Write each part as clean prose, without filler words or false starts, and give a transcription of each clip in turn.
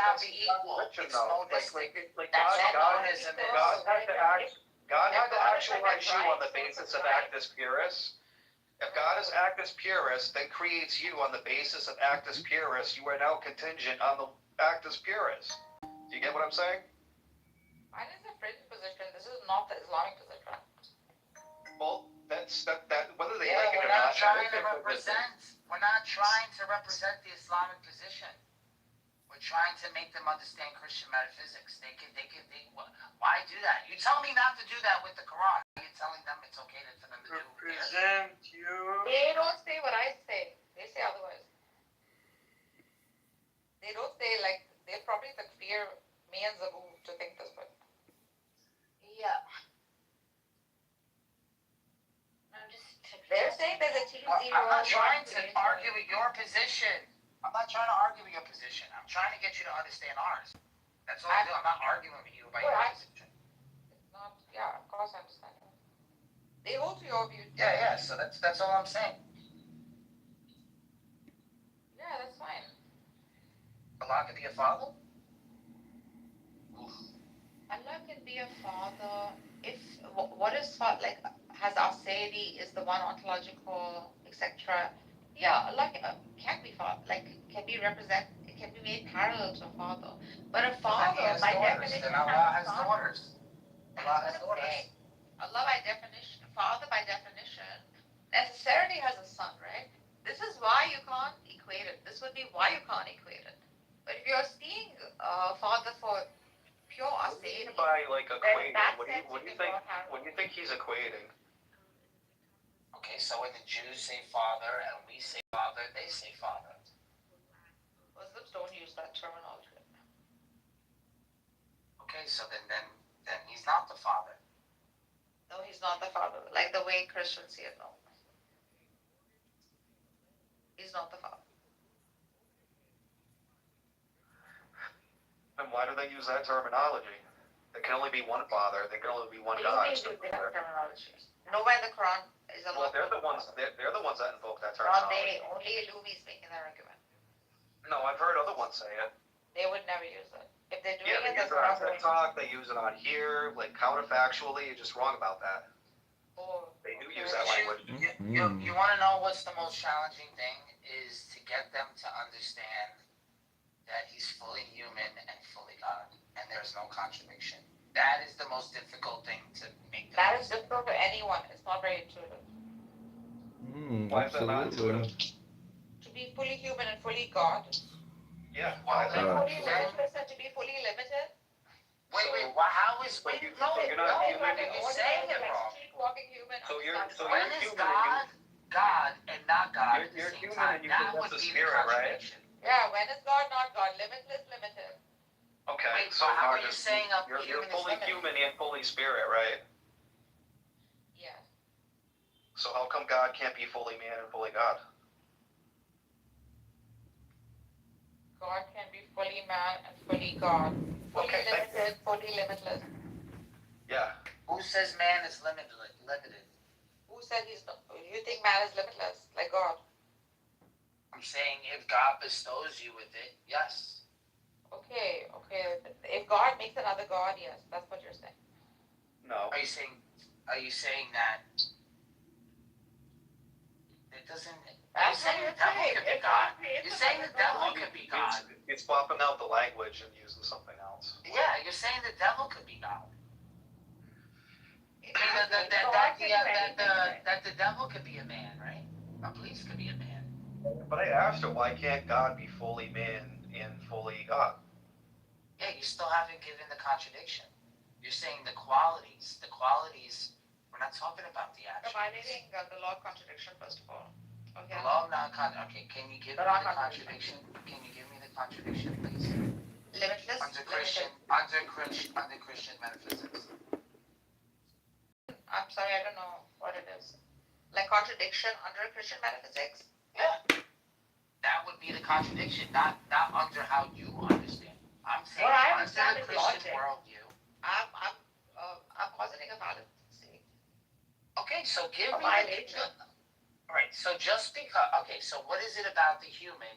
have to be equal. Religion, It's though. monistic. Like That's what God monism is. God had to actualize you on the basis of actus purus. If God is actus purus, then creates you on the basis of actus purus, you are now contingent on the actus purus. Do you get what I'm saying? Mine is a fringe position. This is not the Islamic position. Well, that's that whether they Yeah, like it we're or not not. trying to represent. We're not trying to represent the Islamic position. We're trying to make them understand Christian metaphysics. Why do that? You tell me not to do that with the Quran. You're telling them it's okay for them to do. Represent you. They don't say what I say. They say otherwise. They don't say like they probably fear me and Zabu to think this way. Yeah. They're saying there's a cheesy I'm not trying to argue with your position. I'm not trying to argue with your position. I'm trying to get you to understand ours. That's all I do. I'm not arguing with you about your position. It's not. Yeah, of course I understand. They hold to your view. Yeah. So that's all I'm saying. Yeah, that's fine. Allah could be a father. Allah can be a father if what is like has our Sayyidi is the one ontological, etc. Yeah, Allah can be father, like can be made parallel to a father. But a father by definition then Allah has daughters. Allah has daughters. Allah by definition, father by definition, necessarily has a son, right? This is why you can't equate it. This would be why you can't equate it. But if you're seeing father for pure Sayyidi, by like equating, what do you think he's equating? Okay, so when the Jews say father and we say father, they say father. Muslims don't use that terminology. Okay, so then he's not the father. No, he's not the father. Like the way Christians see it, no. He's not the father. Then why do they use that terminology? There can only be one father. There can only be one God. Terminology. Nowhere in the Quran is Allah. Well, they're the ones that invoke that Not terminology. they. Only Illumis making that argument. No, I've heard other ones say it. They would never use it. If they're doing They it, use it on TikTok. They use it on here. Like counterfactually, you're just wrong about that. They do use that language. You want to know what's the most challenging thing is to get them to understand that he's fully human and fully God, and there's no contradiction. That is the most difficult thing to make them That is difficult for anyone. It's not very intuitive. Why is that not intuitive? To be fully human and fully God. Yeah. Why To be fully limitless and to be fully limited. Wait, how is when you're saying it wrong. Walking human. So you're When is human God and not God at the You're same human time? and you That possess would a be spirit, the right? contradiction. Yeah, when is God not God? Limitless, limited. Okay, Wait, so how are you saying you're human is fully limited? human and fully spirit, right? Yeah. So how come God can't be fully man and fully God? God can be fully man and fully God. Fully limited, fully limitless. Yeah. Who says man is limited? Who said he's not? You think man is limitless, like God? I'm saying if God bestows you with it, yes. Okay. If God makes another God, yes, that's what you're saying. No. Are you saying that it doesn't? You're saying the devil could be God. You're saying the devil could be God. It's swapping out the language and using something else. Yeah, you're saying the devil could be God. That the devil could be a man, right? Iblis could be a man. But I asked her, why can't God be fully man and fully God? Yeah, you still haven't given the contradiction. You're saying the qualities, we're not talking about the actions. Violating the law of contradiction, first of all. Okay. The law of non-contradiction. Okay, can you give me the contradiction? Can you give me the contradiction, please? Limitless. Under Christian metaphysics. I'm sorry, I don't know what it is. Like contradiction under Christian metaphysics? Yeah. That would be the contradiction, not under how you understand. I'm saying under the Christian worldview. I'm positing a fallacy. Okay, so give me violation. Alright, so just because so what is it about the human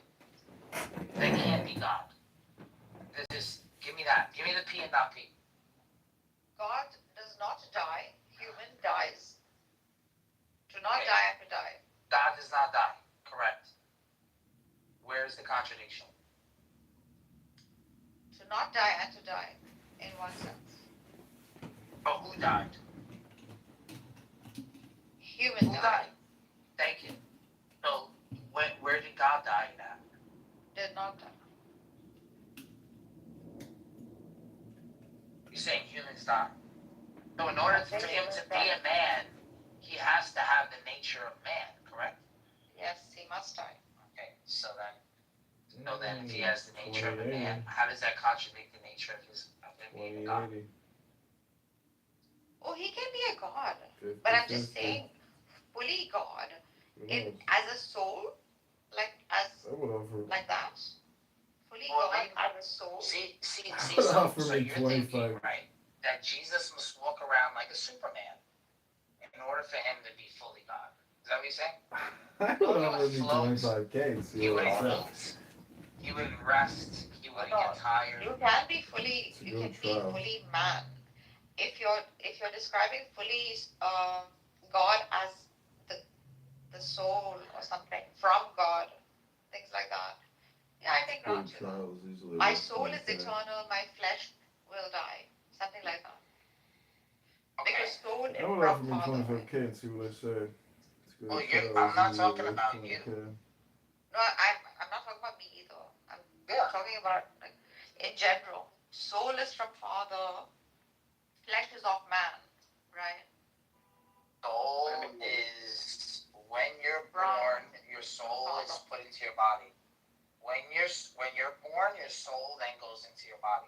that can't be God? that. Give me the P and not P. God does not die. Human dies. To not Okay. die and to die. God does not die. Correct. Where's the contradiction? To not die and to die, in one sense. But who died? Human Who died? Thank you. So where did God die at? did not die. You're saying humans die. So in order for him to be a man, he has to have the nature of man, correct? Yes, he must die. Okay, so then if he has the nature of a man, how does that contradict the nature of him being a God? 2080. Oh, he can be a god. 50, But I'm just 50. saying, fully God, Who in knows? as a soul, like That would offer. like that. Fully Well, God as a soul. See, Would so offer me you're thinking, 25. right, that Jesus must walk around like a Superman in order for him to be fully God. Is that what you're saying? I would He offer would me float. 25K and see He what wouldn't I said. eat. He wouldn't rest. He wouldn't get tired. You can be fully, It's a you good can be trial. fully man. If you're describing fully God as the soul or something from God, things like that. Yeah, I think Good not. trials usually. My work soul is 20K. eternal, my flesh will die. Something like that. Okay. Because soul is I would offer from me Father. 25K and see what I say. It's good Well, trials I'm not usually talking work about 20K. No, I'm not talking about me either. I'm talking about like in general. Soul is from Father, flesh is of man, right? Soul is when you're born, your soul is put into your body. When you're born, your soul then goes into your body.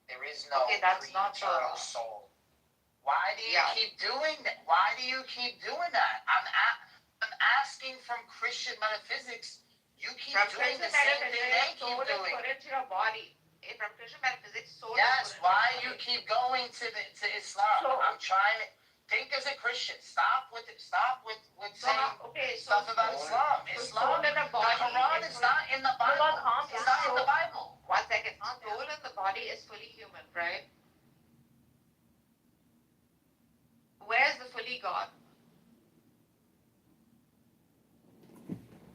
There is no that's not pre-eternal the- soul. Why do you Yeah. keep doing that? Why do you keep doing that? I'm asking from Christian metaphysics. You keep From doing Christian the same thing they metaphysics, keep soul is doing. put into your body. From Christian metaphysics, soul Yes, is put into why your you body. keep going to Islam? So- I'm trying to think as a Christian. Stop with saying Okay, so stuff about soul- Islam. so Islam, soul in the the body Quran is is not in the Bible. It's not in the Bible. One second. Soul in the body is fully human, right? Where's the fully God?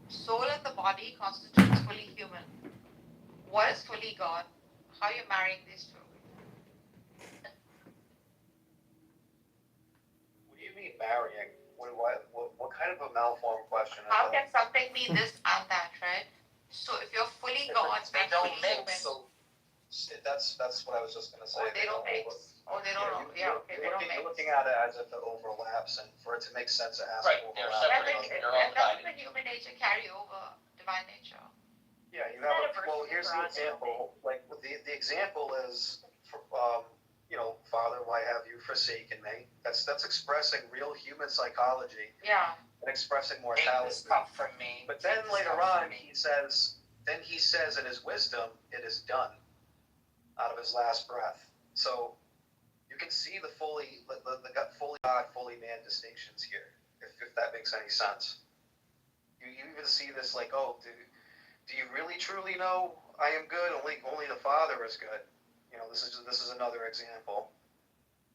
Soul in the body constitutes fully human. What is fully God? How are you marrying these two? What do you mean marrying? What kind of a malformed question is How that? can something be this and that, right? So if you're fully God They and don't fully mix. human, That's what I was just gonna say. or they don't mix, or they don't, You're they don't mix. You're looking at it as if it overlaps, and for it to make sense, it has Right, to they're overlap. separate. And doesn't the human nature carry over divine nature? Yeah, you Isn't have that a a, verse well, in the here's the Quran, example, like, the example is, Father, why have you forsaken me? That's expressing real human psychology Yeah. and expressing Take mortality. this cup from me. But then Take this later cup from on, me. he says in his wisdom, it is done, out of his last breath. So you can see the fully God, fully man distinctions here, if that makes any sense. You even see this like, oh, do you really truly know I am good? Only the Father is good. This is another example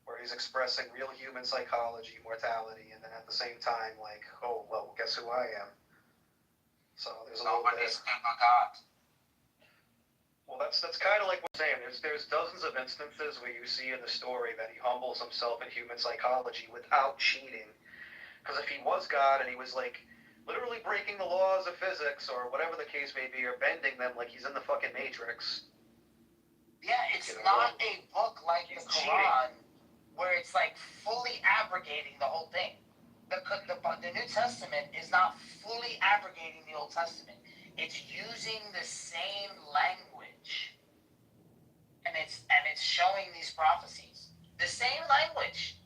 where he's expressing real human psychology, mortality, and then at the same time, like, oh, well, guess who I am? So there's a little bit. Nobody's good but God. Well, that's kind of like what I'm saying. There's dozens of instances where you see in the story that he humbles himself in human psychology without cheating. Because if he was God and he was like literally breaking the laws of physics or whatever the case may be, or bending them like he's in the fucking Matrix. Yeah, it's not a book like the He's Quran where it's like fully abrogating the whole thing. The New Testament is not fully abrogating the Old Testament. It's using the same language, and it's showing these prophecies. The same language.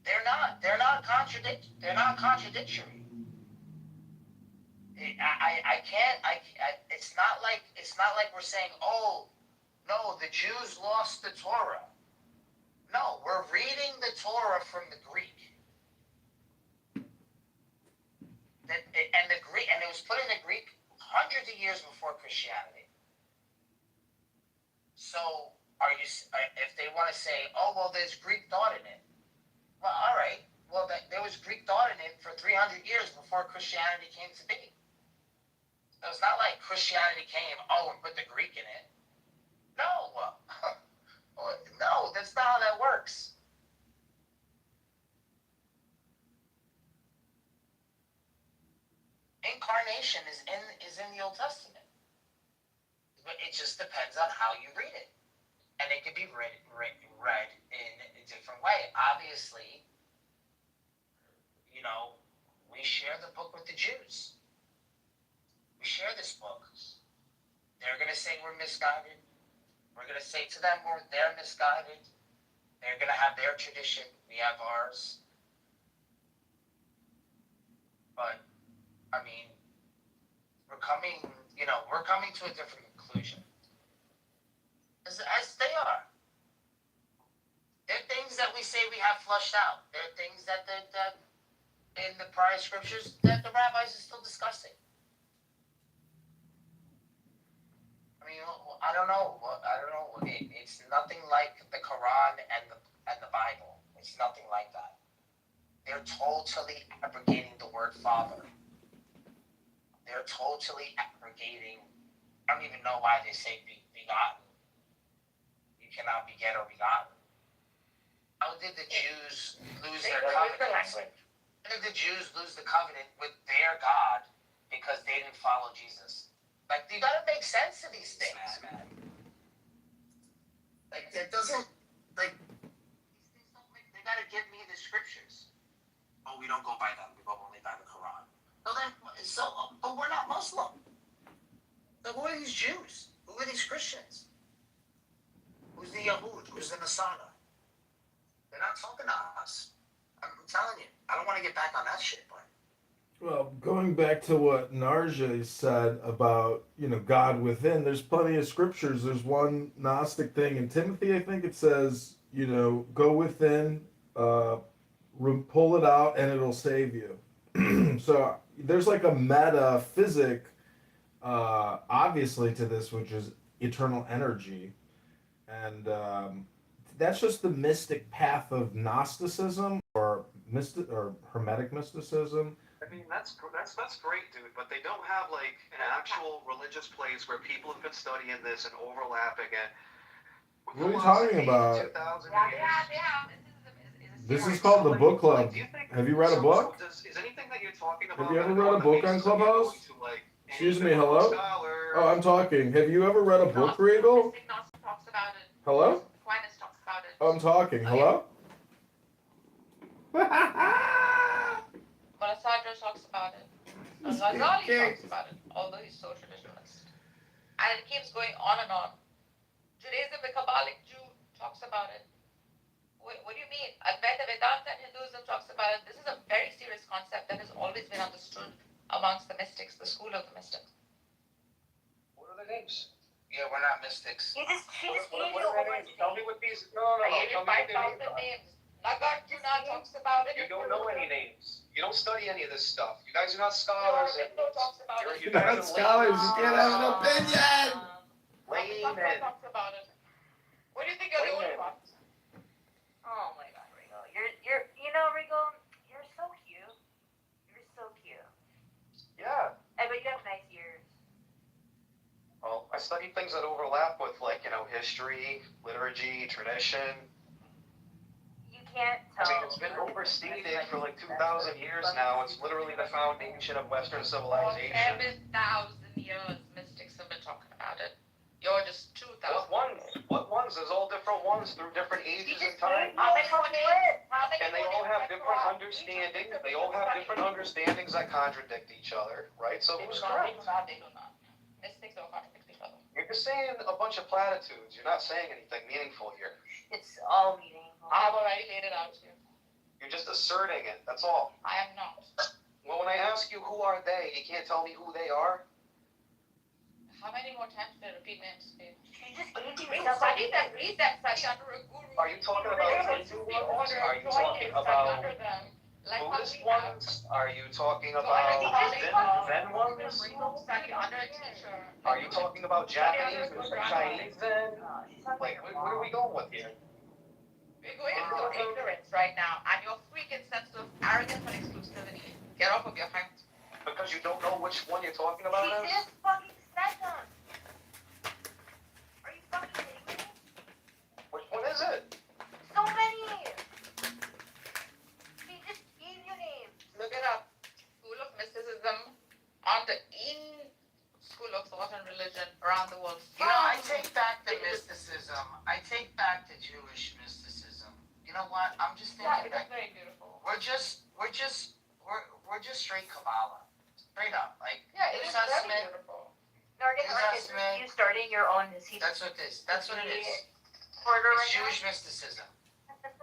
They're not contradictory. It's not like we're saying, oh, no, the Jews lost the Torah. No, we're reading the Torah from the Greek. And it was put in the Greek hundreds of years before Christianity. So if they want to say, oh, well, there's Greek thought in it. Well, all right. Well, there was Greek thought in it for 300 years before Christianity came to be. So it's not like Christianity came, and put the Greek in it. No. No, that's not how that works. Incarnation is in the Old Testament. But it just depends on how you read it. And it can be read in a different way. Obviously, we share the book with the Jews. We share this book. They're going to say we're misguided. We're going to say to them they're misguided. They're going to have their tradition. We have ours. But, I mean, we're coming to a different conclusion. As they are. There are things that we say we have flushed out. There are things that in the prior scriptures that the rabbis are still discussing. I mean, I don't know. It's nothing like the Quran and the Bible. It's nothing like that. They're totally abrogating the word Father. They're totally abrogating. I don't even know why they say begotten. You cannot beget or begotten. How did the Jews lose their covenant? How did the Jews lose the covenant with their God because they didn't follow Jesus? Like, you gotta make sense of these things, man. Like, it doesn't, like, these things don't make, they gotta give me the scriptures. Oh, we don't go by them, we go only by the Quran. But we're not Muslim. So who are these Jews? Who are these Christians? Who's the Yahud? Who's the Nasara? They're not talking to us. I'm telling you. I don't want to get back on that shit, but. Well, going back to what Narja said about, God within, there's plenty of scriptures. There's one Gnostic thing in Timothy, I think it says, go within, pull it out, and it'll save you. So there's like a metaphysic, obviously, to this, which is eternal energy. And that's just the mystic path of Gnosticism or Hermetic mysticism. I mean, that's great, dude, but they don't have, like, an actual religious place where people have been studying this and overlapping it. What are you talking about? 2,000 Yeah, years. This is called the book club. Have you read a book? Is anything that you're talking about? Have you ever read a book on Clubhouse? Excuse me, hello? Oh, I'm talking. Have you ever read a book, Regal? Talks about it. Hello? Aquinas talks about it. I'm talking. Hello? Sadra talks about it. Ghazali talks about it, although he's so traditionalist. And it keeps going on and on. Judaism, the Kabbalic Jew, talks about it. What do you mean? Advaita Vedanta and Hinduism talks about it. This is a very serious concept that has always been understood amongst the mystics, the school of the mystics. What are the names? Yeah, we're not mystics. She just gave you What are the names? Tell me what these. No. I gave you Tell me what their 5,000 names are. names. Nagarjuna talks about it. You don't know any names. You don't study any of this stuff. You guys are not scholars. Aurobindo talks about it. You're not scholars. You can't have an opinion. Layman. Talks about it. What do you think of the only one? Oh my God, Regal. Regal, you're so cute. You're so cute. Yeah. But you have nice ears. Well, I study things that overlap with, like, history, liturgy, tradition. You can't I tell. mean, it's been overstated for like 2,000 years now. It's literally the foundation of Western For civilization. 7,000 years, mystics have been talking about it. You're just 2,000. What ones? There's all different ones through different ages and times. How many more names? And they all have different understandings. They all have different understandings that contradict each other, right? So They do who's not. correct? They do not. Mystics don't contradict each other. You're just saying a bunch of platitudes. You're not saying anything meaningful here. It's all meaningful. I have already laid it out to you. You're just asserting it. That's all. I am not. Well, when I ask you who are they, you can't tell me who they are. How many more times did I repeat names, Steve? She just gave you Read stuff study them under a guru. Are you talking about Hindu ones? Are you talking Study about under them. Like how Buddhist we have. ones? Are you talking So I about think Zen ones? study under a teacher. Are you talking about Japanese or Chinese Zen? She's talking Like, about your what are we going with here? We're going into your ignorance right now, and your freaking sense of arrogance and exclusivity. Get off of your high. Because you don't know which one you're talking about She is? just fucking said them. Are you fucking kidding me? Which one is it? So many. She just gave you names. Look it up. School of Mysticism on the in School of Thought and Religion around the world. You know, I take back the mysticism. I take back the Jewish mysticism. You know what? I'm just Yeah, thinking it is that very beautiful. we're just straight Kabbalah. Straight up. Like, Yeah, it is New very Testament, beautiful. Nargis, New Nargis, Testament. you starting your own That's what this. That's what it is. order It's right now? Jewish mysticism.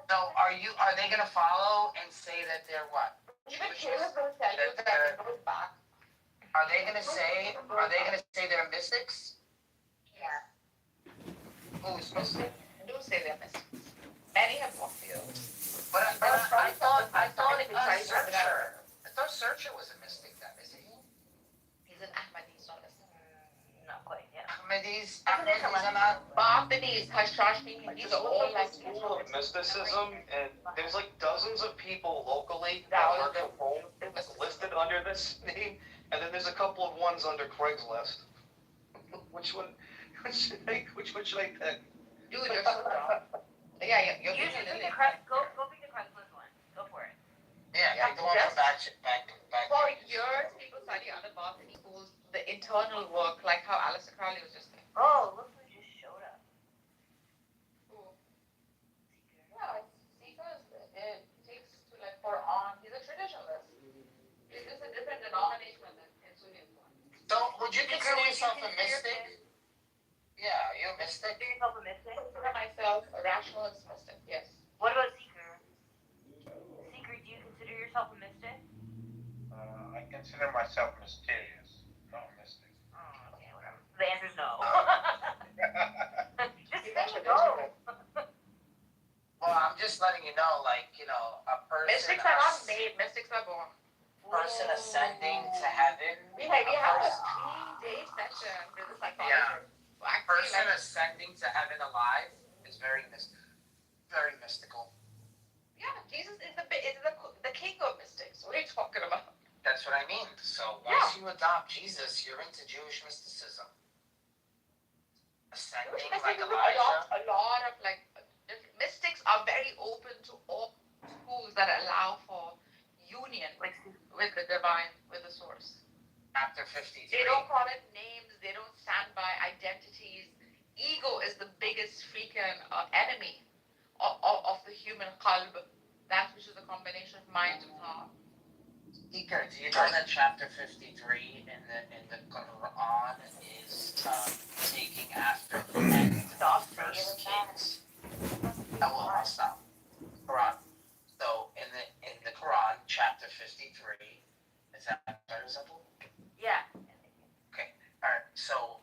So are they gonna follow and say that they're what? Even Caleb will tell you that it goes back. Are they gonna say they're mystics? Yeah. Who's mystic? Do say they're mystics. Many have walked you. But I thought Searcher was a mystic then, isn't he? He's an Ahmadi, he's not a Not quite, yeah. Ahmadis are not. Bhathanis, Hashashni, I these just are looked all up like the school of mysticism, and there's like dozens of people locally that work from home listed under this name, and then there's a couple of ones under Craigslist. Which one should I pick? Dude, you're so dumb. Yeah, you're You usually should pick the go pick the Craigslist one. Go for it. Yeah, the one from back. For years, people study other Bhathani schools, the internal work, like how Alistair Crowley was just there. Oh, look who just showed up. Yeah, Seekers, it takes to like Quran. He's a traditionalist. It is a different denomination than Sunnism. So, would you consider yourself a mystic? Yeah, you're a mystic. Consider yourself a mystic? I consider myself a rationalist mystic, yes. What about Seeker? Seeker, do you consider yourself a mystic? I consider myself mysterious, not mystic. Oh, okay, whatever. The answer's no. Just He's say a no. Well, I'm just letting you know, like, a person. Mystics are not made, mystics are born. Person ascending to heaven. We have a 3-day session with the psychologist. Yeah. Actually, Person like, ascending to heaven alive is very mystical. yeah, Jesus is the king of mystics. What are you talking about? That's what I mean. So once you adopt Jesus, you're into Jewish mysticism. Ascending Jewish like mystics Elijah. adopt a lot of like different mystics are very open to all schools that allow for union Like, with the divine, with the source. Chapter 53. They don't call it names. They don't stand by identities. Ego is the biggest freaking enemy of the human qalb. That which is a combination of mind and heart. Seeker, do you know that chapter 53 in the Quran is taking after the end of First Kings? I'll stop. Quran. So in the Quran, chapter 53, is that better simple? yeah. All right. So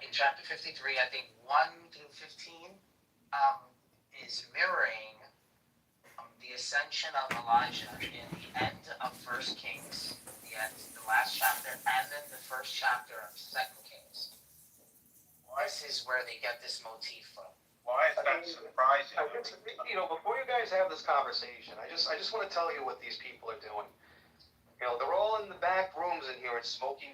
in chapter 53, I think 1 through 15 is mirroring the ascension of Elijah in the end of First Kings, the last chapter, and then the first chapter of Second Kings. This is where they get this motif from. Why is that surprising? Before you guys have this conversation, I just want to tell you what these people are doing. They're all in the back rooms in here in smoky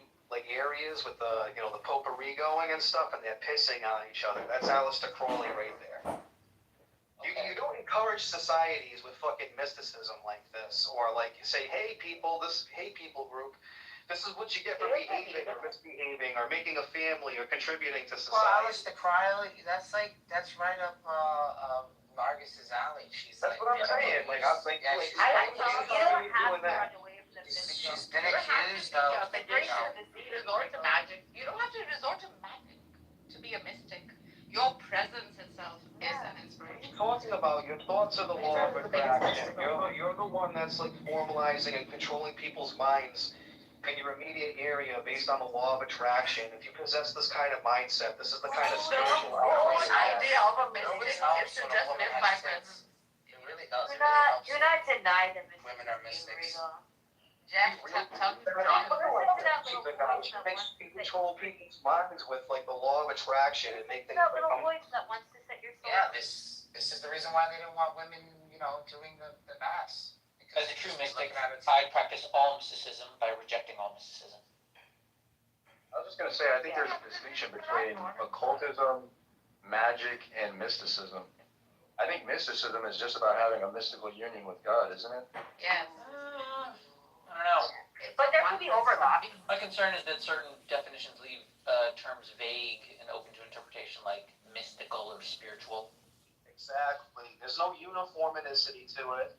areas with the potpourri going and stuff, and they're pissing on each other. That's Aleister Crowley right there. You don't encourage societies with fucking mysticism like this, or like you say, hey people group, this is what you get for behaving or misbehaving or making a family or contributing to Well, society. Aleister Crowley, that's right up Vargas's alley. She's That's what I'm saying. Like, I was like, Yeah, wait, she's- I she's like you doing don't have to that. run away from the She's mystical. been You don't have to accused be of. a magician. Resort to magic. You don't have to resort to magic to be a mystic. Your presence itself is an inspiration. Talking about your thoughts are the law of attraction. You're the one that's like formalizing and controlling people's minds in your immediate area based on the law of attraction. If you possess this kind of mindset, this is the kind of spiritual The whole outcome. idea of a mystic Nobody's is to just live by presence. It really does. Do It really helps. not deny the mystics. Women are mystics. Jack, tell me. Makes control people's minds with like the law of attraction and make things That little become. voice that wants to set your soul. Yeah, this is the reason why they didn't want women, doing the mass. As a true mystic, Looking at it, I practice all mysticism by rejecting all mysticism. I was just gonna say, I think there's a distinction between occultism, magic, and mysticism. I think mysticism is just about having a mystical union with God, isn't it? Yes. I don't know. But there could be overlap. My concern is that certain definitions leave terms vague and open to interpretation, like mystical or spiritual. Exactly. There's no uniformity to it.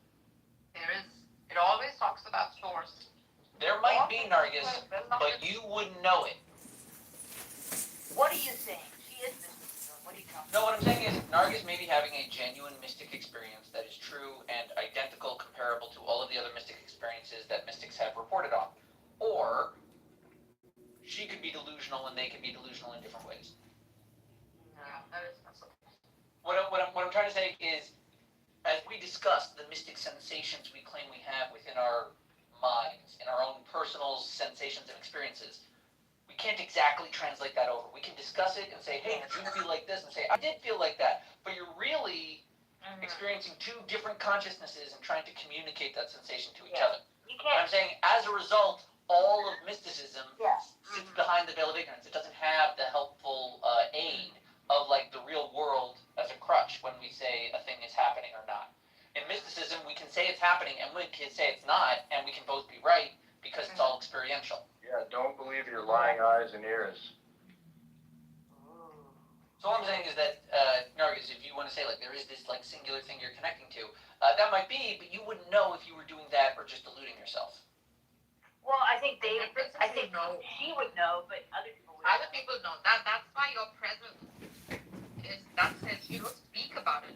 There is. It always talks about source. There might be, Nargis, but you wouldn't know it. What are you saying? She is mysticism. What are you talking No, what I'm saying is Nargis may be having a genuine mystic experience that is true and identical, comparable to all of the other mystic experiences that mystics have reported on. Or she could be delusional and they could be delusional in different ways. Yeah, that is possible. What I'm trying to say is, as we discussed the mystic sensations we claim we have within our minds, in our own personal sensations and experiences, we can't exactly translate that over. We can discuss it and say, hey, did you feel like this? And say, I did feel like that. But you're really experiencing two different consciousnesses and trying to communicate that sensation to each Yeah. other. You And I'm can't. saying, as a result, all of mysticism Yes. sits behind the veil of ignorance. It doesn't have the helpful aid of like the real world as a crutch when we say a thing is happening or not. In mysticism, we can say it's happening and we can say it's not, and we can both be right because it's all experiential. Yeah, don't believe your lying eyes and ears. So all I'm saying is that, Nargis, if you want to say like there is this like singular thing you're connecting to, that might be, but you wouldn't know if you were doing that or just deluding yourself. Well, I think I think she would know, but other people would. other people know. That's why your presence is. That's it. You don't speak about it.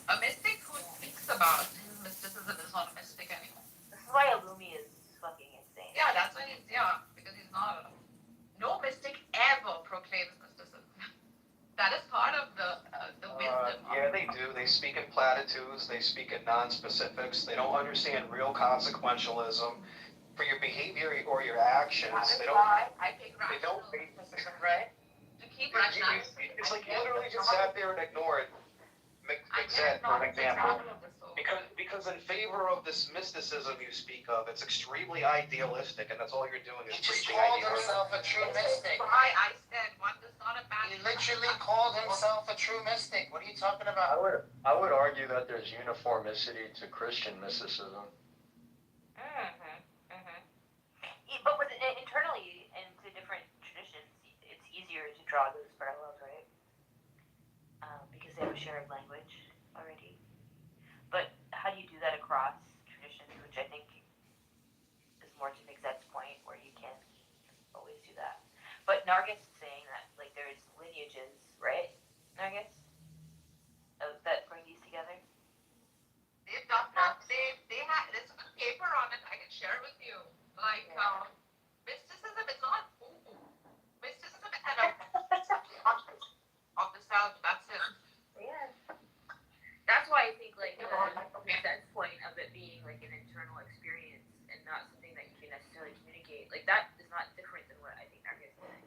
A mystic who speaks about his mysticism is not a mystic anymore. This is why Illumi is fucking insane. Yeah, that's why he's because he's not. No mystic ever proclaims mysticism. That is part of the wisdom. Yeah, they do. They speak in platitudes. They speak in non-specifics. They don't understand real consequentialism for your behavior or your actions. That is They don't. why I pick They don't. rationalism, right? To keep It's rationalism. like you literally just sat there and ignored Mixed for an example. Because in favor of this mysticism you speak of, it's extremely idealistic, and that's all you're doing is He just preaching called idealism. himself a true mystic. Why I said one does not He abandon. literally called himself a true mystic. What are you talking about? I would argue that there's uniformity to Christian mysticism. But with internally into different traditions, it's easier to draw those parallels, right? Because they have a shared language already. But how do you do that across traditions, which I think is more to Mixet's point, where you can't always do that. But Nargis is saying that like there's lineages, right? Nargis, that bring these together. They've done that. They have. There's a paper on it. I can share with you. Like mysticism is not woo-woo. Mysticism is an conscious of the self. That's it. Yeah. That's why I think like Mixet's point of it being like an internal experience and not something that you can necessarily communicate, like that is not different than what I think Nargis is saying.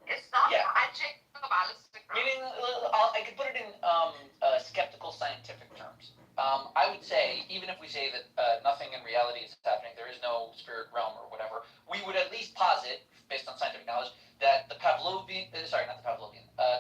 It's not Yeah. magic Kabbalistic. Meaning, I could put it in skeptical scientific terms. I would say, even if we say that nothing in reality is happening, there is no spirit realm or whatever, we would at least posit, based on scientific knowledge, that the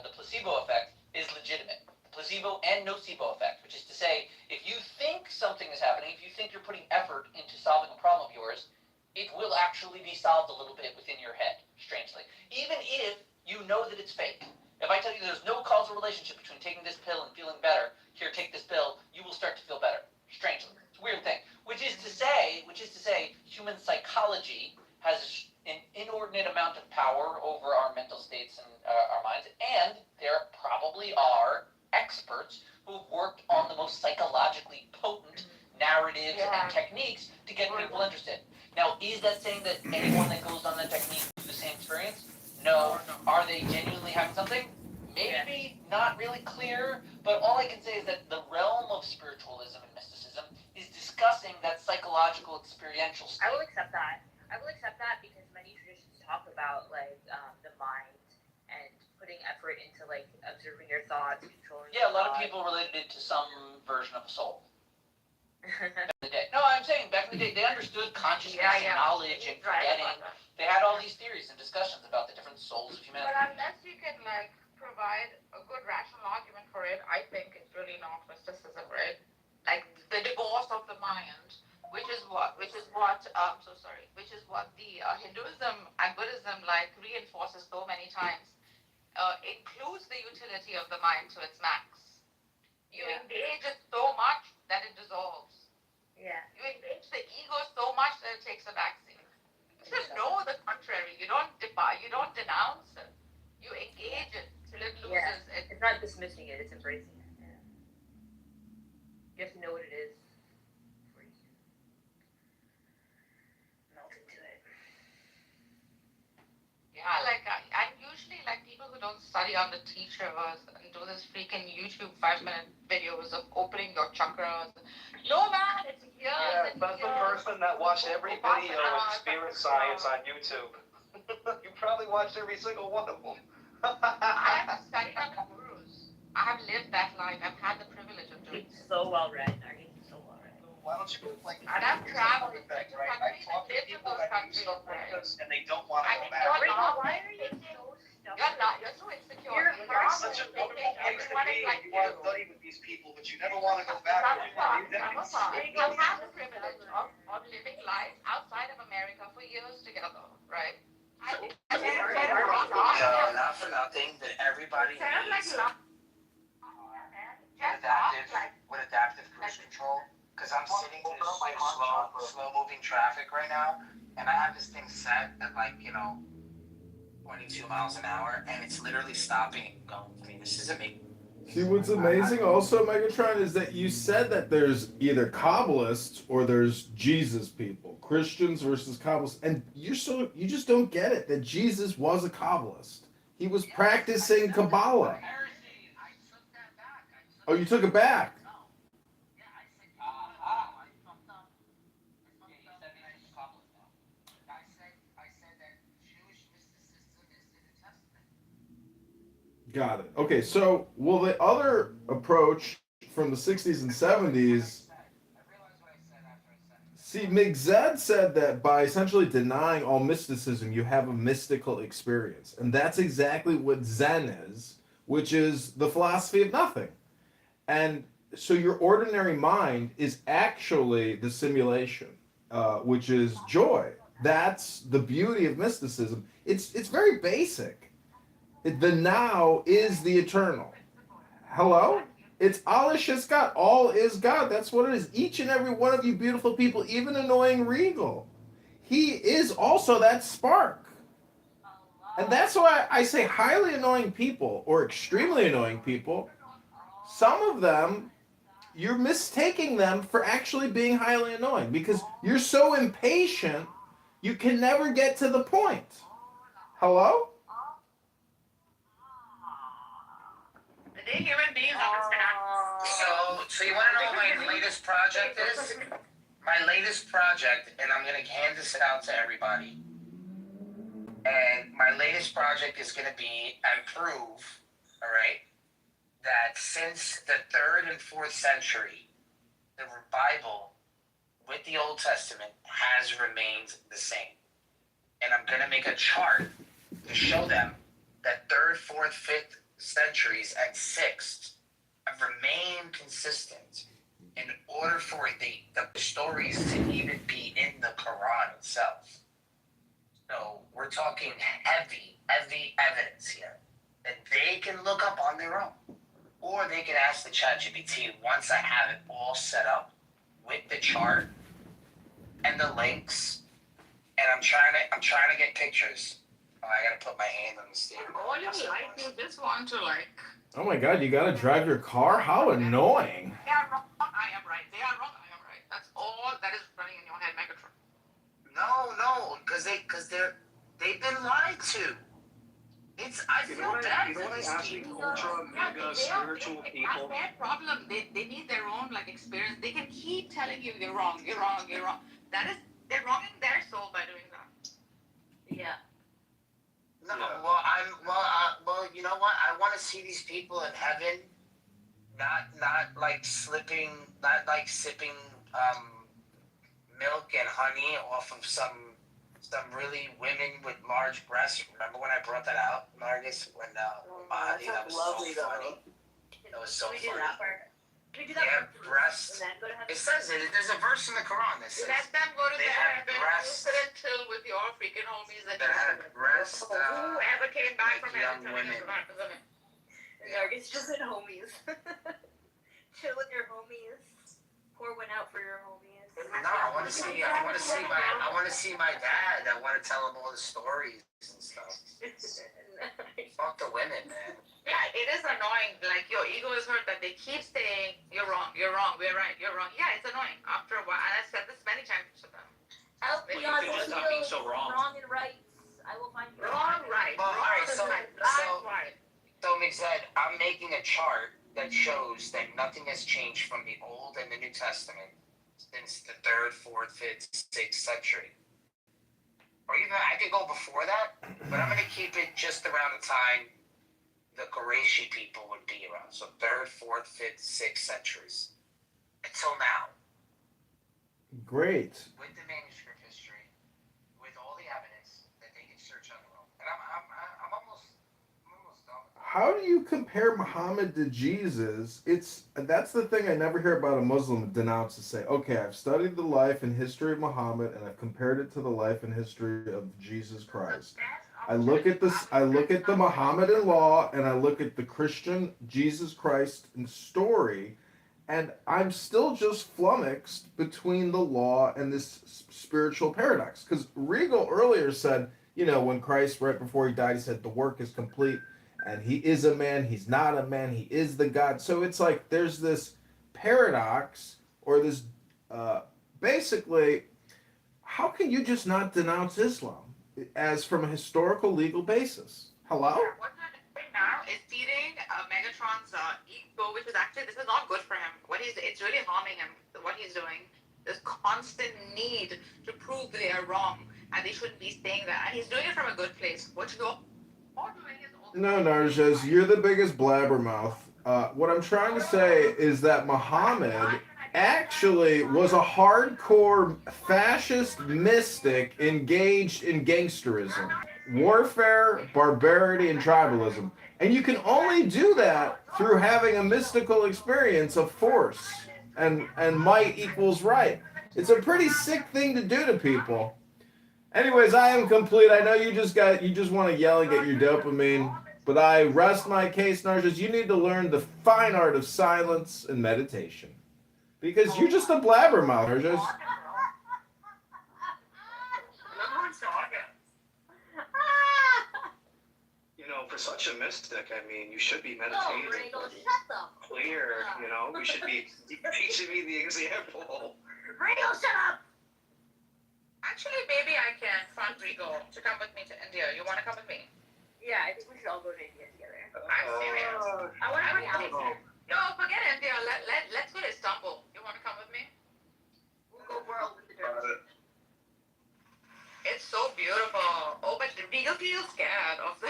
the placebo effect is legitimate. The placebo and nocebo effect, which is to say, if you think something is happening, if you think you're putting effort into solving a problem of yours, it will actually be solved a little bit within your head, strangely. Even if you know that it's fake. If I tell you there's no causal relationship between taking this pill and feeling better, here, take this pill, you will start to feel better. Strangely. It's a weird thing. Which is to say, human psychology has an inordinate amount of power over our mental states and our minds, and there probably are experts who've worked on the most psychologically potent narratives and techniques to get people interested. Now, is that saying that anyone that goes on that technique has the same experience? No. Are they genuinely having something? Maybe, not really clear, but all I can say is that the realm of spiritualism and mysticism discussing that psychological experiential I state. will accept that. I will accept that because many traditions talk about like the mind and putting effort into like observing your thoughts, controlling. Yeah, a your lot of thoughts. people related it to some version of a soul. Back in the day. No, I'm saying back in the day they understood consciousness and knowledge and forgetting. They had all these theories and discussions about the different souls of humanity. But unless you can like provide a good rational argument for it, I think it's really not mysticism, right? Like the divorce of the mind, which is what the Hinduism and Buddhism like reinforces so many times, includes the utility of the mind to its max. You engage it so much that it dissolves. Yeah. You engage the ego so much that it takes a backseat. You should know the contrary. You don't denounce it. You engage it till it loses its. It's not dismissing it, it's embracing it. Yeah. You have to know what it is before you can melt into it. Yeah, like and usually like people who don't study under teachers and do this freaking YouTube 5-minute videos of opening your chakras. No man, it's years Yeah, and that's the years. person that watched every video of spirit science on YouTube. You probably watched every single one of them. I have studied under gurus. I have lived that life. I've had the privilege of doing He's it. so well read, Nargis. He's so well read. Why don't you like? And I've traveled in Right, different right. I countries talk and to lived in people those that do countries, stuff like right? this, and they don't want to I go think back. you're not. Why are you so stubborn? You're so insecure. You're It's such a wonderful place to be. You want to study with these people, but you never want to go back. I've had the privilege of living life outside of America for years together, right? Not for nothing, that everybody needs adaptive cruise control. Because I'm sitting in this slow moving traffic right now, and I have this thing set at 22 miles an hour, and it's literally stopping and going. I mean, this isn't me. See, what's amazing also, Megatron, is that you said that there's either Kabbalists or there's Jesus people, Christians versus Kabbalists, and you just don't get it that Jesus was a Kabbalist. He was practicing Kabbalah. Oh, you took it back. Got it. Okay, so well, the other approach from the 60s and 70s, see, Migzed said that by essentially denying all mysticism, you have a mystical experience. And that's exactly what Zen is, which is the philosophy of nothing. And so your ordinary mind is actually the simulation, which is joy. That's the beauty of mysticism. It's very basic. The now is the eternal. Hello? It's Alish is God. All is God. That's what it is. Each and every one of you beautiful people, even annoying Regal, he is also that spark. And that's why I say highly annoying people or extremely annoying people, some of them, you're mistaking them for actually being highly annoying because you're so impatient, you can never get to the point. Hello? Human beings So you want to know what my latest project is? My latest project, and I'm going to hand this out to everybody. And my latest project is going to be and prove, all right, that since the 3rd and 4th century, the Bible with the Old Testament has remained the same. And I'm going to make a chart to show them that 3rd, 4th, 5th centuries and 6th have remained consistent in order for the stories to even be in the Quran itself. So we're talking heavy evidence here that they can look up on their own. Or they can ask the ChatGPT once I have it all set up with the chart and the links. And I'm trying to get pictures. Oh, I gotta put my hand on the steering wheel. all your life you just want to like. Oh my God, you gotta drive your car? How annoying. They are wrong, I am right. They are wrong, I am right. That's all that is running in your head, Megatron. No, because they've been lied to. I feel bad for these people. Ultra mega spiritual people. That's their problem. They need their own like Islamic experience, they can keep telling you you're wrong, you're wrong, you're wrong. They're wronging their soul by doing that. Yeah. No, Yeah. well, you know what? I want to see these people in heaven, not like sipping milk and honey off of some really women with large breasts. Remember when I brought that out, Nargis? When Mahdi, that was lovely, so funny. though. That was so Can we do funny. that part? Can we do that Yeah, part first breasts. and then go to heaven? It says it. There's a verse in the Quran that says Let them go to they their have heaven. You breasts sit and chill with your freaking homies that that have breasts. whoever came back like from young heaven women. Nargis just in homies. Chill with your homies. Pour one out for your homies. No, I want to see my dad. I want to tell him all the stories and stuff. Fuck the women, man. Yeah, it is annoying. Like your ego is hurt that they keep saying you're wrong, we're right, you're wrong. Yeah, it's annoying. After a while, and I've said this many times to them. Help me Well, on you could the just stop being so wrong. Wrong and right. I will find you. Wrong, right. Well, wrong, alright, so- right. so- Right. So, Mixed, I'm making a chart that shows that nothing has changed from the Old and the New Testament since the 3rd, 4th, 5th, 6th century. Or even, I could go before that, but I'm going to keep it just around the time the Qurayshi people would be around. So 3rd, 4th, 5th, 6th centuries. Until now. Great. With the manuscript history, with all the evidence that they can search on their own. And I'm almost done. How do you compare Muhammad to Jesus? That's the thing I never hear about a Muslim denounce to say, okay, I've studied the life and history of Muhammad and I've compared it to the life and history of Jesus Christ. I look at the Mohammedan law and I look at the Christian Jesus Christ story, and I'm still just flummoxed between the law and this spiritual paradox. Because Regal earlier said, when Christ, right before he died, he said the work is complete. And he is a man, he's not a man, he is the God. So it's like there's this paradox, or this basically, how can you just not denounce Islam as from a historical legal basis? Hello? What they're doing now is feeding Megatron's ego, which is actually, this is not good for him. It's really harming him, what he's doing. This constant need to prove they are wrong, and they shouldn't be saying that. And he's doing it from a good place. What you're all doing is also... No, Narjas, you're the biggest blabbermouth. What I'm trying to say is that Muhammad actually was a hardcore fascist mystic engaged in gangsterism, warfare, barbarity, and tribalism. And you can only do that through having a mystical experience of force and might equals right. It's a pretty sick thing to do to people. Anyways, I am complete. I know you just want to yell and get your dopamine, but I rest my case, Narjas. You need to learn the fine art of silence and meditation. Because you're just a blabbermouth, Narjas. For such a mystic, you should be meditating. Clear, you should be the example. Rigo, shut up! Actually, maybe I can front Rigo to come with me to India. You want to come with me? Yeah, I think we should all go to India together. I'm serious. I want to bring Oh. No, forget India. Let's go to Istanbul. You want to come with me? We'll go world with the dirt. It's so beautiful. Oh, but Rigo feels scared of the...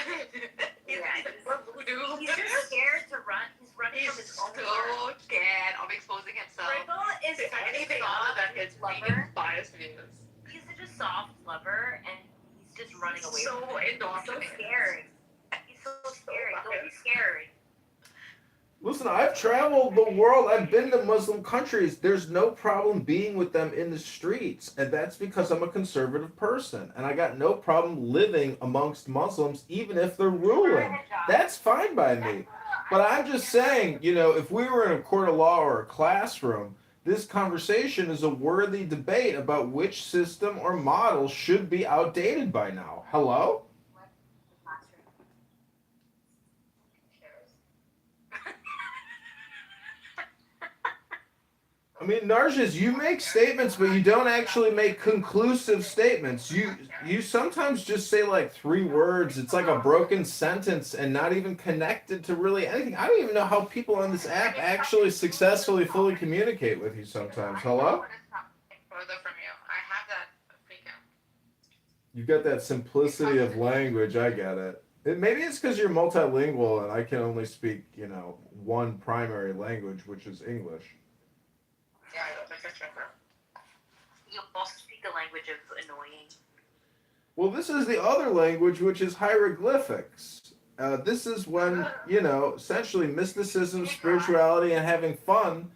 He's He's scared to run. He's running He's from his so own scared of exposing himself. Rigo is If anything other than his vegan biased views. He's such a soft lover, and he's just running away So from it. He's so indoctrinated. scary. He's so scary. Don't be scared. Listen, I've traveled the world. I've been to Muslim countries. There's no problem being with them in the streets. And that's because I'm a conservative person. And I got no problem living amongst Muslims, even if they're ruling. That's fine by me. But I'm just saying, if we were in a court of law or a classroom, this conversation is a worthy debate about which system or model should be outdated by now. Hello? I mean, Narjas, you make statements, but you don't actually make conclusive statements. You sometimes just say like 3 words. It's like a broken sentence and not even connected to really anything. I don't even know how people on this app actually successfully fully communicate with you sometimes. Hello? Further from you. I have that freaking. You've got that simplicity of language. I get it. Maybe it's because you're multilingual and I can only speak, one primary language, which is English. Yeah, that's true. You also speak the language of annoying. Well, this is the other language, which is hieroglyphics. This is when, essentially mysticism, spirituality, and having fun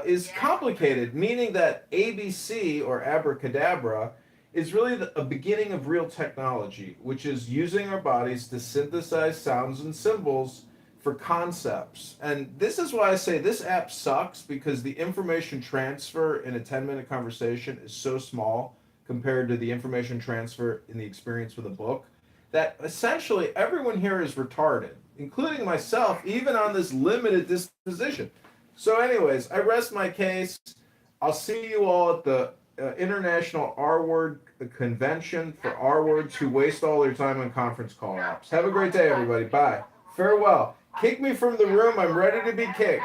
is complicated, meaning that ABC, or abracadabra, is really a beginning of real technology, which is using our bodies to synthesize sounds and symbols for concepts. And this is why I say this app sucks, because the information transfer in a 10-minute conversation is so small compared to the information transfer in the experience with a book, that essentially everyone here is retarded, including myself, even on this limited disposition. So anyways, I rest my case. I'll see you all at the International R-Word Convention for R-Words who waste all their time on conference call apps. Have a great day, everybody. Bye. Farewell. Kick me from the room. I'm ready to be kicked.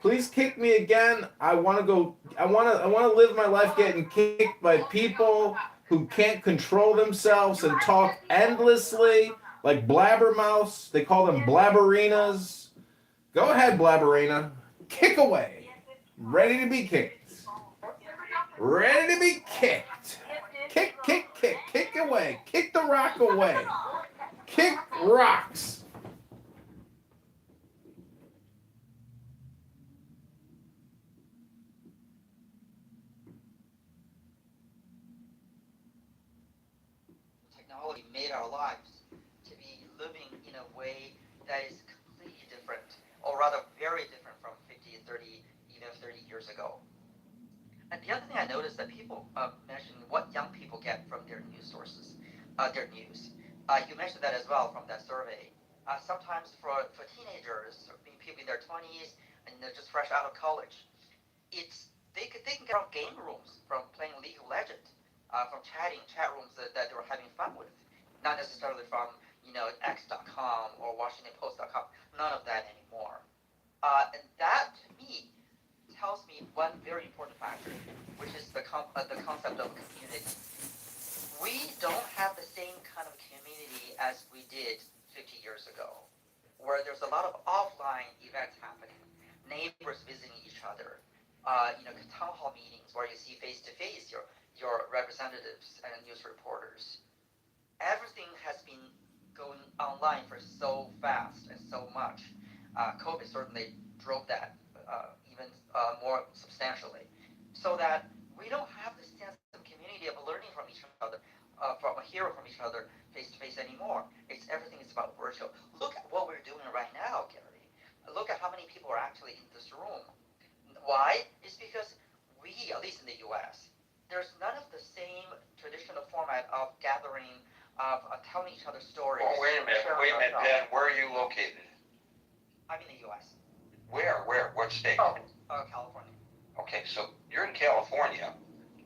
Please kick me again. I want to go. I want to live my life getting kicked by people who can't control themselves and talk endlessly, like blabbermouths. They call them blabberinas. Go ahead, blabberina. Kick away. Ready to be kicked. Ready to be kicked. Kick, kick, kick. Kick away. Kick the rock away. Kick rocks. Technology made our lives to be living in a way that is completely different, or rather very different from 50, 30, even 30 years ago. And the other thing I noticed that people mention what young people get from their news sources, their news. You mentioned that as well from that survey. Sometimes for teenagers, people in their 20s, and they're just fresh out of college, they can get from game rooms, from playing League of Legends, from chat rooms that they were having fun with, not necessarily from X.com or WashingtonPost.com. None of that anymore. And that to me tells me one very important factor, which is the concept of community. We don't have the same kind of community as we did 50 years ago, where there's a lot of offline events happening, neighbors visiting each other, town hall meetings where you see face to face your representatives and news reporters. Everything has been going online for so fast and so much. COVID certainly drove that even more substantially, so that we don't have this sense of community of learning from each other, from hearing from each other face to face anymore. Everything is about virtual. Look at what we're doing right now, Gary. Look at how many people are actually in this room. Why? It's because we, at least in the U.S., there's none of the same traditional format of gathering, of telling each other stories. Oh, wait a minute, Ben. Where are you located? I'm in the U.S. Where? What state? California. Okay, so you're in California.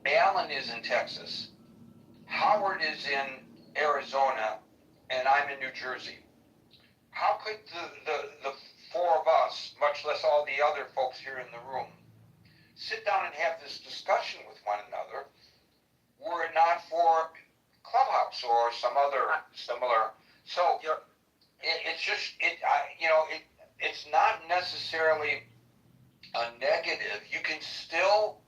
Alan is in Texas. Howard is in Arizona, and I'm in New Jersey. How could the four of us, much less all the other folks here in the room, sit down and have this discussion with one another, were it not for Clubhouse or some other similar? So it's not necessarily a negative. You can still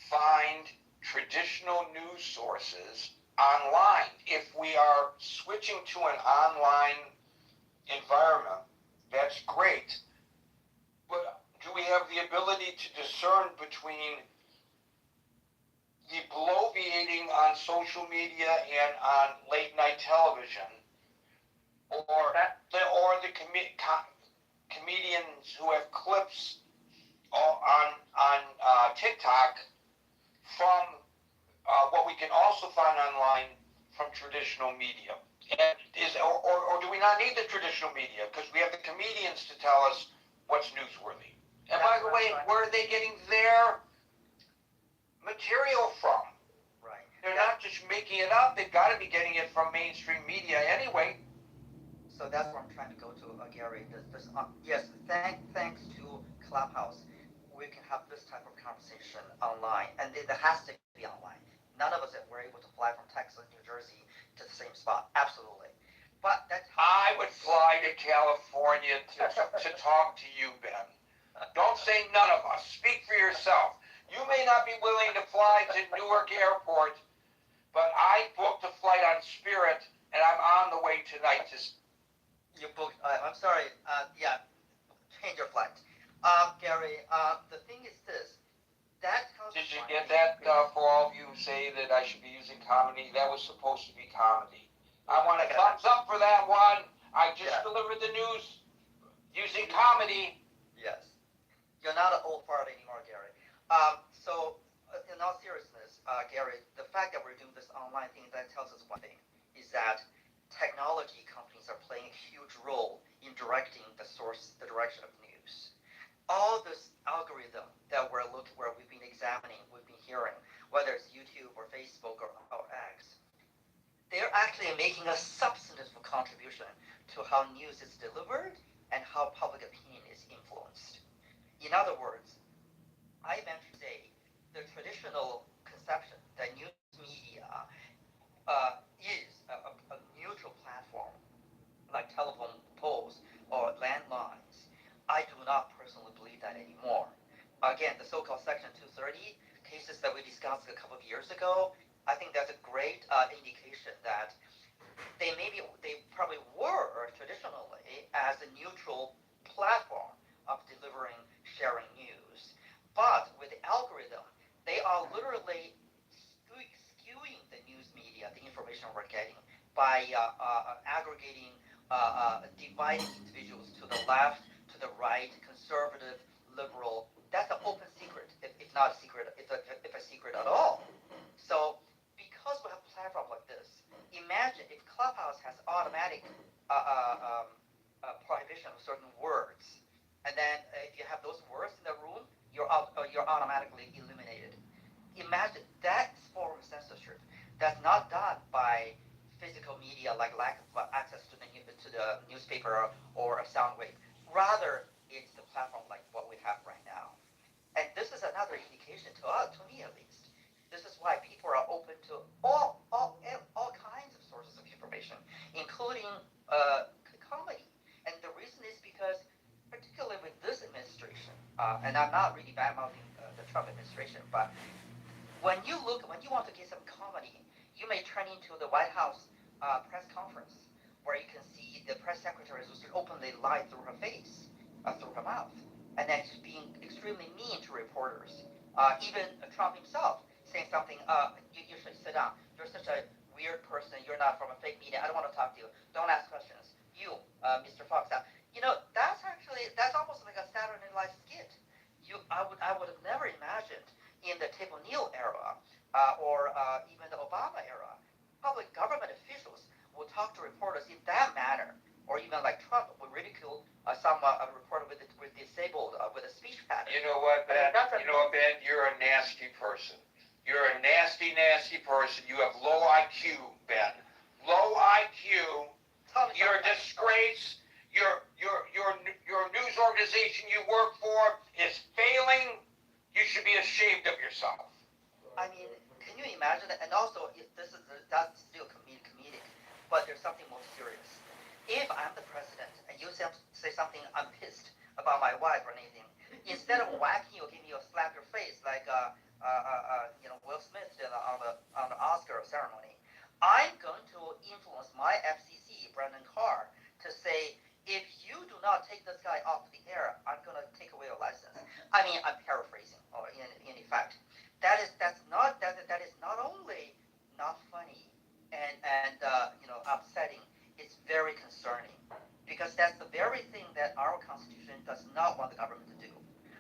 find traditional news sources online. If we are switching to an online environment, that's great. But do we have the ability to discern between the bloviating on social media and on late night television, or the comedians who have clips on TikTok from what we can also find online from traditional media? And or do we not need the traditional media because we have the comedians to tell us what's newsworthy? And by the way, where are they getting their material from? Right. They're not just making it up. They've got to be getting it from mainstream media anyway. So that's what I'm trying to go to, Gary. Yes, thanks to Clubhouse, we can have this type of conversation online, and it has to be online. None of us were able to fly from Texas, New Jersey to the same spot. Absolutely. But that's I would fly to California to talk to you, Ben. Don't say none of us. Speak for yourself. You may not be willing to fly to Newark Airport, but I booked a flight on Spirit, and I'm on the way tonight to. You booked. I'm sorry. Yeah, change your flight. Gary. The thing is this. Did you get that for all of you who say that I should be using comedy? That was supposed to be comedy. I want a thumbs up for that one. I just delivered the news using comedy. Yes. You're not an old fart anymore, Gary. So, in all seriousness, Gary, the fact that we're doing this online thing, that tells us one thing, is that technology companies are playing a huge role in directing the direction of news. All this algorithm that where we've been examining, we've been hearing, whether it's YouTube or Facebook or X, they're actually making a substantive contribution to how news is delivered and how public opinion is influenced. In other words, I venture to say the traditional conception that news media is a neutral platform like telephone poles or landlines. I do not personally believe that anymore. Again, the so-called Section 230 cases that we discussed a couple of years ago, I think that's a great indication that they probably were traditionally as a neutral platform of delivering, sharing news. But with the algorithm, they are literally skewing the news media, the information we're getting, by aggregating, dividing individuals to the left, to the right, conservative, liberal. That's an open secret, if not a secret, if a secret at all. So because we have a platform like this, imagine if Clubhouse has automatic prohibition of certain words, and then if you have those words in the room, you're automatically eliminated. Imagine that form of censorship that's not done by physical media, like lack of access to the newspaper or a sound wave. Rather, it's the platform like what we have right now. And this is another indication to me at least. This is why people are open to all kinds of sources of information, including comedy. And the reason is because, particularly with this administration, and I'm not really bad-mouthing the Trump administration, but when you want to get some comedy, you may turn into the White House press conference, where you can see the press secretary just openly lie through her face, through her mouth, and then she's being extremely mean to reporters. Even Trump himself saying something, you should sit down. You're such a weird person. You're not from a fake media. I don't want to talk to you. Don't ask questions. You, Mr. Fox. That's almost like a Saturday Night Live skit. I would have never imagined in the Tip O'Neill era or even the Obama era, public government officials would talk to reporters in that manner, or even like Trump would ridicule a reporter with disabled with a speech pattern. You know what, Ben? Ben, you're a nasty person. You're a nasty, nasty person. You have low IQ, Ben. Low IQ. You're a disgrace. Your news organization you work for is failing. You should be ashamed of yourself. I mean, can you imagine that? And also, that's still comedic, but there's something more serious. If I'm the president and you say something, I'm pissed about my wife or anything, instead of whacking you or giving you a slap your face like Will Smith did on the Oscar ceremony, I'm going to influence my FCC, Brendan Carr, to say, if you do not take this guy off the air, I'm going to take away your license. I mean, I'm paraphrasing, or in effect. That is not only not funny and upsetting. It's very concerning, because that's the very thing that our Constitution does not want the government to do,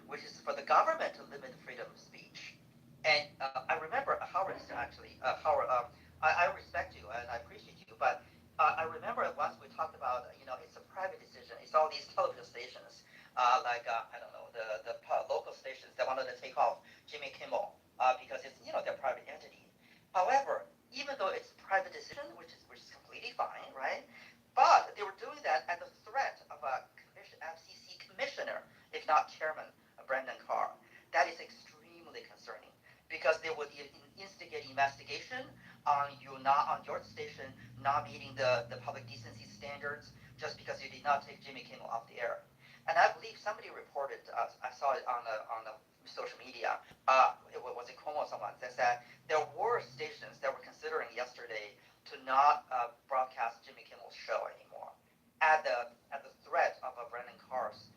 which is for the government to limit freedom of speech. And I remember Howard, actually, I respect you and I appreciate you, but I remember once we talked about, it's a private decision. It's all these television stations, I don't know, local stations that wanted to take off Jimmy Kimmel because it's their private entity. However, even though it's a private decision, which is completely fine, right? But they were doing that at the threat of a FCC commissioner, if not chairman, Brendan Carr. That is extremely concerning because they would instigate investigation on your station not meeting the public decency standards just because you did not take Jimmy Kimmel off the air. And I believe somebody reported, I saw it on the social media, was it Cuomo or someone, that said there were stations that were considering yesterday to not broadcast Jimmy Kimmel's show anymore at the threat of a Brendan Carr's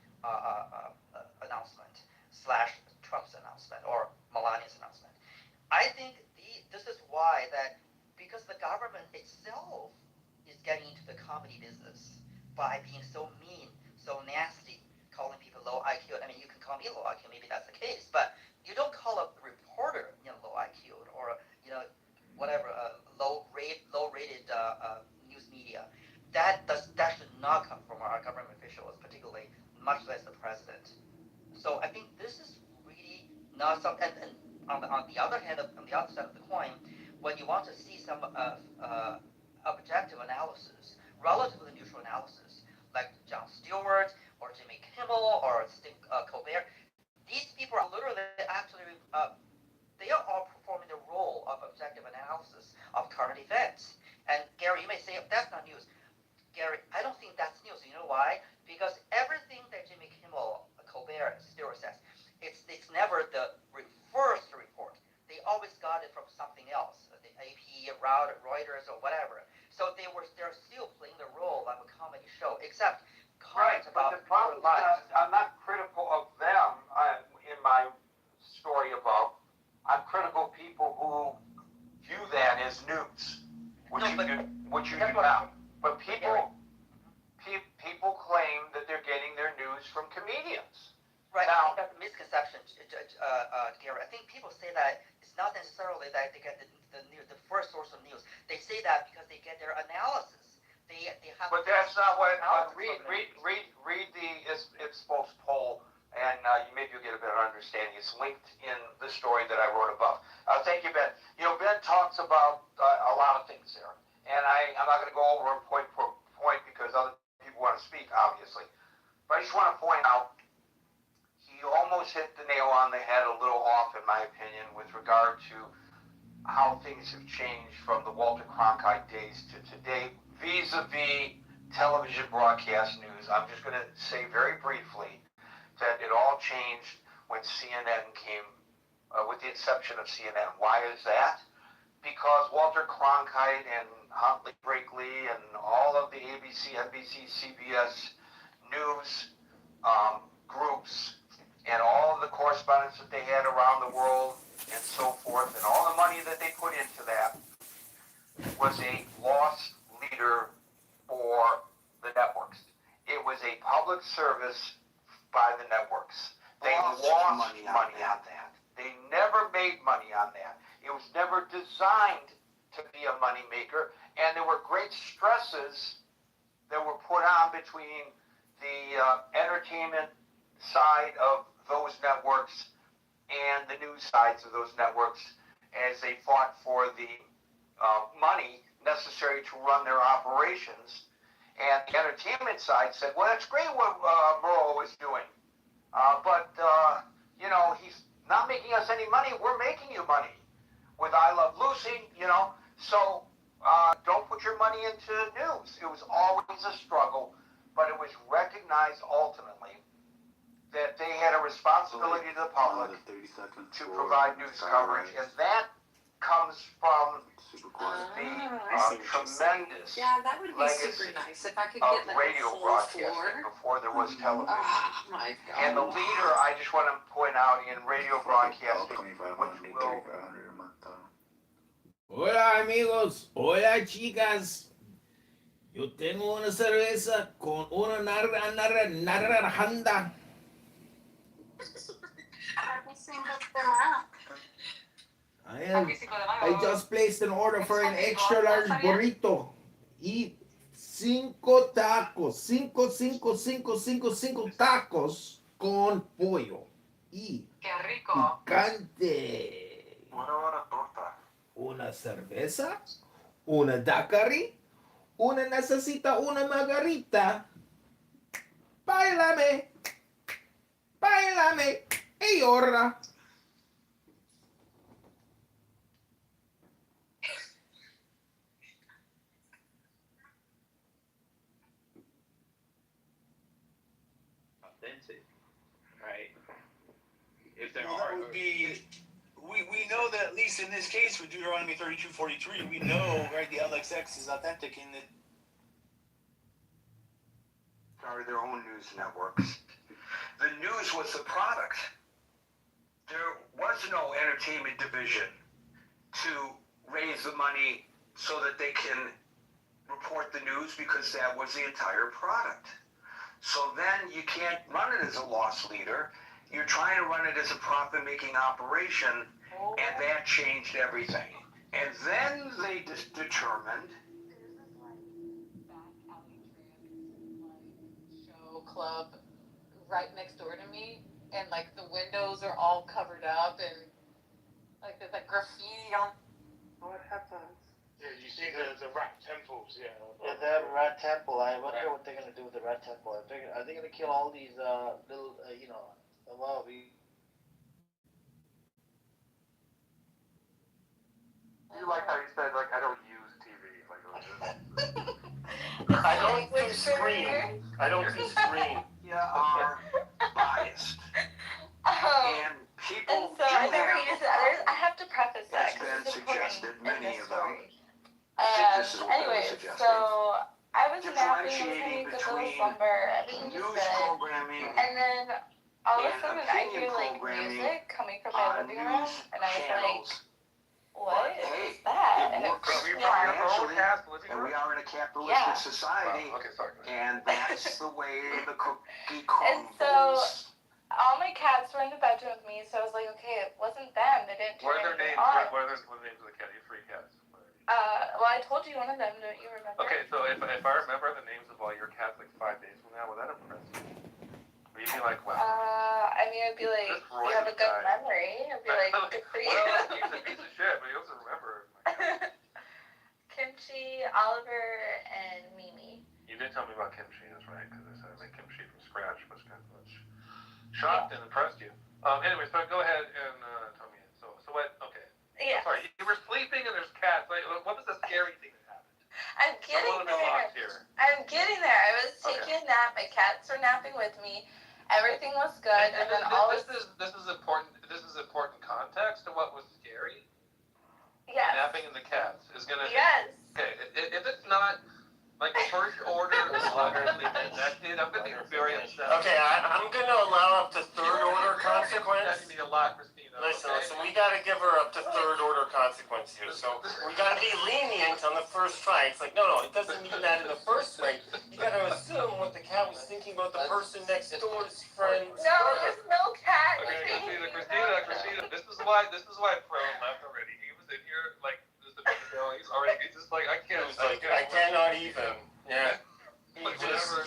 announcement / Trump's announcement or Melania's announcement. I think this is why that because the government itself is getting into the comedy business by being so mean, so nasty, calling people low IQ. I mean, you can call me low IQ, maybe that's the case, but you don't call a reporter low IQ or whatever low-rated news media. That should not come from our government officials, particularly much less the president. So I think this is really not something. And on the other hand, on the other side of the coin, when you want to see some objective analysis, relatively neutral analysis, like Jon Stewart or Jimmy Kimmel or Steve Colbert, these people are literally actually they are all performing the role of objective analysis of current events. And Gary, you may say that's not news. Gary, I don't think that's news. You know why? Because everything that Jimmy Kimmel, Colbert, Stewart says, it's never the first report. They always got it from something else, the AP, Reuters, or whatever. So they're still playing the role of a comedy show, except comments about but the problem is, I'm not critical of them in my story above. I'm critical of people who view that as news, which you do now. But people claim that they're getting their news from comedians. Right, Now, I think that's a misconception, Gary. I think people say that it's not necessarily that they get the first source of news. They say that because they get their analysis. They have. but that's not what. Read the Ipsos poll, and maybe you'll get a better understanding. It's linked in the story that I wrote above. Thank you, Ben. Ben talks about a lot of things there, and I'm not going to go over point for point because other people want to speak, obviously. But I just want to point out. He almost hit the nail on the head a little off, in my opinion, with regard to how things have changed from the Walter Cronkite days to today, vis-a-vis television broadcast news. I'm just going to say very briefly that it all changed when CNN came, with the inception of CNN. Why is that? Because Walter Cronkite and Huntley Brinkley and all of the ABC, NBC, CBS news groups and all of the correspondence that they had around the world and so forth, and all the money that they put into that was a lost leader for the networks. It was a public service by the networks. They lost money on that. They never made money on that. It was never designed to be a moneymaker, and there were great stresses that were put on between the entertainment side of those networks and the news sides of those networks as they fought for the money necessary to run their operations. And the entertainment side said, well, that's great what Murrow is doing, but he's not making us any money. We're making you money with I Love Lucy, so don't put your money into news. It was always a struggle, but it was recognized ultimately that they had a responsibility to the public to provide news coverage, and that comes from the tremendous Yeah, that would be super legacy nice if I could of get like a radio full broadcasting floor. before there was television. Oh my god. And the leader, I just want to point out, in radio broadcasting, which will Hola amigos, hola chicas. Yo tengo una cerveza con una naranja. I just placed an order for an extra large burrito. Y 5 tacos. 5 tacos con pollo y Qué rico. picante. Una torta. Una cerveza, una daiquiri, una necesita una margarita. Bailame, bailame, y ahora. Authentic, right? If there Well, are, that would be, we know that at least in this case with Deuteronomy 32:43, we know, right, the LXX is authentic in that started their own news networks. The news was the product. There was no entertainment division to raise the money so that they can report the news because that was the entire product. So then you can't run it as a loss leader. You're trying to run it as a profit-making operation, and that changed everything. And then they just determined. Show club right next door to me, and like the windows are all covered up, and like there's like graffiti on. What happens? Yeah, you see the rat temples, yeah. Yeah, that rat temple. I wonder what they're gonna do with the rat temple. Are they gonna kill all these little, well, we. You like how you said, like, I don't use TV. Like, I don't do screen. I don't do screen. Are biased. And people And so I do never have, use others. I have to preface that it's 'cause been it's important suggested, in many this of them. story. I think this is what they were Anyways, suggesting. so I was napping, Differentiating listening to Little between Slumber, everything news was good. programming And then all of a and sudden I opinion hear like programming music coming from my on living room, news and I was channels. like, what Hey, is that? And it it works freaked me financially, out. and we are in a capitalistic Yeah. society, okay, sorry. and that's the way the cookie And crumbles. so all my cats were in the bedroom with me, so I was like, okay, it wasn't them. They didn't What turn are their anything names? on. What are the names of the cat? You three cats. Well, I told you one of them. Don't you remember? Okay, so if I remember the names of all your cats like 5 days from now, will that impress you? Or you'd be like, wow. I mean, I'd be like, This you have a Roy good guy. memory. I'd be like, good for you. Well, he's a piece of shit, but he doesn't remember. Kimchi, Oliver, and Mimi. You did tell me about kimchi, that's right, because I said I make kimchi from scratch, which kind of shocked and impressed you. Anyway, so go ahead and tell me. So what? Okay. Yeah. I'm sorry, you were sleeping and there's cats. Like, what was the scary thing that happened? I'm getting I want to know there. lots here. I'm getting there. I was taking a nap. My cats were napping with me. Everything was good, and then all this is important. This is important context to what was scary. Yes. Napping in the cats is gonna. Yes. Okay, if it's not like first order logically connected, I'm gonna be very upset. Okay, I'm gonna allow up to third order consequence. That means a lot, Christina. Listen, okay? listen, we gotta give her up to third order consequence here. So we gotta be lenient on the first try. It's like, no, it doesn't mean that in the first place. You gotta assume what the cat was thinking about the person next door's friend's No, brother. there's no cat. Okay, Christina, this is why Pro left already. He was in here like just a minute ago. He's just like I can't. It was like, I cannot even. Yeah.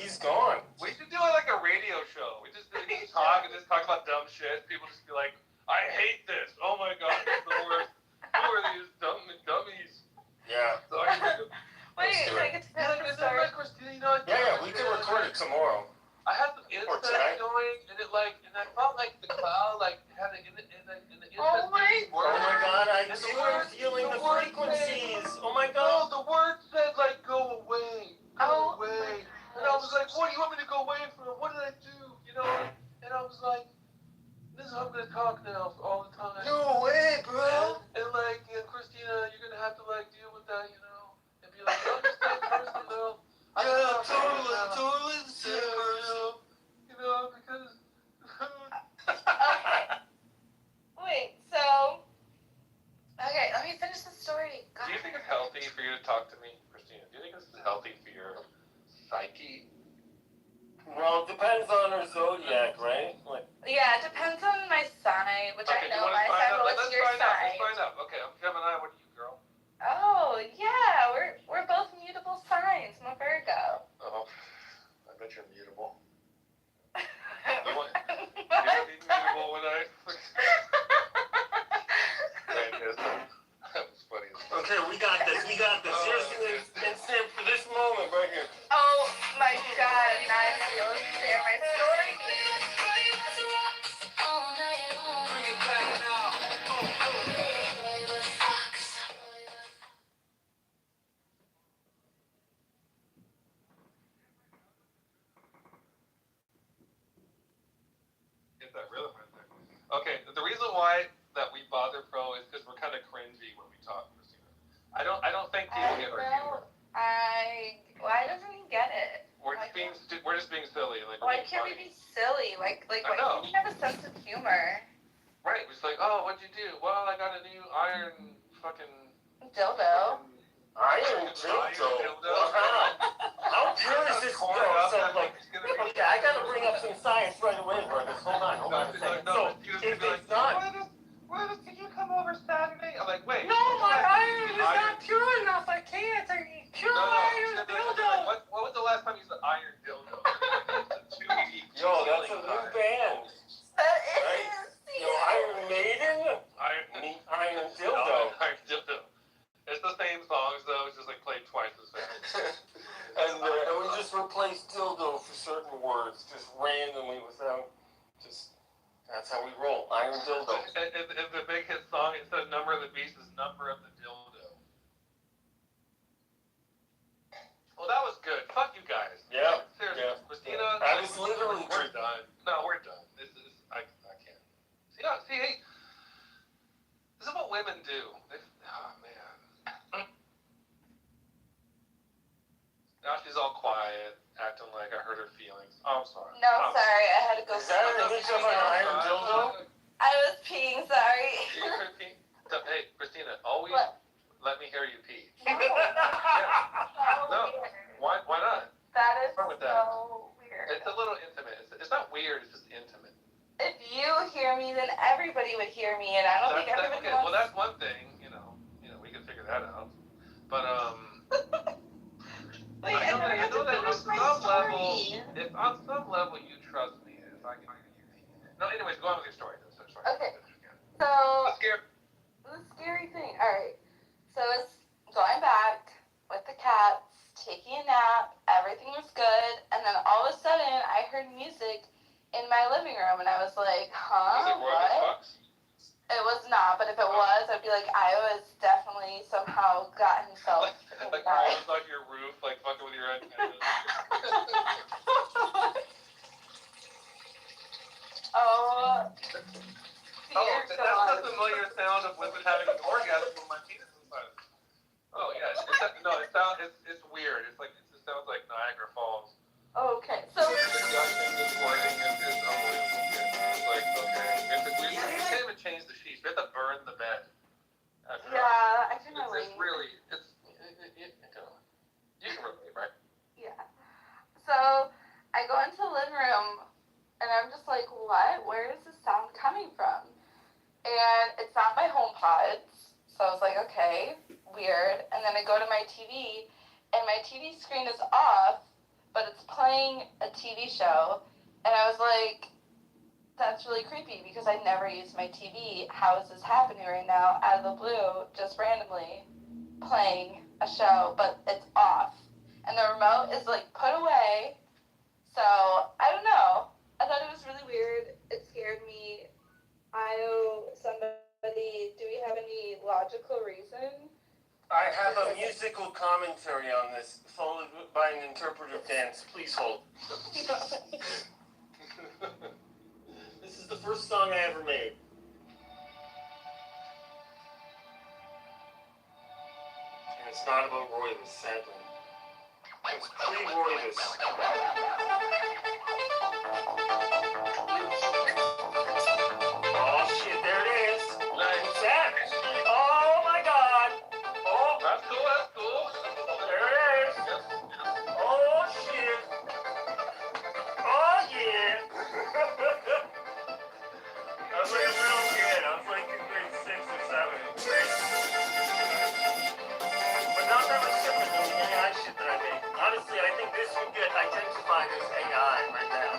He's gone. We should do like a radio show. We just talk about dumb shit. People just be like, I hate this. Oh my god, it's the worst. Who are these dummies? Yeah. So I can Wait, Let's do can I it. get to finish the story? Christina, Yeah, we can record it tomorrow. I had some insect going, and I felt like the cloud had an insect. Oh my Oh my god, I And see the we're word- feeling the the word frequencies. Oh my No, god. the word said go away, Oh. away. And I was like, what do you want me to go away from? What did I do? And I was like, this is how I'm gonna talk now all the time. No way, bro. And Christina, you're gonna have to deal with that, and be like, I'm just that person though. Yeah, totally the same person. Because. Wait, so. Okay, let me finish the story. God. Do you think it's healthy for you to talk to me, Christina? Do you think this is healthy for your psyche? Well, it depends on her zodiac, right? Yeah, it depends on my sign, which Okay, I do you know want my to find sign. out? What's Let's your find out. sign? Let's find out. Okay, I'm Gemini. What are you, girl? Oh yeah, we're both mutable signs. I'm a Virgo. Oh, I bet you're mutable. think people get our humor. Why doesn't he get it? We're just being silly. Like, Why can't we be silly? Like why can't we have a sense of humor? Right, it's like, oh, what'd you do? Well, I got a new iron fucking dildo. Iron dildo? Wow. How pure is this? So, like, okay, I gotta bring up some science right away, brothers. Hold on a second. So, if it's not... Why did you come over Saturday? I'm like, wait. No, my iron is not pure enough. I can't. Pure iron dildo. What was the last time you used an iron dildo? Yo, that's a new band. That right? is. Yo, Iron Maiden? Iron dildo. Iron dildo. It's the same songs though, it's just like played twice as fast. and we just replaced dildo for certain words, just randomly without, just, that's how we roll. Iron dildo. In the big hit song, it said number of the beast is number of the dildo. Well, that was good. Fuck you guys. Yeah. Seriously, yeah. Christina. I was literally. We're done. No, we're done. I can't. See, this is what women do. Oh man. Now she's all quiet, acting like I hurt her feelings. Oh, I'm sorry. No, sorry, I had to go. Is that an image of an iron dildo? I was peeing, sorry. Hey, Christina, always let me hear you pee. No. Why not? That is What's wrong with so weird. It's a little intimate. It's not weird, it's just intimate. If you hear me, then everybody would hear me, and I don't think everybody okay. wants. Well, that's one thing, we can figure that out. But Wait, I know that on some level, story. if on some level you trust me, if I can hear you. No, anyways, go on with your story. Sorry. Okay. So Scare. the scary thing. All right. So it's going back with the cats, taking a nap. Everything was good, and then all of a sudden, I heard music in my living room, and I was like, huh? What? It was not, but if it was, I'd be like, Iowa has definitely somehow got himself. Like I was on your roof, like fucking with your antennas. Oh, that's the familiar sound of women having an orgasm when my penis is inside. Oh yeah, it's weird. It just sounds like Niagara Falls. Okay, so. The is unbelievable. It's like, okay, we can't even change the sheets. We have to burn the bed. Yeah, I can It's relate. really, you can relate, right? Yeah. So I go into the living room and I'm just like, what? Where is this sound coming from? And it's not my HomePods. So I was like, okay, weird. And then I go to my TV and my TV screen is off, but it's playing a TV show. And I was like, that's really creepy because I never use my TV. How is this happening right now out of the blue, just randomly playing a show, but it's off? And the remote is like put away. So I don't know. I thought it was really weird. It scared me. I owe somebody, do we have any logical reason? I have a musical commentary on this, followed by an interpretive dance. Please hold. This is the first song I ever made. And it's not about Royvis, sadly. It's pre-Royvis. Oh shit, there it is. What's that? Oh my god. Oh. That's cool. There it is. Oh shit. Oh yeah. I was like a little kid. I was like in grade 6 or 7. But not that much different than the AI shit that I made. Honestly, I think this would get identified as AI right now.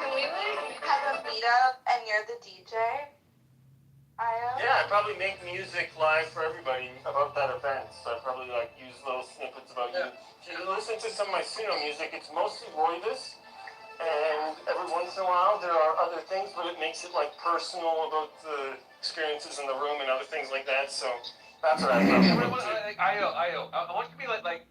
Can we like have a meetup and you're the DJ? Yeah, I'd probably make music live for everybody about that event. So I'd probably like use little snippets about you. If you listen to some of my Suno music, it's mostly Royvis. And every once in a while there are other things, but it makes it like personal about the experiences in the room and other things like that. So that's what I thought. I want you to be like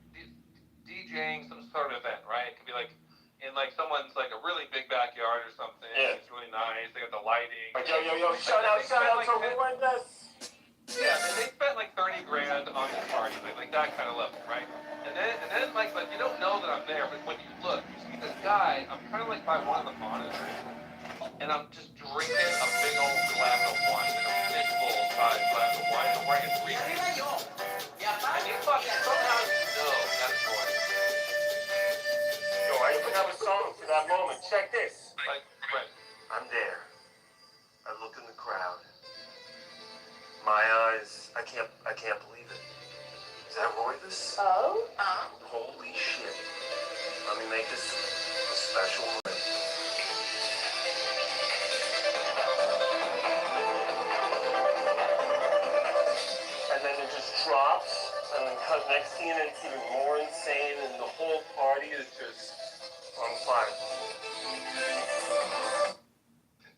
DJing some sort of event, right? It could be like in like someone's like a really big backyard or something. Yeah. It's really nice. They got the lighting. Like, yo, shout out to Ruendas. Yeah, and they spent like 30 grand on this party, like that kind of level, right? And then like you don't know that I'm there, but when you look, you see this guy. I'm kind of like by one of the monitors, and I'm just drinking a big old glass of wine, like a fishbowl size glass of wine. I'm wearing a three-piece. And he fucking somehow that's Roy. Yo, I even have a song for that moment. Check this. Like, right. I'm there. I look in the crowd. My eyes, I can't believe it. Is that Roivus? Oh? Holy shit. Let me make this a special moment. And then it just drops, and then next scene it's even more insane, and the whole party is just on fire.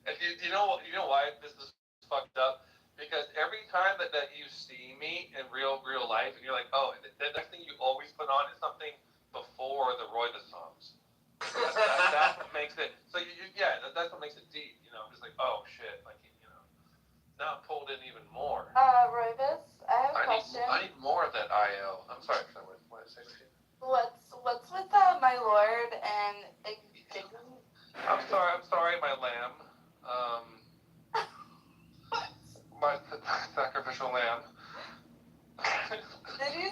And you know why this is fucked up? Because every time that you see me in real life, and you're like, oh, the next thing you always put on is something before the Roivus songs. That's what makes it. So that's what makes it deep. You know, I'm just like, oh shit, like now I'm pulled in even more. Roivus, I have a question. I need more of that IL. I'm sorry, what did I say to you? What's with my lord and I'm sorry, my lamb. My sacrificial lamb. Did you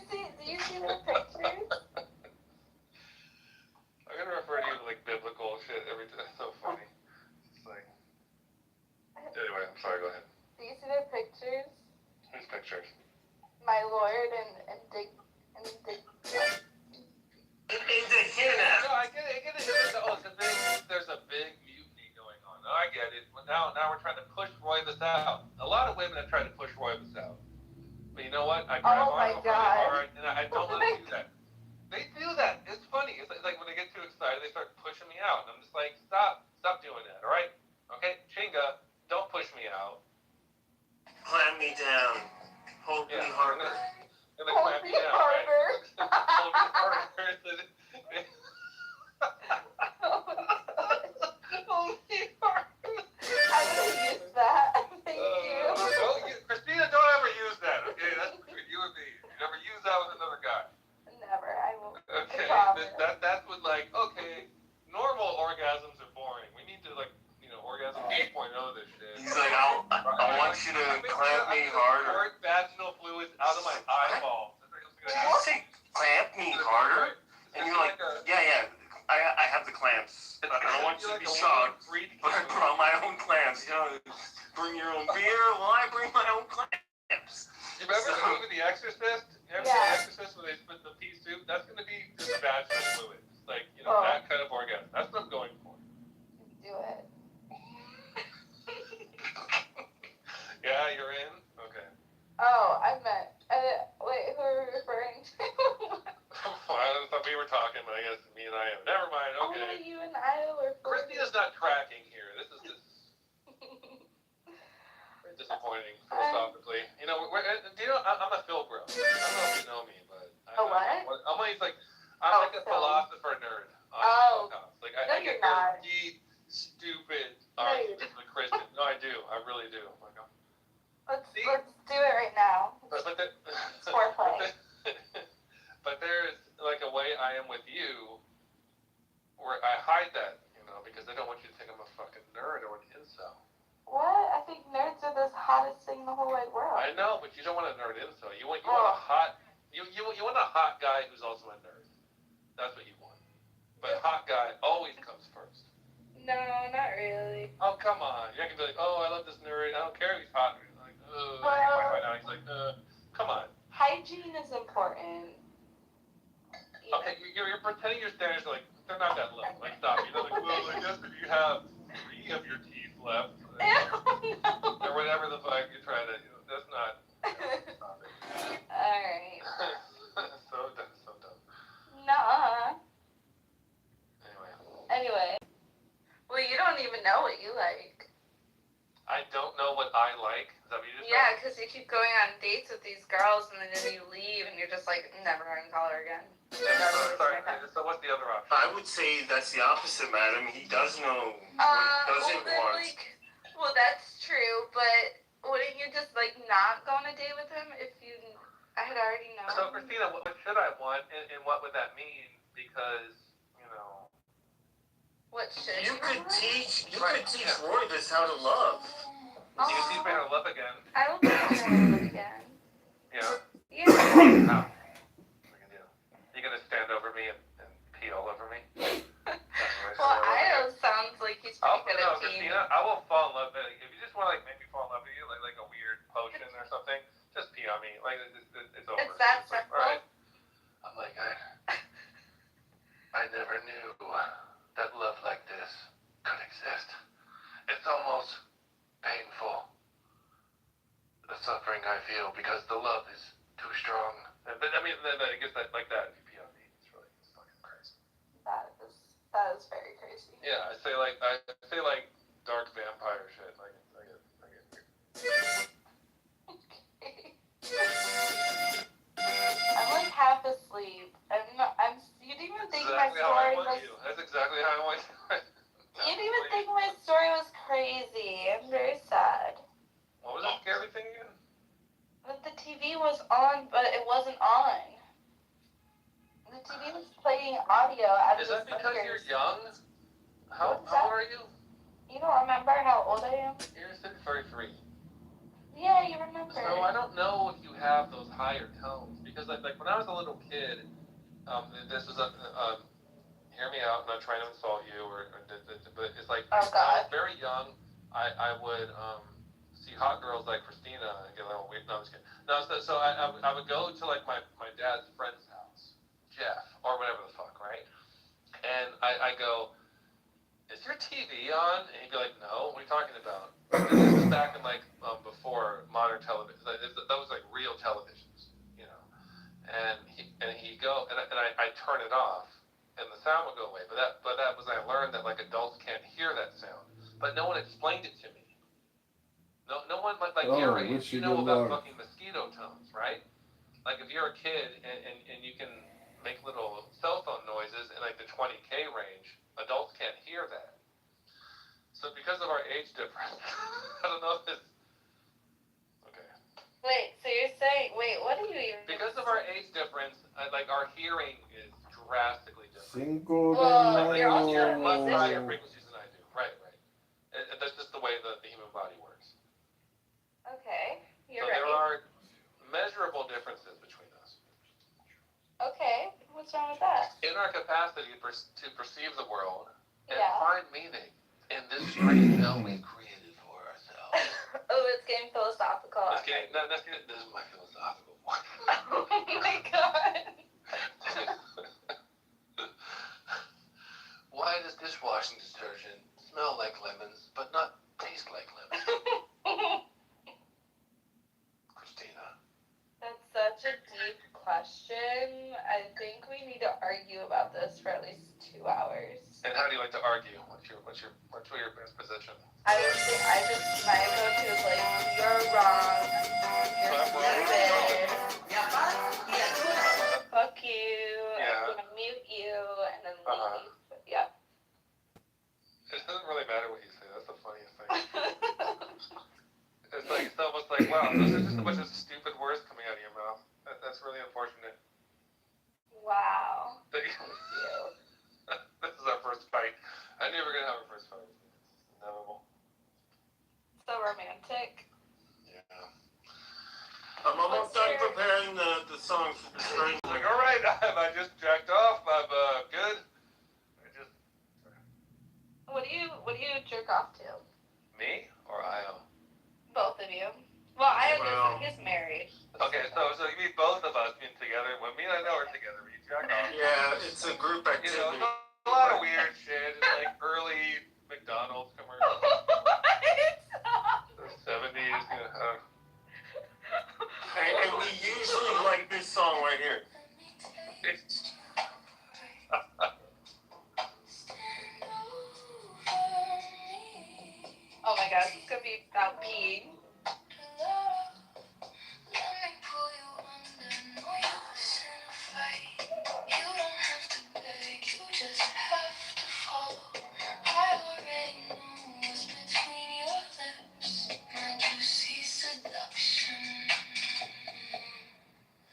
see the pictures? I'm gonna refer to you to like biblical shit every time. It's so funny. It's like. Anyway, I'm sorry. Go ahead. Do you see the pictures? Whose pictures? My lord and Dick. In the Hannah. No, I get it. Oh, there's a big mutiny going on. No, I get it. Now we're trying to push Roivus out. A lot of women have tried to push Roivus out. But you know what? I grab on really hard, and I don't let them do that. They do that. It's funny. It's like when they get too excited, they start pushing me out. And I'm just like, stop doing that, all right? Okay? Chinga, don't push me out. Clamp me down. Hold me harder. I'm gonna clamp you down, right? Hold me harder. Hold me harder. I'm gonna use that. Thank you. Christina, don't ever use that, okay? That's between you and me. You never use that with another guy. Never. I won't. Okay, that's what like, okay, normal orgasms are boring. We need to like, orgasm 2.0 this shit. He's like, I want you to clamp me harder. Vaginal fluids out of my eyeballs. Did you say clamp me harder? And you're like, yeah, I have the clamps. I don't want you to be shocked, but I brought my own clamps. Bring your own beer, well, I bring my own clamps. You remember the movie The Exorcist? You ever seen The Exorcist where they split the pea soup? That's going to be just vaginal fluids. Like, that kind of orgasm. That's what I'm going for. Do it. Yeah, you're in? Okay. Oh, I meant. Wait, who are we referring to? I thought we were talking, but I guess me and I am. Never mind, okay. Only you and I were. Christina's not tracking here. This is very disappointing philosophically. I'm a Phil bro. I don't know if you know me, but I'm like a philosopher nerd. Like I get very deep, stupid arguments with a Christian. No, I do. I really do. Let's do it right now. But Foreplay. But there's like a way I am with you where I hide that, because I don't want you to think I'm a fucking nerd or an incel. What? I think nerds are the hottest thing in the whole wide world. I know, but you don't want a nerd incel. You want a hot guy who's also a nerd. That's what you want. But hot guy always comes first. No, not really. Oh, come on. You're not going to be like, oh, I love this nerd. I don't care if he's hot. He's like, he's like, come on. Hygiene is important. Okay, you're pretending your standards are like, they're not that low. Like, stop. Like, well, I guess if you have 3 of your teeth left, or whatever the fuck you're trying to, that's not. Stop it. Alright. So dumb. Nah. Anyway. Well, you don't even know what you like. I don't know what I like. Is that what you just said? Because you keep going on dates with these girls and then you leave and you're just like, never gonna call her again. So what's the other option? I would say that's the opposite, madam. He does know what he doesn't want. Well, that's true, but wouldn't you just not go on a date with him if you Christina, what should I want, and what would that mean? Because, you know. What should You could teach Yeah. Roy this how to love. You can teach me how to love again. I will teach you how to love again. Yeah. Yeah. How? What are you gonna do? You gonna stand over me and pee all over me? Well, Io sounds like he's Oh, pretty good no, at peeing. Christina, I will fall in love with you. If you just want to like make me fall in love with you, like a weird potion or something, just pee on me. Like it's over. It's that It's like, simple. all right. I'm like I never knew that love like this could exist. It's almost painful. The suffering I feel because the love is too strong. But I mean, I guess that like that. If you pee on me, it's fucking crazy. That is very crazy. Yeah, I say like dark vampire shit. I get weird. I'm like half asleep. You didn't even think my Exactly how I story want was. you. That's exactly how I want you. You didn't even think my story was crazy. I'm very sad. What was that scary thing again? But the TV was on, but it wasn't on. The TV was playing audio out of Is the that because you're speakers. young? How What's that? old are you? You don't remember how old I am? You're 33. Yeah, you remember. So I don't know if you have those higher tones because like when I was a little kid, this is hear me out. I'm not trying to insult you but it's like Oh, when I God. was very young, I would see hot girls like Christina and get a little weird. No, I'm just kidding. No, so I would go to like my dad's friend's house, Jeff or whatever the fuck, right? And I go, is your TV on? And he'd be like, no, what are you talking about? And this is back in like before modern television. That was like real televisions, you know. And he'd go, and I turn it off, and the sound would go away. But that was I learned that like adults can't hear that sound. But no one explained it to me. No one like your age, wish you you know good about luck. fucking mosquito tones, right? Like if you're a kid and you can make little cell phone noises in like the 20K range, adults can't hear that. So because of our age difference, I don't know if it's okay. Wait, so you're saying, what are you even? Because of our age difference, like our hearing is drastically different. Cinco de Well, you're also You're a much higher musician. frequencies than I do. Right. That's just the way the human body works. Okay, you're So right. there are measurable differences between us. Okay, what's wrong with that? In our capacity to perceive the world and Yeah. find meaning in this strange hell we created for ourselves. Oh, it's getting philosophical. This is my philosophical one. Oh my god. Why does dishwashing detergent smell like lemons but not taste like lemons? Christina. That's such a deep question. I think we need to argue about this for at least 2 hours. And how do you like to argue? What's your best position? My go-to is like, you're wrong, you're stupid, fuck you, Yeah. I'm gonna mute you, and then leave. Uh-huh. Yeah. It doesn't really matter what you say. That's the funniest thing. It's almost like, wow, those are just a bunch of stupid words coming out of your mouth. That's really unfortunate. Wow. This is our first fight. I knew we were gonna have our first fight. It's inevitable. So romantic. Yeah. I'm almost done preparing the song for the spring. Like, all right, have I just jacked off? I'm good. What do you jerk off to? Me or Io? Both of you. Well, he's married. Okay, so you mean both of us being together. When me and I know are together, we jack off. Yeah, it's a group You activity. know, it's a lot of weird shit. It's like early McDonald's commercials. The 70s. And we usually like this song right here. Oh my god, it's gonna be about peeing.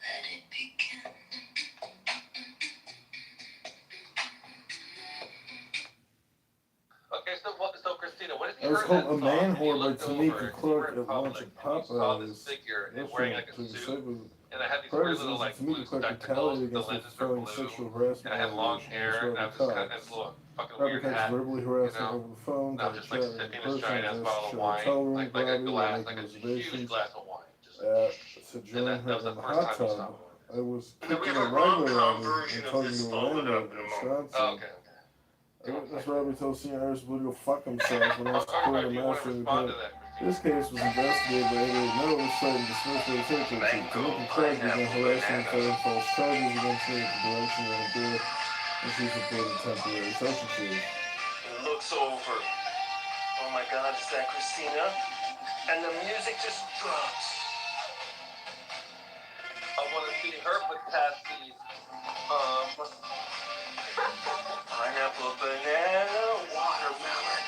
Let it begin. called A that Man song and you Whore by looked over Tamika and you Clark were in at lunch public at and you saw this Popeyes. figure That's wearing what like a Tamika suit said was and it had these prior weird to little this, like blue Tamika Clark spectacles. retaliated The against me lenses for were filing blue sexual and harassment it had long allegations hair against and Robert I was just kind of Cox. in this little fucking Robert weird Cox hat, verbally you harassed me know. over the phone, And I tried was to just like chat with me sipping in this person, giant was ass asked to bottle of share a wine, hotel room like with a Robbie, while glass, making like a huge reservations glass of wine. Just to and join that her was the in the first hot time you saw tub. one. I was And then kicked we in have the a regular rom-com Robbie version and of talking this. to a Follow it landlord up in in a moment. Wisconsin. Oh, okay, okay. This Robbie told Senior Iris Blue to go fuck himself when asked to put in Do a you want to master respond to independent. that, Christine? This case was investigated by Edward Miller, cited and dismissed by the territory chief. Tamika Clark began harassing and filing false charges against me at the direction of the girl when she was reported temporary section chief. It looks over. Oh my God, is that Christina? And the music just drops. I want to see her put past these, Pineapple, banana, watermelon.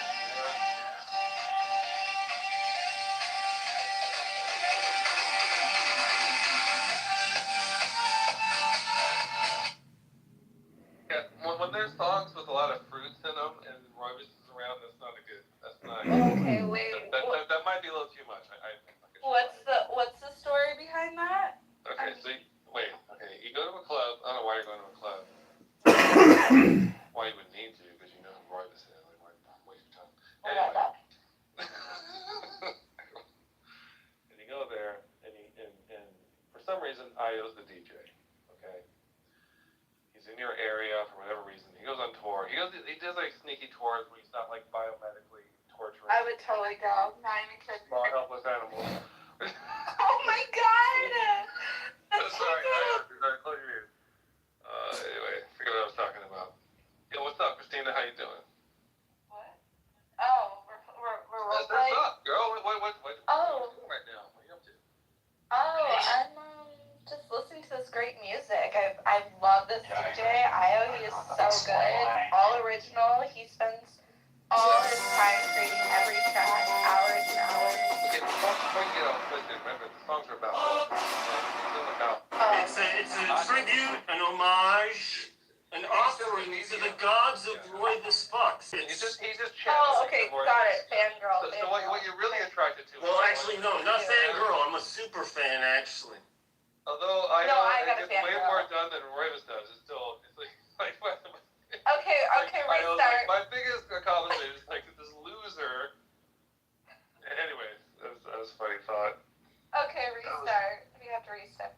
yeah, when there's songs with a lot of fruits in them and Royvis is around, that's not Okay, wait. that might be a little too much. I think. What's the story behind that? Okay, so you go to a club. I don't know why you're going to a club. Why you would need to, because you know who Royvis is. Like, why waste your time? Anyway. And you go there, and for some reason, Io's the DJ. Okay. He's in your area for whatever reason. He goes on tour. He does like sneaky tours where he's not like biomedically torturing. I would totally go. Not even kidding. Small helpless animals. Oh my God! That's so sorry, good. sorry, close your ears. Anyway, forget what I was talking about. Yo, what's up, Christina? How you doing? What? Oh, we're role What's playing. up, girl? What are you doing right now? What are you up to? Oh, I'm just listening to this great music. I love this DJ. Io, he is so good. All original. He spends all his time creating every track, hours and hours. Okay, before you get all twisted, remember the songs are about. It's a tribute, an homage, an offering to the gods of Roy the Spucks. He's just Oh, okay, got it. Fangirl. So what you're really attracted to? Well, actually, no, not fangirl. I'm a super fan, actually. Although I got a gets way fangirl. more done than Royvis does. It's like Okay, restart. My biggest accomplishment is like this loser. Anyway, that was a funny thought. Okay, restart. We have to restart.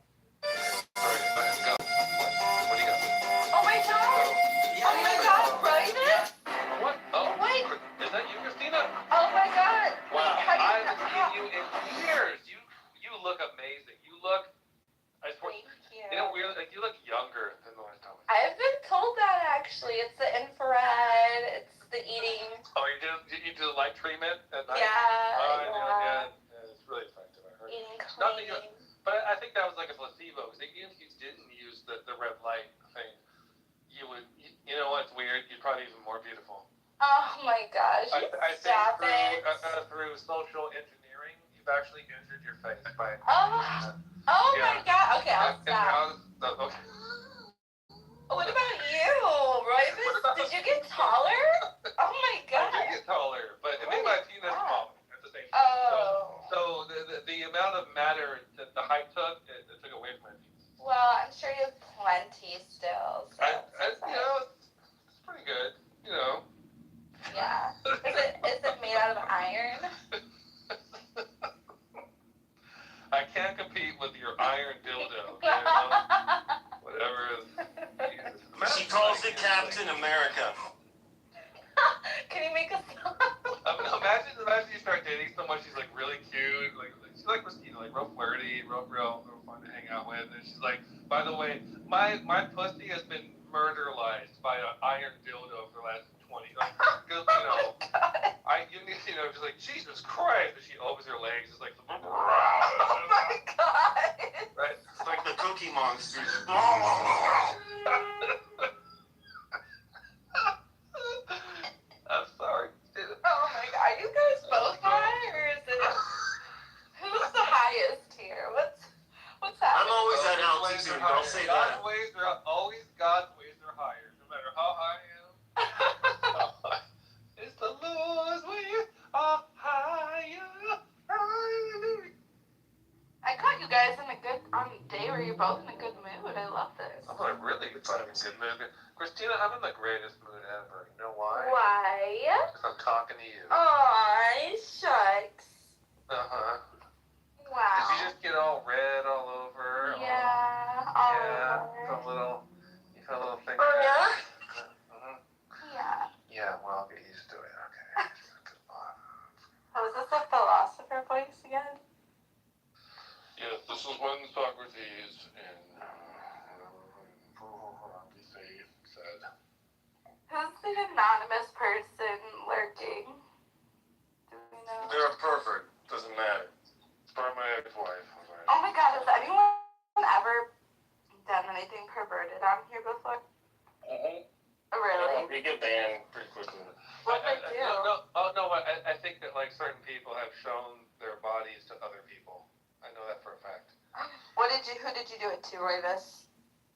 Sorry, go. What do you got? Oh my God! Oh my God, Royvis? What? Oh, wait. Is that you, Christina? Oh my God! Wow, Wait, how I haven't seen you in years. You look amazing. You look. I swear. Thank you. You know, weird. Like you look younger than the last time. I've been told that actually. It's the infrared. It's the eating. Oh, you do the light treatment at night? Yeah. It's really effective. I heard. Eating Not that clean. but I think that was like a placebo. Because even if you didn't use the red light thing, you would. You know what's weird? You'd probably be even more beautiful. Oh my gosh! I Stop think it. through social engineering, you've actually injured your face by. Oh Yeah. my God! Okay, I'll stop. Okay. What about you, Royvis? Did you get taller? Oh my God! I did get taller, but it made my penis smaller at the same time. Oh. So the amount of matter that the height took, it took away from my penis. Well, I'm sure you have plenty still. So It's pretty good, you know. Yeah. Is it made out of iron? I can't compete with your iron dildo. You know? Whatever is. Jesus. She calls it Captain America. Can you make a song? Imagine you start dating someone, she's like really cute, like she's like Christina, like real flirty, real fun to hang out with, and she's like, by the way, my pussy has been murderized by an iron dildo for the last 20. Like, you know, just like Jesus Christ, and she opens her legs, it's like. Oh my God! Right? It's like the Cookie Monsters. I'm sorry. Oh my God! Are you guys both high, or is it? Who's the highest here? What's happening? I'm always at altitude. I'll say that. God's ways are higher, no matter how high I am. It's the Lord's ways are guys on a day where you're both in a good mood. I love this. I'm in a really good mood. Christina, I'm in the greatest mood ever. You know why? Why? Because I'm talking to you. Aw, shucks. Uh-huh. Wow. Did you just get all red all over? Yeah, all Yeah, over. you felt a little thing. Oh, yeah? Uh-huh. Yeah. Yeah, well, I'll get used to it. Okay. Oh, is this a philosopher voice again? Yes, this is when Socrates in said. Who's the anonymous person lurking? Do we know? They're a pervert. Doesn't matter. It's by my ex-wife. Oh my god, has anyone ever done anything perverted on here before? Mm-hmm. Really? You get banned pretty quickly. What they do? I think that like certain people have shown their bodies to other people. I know that for a fact. Who did you do it to, Royvis?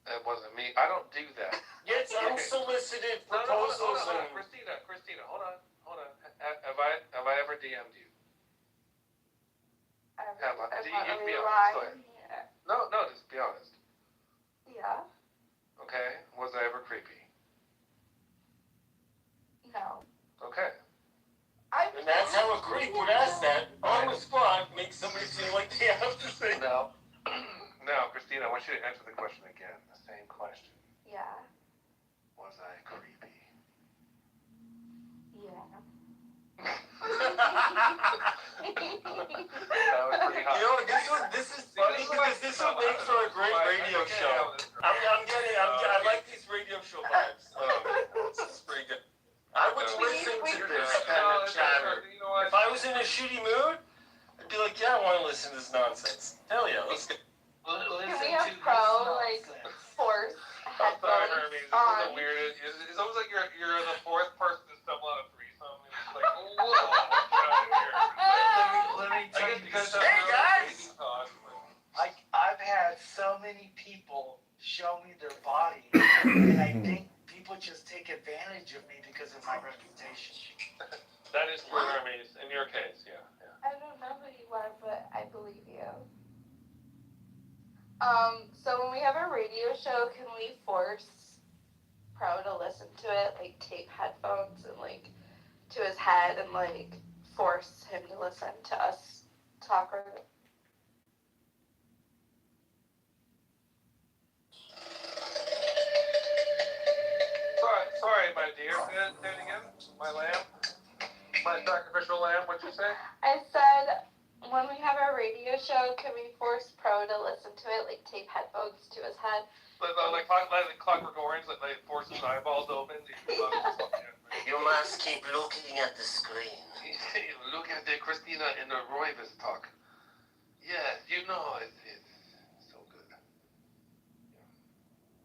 That wasn't me. I don't do that. Gets unsolicited No, proposals hold on. and Christina, hold on. Have I ever DM'd you? Have I? You be honest. Go ahead. Yeah. No, just be honest. Yeah. Okay? Was I ever creepy? No. Okay. And that's how a creep would ask that on the spot, make somebody feel like they have to say No. No, Christina, I want you to answer the question again. The same question. Yeah. Was I creepy? Yeah. That was pretty hot. You know, this is funny because this would make for a great radio show. I like these radio show vibes. This is pretty good. I would listen to this kind of chatter. If I was in a shitty mood, I'd be like, yeah, I want to listen to this nonsense. Hell yeah, let's go. Can we have force I'm sorry, headphones Hermes. This is on? the weirdest. It's almost like you're the fourth person to stumble on a threesome. And it's like, whoa. Let me tell you guys this. have really crazy talk. I've had so many people show me their body, and I think people just take advantage of me because of my reputation. That is true, Hermes. In your case, yeah. I don't know who you are, but I believe you. So when we have a radio show, can we force Pro to listen to it, like tape headphones and like to his head and like force him to listen to us talk or Sorry, my dear. Say it again. My lamb. My sacrificial lamb. What'd you say? I said, when we have our radio show, can we force Pro to listen to it, like tape headphones to his head? Like Clockwork Orange, like they force his eyeballs open. You must keep looking at the screen. Look at the Christina and the Royvis talk. Yes, you know it's so good.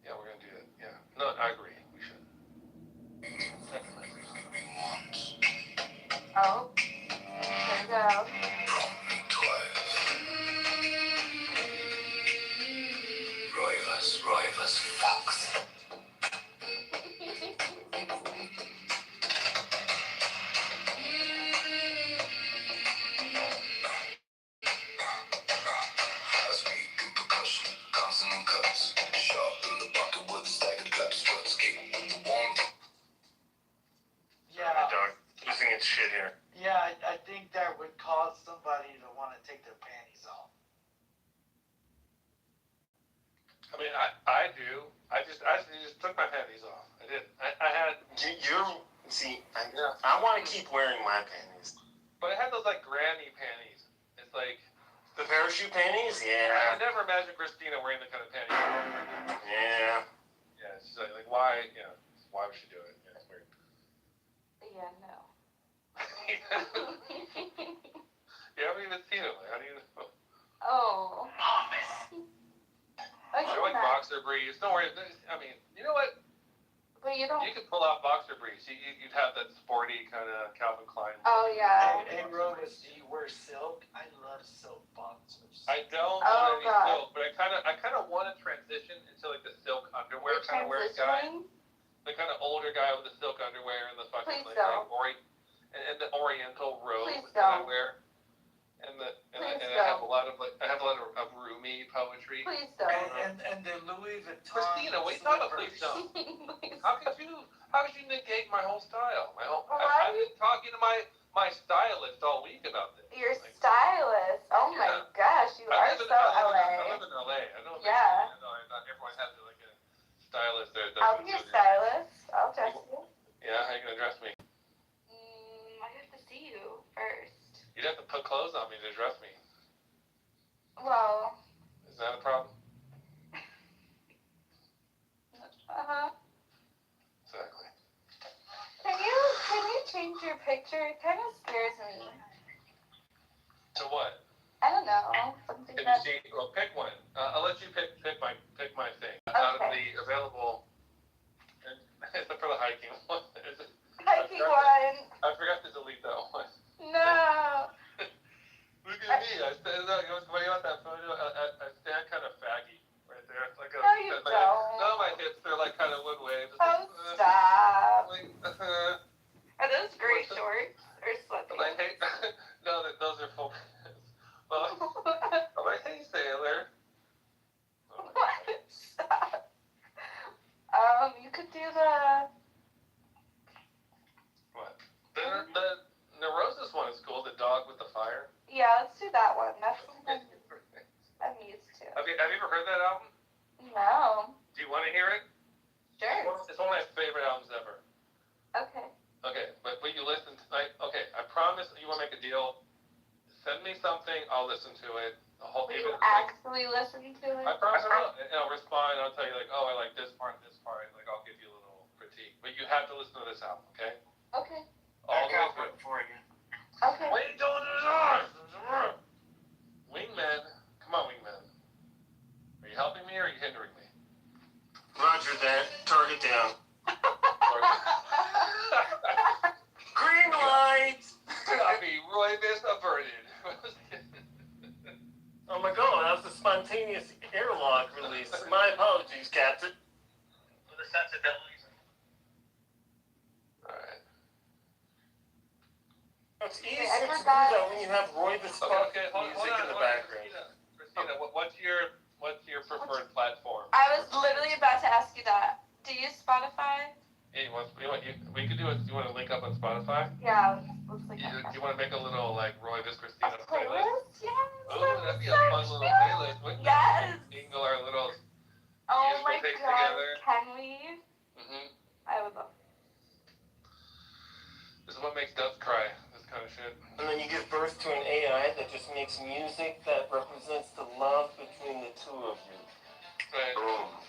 Yeah, we're gonna do it. Yeah. No, I agree. We should. Oh, there you go. Royvis Fox. Losing its shit here. Yeah, I think that would cause somebody to want to take their panties off. I mean, I do. I just took my panties off. I did. I had. I want to keep wearing my panties. But I had those like granny panties. It's like. The parachute panties? Yeah. I never imagined Christina wearing the kind of panties. Yeah. Yeah, it's like why? Yeah, why would she do it? Yeah, it's weird. Yeah, no. You haven't even seen it. Like, how do you know? Oh. I like boxer briefs. Don't worry. I mean, you know what? But you don't. You could pull out boxer briefs. You'd have that sporty kind of Calvin Klein. Oh yeah. Hey, Rovis, do you wear silk? I love silk boxers. I don't Oh, want any God. silk, but I kind of want to transition into like the silk underwear kind of wearing guy. The kind of older guy with the silk underwear and the fucking Please like, don't. and the Oriental robe Please that I don't. wear. And I Please have a don't. lot of roomies poetry. Please don't. And the Louis Vuitton. Christina, wait, no, please don't. How could you negate my whole style? I've been talking to my stylist all week about this. Your stylist. Oh my gosh, you are so LA. I live in LA. I know. Yeah. Not everyone has like a stylist there. I'll be your stylist. I'll dress you. Yeah, how are you gonna dress me? I have to see you first. You'd have to put clothes on me to dress me. Well. Is that a problem? Exactly. Can you change your picture? It kind of scares me. To what? I don't know. Something Can that. you see? Well, pick one. I'll let you pick my thing out of the available. Except for the hiking one. Hiking one. I forgot to delete that one. No. Look at me. I stand. What do you want that photo? I stand kind of faggy right there. It's like a. No, you don't. No, my hips they're like kind of wood waves. Oh, stop. Like, Are those gray shorts or sweatpants? I hate. No, those are full pants. Well, I'm like, hey, sailor. Stop. You could do the. What? The Neurosis one is cool. The dog with the fire. Yeah, let's do that one. That's something I'm used to. Have you ever heard that album? No. Do you want to hear it? Sure. It's one of my favorite albums ever. Okay. Okay, but will you listen tonight? Okay, I promise you want to make a deal. Send me something, I'll listen to it. The whole Will you actually listen to it? I promise I will. And I'll respond, I'll tell you like, oh, I like this part and this part. Like, I'll give you a little critique. But you have to listen to this album, okay? Okay. All the way through. For you. Okay. Wait, don't do this! Wingman. Come on, Wingman. Are you helping me or are you hindering me? Roger that. Target down. Green light! Copy. Roy Miss averted. Oh my god, that was a spontaneous airlock release. My apologies, Captain. For the sensibilities. Alright. It's easier to do that when you have Roy the Spark hold music on, in the background. Christina, what's your preferred platform? I was literally about to ask you that. Do you use Spotify? Hey, we could do it. You want to link up on Spotify? Yeah, let's link Do up. you want to make a little like Roy Vis Christina playlist? Playlist? Yes. Oh, that'd be a fun little playlist, wouldn't it? Yes. Mingle our little Oh my musical taste god. together. Can we? I would love. This is what makes Dubs cry. This kind of shit. And then you give birth to an AI that just makes music that represents the love between the two of you. Right. Boom.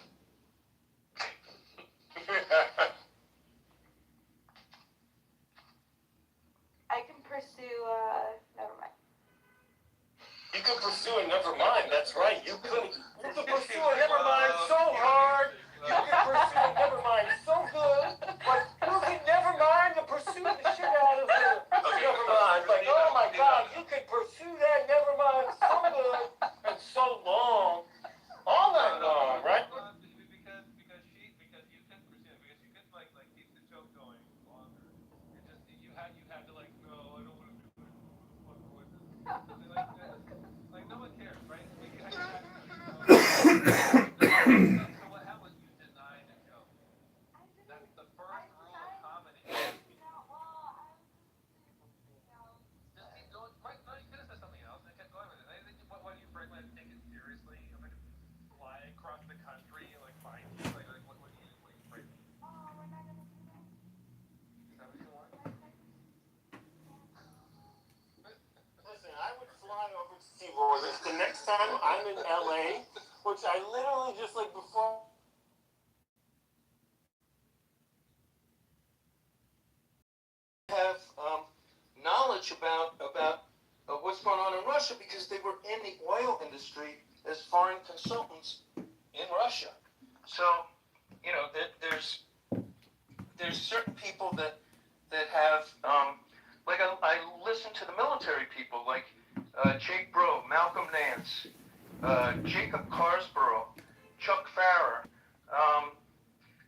I can pursue. Never mind. You could pursue it, never mind. That's right. You could pursue it, never mind, so hard. You could pursue it, never mind, so good. But you could never mind to pursue the shit out of it. Never mind. Like, oh my God, you could pursue that, never mind, so good and so long. All night long, right? Because you could pursue it, because you could like keep the joke going longer. It just you had to like, no, I don't want to do it. Fuck with this. Like no one cares, right? So what happened? You denied the joke. That's the first rule of comedy. Just keep going. No, you could have said something else and kept going with it. What are you afraid to take it seriously? I'm like fly across the country and like find you. Like what are you afraid of? Is that what you want? Listen, I would fly over to see Roy. The next time I'm in LA, which I literally just like before. Have knowledge about what's going on in Russia because they were in the oil industry as foreign consultants in Russia. So, you know, there's certain people that have like I listen to the military people like Jake Bro, Malcolm Nance, Jacob Carsborough, Chuck Farrer.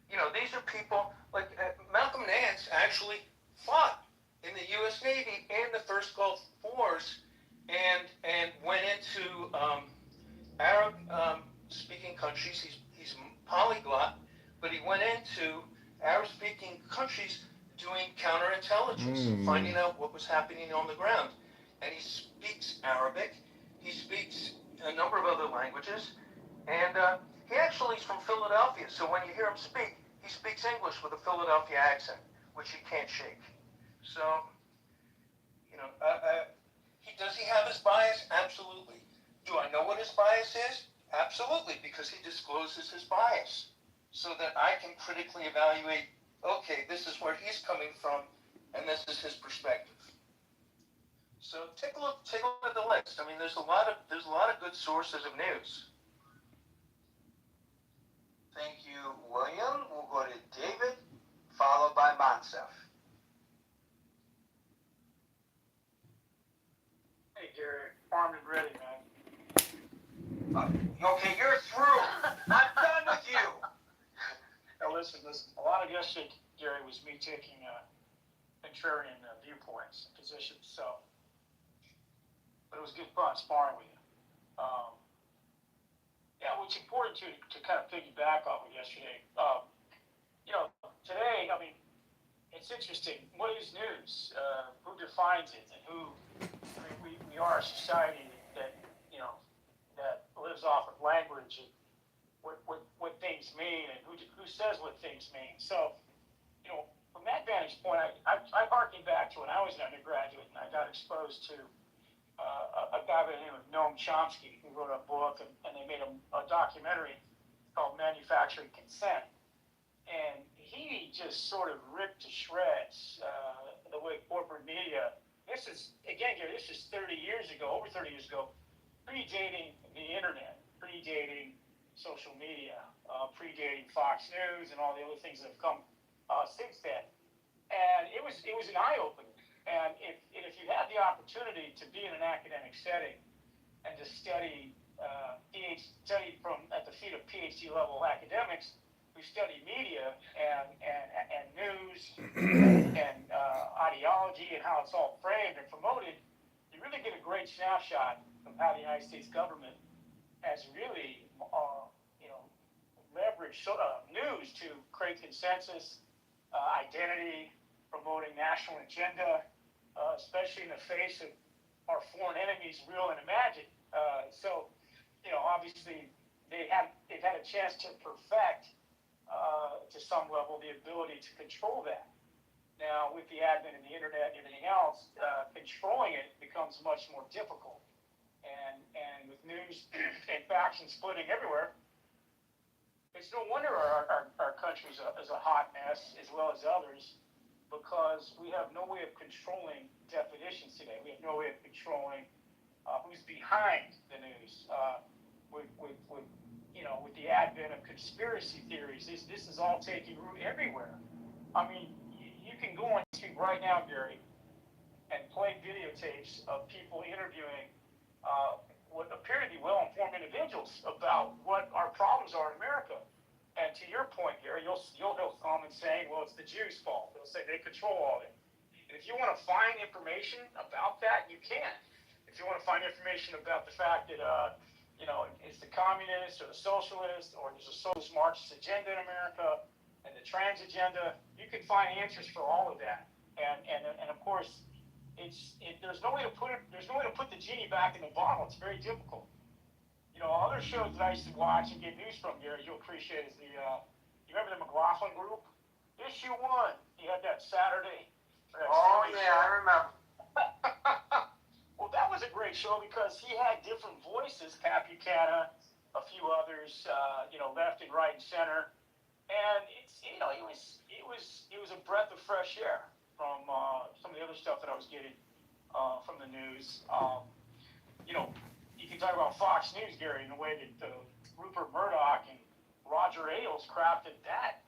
You know, these are people like Malcolm Nance actually fought in the U.S. Navy and the first Gulf Wars, and went into Arab countries doing counterintelligence, finding out what was happening on the ground. And he speaks Arabic. He speaks a number of other languages. And he actually is from Philadelphia. So when you hear him speak, he speaks English with a Philadelphia accent, which he can't shake. So, you know, does he have his bias? Absolutely. Do I know what his bias is? Absolutely, because he discloses his bias so that I can critically evaluate, okay, this is where he's coming from, and this is his perspective. So take a look at the list. I mean, there's a lot of good sources of news. Thank you, William. We'll go to David, followed by Monsef. Hey, Gary, farmed and ready, man. Okay, you're through. I'm done with you. Now, listen. A lot of yesterday, Gary, was me taking contrarian viewpoints and positions. So, but it was good fun sparring with you. Yeah, what's important to kind of piggyback off of yesterday. You know, today, I mean, it's interesting. What is news? Who defines it, and who? I mean, we are a society that you know that lives off of language and what things mean, and who says what things mean. So, you know, from that vantage point, I harken back to when I was an undergraduate and I got exposed to a guy by the name of Noam Chomsky, who wrote a book, and they made a documentary called Manufacturing Consent. And he just sort of ripped to shreds the way corporate media, this is 30 years ago, over 30 years ago, predating the internet, predating social media, predating Fox News and all the other things that have come since then. And it was an eye-opener. And if you had the opportunity to be in an academic setting and to study from at the feet of PhD level academics who study media and news and ideology and how it's all framed and promoted, you really get a great snapshot of how the United States government has really leveraged news to create consensus, identity, promoting national agenda, especially in the face of our foreign enemies, real and imagined. So, you know, obviously they've had a chance to perfect, to some level, the ability to control that. Now, with the advent of the internet and everything else, controlling it becomes much more difficult. And with news and factions splitting everywhere, it's no wonder our country is a hot mess, as well as others, because we have no way of controlling definitions today. We have no way of controlling who's behind the news. With the advent of conspiracy theories, this is all taking root everywhere. I mean, you can go on YouTube right now, Gary, and play videotapes of people interviewing what appear to be well-informed individuals about what our problems are in America. And to your point, Gary, you'll hear comments saying, well, it's the Jews' fault. They'll say they control all of it. And if you want to find information about that, you can. If you want to find information about the fact that, it's the communists or the socialists, or there's a socialist Marxist agenda in America and the trans agenda, you can find answers for all of that. And of course, there's no way to put the genie back in the bottle. It's very difficult. You know, other shows that I used to watch and get news from, Gary, you'll appreciate is you remember the McLaughlin Group? Issue 1, he had that Saturday. Oh, yeah, I remember. Well, that was a great show because he had different voices, Pat Buchanan, a few others, left and right and center. And it was a breath of fresh air from some of the other stuff that I was getting from the news. You can talk about Fox News, Gary, in the way that Rupert Murdoch and Roger Ailes crafted that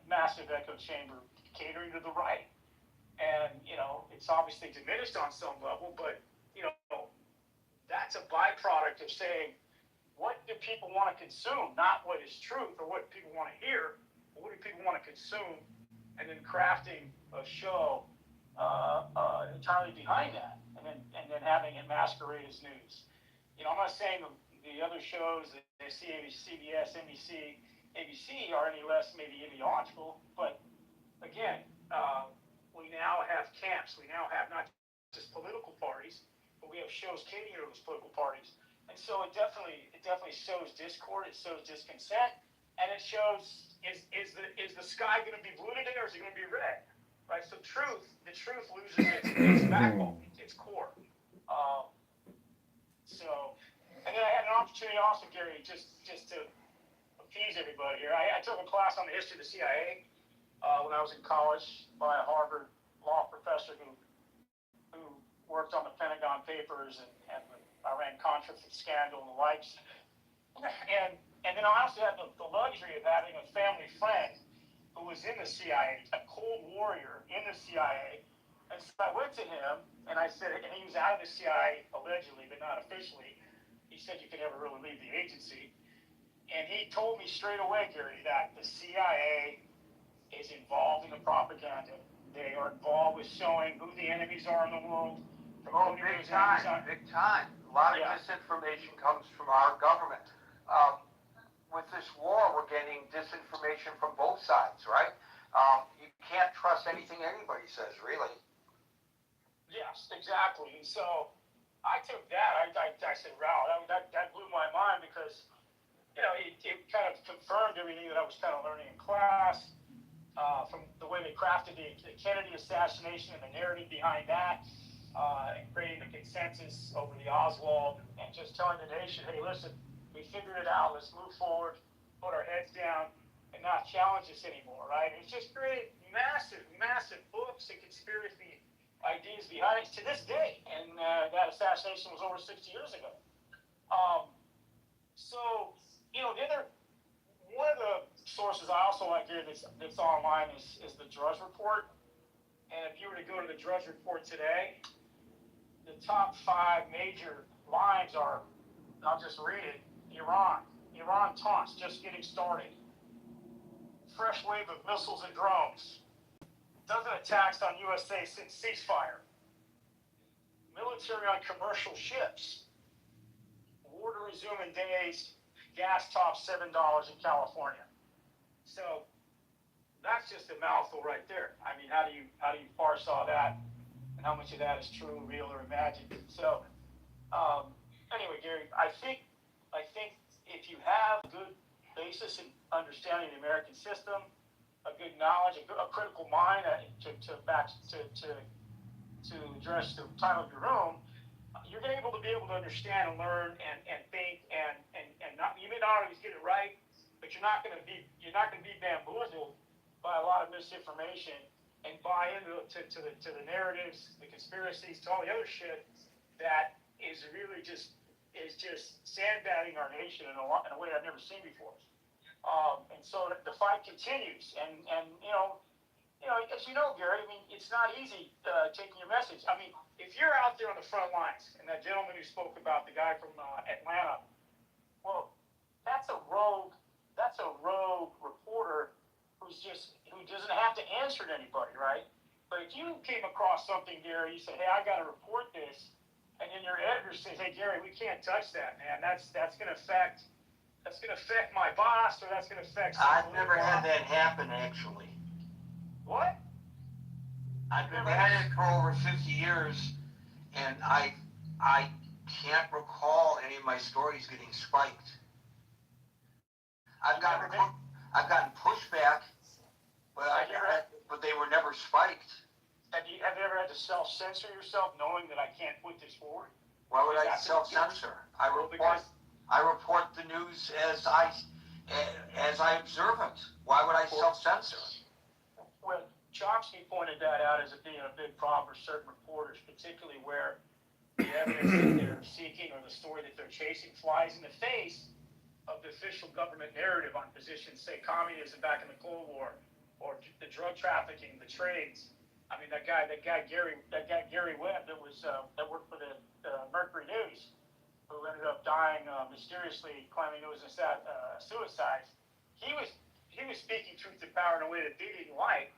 massive echo chamber catering to the right. And, it's obviously diminished on some level, but, that's a byproduct of saying, what do people want to consume? Not what is truth or what people want to hear, but what do people want to consume? And then crafting a show entirely behind that, and then having it masquerade as news. I'm not saying the other shows, the CBS, NBC, ABC are any less maybe ideological, but again, we now have camps. We now have not just political parties, but we have shows catering to those political parties. And so it definitely sows discord, it sows discontent, and it shows is the sky going to be blue today or is it going to be red? Right? So the truth loses its backbone, its core. And then I had an opportunity also, Gary, just to appease everybody here. I took a class on the history of the CIA when I was in college by a Harvard law professor who worked on the Pentagon Papers and the Iran-Contra scandal and the likes. And then I also had the luxury of having a family friend who was in the CIA, a Cold Warrior in the CIA. And so I went to him and I said, and he was out of the CIA allegedly, but not officially. He said you could never really leave the agency. And he told me straight away, Gary, that the CIA is involved in the propaganda. They are involved with showing who the enemies are in the world. Oh, big time, big time. A lot of disinformation comes from our government. With this war, we're getting disinformation from both sides, right? You can't trust anything anybody says, really. Yes, exactly. And so I took that. I said, wow, that blew my mind because, you know, it kind of confirmed everything that I was kind of learning in class. From the way they crafted the Kennedy assassination and the narrative behind that, and creating the consensus over the Oswald, and just telling the nation, hey, listen, we figured it out, let's move forward, put our heads down, and not challenge this anymore, right? It's just created massive, massive books and conspiracy ideas behind it to this day, and that assassination was over 60 years ago. So, you know, one of the sources I also like here that's online is the Drudge Report. And if you were to go to the Drudge Report today, the top 5 major lines are, I'll just read it, Iran taunts, just getting started. Fresh wave of missiles and drones. Dozen attacks on USA since ceasefire. Military on commercial ships. War to resume in days. Gas tops $7 in California. So that's just a mouthful right there. I mean, how do you parse all that, and how much of that is true, real, or imagined? So anyway, Gary, I think if you have a good basis in understanding the American system, a good knowledge, a critical mind to address the time of your own, you're going to be able to understand and learn and think and not, you may not always get it right, but you're not going to be bamboozled by a lot of misinformation and buy into the narratives, the conspiracies, to all the other shit that is really just sandbagging our nation in a way I've never seen before. And so the fight continues, and you know, as you know, Gary, I mean, it's not easy taking your message. I mean, if you're out there on the front lines, and that gentleman who spoke about the guy from Atlanta, well, that's a rogue reporter who doesn't have to answer to anybody, right? But if you came across something, Gary, you said, hey, I got to report this, and then your editor says, hey, Gary, we can't touch that, man. That's going to affect my boss, or that's going to affect. I've never had that happen, actually. What? I've been at it for over 50 years, and I can't recall any of my stories getting spiked. I've gotten pushback, but they were never spiked. Have you ever had to self-censor yourself, knowing that I can't put this forward? Why would I self-censor? I report the news as I observe it. Why would I self-censor? Well, Chomsky pointed that out as it being a big problem for certain reporters, particularly where the evidence that they're seeking or the story that they're chasing flies in the face of the official government narrative on positions, say communism back in the Cold War, or the drug trafficking, the trades. I mean, that guy Gary Webb that worked for the Mercury News, who ended up dying mysteriously, claiming it was a suicide. He was speaking truth to power in a way that they didn't like,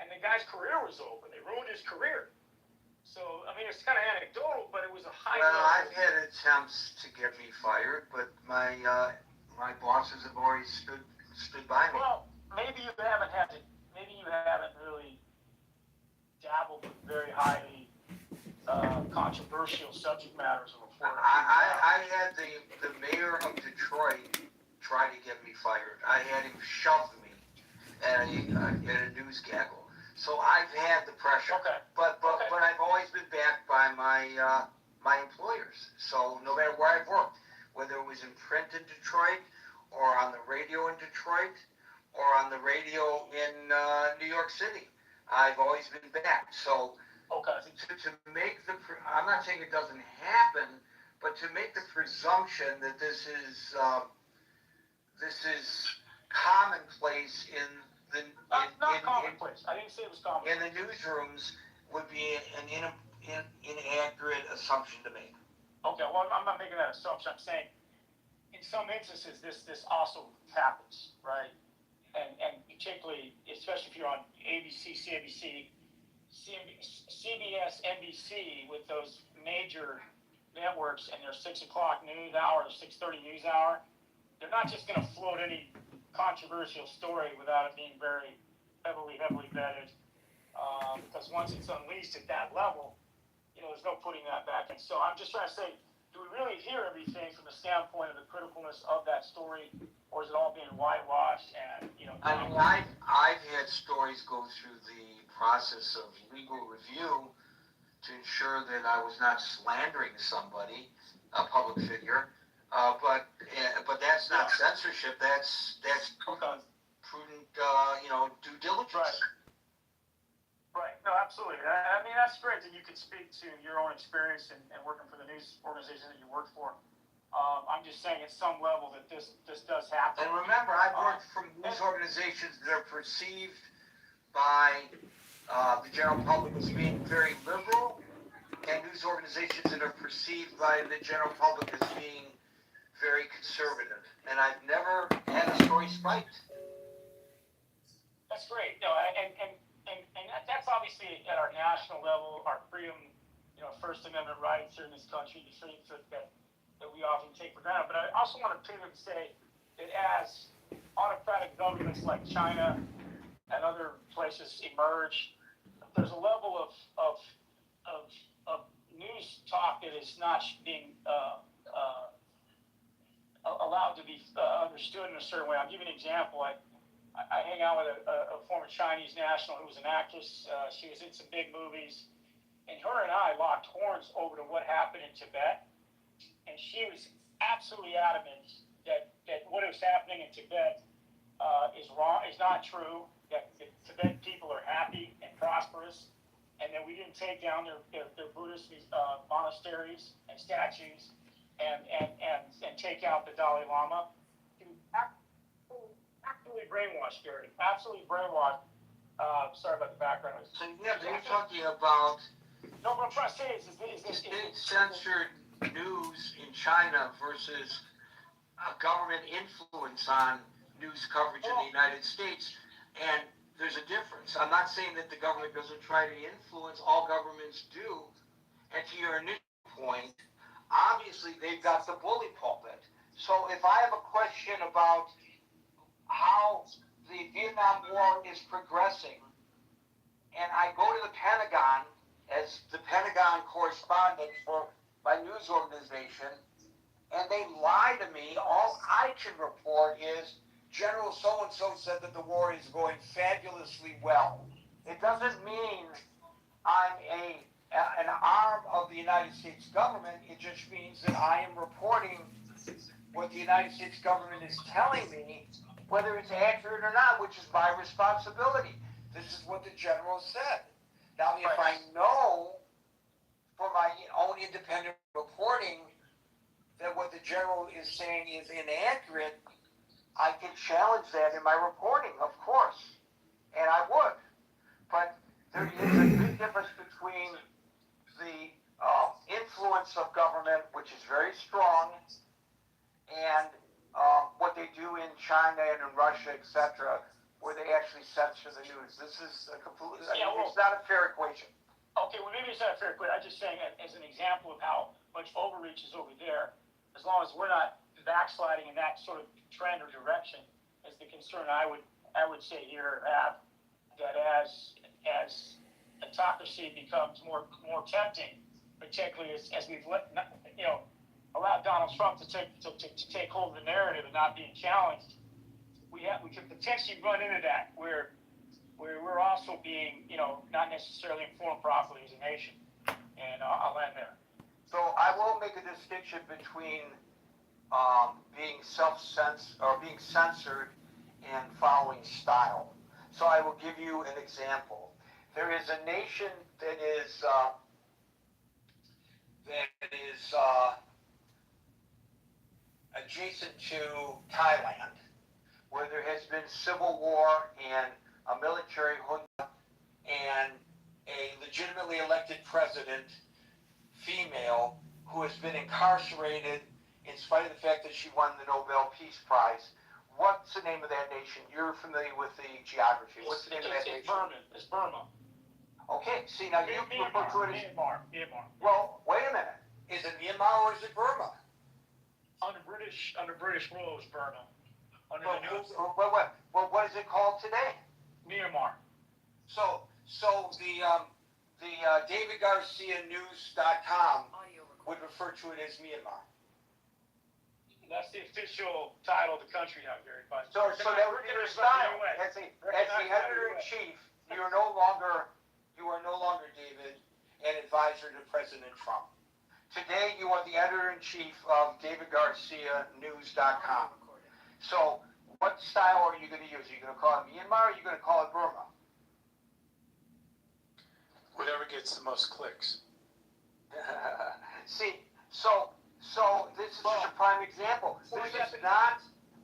and the guy's career was over. They ruined his career. So, I mean, it's kind of anecdotal, but it was a high. Well, I've had attempts to get me fired, but my bosses have always stood stood by me. Well, maybe you haven't really dabbled with very highly controversial subject matters of reporting. I had the mayor of Detroit try to get me fired. I had him shove me at a news gaggle. So I've had the pressure. Okay. But I've always been backed by my my employers. So no matter where I've worked, whether it was in print in Detroit, or on the radio in Detroit, or on the radio in New York City, I've always been backed. So to make I'm not saying it doesn't happen, but to make the presumption that this is commonplace in the commonplace. I didn't say it was commonplace. in the newsrooms would be an inaccurate assumption to make. Okay, well, I'm not making that assumption. I'm saying in some instances this also happens, right? And particularly, especially if you're on ABC, CNBC, CBS, NBC, with those major networks and their 6 o'clock news hour, 6:30 news hour, they're not just going to float any controversial story without it being very heavily vetted. Because once it's unleashed at that level, there's no putting that back in. So I'm just trying to say, do we really hear everything from the standpoint of the criticalness of that story, or is it all being whitewashed and, I mean, I've had stories go through the process of legal review to ensure that I was not slandering somebody, a public figure. But that's not censorship. That's prudent, due diligence. Right. No, absolutely. I mean, that's great that you can speak to your own experience and working for the news organization that you work for. I'm just saying at some level that this does happen. And remember, I've worked for news organizations that are perceived by the general public as being very liberal, and news organizations that are perceived by the general public as being very conservative. And I've never had a story spiked. That's great. No, and that's obviously at our national level, our freedom, First Amendment rights here in this country, the things that we often take for granted. But I also want to pivot and say that as autocratic governments like China and other places emerge, there's a level of news talk that is not being allowed to be understood in a certain way. I'll give you an example. I hang out with a former Chinese national who was an actress. She was in some big movies. And her and I locked horns over to what happened in Tibet. And she was absolutely adamant that what is happening in Tibet is wrong, is not true, that the Tibetan people are happy and prosperous, and that we didn't take down their Buddhist monasteries and statues and take out the Dalai Lama. Absolutely brainwashed, Gary. Absolutely brainwashed. Sorry about the background. So yeah, you're talking about no, what I'm trying to say is censored news in China versus government influence on news coverage in the United States, and there's a difference. I'm not saying that the government doesn't try to influence. All governments do. And to your initial point, obviously they've got the bully pulpit. So if I have a question about how the Vietnam War is progressing, and I go to the Pentagon as the Pentagon correspondent for my news organization, and they lie to me, all I can report is General so-and-so said that the war is going fabulously well. It doesn't mean I'm an arm of the United States government. It just means that I am reporting what the United States government is telling me, whether it's accurate or not, which is my responsibility. This is what the general said. Now, if I know for my own independent reporting that what the general is saying is inaccurate, I can challenge that in my reporting, of course, and I would. But there is a big difference between the influence of government, which is very strong, and what they do in China and in Russia, etc., where they actually censor the news. This is a completely, it's not a fair equation. Okay, well, maybe it's not a fair equation. I'm just saying as an example of how much overreach is over there, as long as we're not backsliding in that sort of trend or direction, as is the concern I would say here, that as autocracy becomes more tempting, particularly as we've allowed Donald Trump to take hold of the narrative and not being challenged, we could potentially run into that where we're also being not necessarily informed properly as a nation. And I'll end there. So I will make a distinction between being being censored and following style. So I will give you an example. There is a nation that is adjacent to Thailand, where there has been civil war and a military junta and a legitimately elected president, female, who has been incarcerated in spite of the fact that she won the Nobel Peace Prize. What's the name of that nation? You're familiar with the geography. What's the name of that nation? It's Burma. Okay, see, now you refer to it as... Myanmar. Well, wait a minute. Is it Myanmar or is it Burma? Under British rule, it was Burma. Well, what is it called today? Myanmar. So the David Garcia News.com would refer to it as Myanmar. That's the official title of the country now, Gary. So that would be your style. As the editor-in-chief, you are no longer, David, an advisor to President Trump. Today, you are the editor-in-chief of DavidGarciaNews.com. So, what style are you going to use? Are you going to call it Myanmar or are you going to call it Burma? Whatever gets the most clicks. See, so this is just a prime example.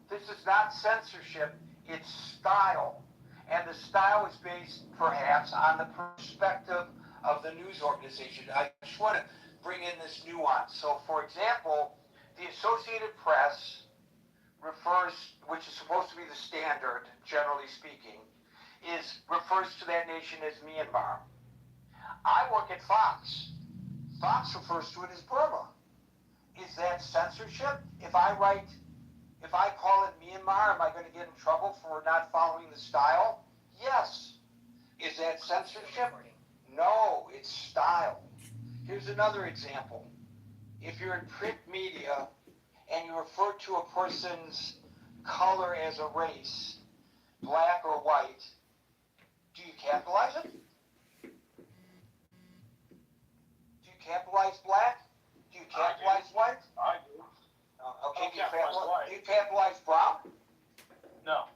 This is not censorship, it's style. And the style is based, perhaps, on the perspective of the news organization. I just want to bring in this nuance. So, for example, the Associated Press which is supposed to be the standard, generally speaking, refers to that nation as Myanmar. I work at Fox. Fox refers to it as Burma. Is that censorship? If I call it Myanmar, am I going to get in trouble for not following the style? Yes. Is that censorship? No, it's style. Here's another example. If you're in print media and you refer to a person's color as a race, black or white, do you capitalize it? Do you capitalize black? Do you capitalize white? I do. Okay, do you capitalize brown? No.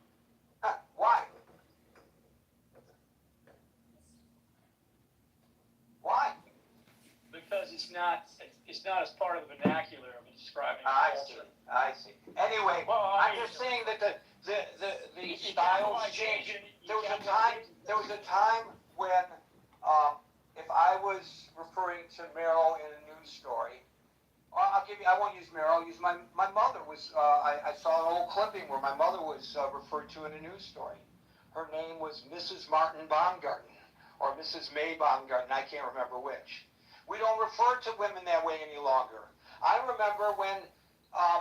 Why? Why? Because it's not as part of the vernacular of describing. I see. Anyway, I'm just saying that the styles change. There was a time when if I was referring to Meryl in a news story, I won't use Meryl, I'll use my mother was, I saw an old clipping where my mother was referred to in a news story. Her name was Mrs. Martin Baumgarten, or Mrs. May Baumgarten, I can't remember which. We don't refer to women that way any longer. I remember when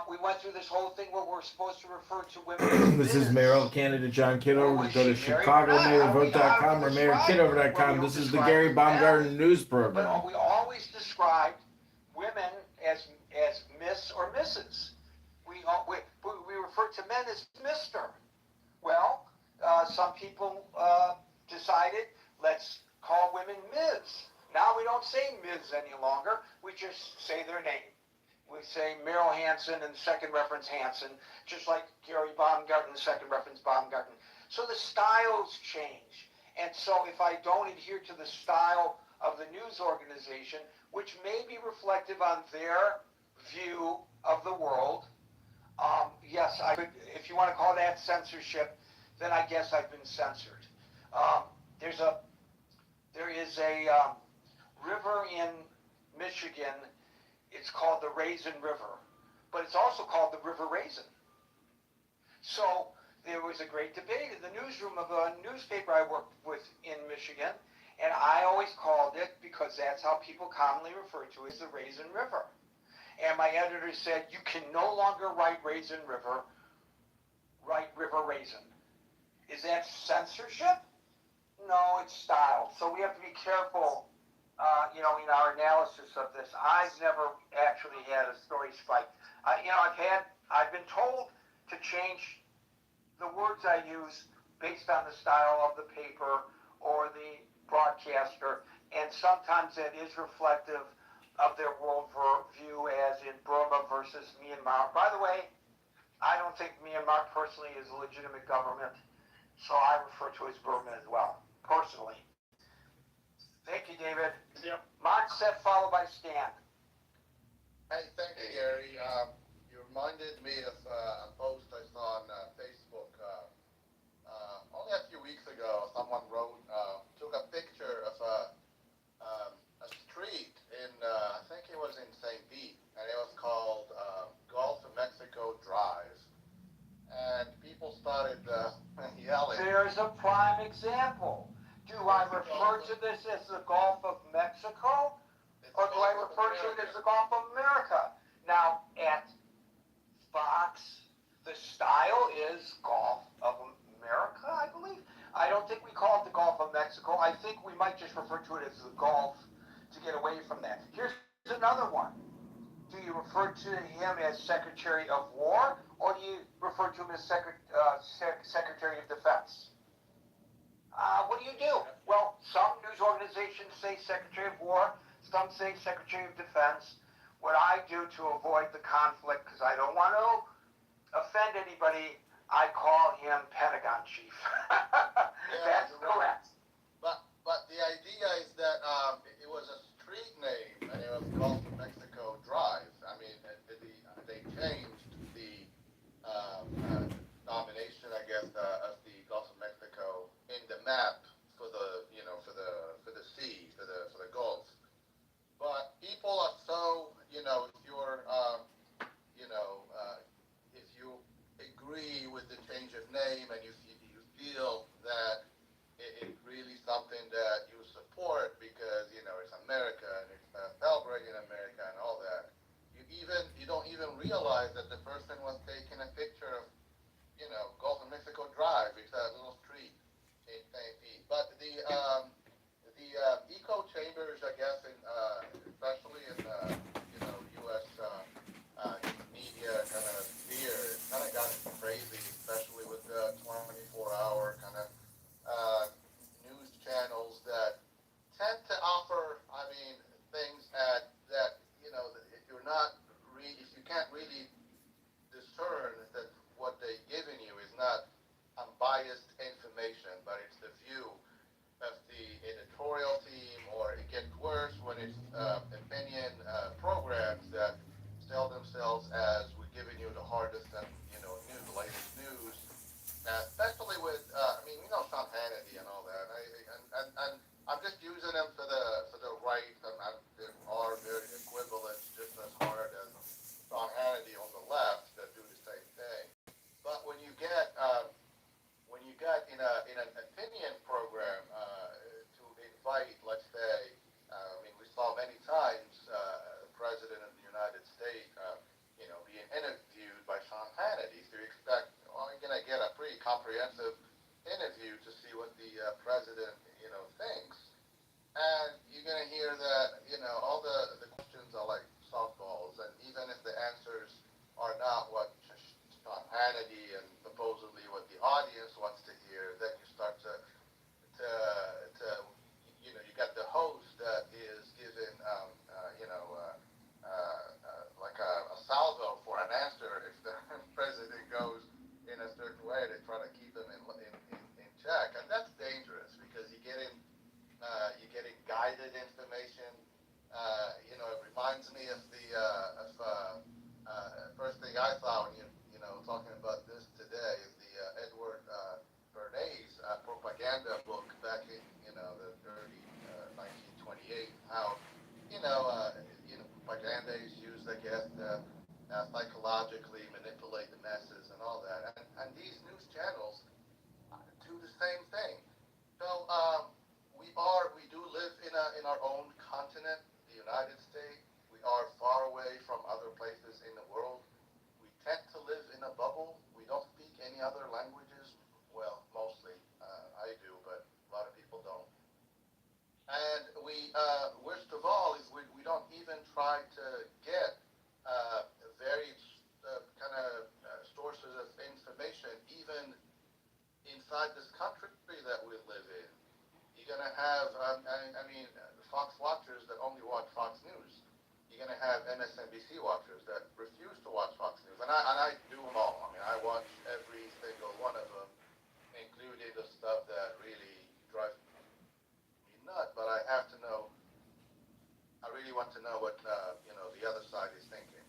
we went through this whole thing where we're supposed to refer to women. This is Merrill, candidate John Kiddo. Go to ChicagoNativeVote.com or MayorKiddo.com. This is the Gary Baumgarten News Program. But we always described women as Miss or Mrs. We refer to men as Mr. Well, some people decided, let's call women Ms. Now we don't say Ms. any longer. We just say their name. We say Meryl Hansen and second reference Hansen, just like Gary Baumgarten, second reference Baumgarten. So the styles change. And so if I don't adhere to the style of the news organization, which may be reflective on their view of the world, yes, I could, if you want to call that censorship, then I guess I've been censored. There is a river in Michigan. It's called the Raisin River, but it's also called the River Raisin. So there was a great debate in the newsroom of a newspaper I worked with in Michigan, and I always called it, because that's how people commonly refer to it, as the Raisin River. And my editor said, you can no longer write Raisin River. write River Raisin. Is that censorship? No, it's style. So we have to be careful, in our analysis of this. I've never actually had a story spike. I've been told to change the words I use based on the style of the paper or the broadcaster, and sometimes that is reflective of their worldview, as in Burma versus Myanmar. By the way, I don't think Myanmar personally is a legitimate government, so I refer to it as Burma as well, personally. Thank you, David. Yep. Moncef followed by Stan. Hey, thank you, Gary. You reminded me of a post I saw on Facebook. Only a few weeks ago, someone took a picture of a street in, I think it was in St. Pete, and it was called Gulf of Mexico Drive. And people started yelling. There's a prime example. Do I refer to this as the Gulf of Mexico, or do I refer to it as the Gulf of America? Now, at Fox, the style is Gulf of America, I believe. I don't think we call it the Gulf of Mexico. I think we might just refer to it as the Gulf to get away from that. Here's another one. Do you refer to him as Secretary of War, or do you refer to him as Secretary of Defense? What do you do? Well, some news organizations say Secretary of War, some say Secretary of Defense. What I do to avoid the conflict, because I don't want to offend anybody, I call him Pentagon Chief. That's correct. But the idea is that it was a street name, and it was Gulf of Mexico Drive. I mean, they changed the nomination, I guess, of the Gulf of Mexico in the map for the sea, for the Gulf. But people are so, if you're, if you agree with the change of name and you feel that it's really something that you support because, it's America and it's celebrating America and all that, you don't even realize that the person was taking a picture of, Gulf of Mexico Drive. It's a little street in St. Pete. But the echo chambers, I guess, especially in U.S. media kind of sphere, it's kind of gotten crazy, especially with the 24-hour kind of news channels that tend to offer, things that if you're not really, if you can't really discern that what they're giving you is not unbiased information, but it's the view of the editorial team, or it gets worse when it's opinion programs that sell themselves as we're giving you the hardest and the latest news, especially with Sean Hannity and all that. And I'm just using them for the right. There are very equivalent, just as hard as Sean Hannity on the left that do the same thing. But when you get in an opinion program to invite, let's say, we saw many times the President of the United States, being interviewed by Sean Hannity. So you expect, you're going to get a pretty comprehensive interview to see what the President, thinks. And you're going to hear that, all the questions are like softballs, and even if the answers are not what Sean Hannity and supposedly what the audience wants to hear, then you start to you got the host that is given, like a salvo for an answer. If the president goes in a certain way, they try to keep him in check, and that's dangerous because you're getting guided information. It reminds me of the first thing I saw when talking about this today is the Edward Bernays propaganda book back in the early 1928. How propaganda is used, I guess, to psychologically manipulate the masses and all that. And these news channels do the same thing. So we do live in our own continent, the United States. We are far away from other places in the world. We tend to live in a bubble. We don't speak any other NBC watchers that refuse to watch Fox News, and I do them all. I mean, I watch every single one of them, including the stuff that really drives me nuts. But I have to know. I really want to know what the other side is thinking.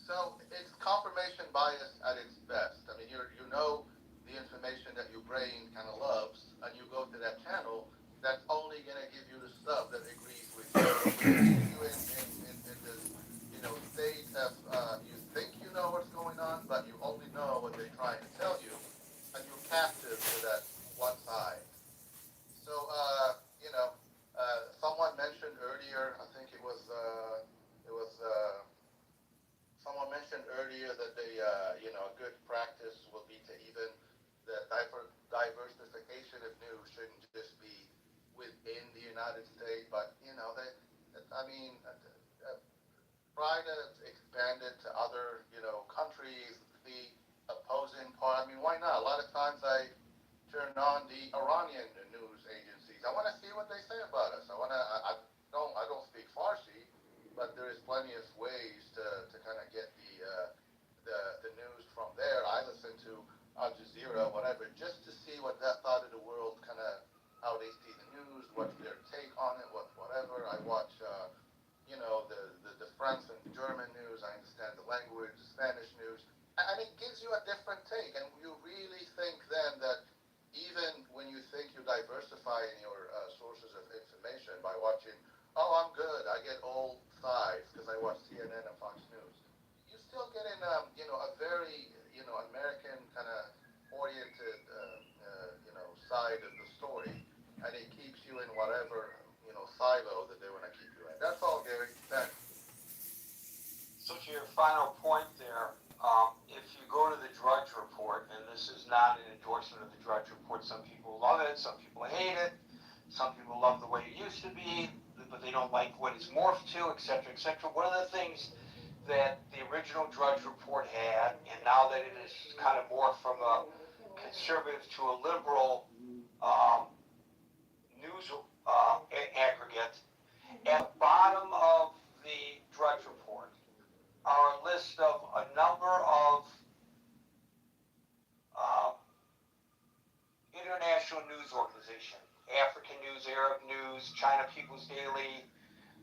So it's confirmation bias at its best. I mean, you know the information that your brain kind of loves, and you go to that channel. That's only going to give you the stuff that agrees with you. You in this, state of you think you know what's going on, but you only know what they're trying to tell you, and you're captive to that one side. So, someone mentioned earlier, I think it was someone mentioned earlier that a good practice will be to even the diversification of news shouldn't just be within the United States, but try to expand it to other countries, the opposing part. I mean, why not? A lot of times I turn on the Iranian news agencies. I want to see what they say about us. I don't speak Farsi, but there is plenty of ways to kind of get the news from there. I listen to Al Jazeera, whatever, just to see what that side of the world kind of how they see the news, what's their take on it, whatever. I watch the French and German news. I understand the language, the Spanish news, and it gives you a different take. And you really think then that even when you think you're diversifying your sources of information by watching, I'm good, I get all sides because I watch CNN and Fox News. You're still getting, a very, American kind of oriented, side of the story, and it keeps you in whatever, silo that they want to keep you in. That's all, Gary. Thanks. So to your final point there, if you go to the Drudge Report, and this is not an endorsement of the Drudge Report, some people love it, some people hate it, some people love the way it used to be, but they don't like what it's morphed to, et cetera, et cetera. One of the things that the original Drudge Report had, and now that it is kind of morphed from a conservative to a liberal news aggregate, at the bottom of the Drudge Report are a list of a number of international news organizations: African News, Arab News, China People's Daily,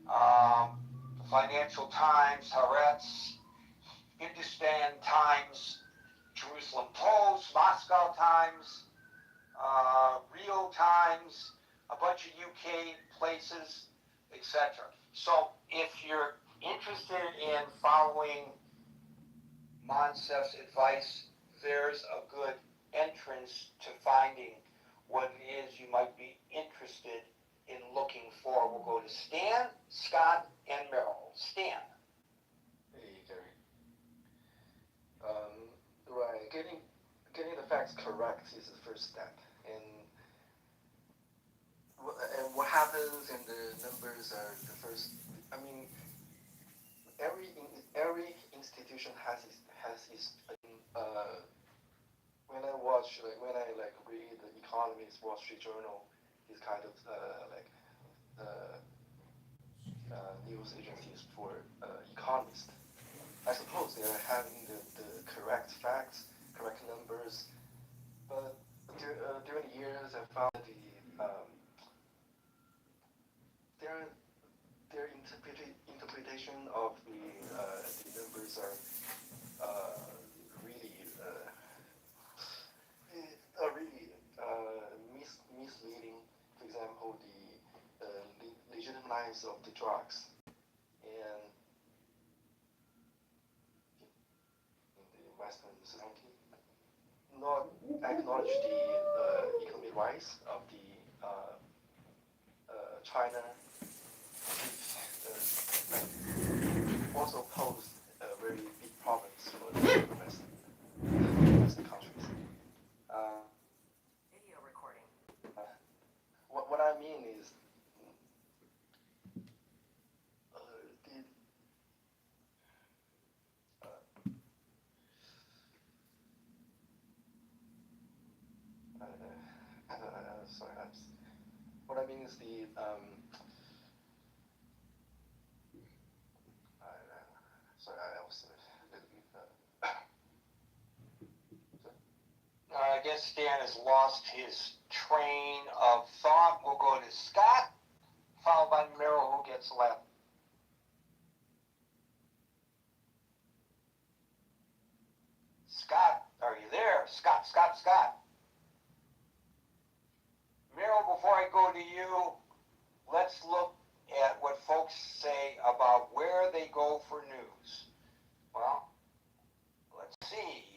the Financial Times, Haaretz, Hindustan Times, Jerusalem Post, Moscow Times, Rio Times, a bunch of UK places, etc. So if you're interested in following Monsef's advice, there's a good entrance to finding what it is you might be interested in looking for. We'll go to Stan, Scott, and Merrill. Stan. Hey, Gary. Right, getting the facts correct is the first step, and what happens in the numbers are the first. I mean, every institution has its when I read the Economist, Wall Street Journal, these kind of news agencies for economists, I suppose they are having the correct facts, correct numbers, but during the years I found that their interpretation of the numbers are really misleading. For example, the legitimize of the drugs and in the Western society, not acknowledge the economic rise of the China, also pose very big problems for the Western countries. Video recording. What I mean is, what I mean is guess Stan has lost his train of thought. We'll go to Scott, followed by Merrill, who gets left. Scott, are you there? Scott. Merrill, before I go to you, let's look at what folks say about where they go for news. Well, let's see.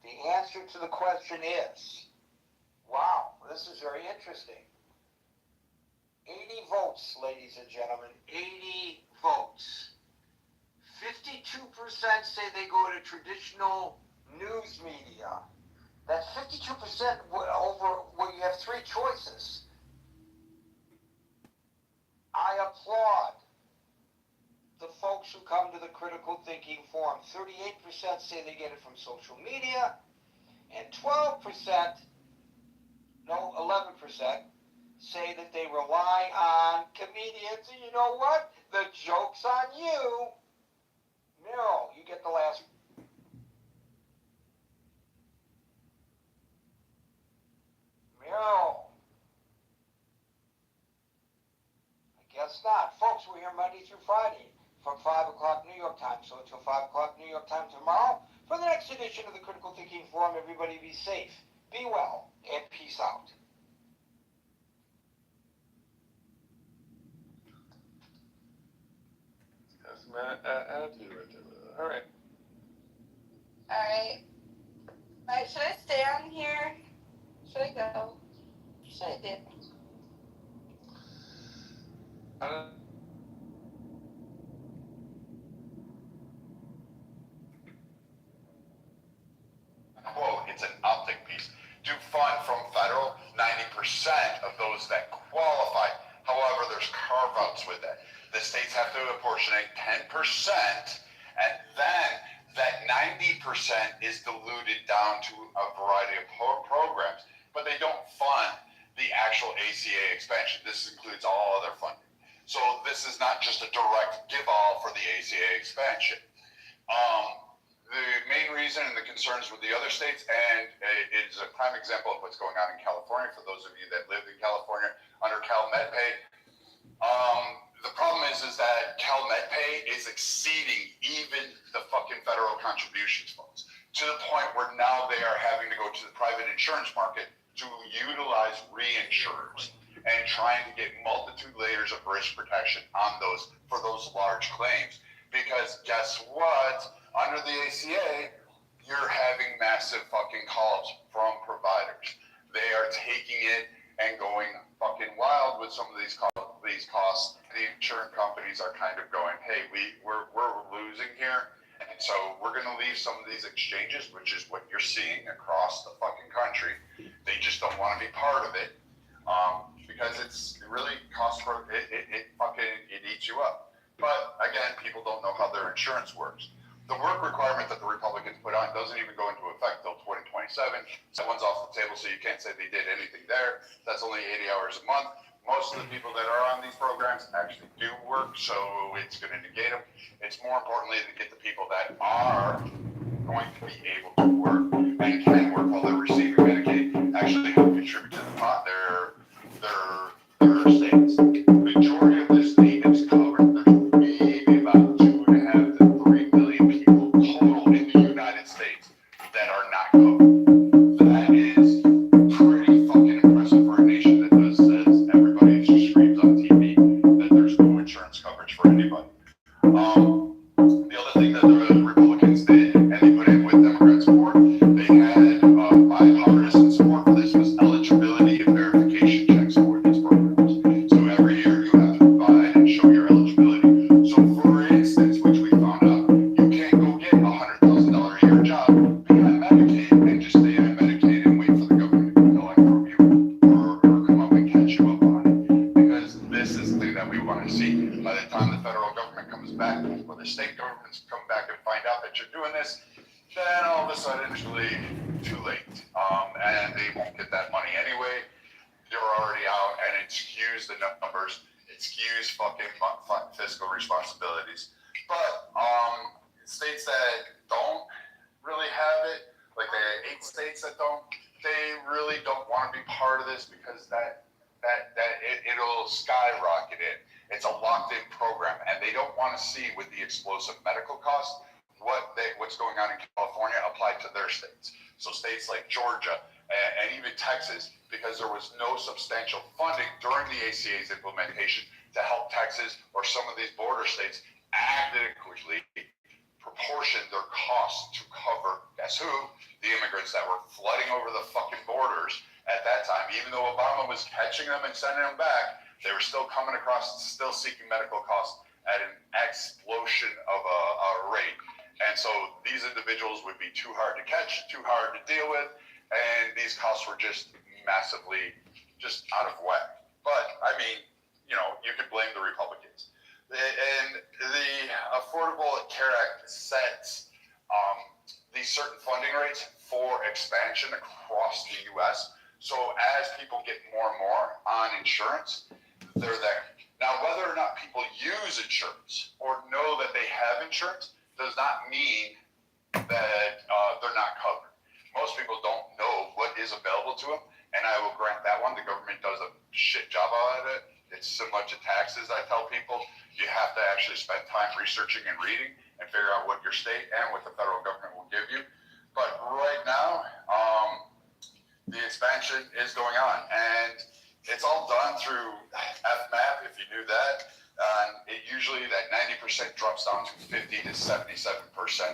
The answer to the question is, wow, this is very interesting. 80 votes, ladies and gentlemen, 80 votes. 52% say they go to traditional news media. That's 52% over where you have three choices. I applaud the folks who come to the Critical Thinking Forum. 38% say they get it from social media, and 11% say that they rely on comedians. And you know what? The joke's on you. Meryl, you get the last. Meryl. I guess not. Folks, we're here Monday through Friday from 5 o'clock New York time. So until 5 o'clock New York time tomorrow, for the next edition of the Critical Thinking Forum, everybody be safe, be well, and peace out. Yes, man, attitude right there. All right. Alright. Should I stay on here? Should I go? Should I dip? Quote, it's an optic piece. Do fund from federal, 90% of those that qualify. However, there's carve-outs with that. The states have to apportion 10%, and then that 90% is diluted down to a variety of programs, but they don't fund the actual ACA expansion. This includes all other funding. So this is not just a direct give-all for the ACA expansion. The main reason and the concerns with the other states, and it is a prime example of what's going on in California, for those of you that live in California under CalMedPay, the problem is that CalMedPay is exceeding even the fucking federal contributions funds, to the point where now they are having to go to the private insurance market to utilize reinsurers and trying to get multitude layers of risk protection on those for those large claims. Because guess what? Under the ACA, you're having massive fucking calls from providers. They are taking it and going fucking wild with some of these costs. The insurance companies are kind of going, hey, we're losing here. And so we're going to leave some of these exchanges, which is what you're seeing across the fucking country. They just don't want to be part of it because it really costs for it eats you up. But again, people don't know how their insurance works. The work requirement that the Republicans put on doesn't even go into effect till 2027. That one's off the table, so you can't say they did anything there. That's only 80 hours a month. Most of the people that are on these programs actually do work, so it's going to negate them. It's more importantly to get the people that are going to be able to work and can work while they're receiving Medicaid actually help contribute to the pot their states. The majority of the state is covered. There's maybe about 2.5 to 3 million people total in the United States that are not covered. That is pretty fucking impressive for a nation that does says everybody just screams on TV that there's no insurance coverage for anybody. The other thing that the Republicans did, and they put in with Democrat support, they had bipartisan support for this, was eligibility and verification checks for these programs. So every year you have to provide and show your eligibility. So for instance, which we found out, you can't go get a $100,000 a year job, be on Medicaid, and just stay on Medicaid and wait for the government to collect from you or come up and catch you up on it. Because this is the thing that we want to see. By the time the federal government comes back, or the state governments come back and find out that you're doing this, then all of a sudden it's really too late. And they won't get that money anyway. They're already out, and it skews the numbers. It skews fucking fiscal responsibilities. But states that don't really have it like the 8 states that don't, they really don't want to be part of this because it'll skyrocket it. It's a locked-in program, and they don't want to see with the explosive medical costs what's going on in California applied to their states. So states like Georgia and even Texas, because there was no substantial funding during the ACA's implementation to help Texas or some of these border states adequately proportion their costs to cover, guess who? The immigrants that were flooding over the fucking borders at that time. Even though Obama was catching them and sending them back, they were still coming across, still seeking medical costs at an explosion of a rate. And so these individuals would be too hard to catch, too hard to deal with, and these costs were just massively just out of whack. But, I mean, you know, you could blame the Republicans. And the Affordable Care Act sets these certain funding rates for expansion across the U.S. So as people get more and more on insurance, they're there. Now, whether or not people use insurance or know that they have insurance does not mean that they're not covered. Most people don't know what is available to them, and I will grant that one. The government does a shit job at it. It's similar to taxes. I tell people you have to actually spend time researching and reading and figure out what your state and what the federal government will give you. But right now, the expansion is going on, and it's all done through FMAP, if you knew that. It usually that 90% drops down to 50 to 77%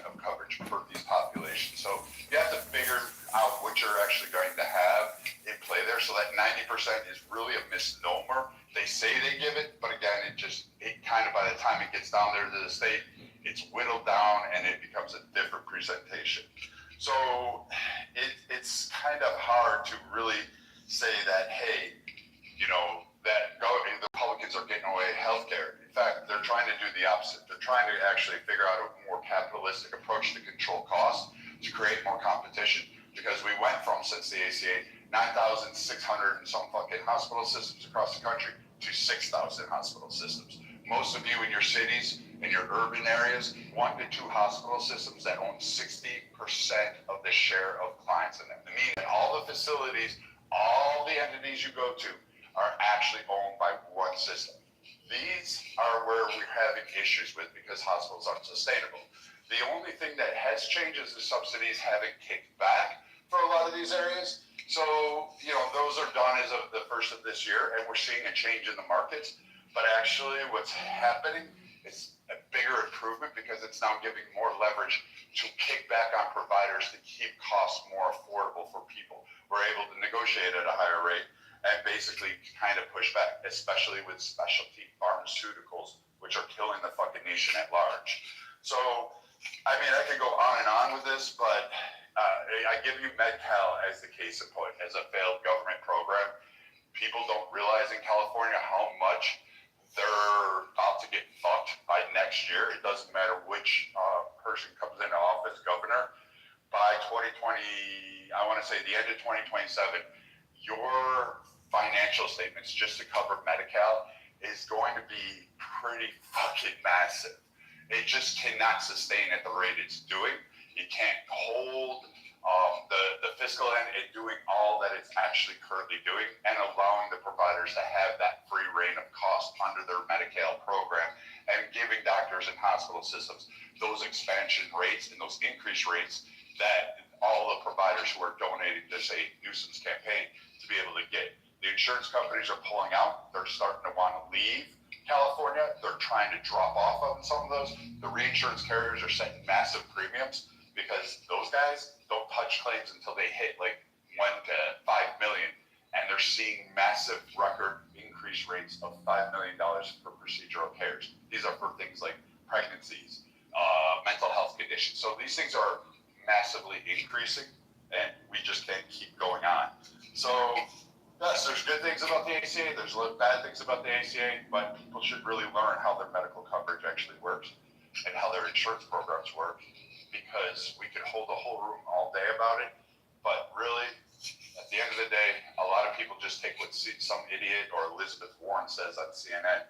of coverage for these populations. So you have to figure out what you're actually going to have in play there. So that 90% is really a misnomer. They say they give it, but again, it kind of, by the time it gets down there to the state, it's whittled down and it becomes a different presentation. So it's kind of hard to really say that, hey, you know, that the Republicans are getting away with healthcare. In fact, they're trying to do the opposite. They're trying to actually figure out a more capitalistic approach to control costs, to create more competition, because we went from, since the ACA, 9,600 and some fucking hospital systems across the country to 6,000 hospital systems. Most of you in your cities, in your urban areas, 1 to 2 hospital systems that own 60% of the share of clients in them. Meaning all the facilities, all the entities you go to are actually owned by one system. These are where we're having issues with because hospitals aren't sustainable. The only thing that has changed is the subsidies having kicked back for a lot of these areas. So, you know, those are done as of the first of this year, and we're seeing a change in the markets. But actually what's happening is a bigger improvement because it's now giving more leverage to kick back on providers to keep costs more affordable for people. We're able to negotiate at a higher rate and basically kind of push back, especially with specialty pharmaceuticals, which are killing the fucking nation at large. So, I mean, I could go on and on with this, but I give you Medi-Cal as the case in point, as a failed government program. People don't realize in California how much they're about to get fucked by next year. It doesn't matter which person comes into office, governor. By 2020, I want to say the end of 2027, your financial statements just to cover Medi-Cal is going to be pretty fucking massive. It just cannot sustain at the rate it's doing. You can't hold the fiscal end and doing all that it's actually currently doing and allowing the providers to have that free reign of cost under their Medi-Cal program and giving doctors and hospital systems those expansion rates and those increased rates that all the providers who are donating to, say, Newsom's campaign to be able to get. The insurance companies are pulling out. They're starting to want to leave California. They're trying to drop off of some of those. The reinsurance carriers are setting massive premiums because those guys don't touch claims until they hit like 1 to 5 million. And they're seeing massive record increase rates of $5 million for procedural cares. These are for things like pregnancies, mental health conditions. So these things are massively increasing and we just can't keep going on. So yes, there's good things about the ACA, there's bad things about the ACA, but people should really learn how their medical coverage actually works and how their insurance programs work, because we could hold a whole room all day about it, but really, at the end of the day, a lot of people just take what some idiot or Elizabeth Warren says on CNN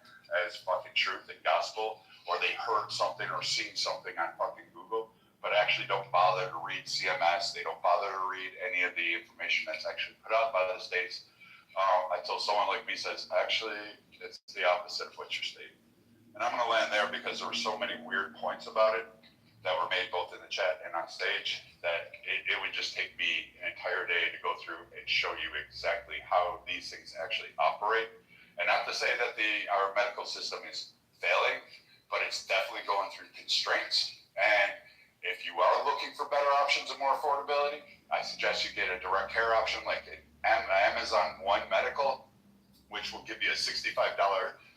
as fucking truth and gospel, or they heard something or seen something on fucking Google. but actually don't bother to read CMS. They don't bother to read any of the information that's actually put out by the states. Until someone like me says, actually, it's the opposite of what you're stating. And I'm going to land there because there were so many weird points about it that were made both in the chat and on stage that it would just take me an entire day to go through and show you exactly how these things actually operate. And not to say that our medical system is failing, but it's definitely going through constraints. And if you are looking for better options and more affordability, I suggest you get a direct care option like Amazon One Medical, which will give you a $65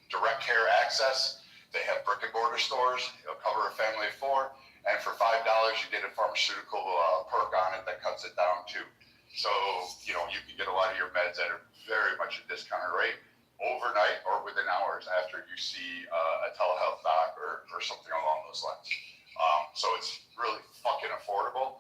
direct care access. They have brick and mortar stores. It'll cover a family of 4. And for $5, you get a pharmaceutical perk on it that cuts it down too. So, you can get a lot of your meds at a very much a discounted rate overnight or within hours after you see a telehealth doc or something along those lines. So it's really fucking affordable,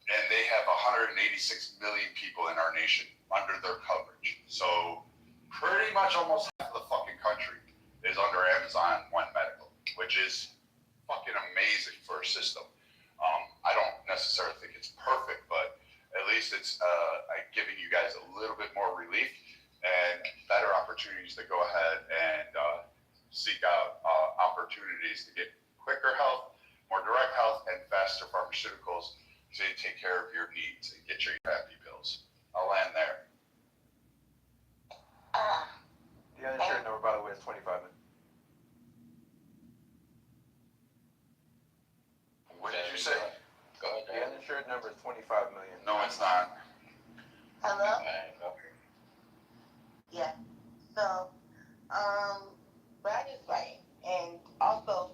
and they have 186 million people in our nation under their coverage. So pretty much almost half of the fucking country is under Amazon One Medical, which is fucking amazing for a system. I don't necessarily think it's perfect, but at least it's giving you guys a little bit more relief and better opportunities to go ahead and seek out opportunities to get quicker health, more direct health, and faster pharmaceuticals to take care of your needs and get your happy pills. I'll land there. The uninsured number, by the way, is 25 million. What did you say? Go ahead. The uninsured number is 25 million. No, it's not. Hello? Yeah. So, Brad is right. And also,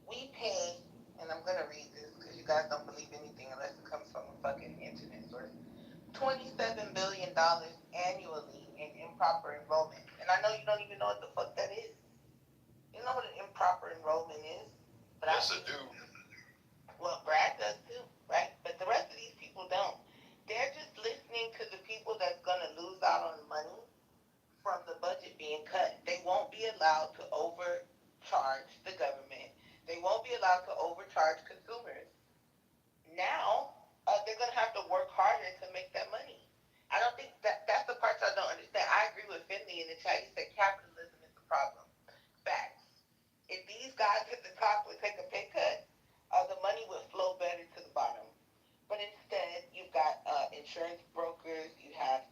we pay, and I'm going to read this because you guys don't believe anything unless it comes from a fucking internet source, $27 billion annually in improper enrollment. And I know you don't even know what the fuck that is. You know what an improper enrollment is? But Yes, I do. Well, Brad does too, right? But the rest of these people don't. They're just listening to the people that's going to lose out on money from the budget being cut. They won't be allowed to overcharge the government. They won't be allowed to overcharge consumers. Now, they're going to have to work harder to make that money. I don't think that's the part I don't understand. I agree with Finley in the chat. He said capitalism is the problem. Facts. If these guys at the top would take a pay cut, the money would flow better to the bottom. But instead, you've got insurance brokers, you have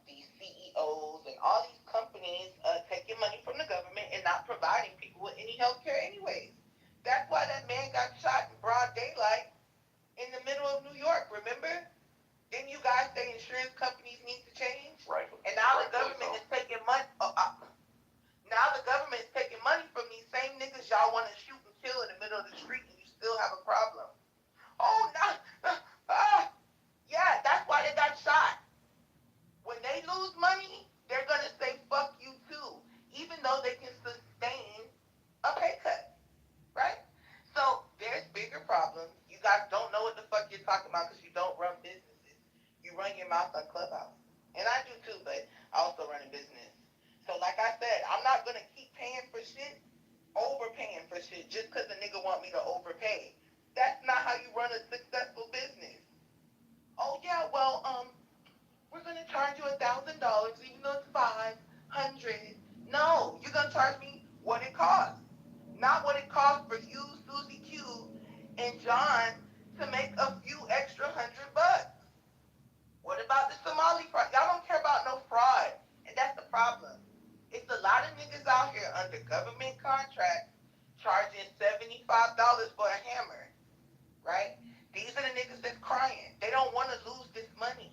these CEOs and all these companies taking money from the government and not providing people with any health care anyways. That's why that man got shot in broad daylight in the middle of New York, remember? Didn't you guys say insurance companies need to change? Right. And now the government is taking money. Now the government is taking money from these same niggas y'all want to shoot and kill in the middle of the street, and you still have a problem. Oh, no. Yeah, that's why they got shot. When they lose money, they're going to say, fuck you too, even though they can sustain a pay cut, right? So there's bigger problems. You guys don't know what the fuck you're talking about because you don't run businesses. You run your mouth on Clubhouse. And I do too, but I also run a business. So like I said, I'm not going to keep paying for shit, overpaying for shit, just because a nigga want me to overpay. That's not how you run a successful business. Oh yeah, well, we're going to charge you $1,000 even though it's $500. No, you're going to charge me what it costs. Not what it costs for you, Susie Q, and John to make a few extra $100. What about the Somali fraud? Y'all don't care about no fraud. And that's the problem. It's a lot of niggas out here under government contracts charging $75 for a hammer, right? These are the niggas that's crying. They don't want to lose this money.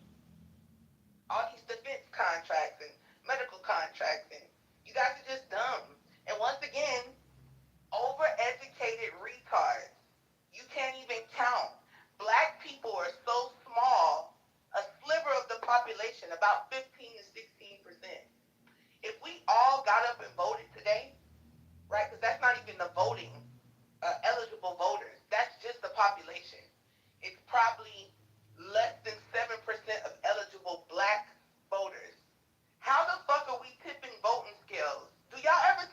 All these defense contracts and medical contracts, and you guys are just dumb. And once again, overeducated retards. You can't even count. Black people are so small, a sliver of the population, about 15 to 16%. If we all got up and voted today, right, because that's not even the voting, eligible voters, that's just the population. It's probably less than 7% of eligible black voters. How the fuck are we tipping voting scales? Do y'all ever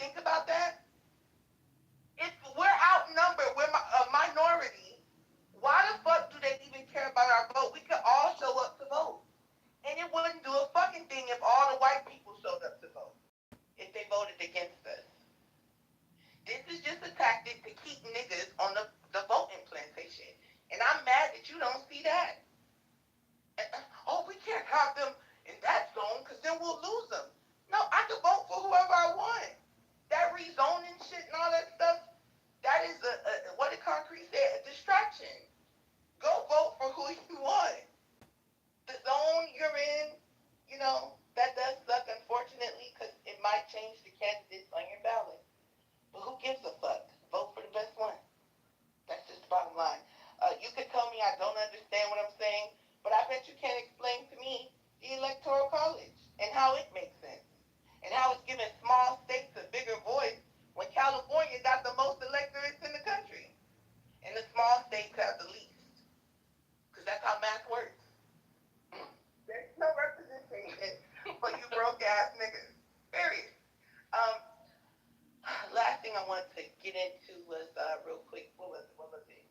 thing I wanted to get into was real quick. What was it?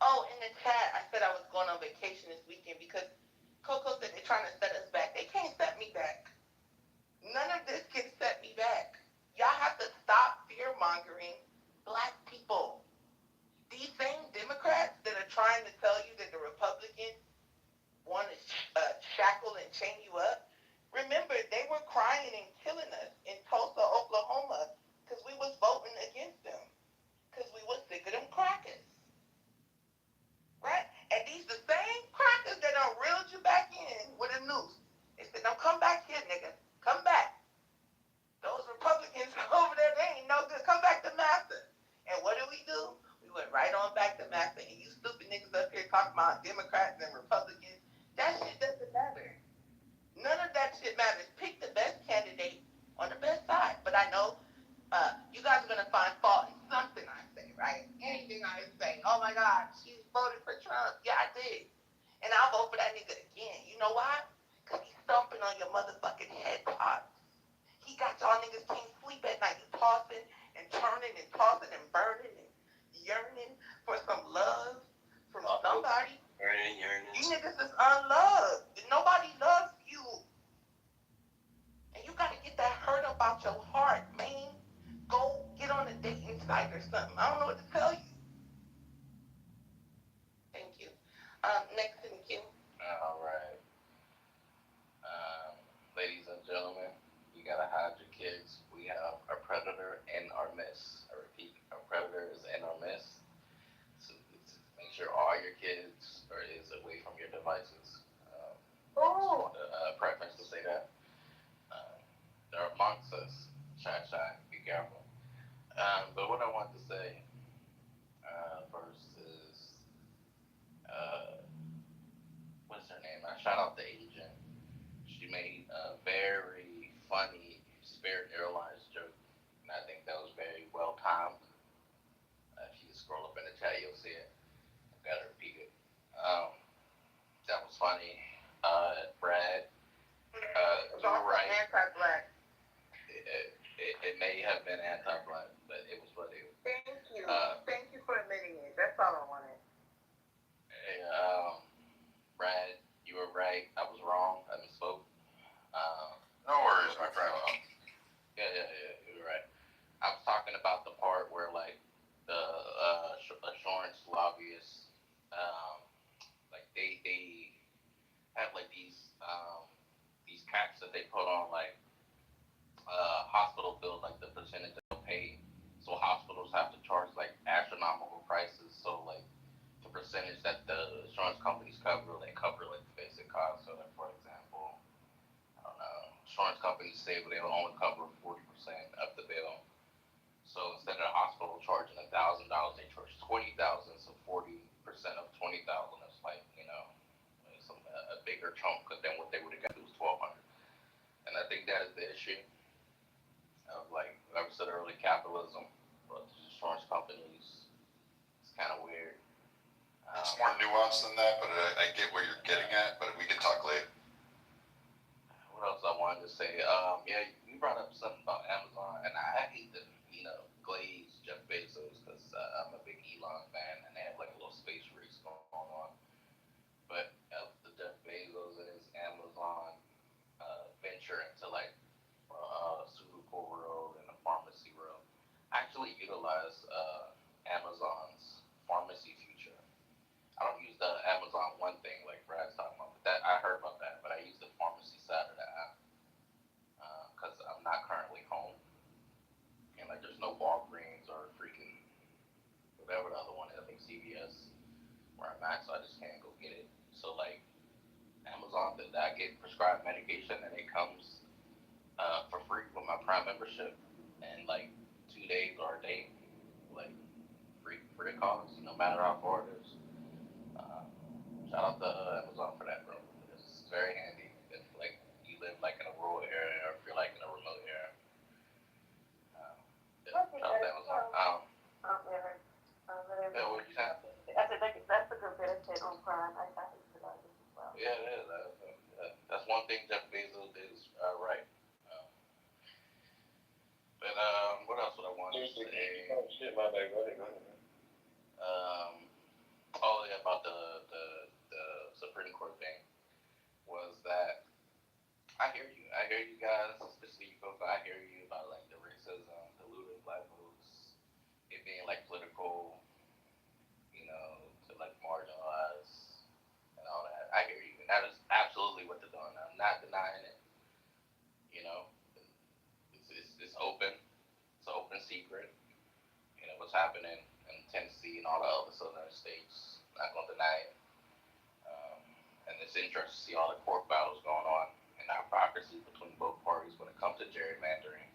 Oh, in the chat, I said I was going on vacation this weekend because Coco said they're trying to set us back. They can't set me back. None of this can set me back. Y'all have to stop fear-mongering black people. These same Democrats that are trying to tell you that the Republicans want to shackle and chain you up, remember, they were crying and killing us in Tulsa, Oklahoma, because we was voting against them, because we was sick of them crackers. Right? And these the same crackers that done reeled you back in with a noose. They said, "Now come back here, nigga. Come back. Those Republicans over there, they ain't no good. Come back to Massa." And what did we do? We went right on back to Massa. And you stupid niggas up here talking about Democrats and Republicans. That shit doesn't matter. None of that shit matters. Pick the best candidate on the best side. But I know you guys are going to find fault in something I say, right? Anything I say. Oh my God, she voted for Trump. Yeah, I did. And I'll vote for that nigga again. You know why? Because he's stomping on your motherfucking head pots. He got y'all niggas can't sleep at night. You tossing and turning and tossing and burning and yearning for some love from somebody. You niggas is unloved. Nobody loves you. And you got to get that hurt about your heart, man. Go get on a dating site or something. I don't know what to tell you. Thank you. Next in the queue. All right. Ladies and gentlemen, you gotta hide your kids. We have our predator in our midst. I repeat, our predator is in our midst. So make sure all your kids is away from your devices. Preference to say that. They're amongst us. Shine, be careful. But what I want to say first is, what's her name? I shout out the agent. She made a very funny Spirit Airlines joke, and I think that was very well timed. If you scroll up in the chat, you'll see it. I've got to repeat it. That was funny. Brad, you were right. Anti-black. It may have been anti-black, but it was what it was. Thank you. Thank you for admitting it. That's all I wanted. Brad, you were right. I was wrong. I misspoke. No worries, my friend. Yeah, you were right. I was talking about the part where, like, the assurance lobbyists, like, they have, like, these caps that they put on, like, hospital bills, like, the percentage they'll pay. So hospitals have to charge, like, astronomical prices. So, like, the percentage that the insurance companies cover, they cover, like, the basic cost. So, like, for example, I don't know, insurance companies say they'll only cover 40% of the bill. So instead of the hospital charging $1,000, they charge $20,000. So 40% of $20,000 is like, you know, a bigger chunk than what they would have got was $1,200. And I think that is the issue of, like, like I said earlier, capitalism. But insurance companies, it's kind of weird. It's more nuanced than that, but I get where you're getting at, but we can talk later. What else I wanted to say? Yeah, you brought up something about Amazon, and I hate to, you know, glaze Jeff Bezos because I'm a big Elon fan, and they have like a little space race going on. But the Jeff Bezos and his Amazon venture into like pharmaceutical world and the pharmacy world actually utilize Amazon's pharmacy future. I don't use the Amazon One thing like Brad's talking about, but that I heard about that. But I use the pharmacy side of the app because I'm not currently home, and like there's no Walgreens or freaking whatever the other one is. I think CVS where I'm at, so I just can't go get it. So like Amazon, that I get prescribed medication and it comes for free with my Prime membership, and like 2 days or a day, like free cost, no matter how far it is. Shout out to Amazon for that, bro. It's very handy if like you live like in a rural area or if you're like in a remote area. Shout out to Amazon. Yeah, what you saying? I said that's a good benefit on Prime. I used to like it as well. Yeah, it is. That's one thing Jeff Bezos did right. say, Oh shit, my bad. Go ahead. oh yeah, about the Supreme Court thing was that I hear you. I hear you guys, especially you folks. I hear you about like the racism, the looting black votes, it being like political, to like marginalize and all that. I hear you, and that is absolutely what they're doing. I'm not denying it. You know, it's open. It's an open secret. What's happening in Tennessee and all the other southern states. Not gonna deny it. And it's interesting to see all the court battles going on and the hypocrisy between both parties when it comes to gerrymandering.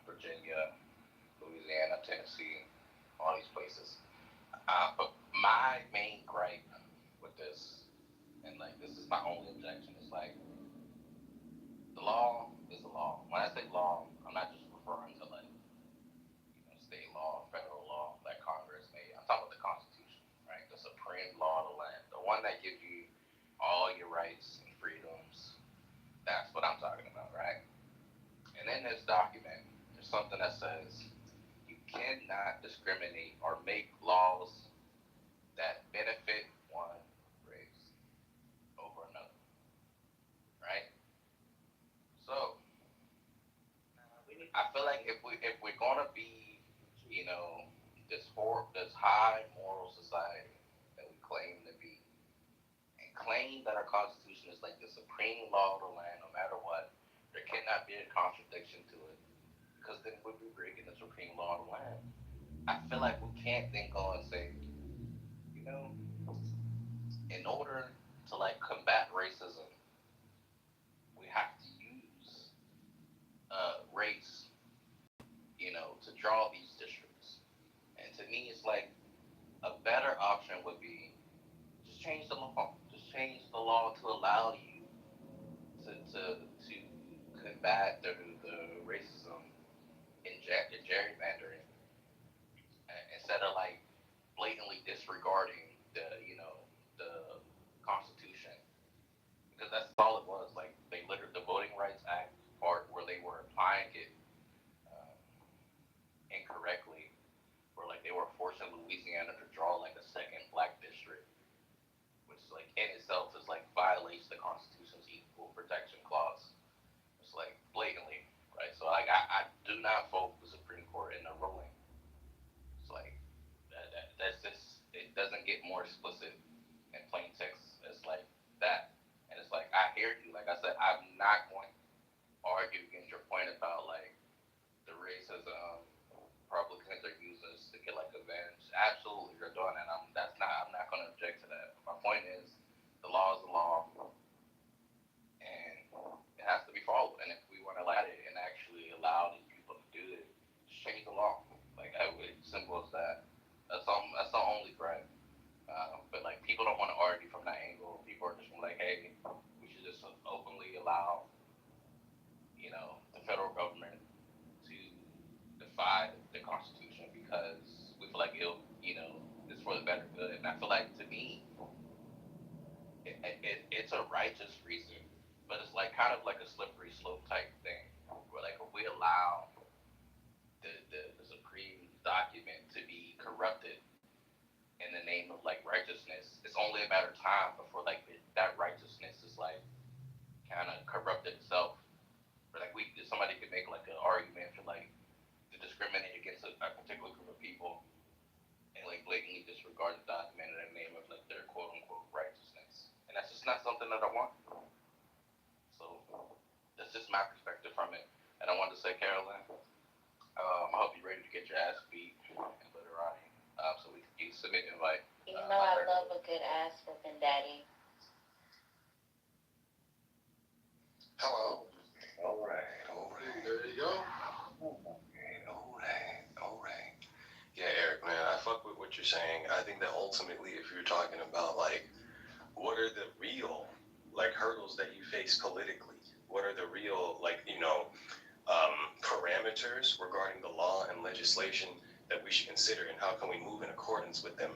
Virginia, Louisiana, Tennessee, all these places. But my main gripe with this, and like this is my only objection, is like the law is the law. When I say law, I'm not just referring to like state law, federal law that Congress made. I'm talking about the Constitution, right? The supreme law of the land, the one that gives you all your rights and freedoms. That's what I'm talking about, right? And in this document, there's something that says you cannot discriminate or make laws that benefit one race over another, right? So I feel like if we're gonna be, this high moral society that we claim to be, and claim that our Constitution is like the supreme law of the land, no matter what, there cannot be a contradiction to it, because then we'd be breaking the supreme law of the land. I feel like we can't then go and say, in order to like combat racism, we have to use race, to draw these districts. And to me, it's like a better option would be just change the law. Just change the law to allow you to combat the racism in gerrymandering, instead of like blatantly disregarding the Constitution, because that's all it was. Like they literally, the Voting Rights Act part where they were applying it incorrectly, where like they were forcing Louisiana to draw like a second black district, which like in itself is like violates the Constitution's equal protection clause. It's like blatantly, right? So like I do not vote the Supreme Court in the ruling. It's like that's just, it doesn't get more explicit in plain text. It's like that, and it's like I hear you. Like I said, I'm not going to argue against your point about like the racism Republicans are using this to get like advantage. Absolutely, you're doing it. I'm not going to object to that. My point is, the law is the law, and it has to be followed. And if we want to allow it and actually allow these people to do it, just change the law. Like it's simple as that. That's the only gripe. But like people don't want to argue from that angle. People are just like, hey, we should just openly allow, the federal government to defy the Constitution because we feel like it's for the better good. And I feel like to me, it's a righteous reason, but it's like kind of like a slippery slope type thing, where like if we allow the supreme document to be corrupted in the name of like righteousness, it's only a matter of time before like that righteousness is like kind of corrupted itself. Or like somebody could make like an argument for like to discriminate against a particular group of people and like blatantly disregard the document in the name of like their quote unquote righteousness. And that's just not something that I want. So that's just my perspective from it. And I wanted to say, Carolyn, I hope you're ready to get your ass beat in literati. So we can submit an invite. I love a good ass whooping, daddy. Hello. All right. There you go. All right. Yeah, Eric, man, I fuck with what you're saying. I think that ultimately, if you're talking about like, what are the real like hurdles that you face politically? What are the real parameters regarding the law and legislation that we should consider, and how can we move in accordance with them?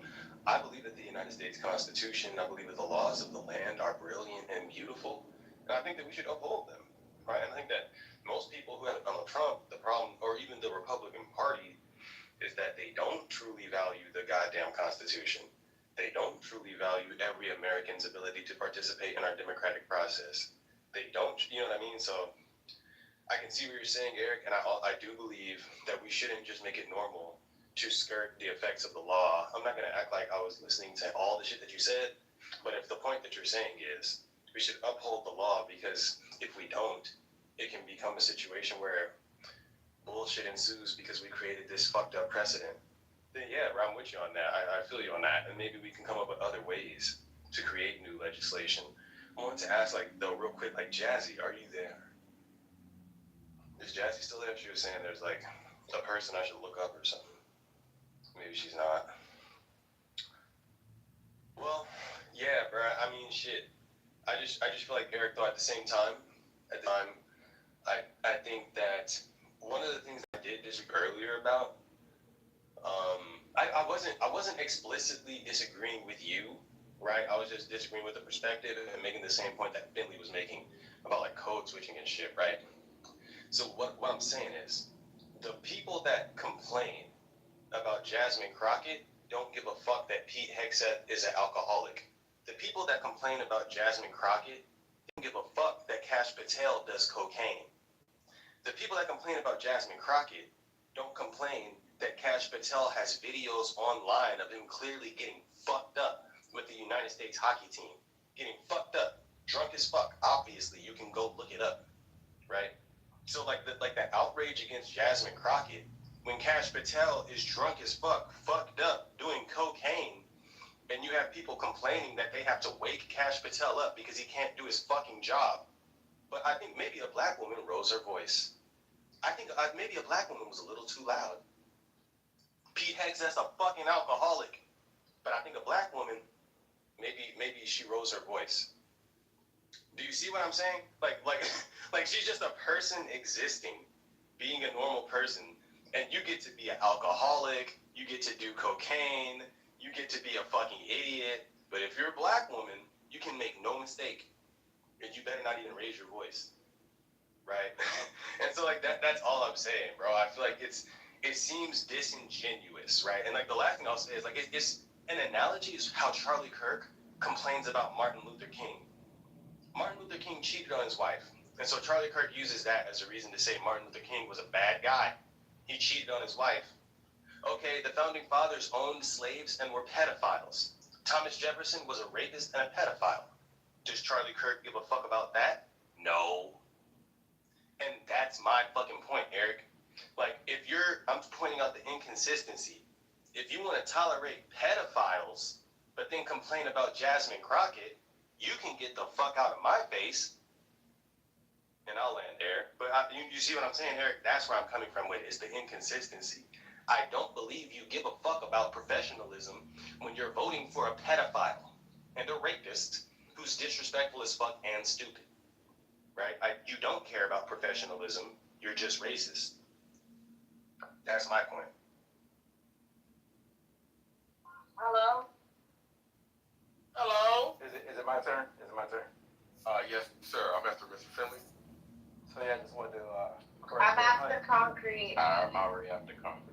I believe that the United States Constitution, I believe that the laws of the land are brilliant and beautiful, and I think that we should uphold them, right? And I think that most people who have Donald Trump, the problem, or even the Republican Party is that they don't truly value the goddamn Constitution. They don't truly value every American's ability to participate in our democratic process. They don't, you know what I mean? So I can see what you're saying, Eric, and I do believe that we shouldn't just make it normal to skirt the effects of the law. I'm not going to act like I was listening to all the shit that you said, but if the point that you're saying is we should uphold the law, because if we don't, it can become a situation where bullshit ensues because we created this fucked up precedent. Then yeah, bro, I'm with you on that. I feel you on that, and maybe we can come up with other ways to create new legislation. I wanted to ask, like, though, real quick, like, Jazzy, are you there? Is Jazzy still there? She was saying there's like a person I should look up or something. Maybe she's not. Well, yeah, bro. I mean, shit. I just feel like Eric, though, at the same time, I think that one of the things I did disagree earlier about, I wasn't explicitly disagreeing with you, right? I was just disagreeing with the perspective and making the same point that Finley was making about like code switching and shit, right? So what I'm saying is, the people that complain about Jasmine Crockett don't give a fuck that Pete Hegseth is an alcoholic. The people that complain about Jasmine Crockett don't give a fuck that Kash Patel does cocaine. The people that complain about Jasmine Crockett don't complain that Kash Patel has videos online of him clearly getting fucked up with the United States hockey team. Getting fucked up, drunk as fuck. Obviously, you can go look it up, right? So like that outrage against Jasmine Crockett, when Kash Patel is drunk as fuck, fucked up, doing cocaine, and you have people complaining that they have to wake Kash Patel up because he can't do his fucking job. But I think maybe a black woman rose her voice. I think maybe a black woman was a little too loud. Pete Hegseth's a fucking alcoholic, but I think a black woman, maybe she rose her voice. Do you see what I'm saying? Like she's just a person existing, being a normal person, and you get to be an alcoholic, you get to do cocaine, you get to be a fucking idiot. But if you're a black woman, you can make no mistake, and you better not even raise your voice, right? And so like that's all I'm saying, bro. I feel like it seems disingenuous, right? And like the last thing I'll say is like it's an analogy is how Charlie Kirk complains about Martin Luther King. Martin Luther King cheated on his wife. And so Charlie Kirk uses that as a reason to say Martin Luther King was a bad guy. He cheated on his wife. Okay, the founding fathers owned slaves and were pedophiles. Thomas Jefferson was a rapist and a pedophile. Does Charlie Kirk give a fuck about that? No. And that's my fucking point, Eric. Like, I'm pointing out the inconsistency. If you want to tolerate pedophiles, but then complain about Jasmine Crockett, you can get the fuck out of my face. And I'll land there. But you see what I'm saying, Eric? That's where I'm coming from with it. It's the inconsistency. I don't believe you give a fuck about professionalism when you're voting for a pedophile and a rapist who's disrespectful as fuck and stupid. Right? You don't care about professionalism. You're just racist. That's my point. Hello? Hello? Is it my turn? Is it my turn? Yes, sir. I'm after Mr. Finley. So yeah, I just wanted to I'm after concrete. I'm already after concrete.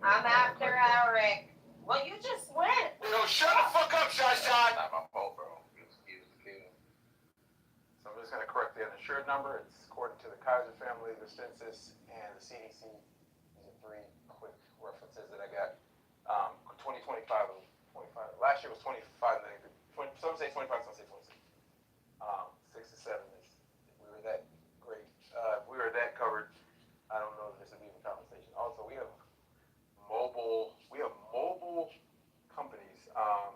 I'm after Eric. Well, you just went. No, shut the fuck up, Shot. Not my fault, bro. He was the kid. So I'm just gonna correct the uninsured number. It's according to the Kaiser family, the census, and the CDC. These are three quick references that I got. 2025 was 25. Last year was 25 million. Some say 25, some say 26. 6 to 7 is, if we were that great, if we were that covered, I don't know if this would be a conversation. Also, we have mobile companies. I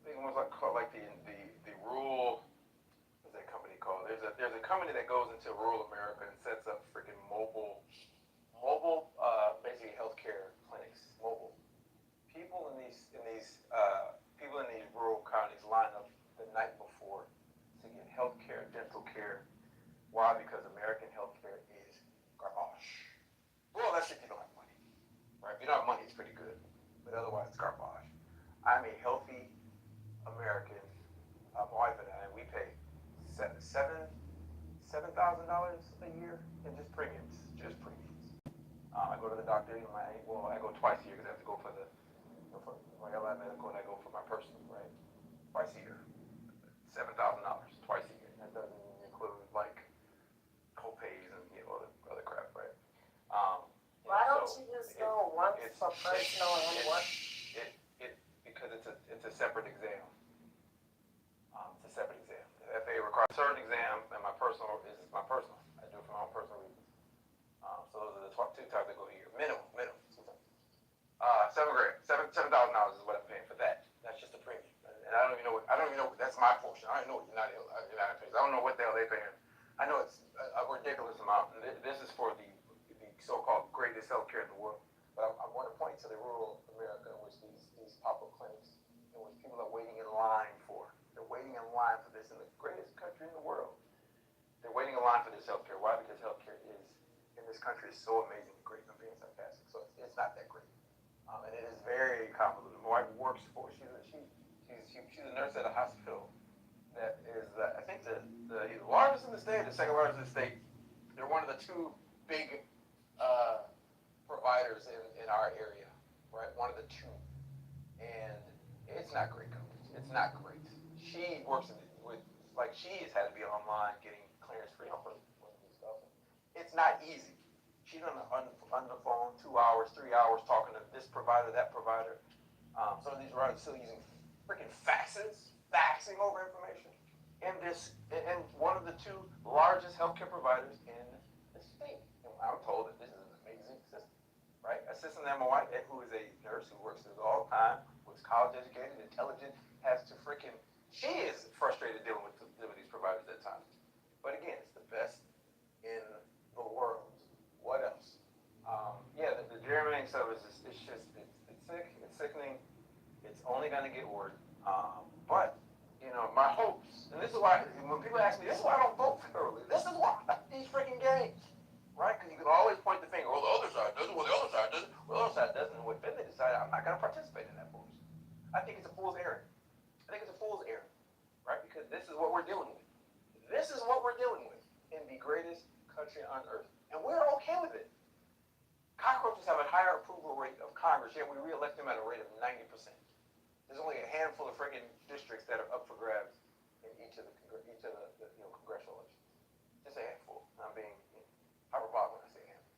think it was like the rural, what's that company called? There's a company that goes into rural America and sets up freaking mobile basically healthcare clinics. Mobile. People in these rural counties line up the night before to get health care, dental care. Why? Because American healthcare is garbage. Well, that's if you don't have money. Right? If you don't have money, it's pretty good. But otherwise, it's garbage. I'm a healthy American. My wife and I, we pay $7,000 getting my, well, I go twice a year because I have to go for the, for my LI medical and I go for my personal, right? Twice a year. $7,000 twice a year. That doesn't include like co-pays and other crap, right? Why don't you just go once for personal and once? Because it's a separate exam. It's a separate exam. The FAA requires a certain exam, and my personal is my personal. I do it for my own personal reasons. So those are the two times I go a year. Minimum. $7,000 is what I'm paying for that. That's just a premium. And I don't even know. That's my portion. I don't know what United pays. I don't know what the hell they paying. I know it's a ridiculous amount. And this is for the so-called greatest healthcare in the world. But I want to point to the rural America in which these pop-up clinics, in which people are waiting in line for. They're waiting in line for this in the greatest country in the world. They're waiting in line for this healthcare. Why? Because healthcare in this country is so amazing and great. I'm being sarcastic. So it's not that great. And it is very convoluted. My wife works for, she's a nurse at a hospital that is, I think, the largest in the state, the second largest in the state. They're one of the two big providers in our area, right? One of the two. And it's not great coverage. It's not great. She works she's had to be online getting clearance for stuff. It's not easy. She's on the phone 2 hours, 3 hours talking to this provider, that provider. Some of these providers are still using freaking faxing over information. And one of the two largest healthcare providers in the state. And I'm told that this is an amazing system, right? A system that my wife, who is a nurse who works this all the time, was college educated, intelligent, has to freaking, she is frustrated dealing with these providers at times. But again, it's the best in the world. What else? The gerrymandering stuff is just, it's sick, it's sickening. It's only going to get worse. But, my hopes, and this is why, when people ask me, this is why I don't vote federally. This is why these freaking games, right? Because you can always point the finger, well, the other side doesn't, well, the other side doesn't, well, the other side doesn't. And then they decide, I'm not going to participate in that bullshit. I think it's a fool's errand. Right? Because this is what we're dealing with. This is what we're dealing with in the greatest country on earth. And we're okay with it. Cockroaches have a higher approval rate of Congress, yet we re-elect them at a rate of 90%. There's only a handful of friggin' districts that are up for grabs in each of the congressional elections. Just a handful. I'm being hyperbolic when I say handful.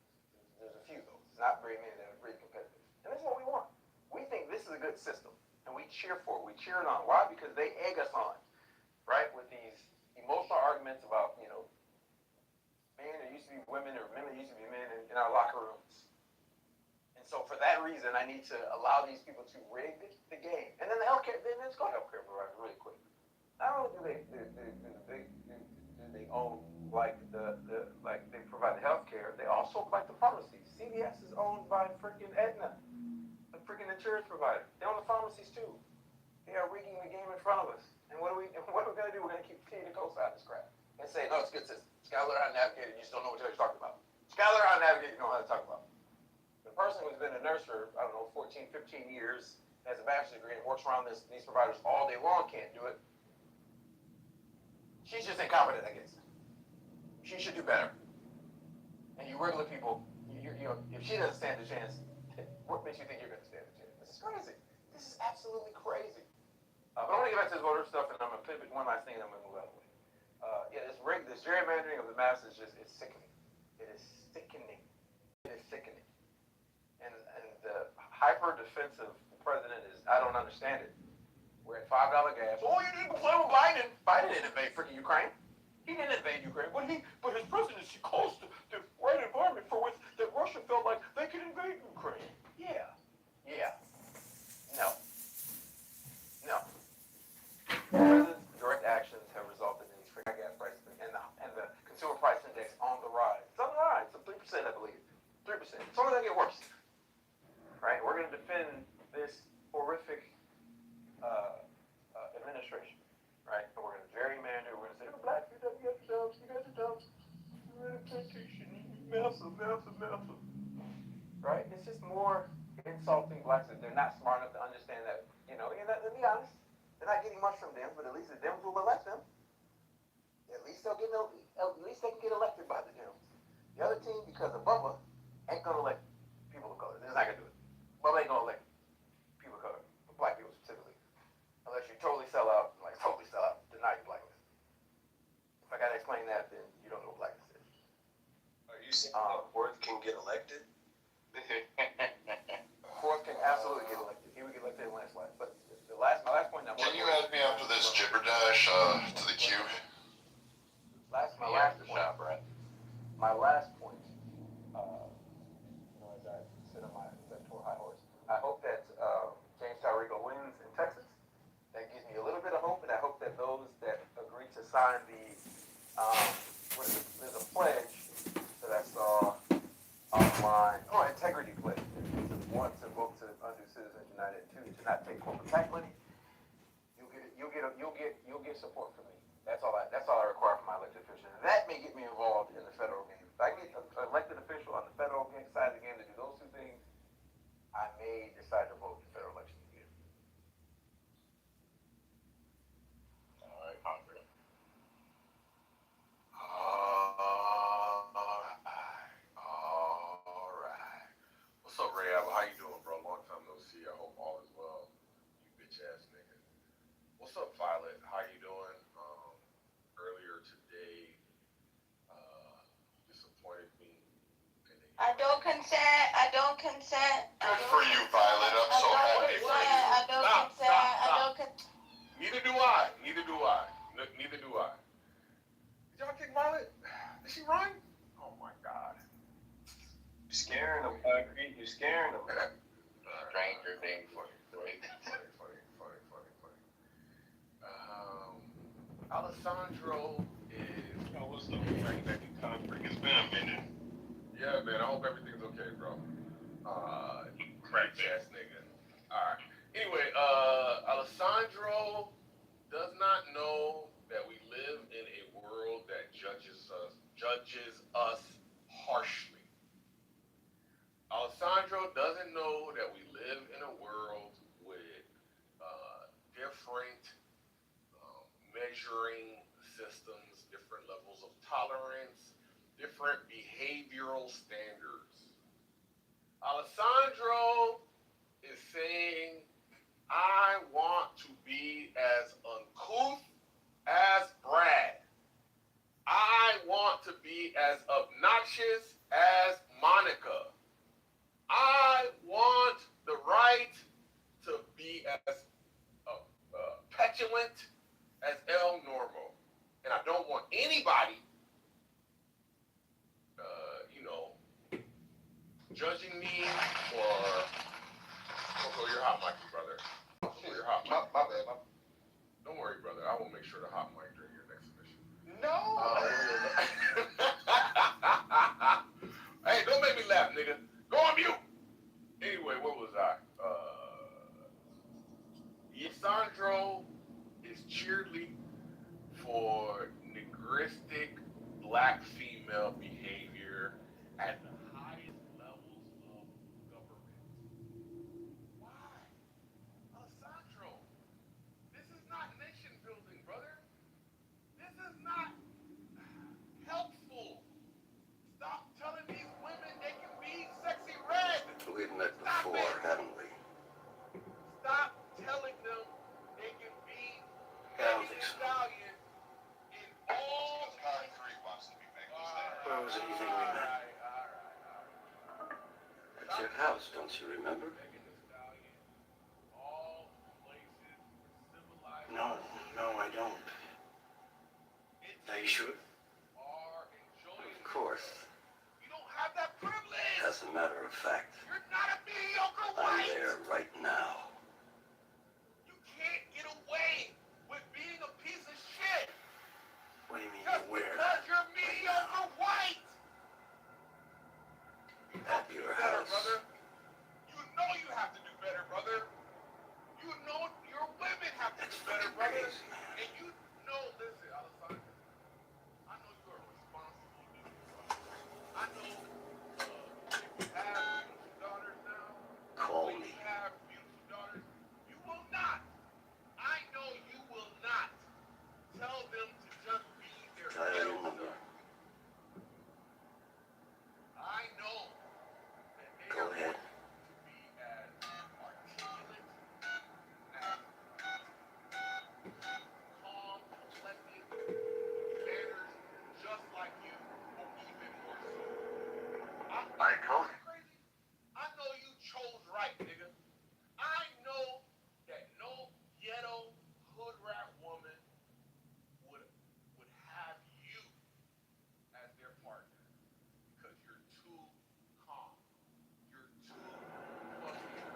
There's a few though. It's not very many that are really competitive. And this is what we want. We think this is a good system, and we cheer for it. We cheer it on. Why? Because they egg us on, right? With these emotional arguments about, men are used to be women or women used to be men in our locker rooms. And so for that reason, I need to allow these people to rig the game. And then let's go healthcare providers really quick. Not only do they own they provide the healthcare, they also like the pharmacies. CVS is owned by freaking Aetna, the freaking insurance provider. They own the pharmacies too. They are rigging the game in front of us. And what are we gonna do? We're gonna keep continuing to co-sign this crap and say, no, it's a good system. You gotta learn how to navigate it. You just don't know what you're talking about. You gotta learn how to navigate it. You know how to talk about. The person who's been a nurse for 14, 15 years, has a bachelor's degree, and works around these providers all day long can't do it. She's just incompetent, I guess. She should do better. And you regular people, if she doesn't stand a chance, what makes you think you're gonna stand a chance? This is crazy. This is absolutely crazy. But I'm gonna get back to this voter stuff, and I'm gonna pivot one last thing, and I'm gonna move out of the way. This gerrymandering of the maps is sickening. It is sickening. It is sickening. And the hyper defensive president is, I don't understand it. We're at $5 gas. Oh, you didn't play with Biden. Biden didn't invade freaking Ukraine. He didn't invade Ukraine. But his presidency caused the right environment for which that Russia felt like they could invade Ukraine. Yeah. No. The president's direct actions have resulted in these freaking gas prices and the consumer price index on the rise. It's on the rise. It's 3%, I believe. 3%. It's only gonna get worse. Right? We're gonna defend this horrific administration. Right? And we're gonna gerrymander. We're gonna say, black people, you guys are dumb. You're in a plantation. Massive. Right? It's just more insulting blacks that they're not smart enough to understand that, to be honest, they're not getting much from them, but at least the Dems will elect them. At least they can get elected by the Dems. The other team, because of Bubba, ain't gonna elect people of color. Worth can get elected. Worth can absolutely get elected. He would get elected in a landslide. But my last point. Can you add me after this jibberdash to the queue? My last point. As I sit on my poor high horse, I hope that James Tallarico wins in Texas. That gives me a little bit of hope, and I hope that those that agree to sign the there's a pledge that I saw online. Oh, integrity pledge. One, to vote to undo Citizens United. Two, to not take corporate PAC money. You'll get support from me. That's all I require from my elected official. And that may get me involved in the federal game. If I get an elected official on the federal side of the game to do those two things, I may decide to vote in the federal election again. All right, Andre. All right. What's up, Ray Allen? How you doing, bro? Long time no see. I hope all is well. You bitch ass nigga. What's up, Violet? How you doing? Earlier today, disappointed me. I don't consent. I don't consent. Good for you, Violet. I'm so happy for you. I don't consent. I don't consent. Neither do I. Neither do I. Neither do I. Did y'all kick Violet? Did she run? Oh my God. You're scaring them. I agree. You're scaring them. Stranger things for you. Funny. Alessandro is. Oh, what's up? Right back in Congress. It's been a minute. Yeah, man. I hope everything's okay, bro. Crack ass nigga. All right. Anyway, Alessandro does not know that we live in a world that judges us harshly. Alessandro doesn't know that we live in a world with different measuring systems, different levels of tolerance, different behavioral standards. Alessandro is saying, I want to be as uncouth as Brad. I want to be as obnoxious as Monica. I want the right to be as petulant as El Normo. And I don't want anybody, judging me for... Coco, you're hot mic, brother. Coco, you're hot mic. My bad. Don't worry, brother. I will make sure to hot mic during your next submission. No! Hey, don't make me laugh, nigga. Go on mute! Anyway, what was I? Alessandro is cheerleading for nigristic black female behavior at the highest levels of government. Why? Alessandro, this is not nation building, brother. This is not helpful. Stop telling these women they can be sexy red. We've met before, haven't we? Stop telling them they can be I don't think so. stallion in all concrete wants to be making Where was it you think we met? At your house, don't you remember? No, I don't. Are you sure? Of course. You don't have that privilege. As a matter of fact, You're not a mediocre I'm white. there right now. You can't get away with being a piece of shit What do you mean just where? because you're mediocre white. At your Better, house. brother. You know you have to do better, brother. You know your women have to do better, brother. And you know, listen, Alessandro, I know you're a responsible dude. I know if you have beautiful daughters now, Call when me. you have beautiful I told you. I know you chose right, nigga. I know that no ghetto hood rat woman would have you as their partner because you're too calm. You're too fucking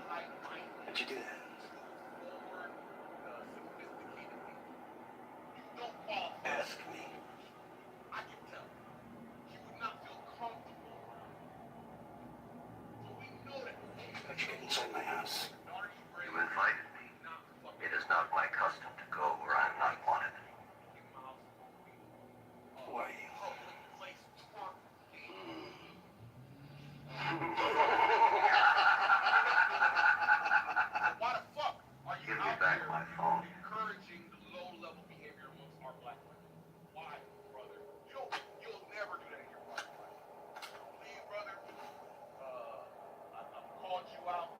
high-minded. How'd you do that? Forward, sophisticated people. You don't qualify. Ask me. I can tell. You would not feel comfortable around. So we know that. How'd you get inside my house? Are you ready? You invited me. Not to fucking It is not my custom to go where I'm not wanted. miles away. Who are you? Public place twerk. Why the fuck are you Give me out back here my phone. encouraging low-level behavior amongst our black women? Why, brother? You'll never do that in your private life. Please, brother. I've called you out.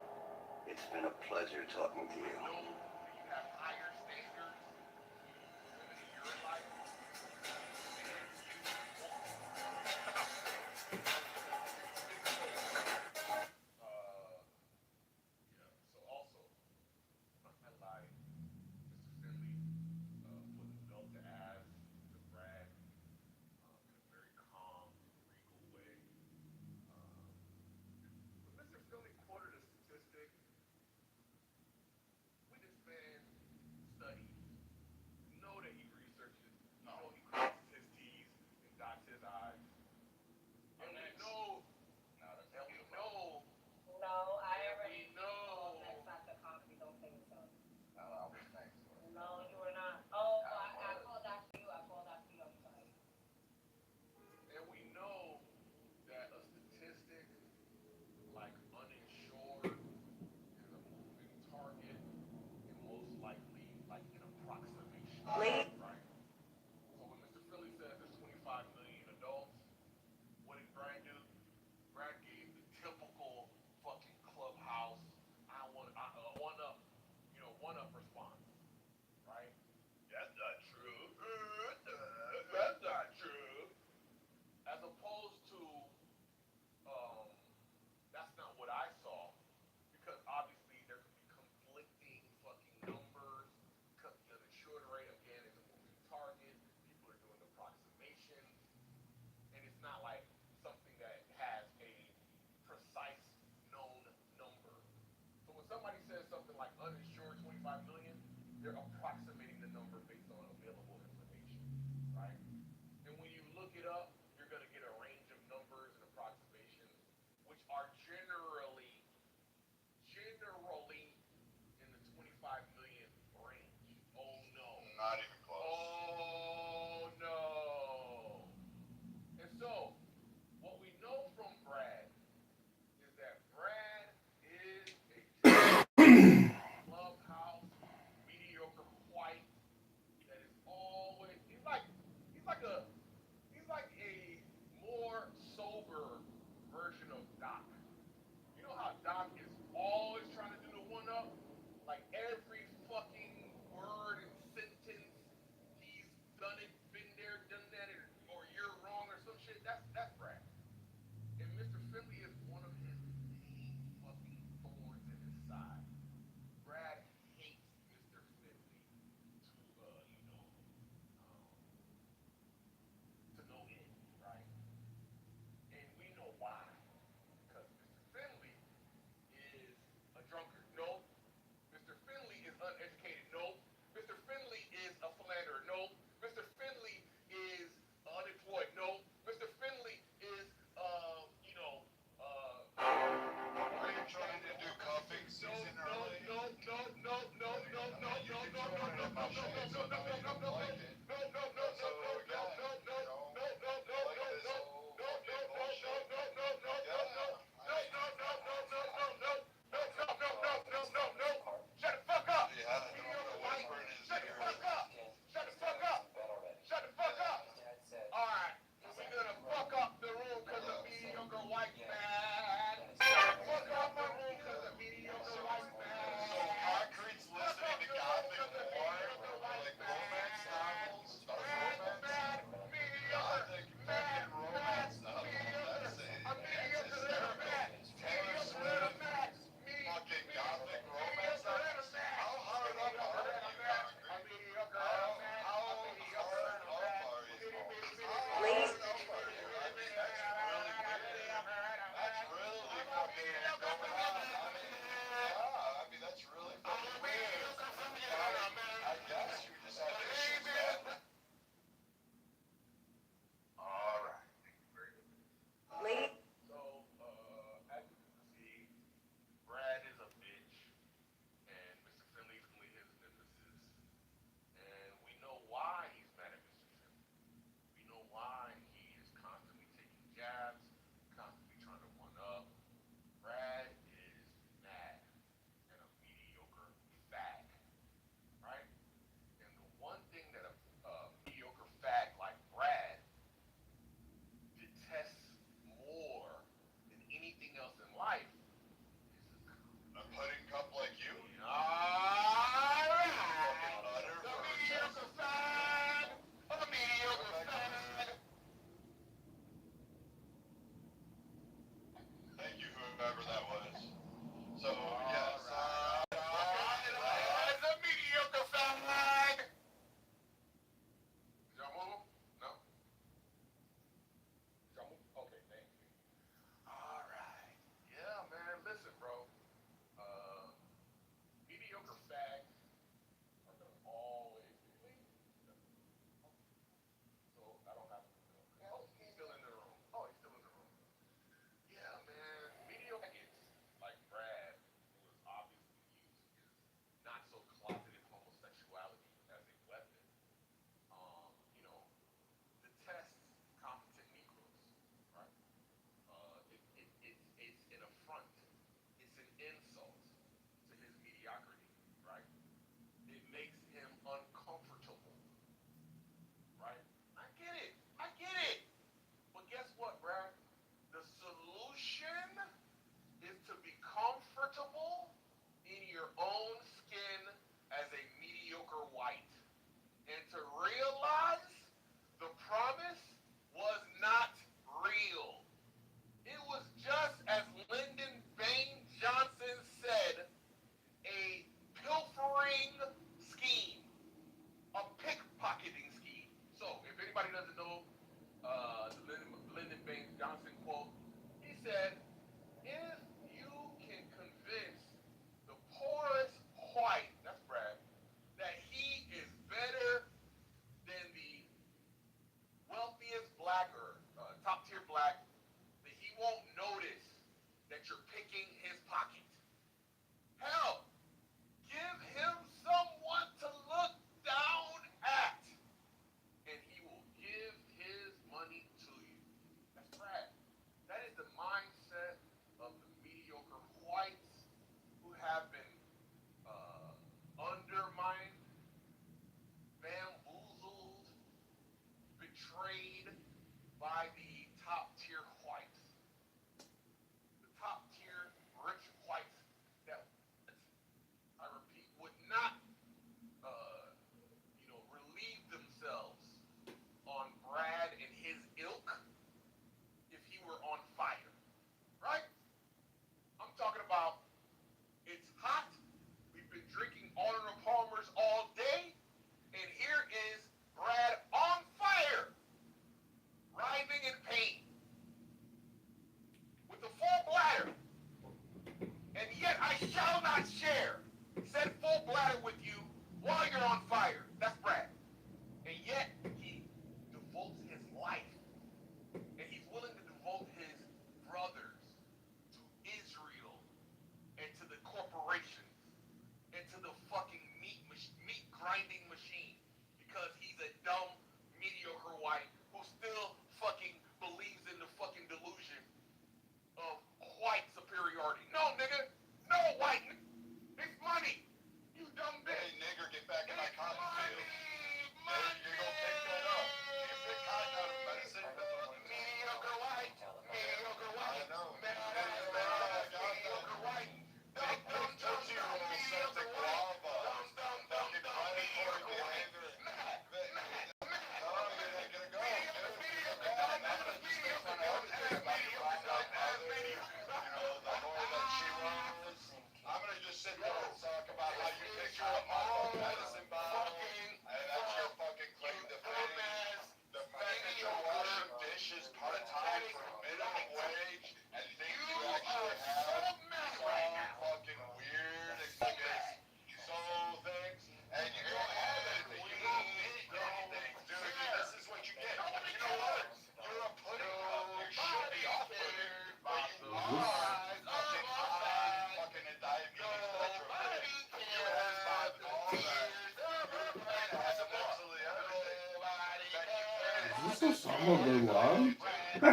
It's been a pleasure talking to you. Know that you have higher standards for women in your life. So also, I lied. Mr. Finley put the belt to ass to Brad in a very calm, regal way. But Mr. Finley quoted a statistic. When this man studies, you know that he researches, you know he crosses his T's and dots his I's. And we know, and we know, No, I and already we know. next after coffee, don't think so. I was next. No, you were not. Oh, I called after you. I'm sorry. And we know that a statistic like uninsured is a moving target and most likely like an approximation. Right? So when Mr. Philly says there's 25 million adults, what did Brad do? Brad gave the typical fucking clubhouse, one up response. Right? That's not true. That's not true. As opposed to, that's not what I saw, because obviously there could be conflicting fucking numbers, because the insured rate again is a moving target. People are doing approximations, and it's not like something that has a precise known number. So when somebody says something like uninsured 25 million, they're approximating the number based on available information, right? And when you look it up, you're going to get a range of numbers and approximations, which are generally in the 25 million range. Oh no. Not even close. Oh no. And so, what we know from Brad is that Brad is a clubhouse, mediocre white that is always, he's like a also Osama bin Laden? Yes,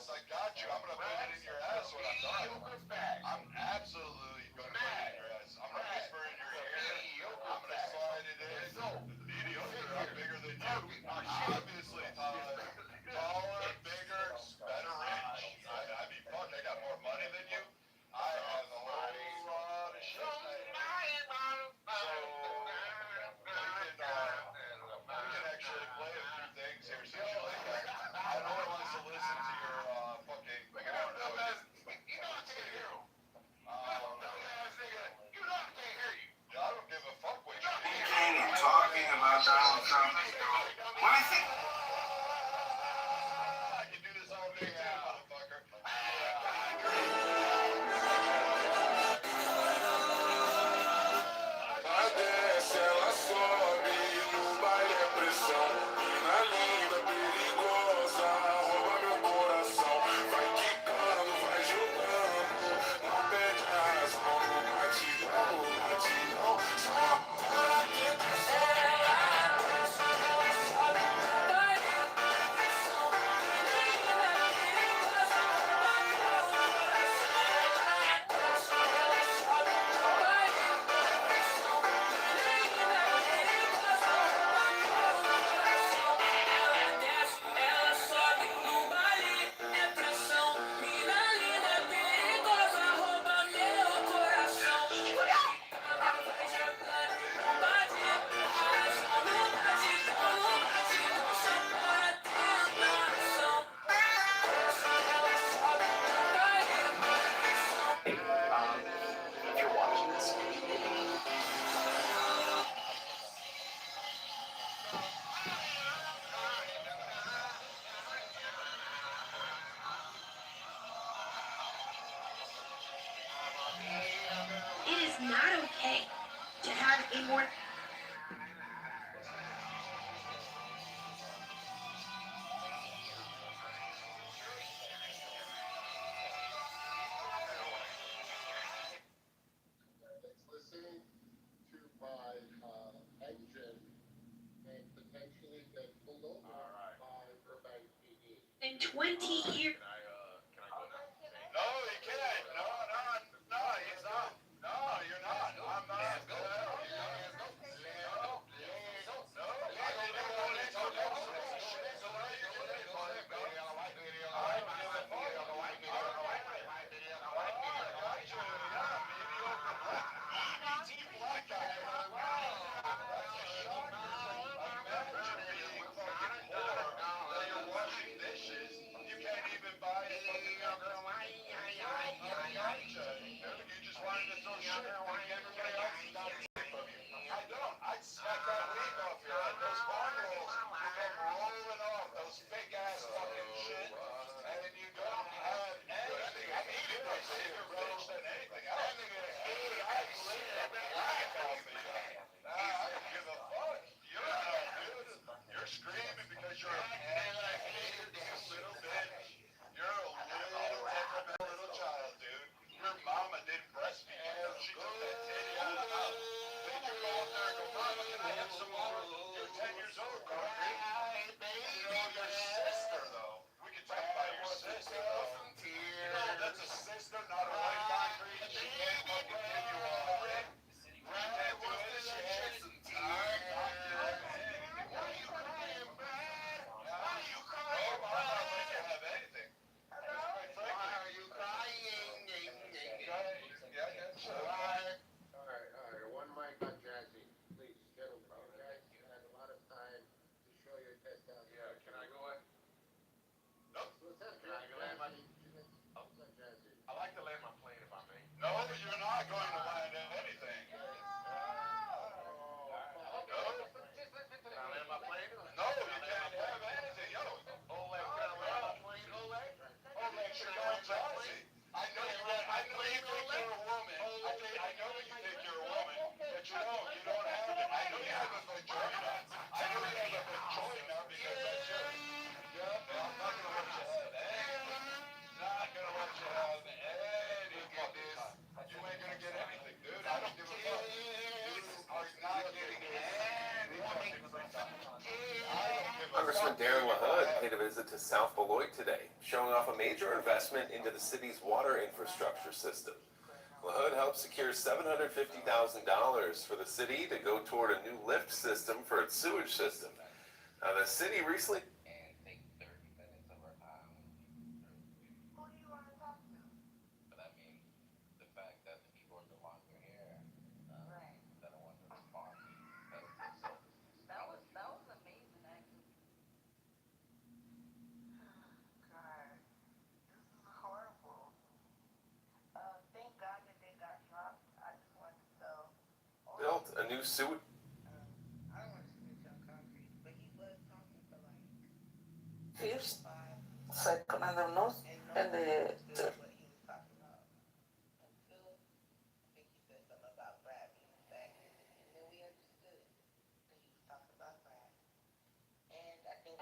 I got you. I'm gonna put it in your ass when I'm done. I'm absolutely gonna put it in your ass. I'm gonna whisper in your ear. I'm gonna slide it in. Mediocre. I'm bigger than you. Obviously, taller, bigger, better rich. I mean, fuck, I got more money than you. I have a whole lot of shit. We can actually play a few things here since you like that. I don't want to listen to your fucking. You know I can't hear him. You know I can't hear you. I don't give a fuck what you Speaking and talking about Donald Trump. When I think I can do this all day too, motherfucker. Desce, ela sobe, no baile é pressão. Mina linda, perigosa, rouba meu coração. Vai quicando, vai jogando, não perde a razão. No batidão, só uma bola que cancela. Ela sobe no baile é pressão. Mina linda, perigosa, rouba meu coração. Ela sobe no baile é pressão. Ela sobe no baile, é pressão. Mina linda, perigosa, rouba meu coração. Ela vai jogando, não bate, arrasão. No batidão, só para tentação. Ela sobe no baile, é pressão. If you're watching this, It is not okay to have a more Listening to my engine and potentially get pulled over by Burbank PD. than 20 years. No, you can't. No, he's not. No, you're not. I'm not. You're washing dishes. You can't even Congressman Darren LaHood paid a visit to South Beloit today, showing off a major investment into the city's water infrastructure system. LaHood helped secure $750,000 for the city to go toward a new lift system for its sewage system. Now, the city recently... And take 30 minutes of our time. Who do you want to talk to? But I mean, the fact that the people are no longer here, Right. that I want to respond to, That was amazing, actually. God, this is horrible. Thank God that they got dropped. I just wanted to tell. built a new sewage... I don't want to switch on concrete, but he was talking for like First, second, and the nose, and the third. what he was talking about. Until I think he said something about Brad being back, and then we understood that he was talking about Brad. And I think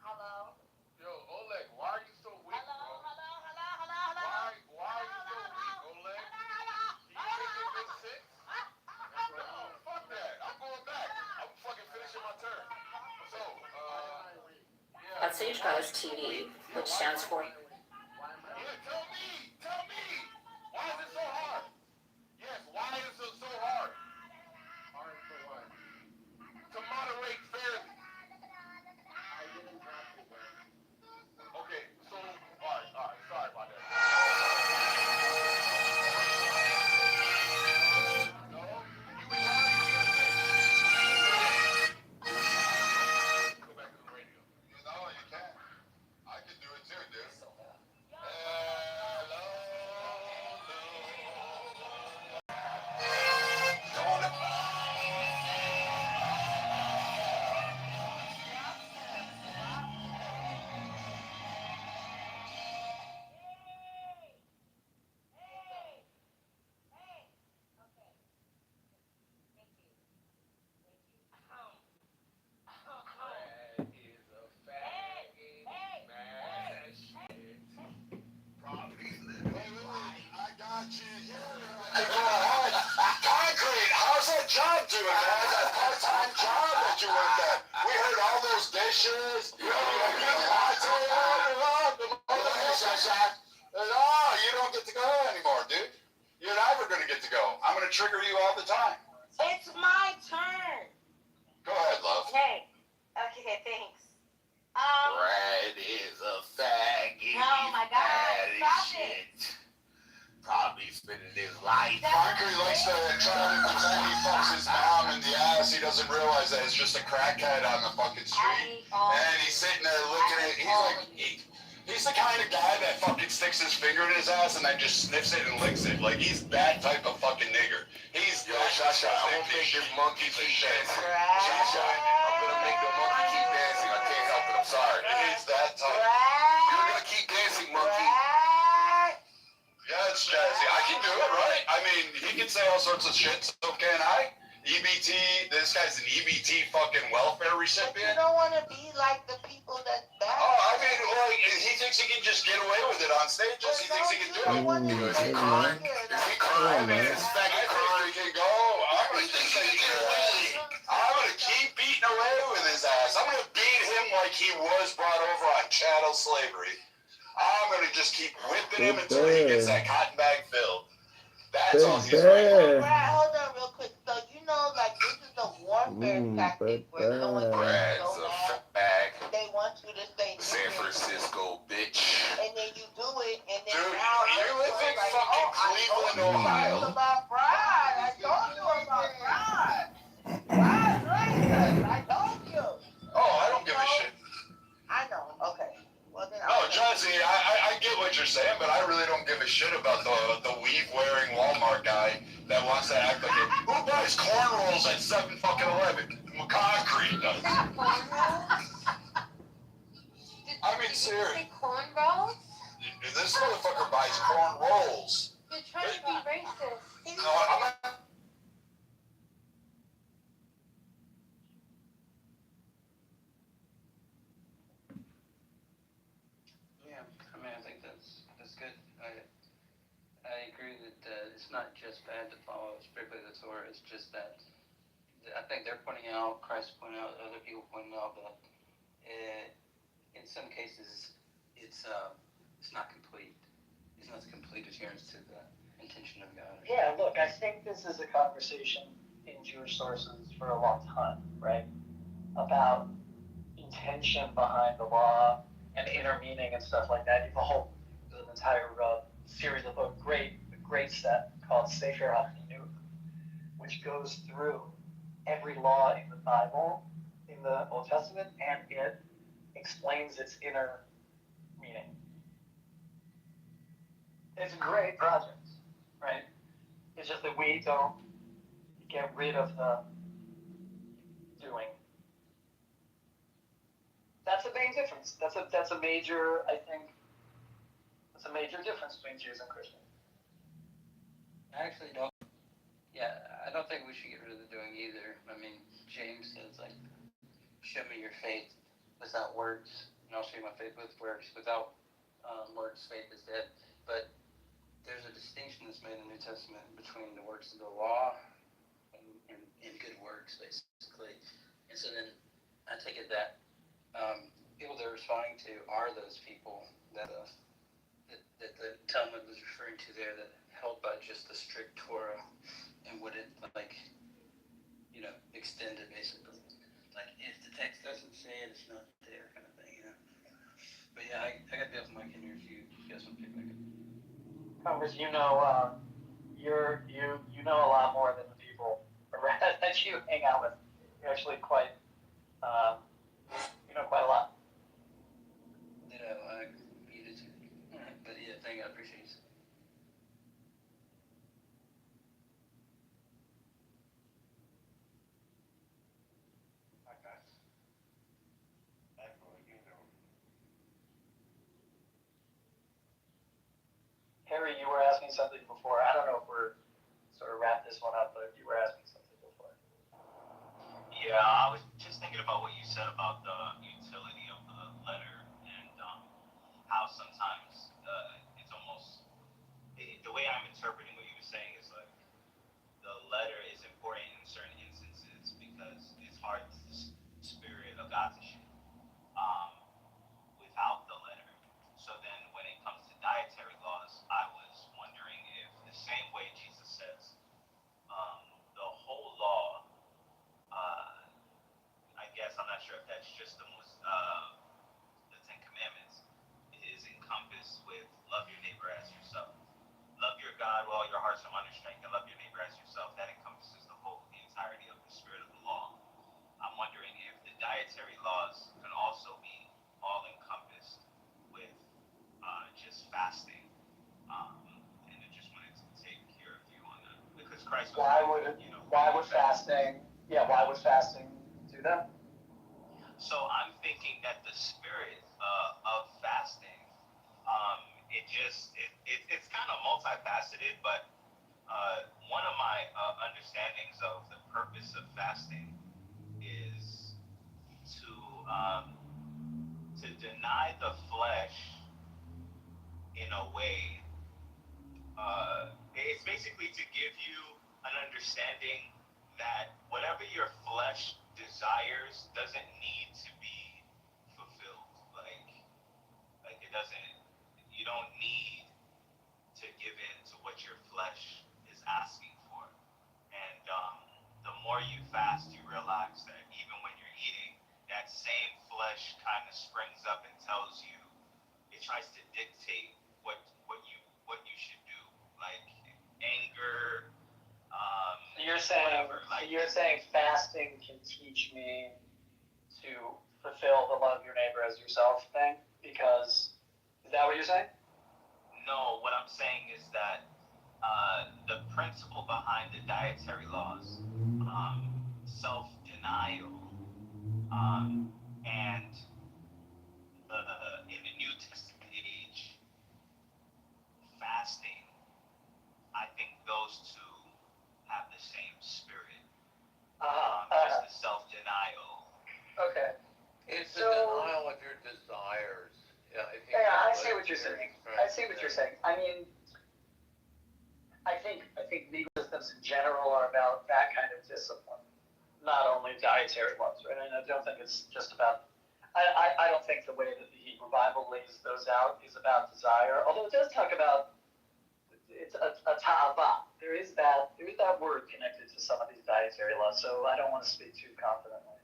hello. Yo, Oleg, why are you so weak, bro? Why are you so weak, Oleg? Can you take your big six? No, fuck that. I'm going back. I'm fucking finishing my turn. So, yeah. At Sage Palace TV, which stands for Yeah, tell me. Why is it so hard? Yes, why is it so hard? Hard for what? To moderate fairly. I didn't drop it, bro. Okay, so, alright, sorry about that. No, you were trying to get it. Go back to the radio. No, you can't. I can do it too, dude. Concrete, how's that job doing, man? That part-time job that you worked at. We heard all those dishes. You No, you don't get to go anymore, dude. You're never gonna get to go. I'm gonna trigger you all the time. It's my turn. Go ahead, love. Okay. Okay, thanks. Brad is a faggot. Oh my God, stop shit. Probably spending his life. Concrete likes to try to pretend he fucks his mom in the ass. He doesn't realize that it's just a crackhead on the fucking street. And he's sitting there looking at it. He's the kind of guy that fucking sticks his finger in his ass and then just sniffs it and licks it. Like, he's that type of fucking nigger. He's... Yo, Shasha, I'm gonna make this monkey keep dancing. Shasha, I'm gonna make the monkey keep dancing. I can't help it. I'm sorry. He's that type. You're gonna keep dancing, monkey. Yeah, it's jazzy. I can do it, right? I mean, he can say all sorts of shit, so can I. EBT, this guy's an EBT fucking welfare recipient. you don't want to be like the people that Oh, I mean, like, he thinks he can just get away with it on stage. He thinks he can do it. Is he crying? Is he crying, man? Is faggot crying? He can go. I'm gonna keep beating away with his ass. I'm gonna beat him like he was brought over on chattel slavery. I'm gonna just keep whipping him until he gets that cotton bag filled. That's all he's waiting for. Brad, hold on real quick. So you know, like this is a warfare tactic where someone gets so mad, they want you to say San Francisco, bitch. and then you do it, and then Dude, now you live in like, fucking Cleveland, Ohio. about Brad. I told you about Brad. Brad racist. I told you. Oh, I don't give a shit. I know. Okay. Well then. No, Jesse, I get what you're saying, but I really don't give a shit about the weave-wearing Walmart guy that wants to act like it. Who buys cornrows at 7-11? Concrete does. I mean, seriously. Cornrows? This motherfucker buys corn rolls. You're trying to be racist. No, I'm not. good. I agree that it's not just bad to follow strictly the Torah. It's just that I think they're pointing out, Christ pointing out, other people pointing out that in some cases it's not complete. It's not complete adherence to the intention of God. Yeah, look, I think this is a conversation in Jewish sources for a long time, right? About intention behind the law and inner meaning and stuff like that. You have an entire series of a great set called Sefer HaChinuch, which goes through every law in the Bible, in the Old Testament, and it explains its inner meaning. It's a great project, right? It's just that we don't get rid of the doing. That's a main difference. That's a major, I think, that's a major difference between Jews and Christians. I actually don't. Yeah, I don't think we should get rid of the doing either. I mean, James says, like, show me your faith without works, and I'll show you my faith with works. Without works, faith is dead. But there's a distinction that's made in the New Testament between the works of the law and good works, basically. And so then I take it that people they're responding to are those people that the Talmud was referring to there that held by just the strict Torah and wouldn't, like, extend it, basically. Like, if the text doesn't say it, it's not there, kind of thing, But yeah, I got the other mic in here if you guys want to pick back up. Congress, you know a lot more than the people that you hang out with. You're actually quite, quite a lot. You do too. But yeah, thank you, I appreciate it. Harry, you were asking something before. I don't know if we're sort of wrap this one up, but you were asking something before. Yeah, I was just thinking about what you said about the utility of the letter and how sometimes it's almost the way I'm interpreting what you were saying is like the letter is important in certain instances because it's hard to the spirit of God to share without the letter. So then when it comes to dietary laws, I was wondering if the same way Jesus says the whole law, I guess I'm not sure if that's just the Ten Commandments, is encompassed with love your neighbor as yourself. Love your God with all your heart, soul, mind, and strength, and love your neighbor as yourself. That encompasses the entirety of the spirit of the law. I'm wondering if the dietary laws can also be all encompassed with just fasting. And I just wanted to take your view on that because Christ was why would fasting do that? So I'm thinking that the spirit of fasting, it's kind of multifaceted, but one of my understandings of the purpose of fasting is to deny the flesh in a way. It's basically to give you an understanding that whatever your flesh desires doesn't need to be fulfilled. Like it doesn't. You don't need to give in to what your flesh is asking for. And the more you fast, you realize that even when you're eating, that same flesh kind of springs up and tells you, it tries to dictate what you should do, like anger. You're saying fasting can teach me to fulfill the love your neighbor as yourself thing? Because is that what you're saying? No, what I'm saying is that the principle behind the dietary laws, self-denial, and in the New Testament age, fasting, I think those two have the same spirit. Just the self-denial. Okay. It's the denial of your desires. Yeah, I see what you're saying. I see what you're saying. I mean, I think legal systems in general are about that kind of discipline, not only dietary laws, right? And I don't think it's just about. I don't think the way that the Hebrew Bible lays those out is about desire, although it does talk about it's a ta'ava. There is that word connected to some of these dietary laws, so I don't want to speak too confidently.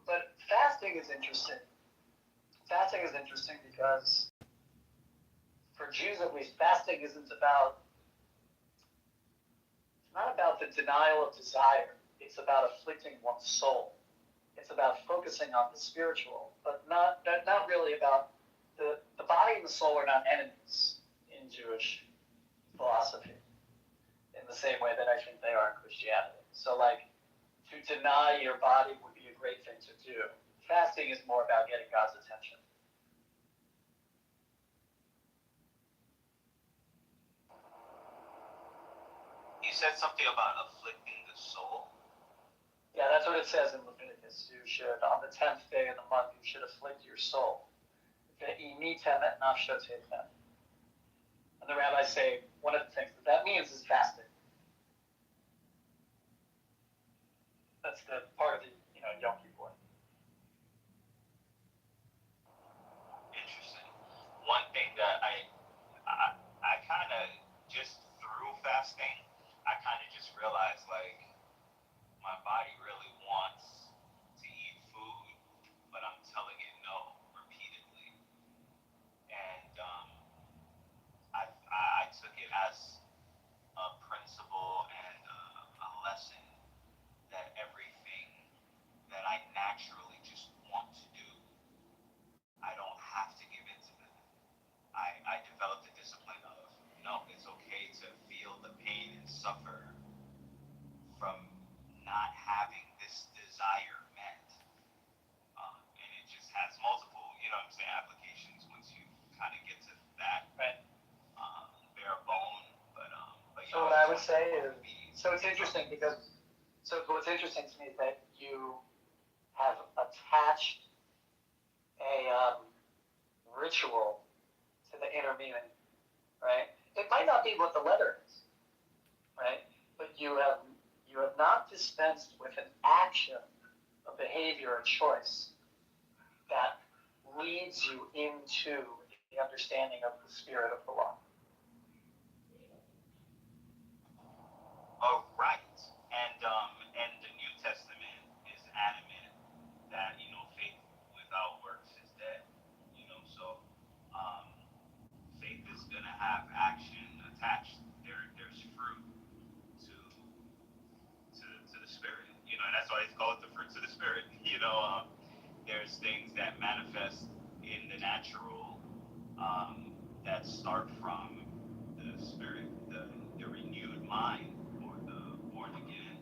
But fasting is interesting. Fasting is interesting because for Jews at least, fasting isn't about. It's not about the denial of desire. It's about afflicting one's soul. It's about focusing on the spiritual, but not really about the body and the soul are not enemies in Jewish philosophy in the same way that I think they are in Christianity. So like to deny your body would be a great thing to do. Fasting is more about getting God's attention. You said something about afflicting the soul. Yeah, that's what it says in Leviticus. You should, on the 10th day of the month, you should afflict your soul. And the rabbis say one of the things that means is fasting. That's the part of the Yom Kippur. Interesting. One thing that I kind of just through fasting, I kind of just realized like my body really wants to eat food, but I'm telling it no repeatedly, and I took it as a principle and a lesson that everything that I naturally just want to do, I don't have to give in to that. I developed the discipline of, no, it's okay to feel the pain and suffer from not having this desire met. And it just has multiple, applications once you kind of get to that right. Bare bone. But so what I would say is, so it's interesting because, so what's interesting to me is that you have attached a ritual to the inner meaning, right? It might not be what the letter is, right? But you have not dispensed with an action, a behavior, a choice that leads you into the understanding of the spirit of the law. Oh, right. And the New Testament is adamant that, faith without works is dead. So faith is gonna have action attached. There's fruit to the spirit. And that's why it's called the fruits of the spirit. There's things that manifest in the natural that start from the spirit, the renewed mind, or the born again.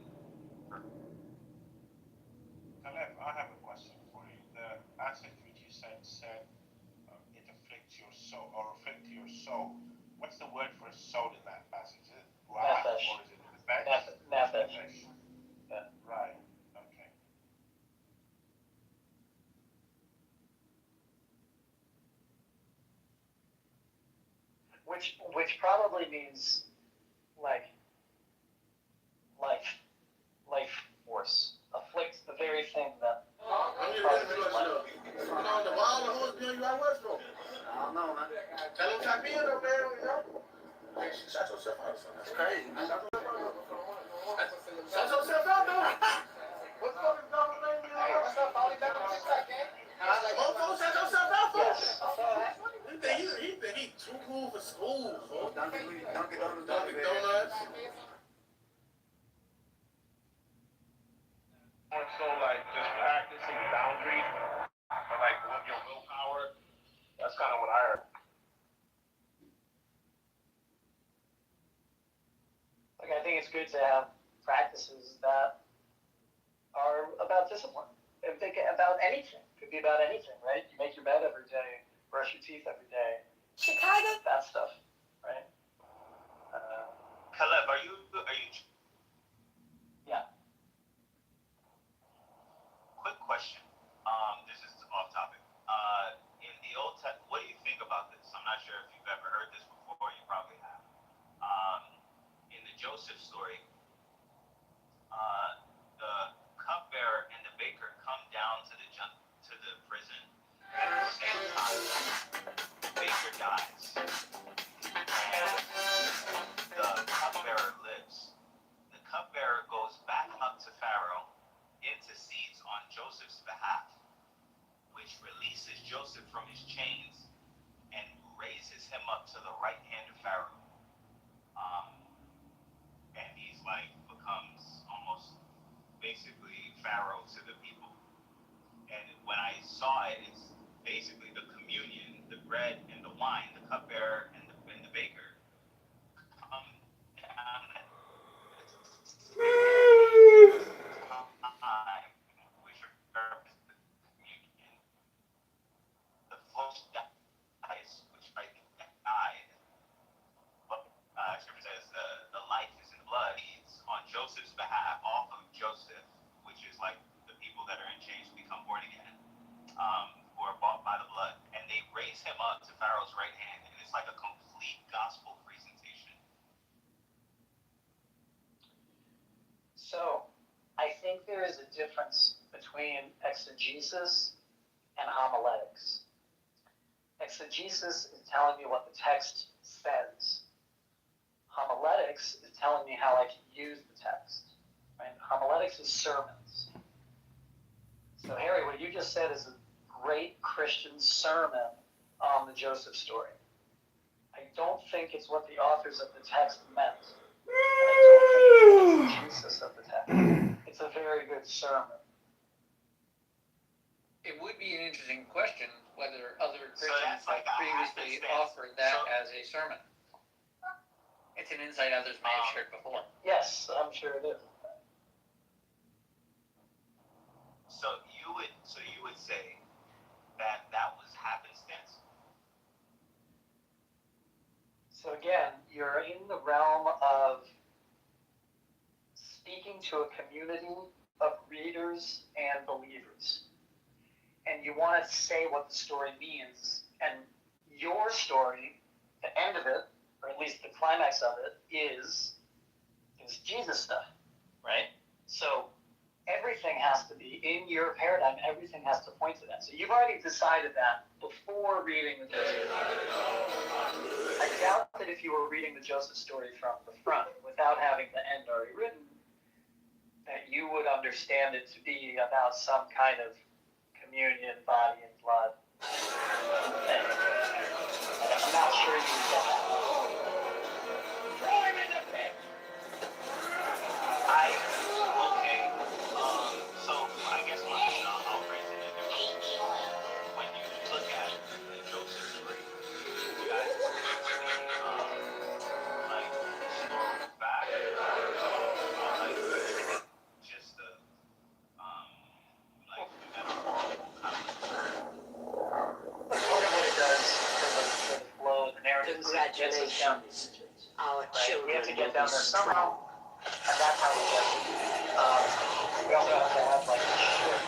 I have a question for you. The passage which you said it afflicts your soul or affect your soul. What's the word for soul in that passage? Is it ruach or is it nefesh? Nefesh. Yeah. Right. Okay. Which probably means like life force. Afflicts the very thing that causes life. I don't know, man. Tell him tap in over there, Shut yourself out, son. That's crazy. Shut yourself out, though. What's up, dog? What's up, Ollie? Back on TikTok, gang. Mofo, shut yourself out, folks. He think he too cool for school, folks. Dunkin' Donuts. More so like just practicing boundaries, or like with your willpower. That's kind of what I heard. Like I think it's good to have practices that are about discipline. And think about anything. Could be about anything, right? You make your bed every day, brush your teeth every day. Chicago. That stuff, right? Caleb, are you? Yeah. Quick question. This is off topic. In the Old Testament, down to the prison. At the same time, Baker dies, and the cupbearer lives. The cupbearer goes back up to Pharaoh, intercedes on Joseph's behalf, which releases Joseph from his chains and raises him up to the right hand of Pharaoh. And he's like becomes almost basically Pharaoh to the people. And when I saw it, it's basically the communion, the bread and the wine, the cupbearer and the baker come down at time, which represents the communion. The flesh dies, which I died. But scripture says the life is in the blood. It's on Joseph's behalf, off of Joseph, which is like the people that are in chains who become born again, who are bought by the blood. And they raise him up to Pharaoh's right hand, and it's like a complete gospel presentation. So, I think there is a difference between exegesis and homiletics. Exegesis is telling me what the text says. Homiletics is telling me how I can use the text. Right? Homiletics is sermons. So, Harry, what you just said is a great Christian sermon on the Joseph story. I don't think it's what the authors of the text meant. And I don't think it's the exegesis of the text. It's a very good sermon. It would be an interesting question whether other So Christians that's like have a previously happenstance. offered that So- as a sermon. It's an insight others may have shared before. Yes, I'm sure it is. So you would say that was happenstance? So again, you're in the realm of speaking to a community of readers and believers. And you want to say what the story means. And your story, the end of it, or at least the climax of it, is Jesus stuff, right? So everything has to be, in your paradigm, everything has to point to that. So you've already decided that before reading the Joseph story. I doubt that if you were reading the Joseph story from the front, without having the end already written, that you would understand it to be about some kind of communion, body and blood thing. I'm not sure you would get that. Throw him in the pit! So I guess I'll phrase it in different ways. When you look at the Joseph story, you guys like historical fact, like just a like metaphorical concept. But part of what it does for the flow, the narrative, is it gets us down to Egypt. Our Right? We have to children get down there somehow, and that's how we get it. We also have to have like a shift.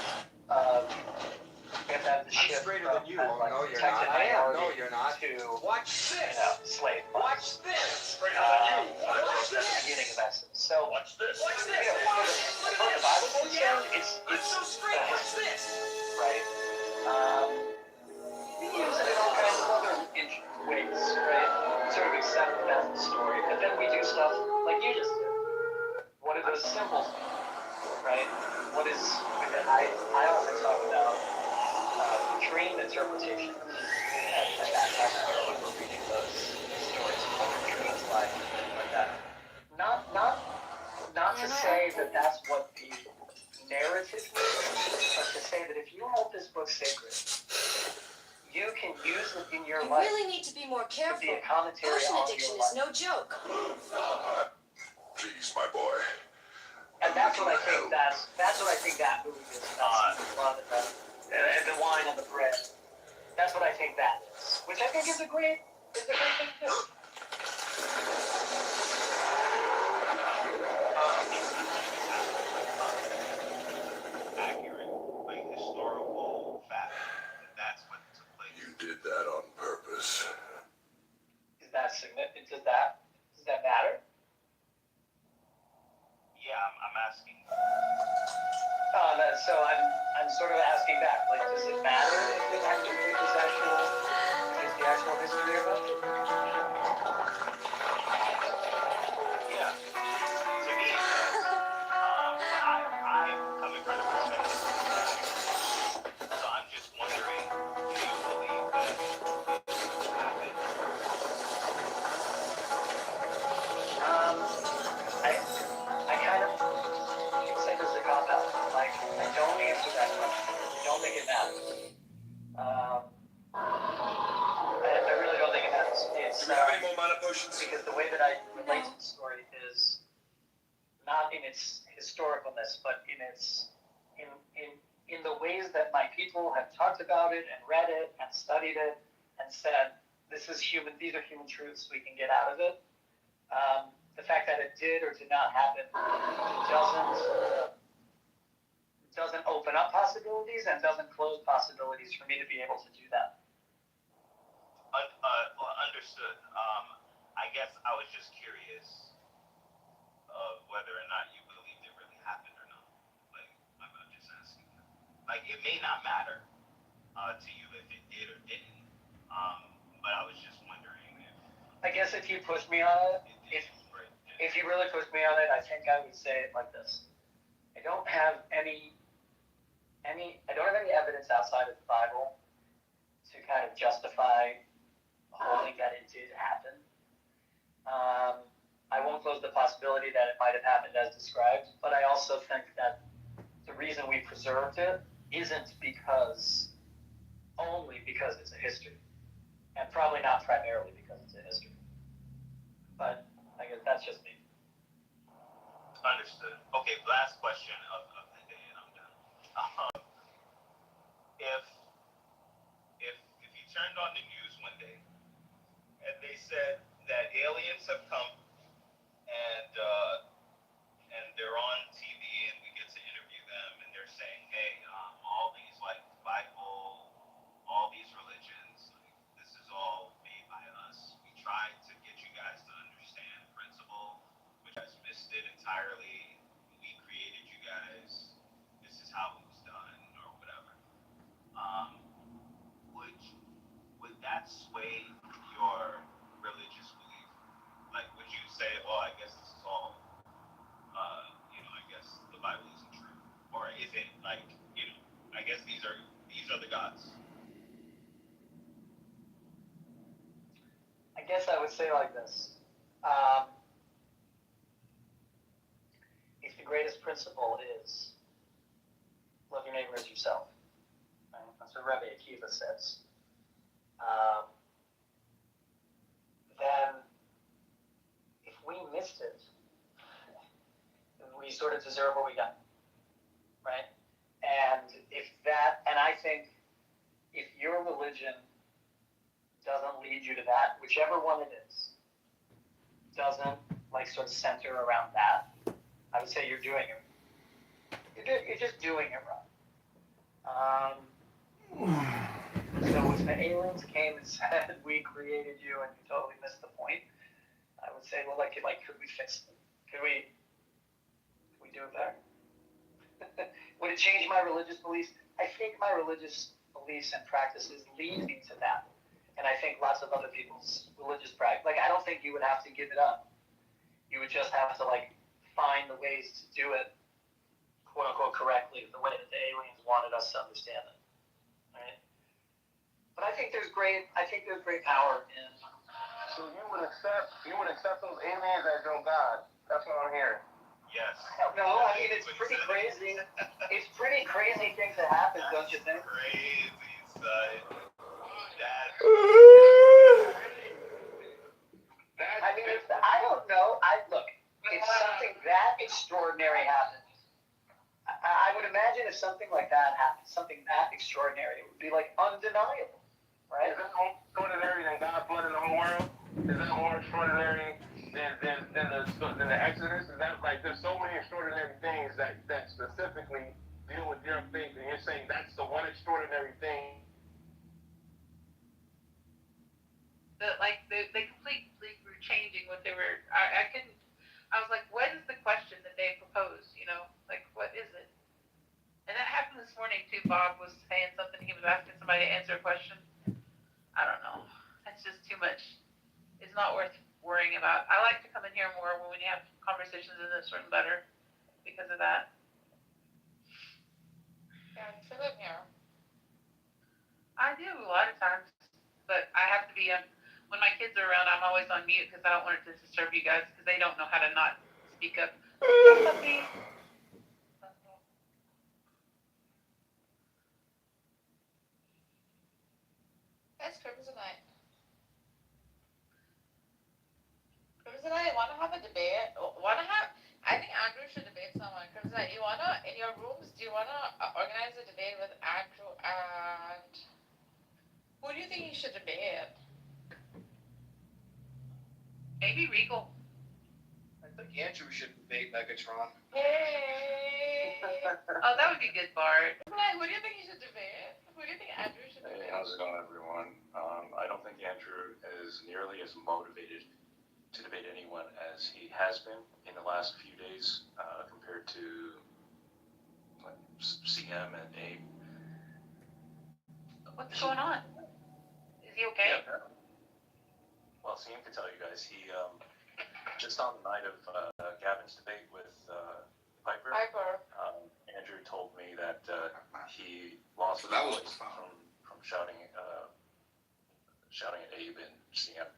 We have to have the I'm shift straighter from than you. kind of like No, you're protected not. I am. minority No, you're not. to Watch this. slave. Watch this. Watch this. Beginning of Exodus. So Watch this. Watch this. What the Bible says it's so straight. Watch this. right. We use it in all kinds of other ways, right? We sort of accept that that's the story, but then we do stuff like you just did. What do those symbols mean, right? What is, I often talk about dream interpretation at that time when we're reading those stories, what are dreams like, and things like that. Not to say that that's what the narrative means, but to say that if you hold this book sacred, you can use it in your You life really need to be more to careful. be a commentary Potion on addiction your is life. no joke. Please, my boy. And that's what I think that movie is about. Love and the wine and the bread. That's what I think that is. Which I think is a great thing to do. Accurate, like historical fact. That's what took place. You did that on purpose. Is that significant? Does that matter? Yeah, I'm asking. So I'm sort of asking think it matters. I really don't think it matters. It's, Do we have any more mana potions? because the way that I relate to the story is not in its historicalness, but in its in the ways that my people have talked about it and read it and studied it and said, these are human truths we can get out of it. The fact that it did or did not happen doesn't open up possibilities and doesn't close possibilities for me to be able to do that. Understood. I guess I was just curious of whether or not you believed it really happened or not. Like, I'm just asking. Like, it may not matter to you if it did or didn't. But I was just wondering if. I guess if you push me on it, if you really push me on it, I think I would say it like this. I don't have any evidence outside of the Bible to kind of justify holding that it did happen. I won't close the possibility that it might have happened as described, but I also think that the reason we preserved it isn't only because it's a history, and probably not primarily because it's a history. But I guess that's just me. Understood. Okay, last question of the day, and I'm done. If you turned on the news one day and they said that aliens have come and they're on TV and we get to interview them and they're saying, hey, all these like Bible, all these religions, like, this is all made by us. We tried to get you guys to understand principle, which has missed it entirely. We created you guys. This is how it was done, or whatever. Would that sway your religious belief? Like, would you say, oh, I guess this is all, I guess the Bible isn't true, or is it like, I guess these are the gods? I guess I would say like this. If the greatest principle is love your neighbor as yourself, right? That's what Rabbi Akiva says. Then if we missed it, we sort of deserve what we got, right? And I think if your religion doesn't lead you to that, whichever one it is, doesn't like sort of center around that, I would say you're doing it. You're just doing it wrong. So if the aliens came and said we created you and you totally missed the point, I would say, well, could we fix it? Could we do it better? Would it change my religious beliefs? I think my religious beliefs and practices lead me to that. And I think lots of other people's religious practice, I don't think you would have to give it up. You would just have to find the ways to do it, quote unquote, correctly, the way that the aliens wanted us to understand it. Right? But I think there's great power in. So you would accept those aliens as your God? That's what I'm hearing. Yes. No, I mean, it's pretty crazy. It's pretty crazy things that happen, don't you think? Crazy, son. I don't know. Look, if something that extraordinary happens, I would imagine if something like that happened, something that extraordinary, it would be undeniable, right? Is that more extraordinary than God flooding the whole world? Is that more extraordinary than the Exodus? Is that there's so many extraordinary things that specifically deal with your faith, and you're saying that's the one extraordinary thing? They completely were changing what they were. I was like, what is the question that they proposed? What is it? And that happened this morning too. Bob was saying something. He was asking somebody to answer a question. I don't know. It's just too much. It's not worth worrying about. I like to come in here more when we have conversations in this room better because of that. Yeah, I sit in here. I do a lot of times, but I have to be when my kids are around, I'm always on mute because I don't want it to disturb you guys because they don't know how to not speak up. guys, Crimsonite. Crimsonite, you wanna have a debate? I think Andrew should debate someone. Crimsonite, in your rooms, do you wanna organize a debate with Andrew and who do you think he should debate? Maybe Regal. I think Andrew should debate Megatron. Hey. Oh, that would be good, Bart. Who do you think he should debate? Who do you think Andrew should debate? Hey, how's it going, everyone? I don't think Andrew is nearly as motivated to debate anyone as he has been in the last few days compared to CM and Abe. What's going on? Is he okay? Yeah. Well, CM can tell you guys, he just on the night of Gavin's debate with Piper, Andrew told me that he lost his voice from shouting at Abe and CM.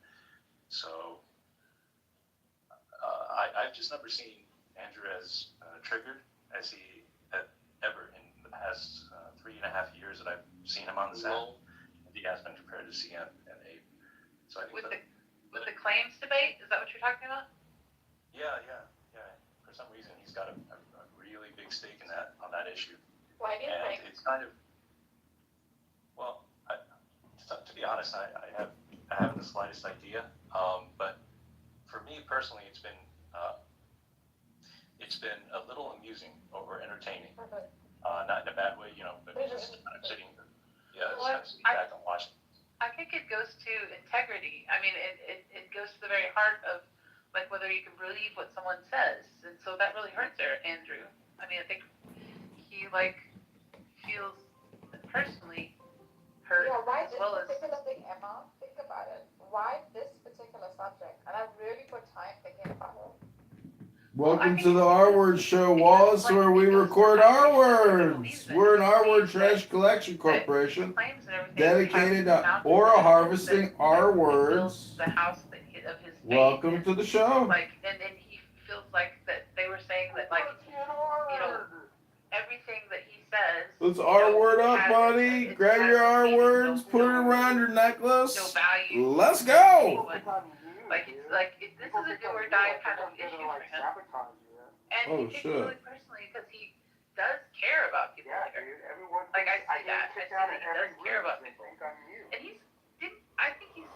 So I've just never seen Andrew as triggered as he ever in the past 3.5 years that I've seen him on the set. He has been compared to CM and Abe. So I think with the claims debate, is that what you're talking about? Yeah. For some reason, he's got a really big stake in that on that issue. Why do you and think? It's kind of, well, to be honest, I haven't the slightest idea. But for me personally, it's been a little amusing or entertaining. Not in a bad way, but just kind of sitting back and watching. I think it goes to integrity. I mean, it goes to the very heart of like whether you can believe what someone says, and so that really hurts Andrew. I mean, I think he feels personally hurt as well as. Particular thing, Emma. Think about it. Why this particular subject? And I really put time thinking about it. Welcome to the R Word Show, Wallace, where we record R words. We're an R Word Trash Collection Corporation dedicated to oral harvesting R words. The house of his Welcome to the show. And he feels like that they were saying that everything that he says. Let's R word up, buddy. Grab your R words, put it around your necklace. Let's go. This is a do or die kind of issue for him. And he takes it really personally because he does care about people there. I see that. I see that he does care about people. And I think he's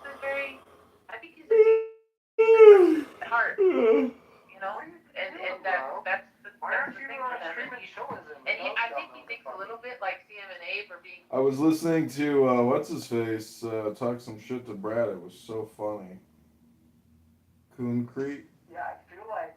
hard, and that's the thing for him. I think he thinks a little bit like CM and Abe are being. I was listening to what's his face talk some shit to Brad. It was so funny. Concrete. Yeah, I feel like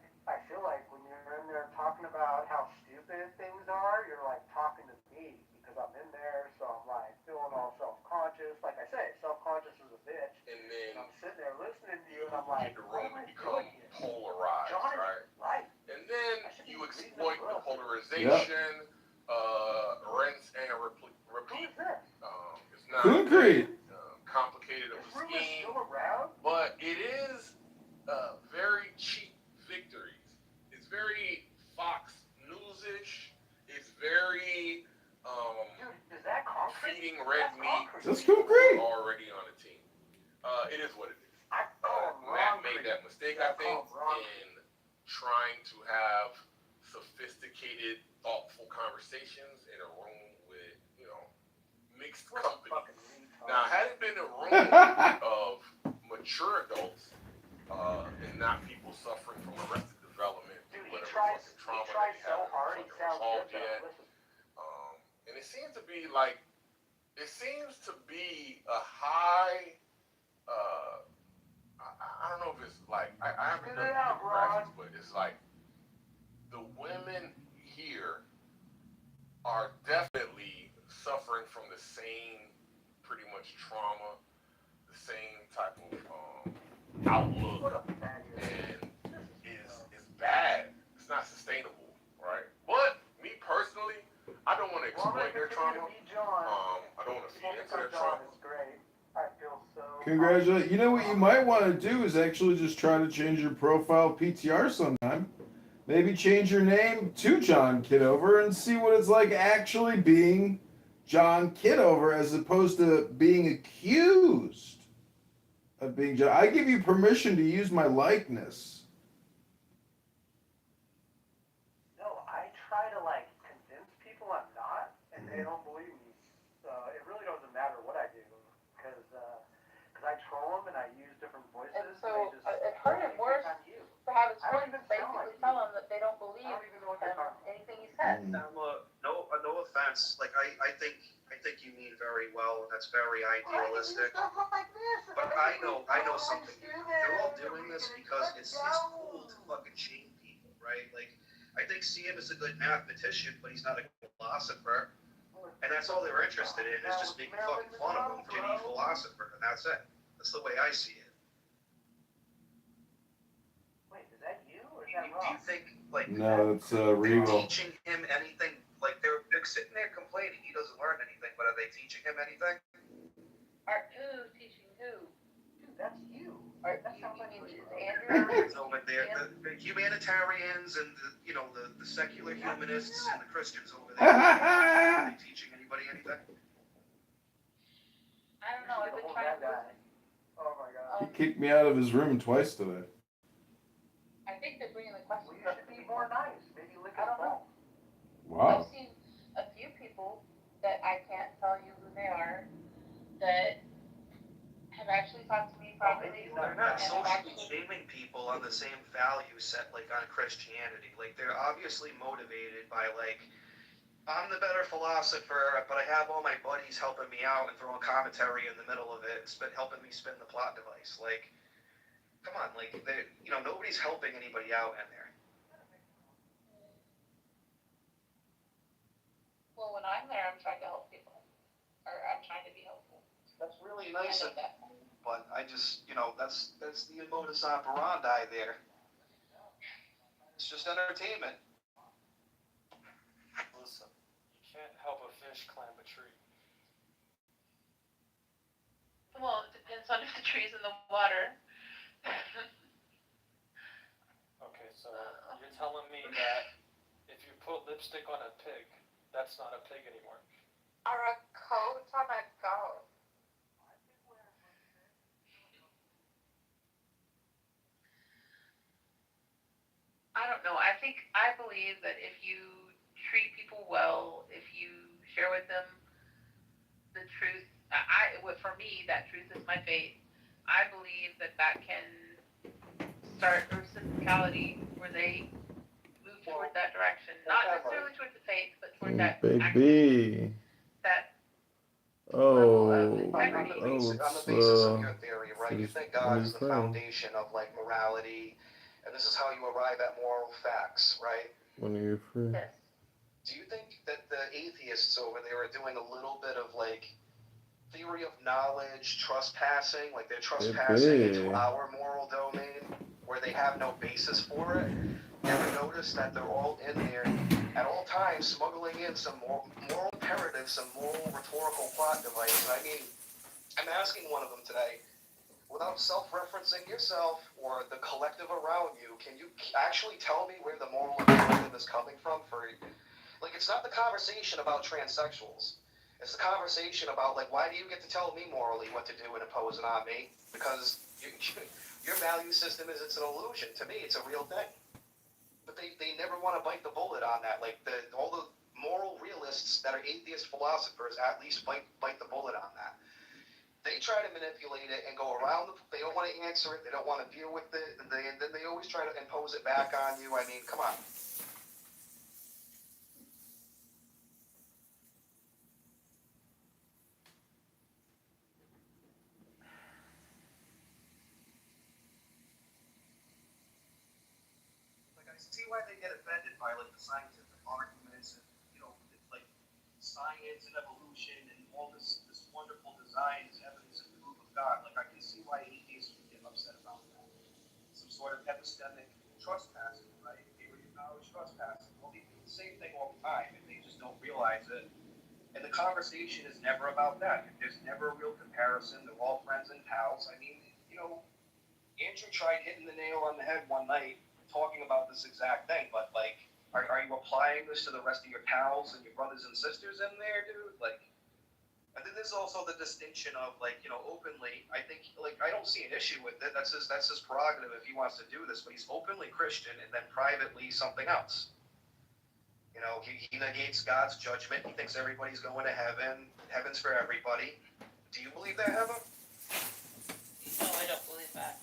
when you're in there talking about how stupid things are, you're like talking to me because I'm in there, so I'm like feeling all self-conscious. Like I say, self-conscious is a bitch. And then I'm sitting there listening to you, and I'm like, the room become polarized, right? And then you exploit the polarization, rinse and repeat. It's not Concrete. Complicated of a scheme, but it is very cheap victories. It's very Fox News-ish. It's very feeding red meat. That's concrete. Already on a team. It is what it is. Matt made that mistake, I think, in trying to have sophisticated, thoughtful conversations in a room with, mixed company. Now, had it been a room of mature adults and not people suffering from arrested development, whatever fucking trauma they haven't fucking resolved yet, and it seems to be a high. I don't know if it's like I haven't done demographics, but it's like the women here are definitely suffering from the same pretty much trauma, the same type of outlook, and is bad. It's not sustainable, right? But me personally, I don't want to exploit their trauma. I don't want to feed into their trauma. Congratulations. You know what you might want to do is actually just try to change your profile PTR sometime. Maybe change your name to John Kidover and see what it's like actually being John Kidd over as opposed to being accused of being John. I give you permission to use my likeness. No, I try to like convince people I'm not, and they don't believe me. So it really doesn't matter what I do, because I troll them and I use different voices. And so it hurt him worse to have his friends basically tell him that they don't believe anything he said. No offense. Like I think you mean very well, and that's very idealistic. But I know something. They're all doing this because it's cool to fucking shame people, right? Like I think Sam is a good mathematician, but he's not a philosopher. And that's all they're interested in is just making fucking fun of him, Jimmy philosopher, and that's it. That's the way I see it. Wait, is that you or is that Do you think like No, it's they're Regal. teaching him anything? Like they're sitting there complaining he doesn't learn anything, but are they teaching him anything? Who's teaching who? Dude, that's you. That sounds like Andrew. So, but they're the humanitarians and the secular humanists and the Christians over there. Are they teaching anybody anything? I don't know. I've been trying to. Oh my god. He kicked me out of his room twice today. I think they're bringing the question. Well, you should be more nice. Maybe lick his phone. Wow. I've seen a few people that I can't tell you who they are that have actually talked to me privately. They're not socially shaming people on the same value set like on Christianity. Like they're obviously motivated by like, I'm the better philosopher, but I have all my buddies helping me out and throwing commentary in the middle of it, helping me spin the plot device. Like, come on, like nobody's helping anybody out in there. Well, when I'm there, I'm trying to help people, or I'm trying to be helpful. That's really nice of that. But I just, that's the modus operandi there. It's just entertainment. Listen, you can't help a fish climb a tree. Well, it depends on if the tree's in the water. Okay, so you're telling me that if you put lipstick on a pig, that's not a pig anymore. Or a coat on a goat. I don't know. I believe that if you treat people well, if you share with them the truth, for me, that truth is my faith. I believe that can start a reciprocality where they move toward that direction, not necessarily towards the faith, but toward that Baby. that Oh, On the basis of your theory, right? You think God is the foundation of like morality, and this is how you arrive at moral facts, right? One of your friends. Do you think that the atheists over there are doing a little bit of like theory of knowledge, trespassing, like they're trespassing into our moral domain where they have no basis for it? Ever notice that they're all in there at all times smuggling in some moral imperative, some moral rhetorical plot device? I mean, I'm asking one of them today, without self-referencing yourself or the collective around you, can you actually tell me where the moral imperative is coming from? Like, it's not the conversation about transsexuals. It's the conversation about, like, why do you get to tell me morally what to do and impose it on me? Because your value system it's an illusion. To me, it's a real thing. But they never want to bite the bullet on that. Like, all the moral realists that are atheist philosophers at least bite the bullet on that. They try to manipulate it and go around. They don't want to answer it. They don't want to deal with it. And then they always try to impose it back on you. I mean, come on. Like, I see why they get offended by, like, the scientific arguments and, like, science and evolution and all this wonderful design is evidence of the proof of God. Like, I can see why atheists would get upset about that. Some sort of epistemic trespassing, right? They would acknowledge trespassing. Well, they do the same thing all the time, and they just don't realize it. And the conversation is never about that. There's never a real comparison. They're all friends and pals. I mean, Andrew tried hitting the nail on the head one night talking about this exact thing, but, like, are you applying this to the rest of your pals and your brothers and sisters in there, dude? Like, And then there's also the distinction of like, openly. I think like I don't see an issue with it. That's his prerogative if he wants to do this. But he's openly Christian and then privately something else. He negates God's judgment. He thinks everybody's going to heaven. Heaven's for everybody. Do you believe that, Heather? No, I don't believe that.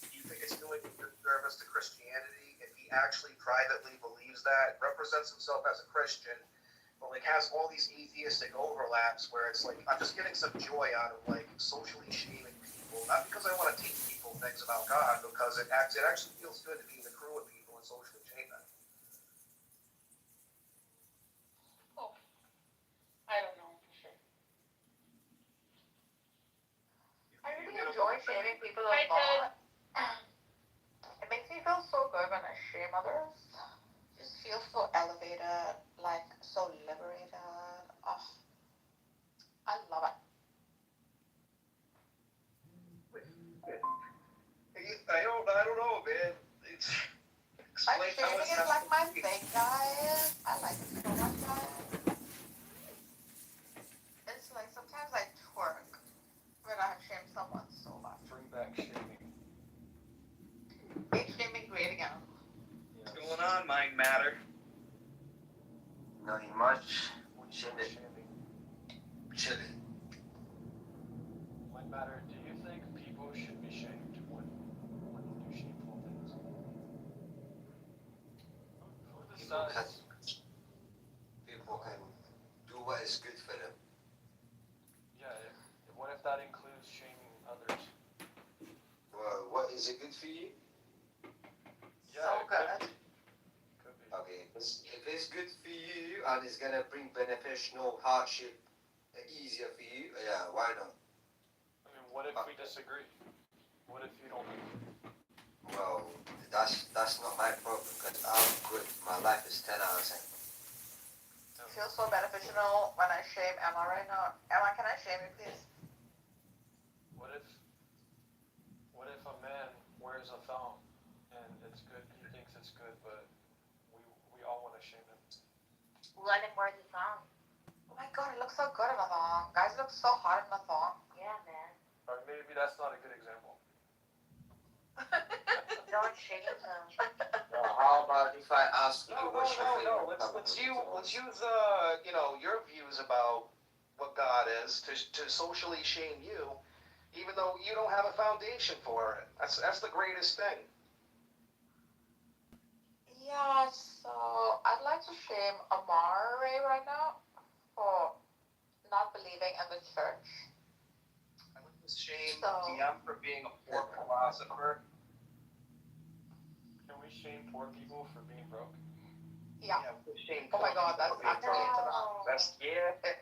Do you think it's doing a good service to Christianity if he actually privately believes that, represents himself as a Christian, but like has all these atheistic overlaps where it's like I'm just getting some joy out of like socially shaming people, not because I want to teach people things about God, because it actually feels good to be in the crew with people and socially shame them. Oh, I don't know for sure. I really enjoy shaming people a lot. It makes me feel so good when I shame others. Just feel so elevated, like so liberated. Oh, I love it. I don't know, man. It's explain how Shaming is like my thing, guys. I like it so much, guys. It's like sometimes I twerk when I shame someone so much. Bring back shaming. Make shaming great again. What's going on, Mind Matter? Nothing much. Chilling. Might matter. Do you think people should be shamed when they do shameful things? Who decides? People can do what is good for them. Yeah. What if that includes shaming others? Well, what is it good for you? Yeah. So good. Could be. Okay, if it's good for you and it's gonna bring beneficial hardship easier for you, yeah, why not? I mean, what if we disagree? What if you don't? Well, that's not my problem because I'm good. My life is 10 out of 10. It feels so beneficial when I shame Emma right now. Emma, can I shame you, please? What if a man wears a thong and it's good? He thinks it's good, but we all want to shame him. Let him wear the thong. Oh my god, it looks so good in a thong. Guys look so hot in a thong. Yeah, man. Or maybe that's not a good example. Don't shame them. How about if I ask you what's your No. favorite Let's color? use your views about what God is to socially shame you, even though you don't have a foundation for it. That's the greatest thing. Yeah, so I'd like to shame Amare right now for not believing in the church. I would just shame So- DM for being a poor philosopher. Can we shame poor people for being broke? Yeah. Shame. Oh my god, that's actually into that. That's yeah. Okay,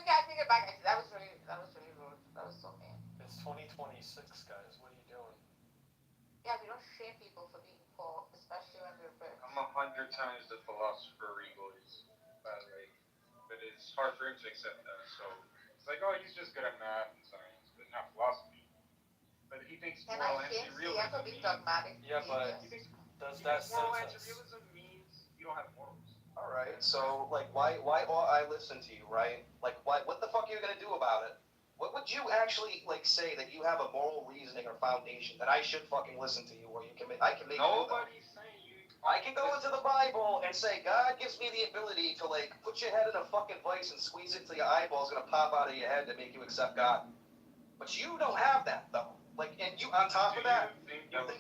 I take it back. That was really rude. That was so mean. It's 2026, guys. What are you doing? Yeah, we don't shame people for being poor, especially when they're rich. I'm 100 times the philosopher Eagle is, by the way, but it's hard for him to accept that. So it's like, oh, he's just good at math and science, but not philosophy. But he thinks Can moral I shame anti-realism CM for being means, dogmatic? Yeah, but does that moral sentence? anti-realism means you don't have morals. All right. So like, why ought I listen to you, right? Like, what the fuck are you gonna do about it? What would you actually like say that you have a moral reasoning or foundation that I should fucking listen to you, or I can make you do that? Nobody's saying you. I can go into the Bible and say God gives me the ability to like put your head in a fucking vice and squeeze it till your eyeball's gonna pop out of your head to make you accept God. But you don't have that though. Like, and you on top of that,